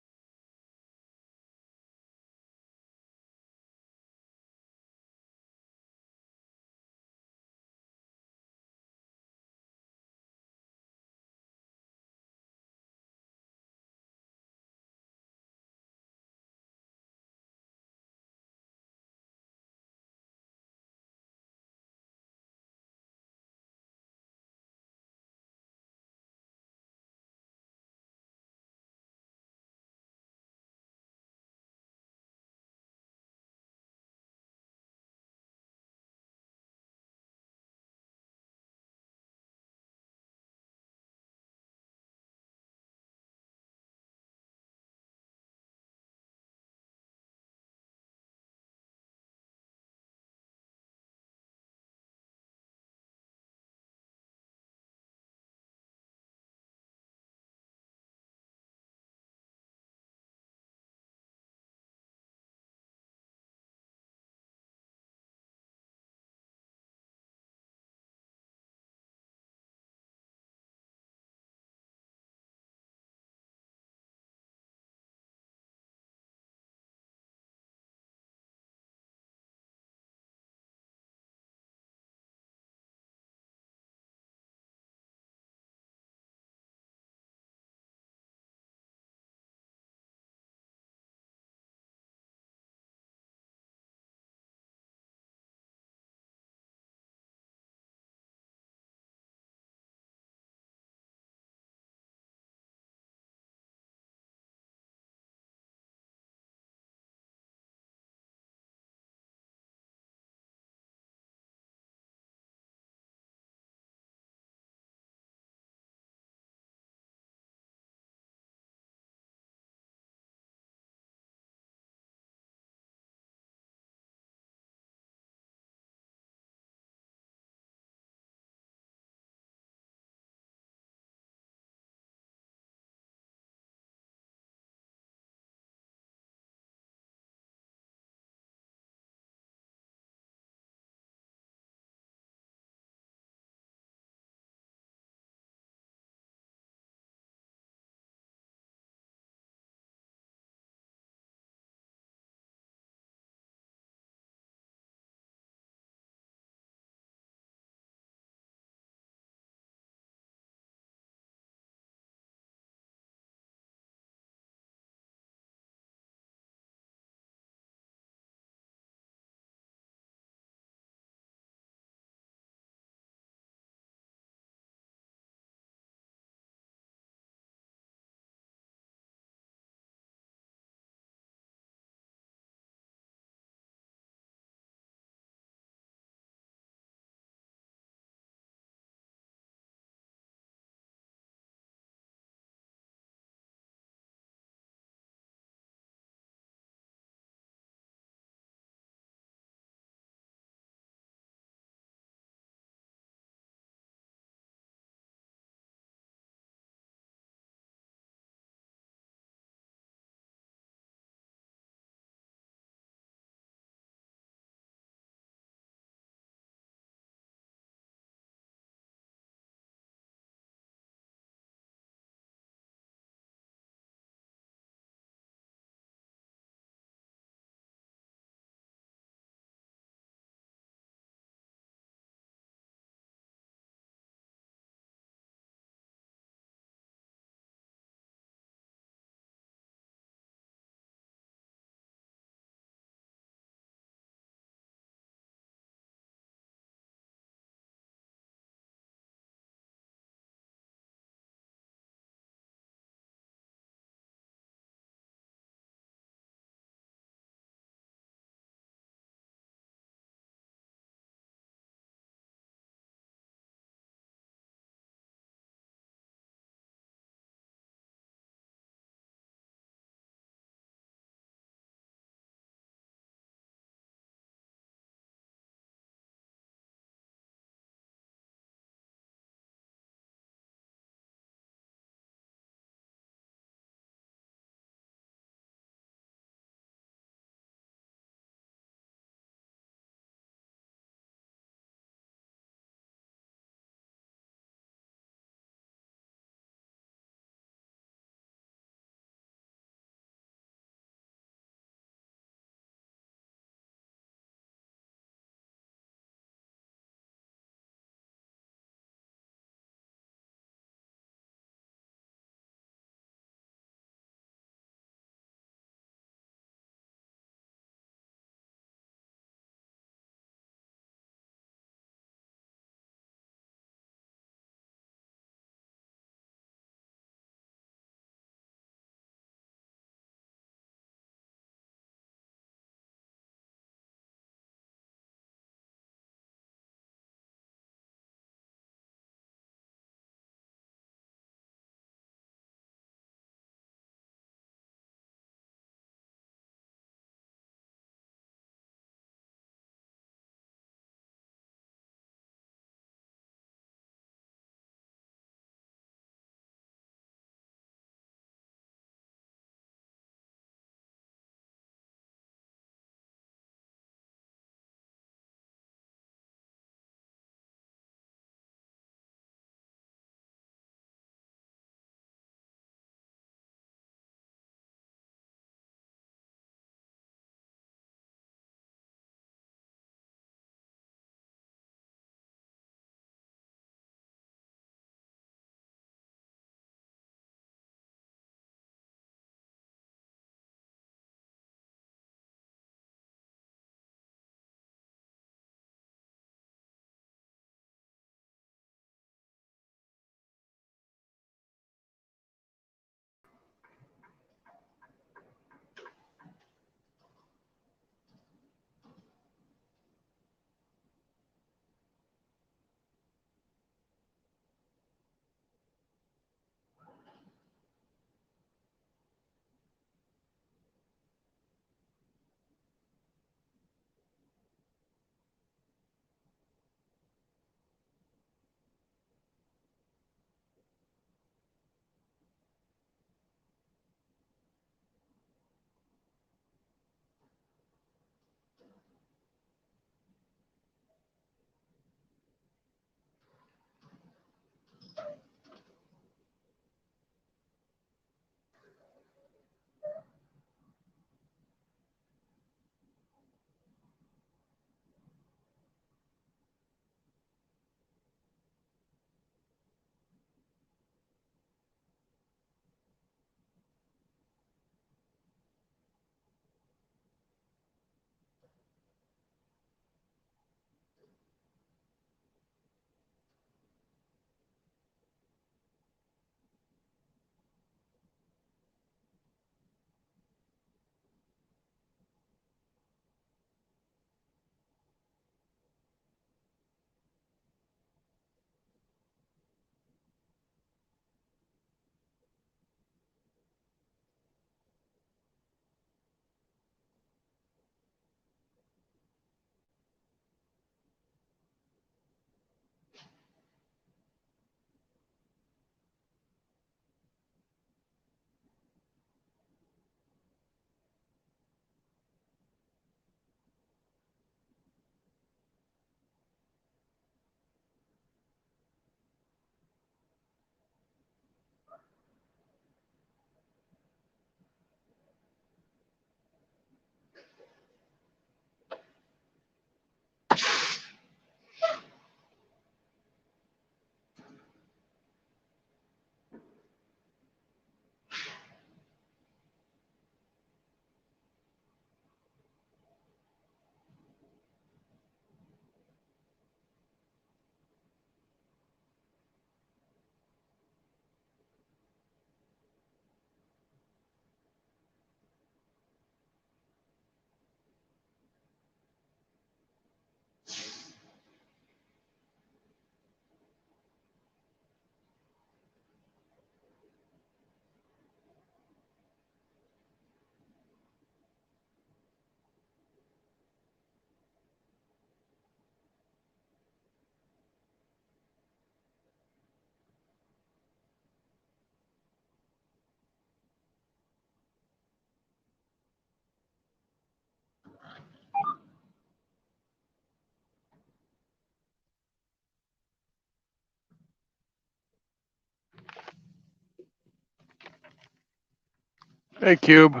Hey, Cube.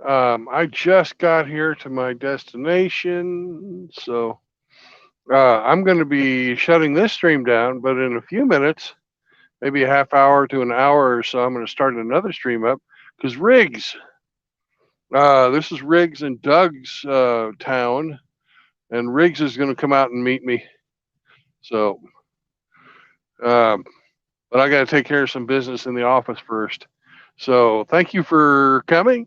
I just got here to my destination, so I'm going to be shutting this stream down. But in a few minutes, maybe a half hour to an hour or so, I'm going to start another stream up because Riggs. This is Riggs and Doug's town, and Riggs is going to come out and meet me. So, but I got to take care of some business in the office first. So, thank you for coming,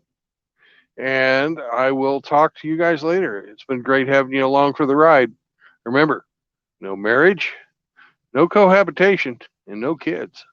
and I will talk to you guys later. It's been great having you along for the ride. Remember, no marriage, no cohabitation, and no kids.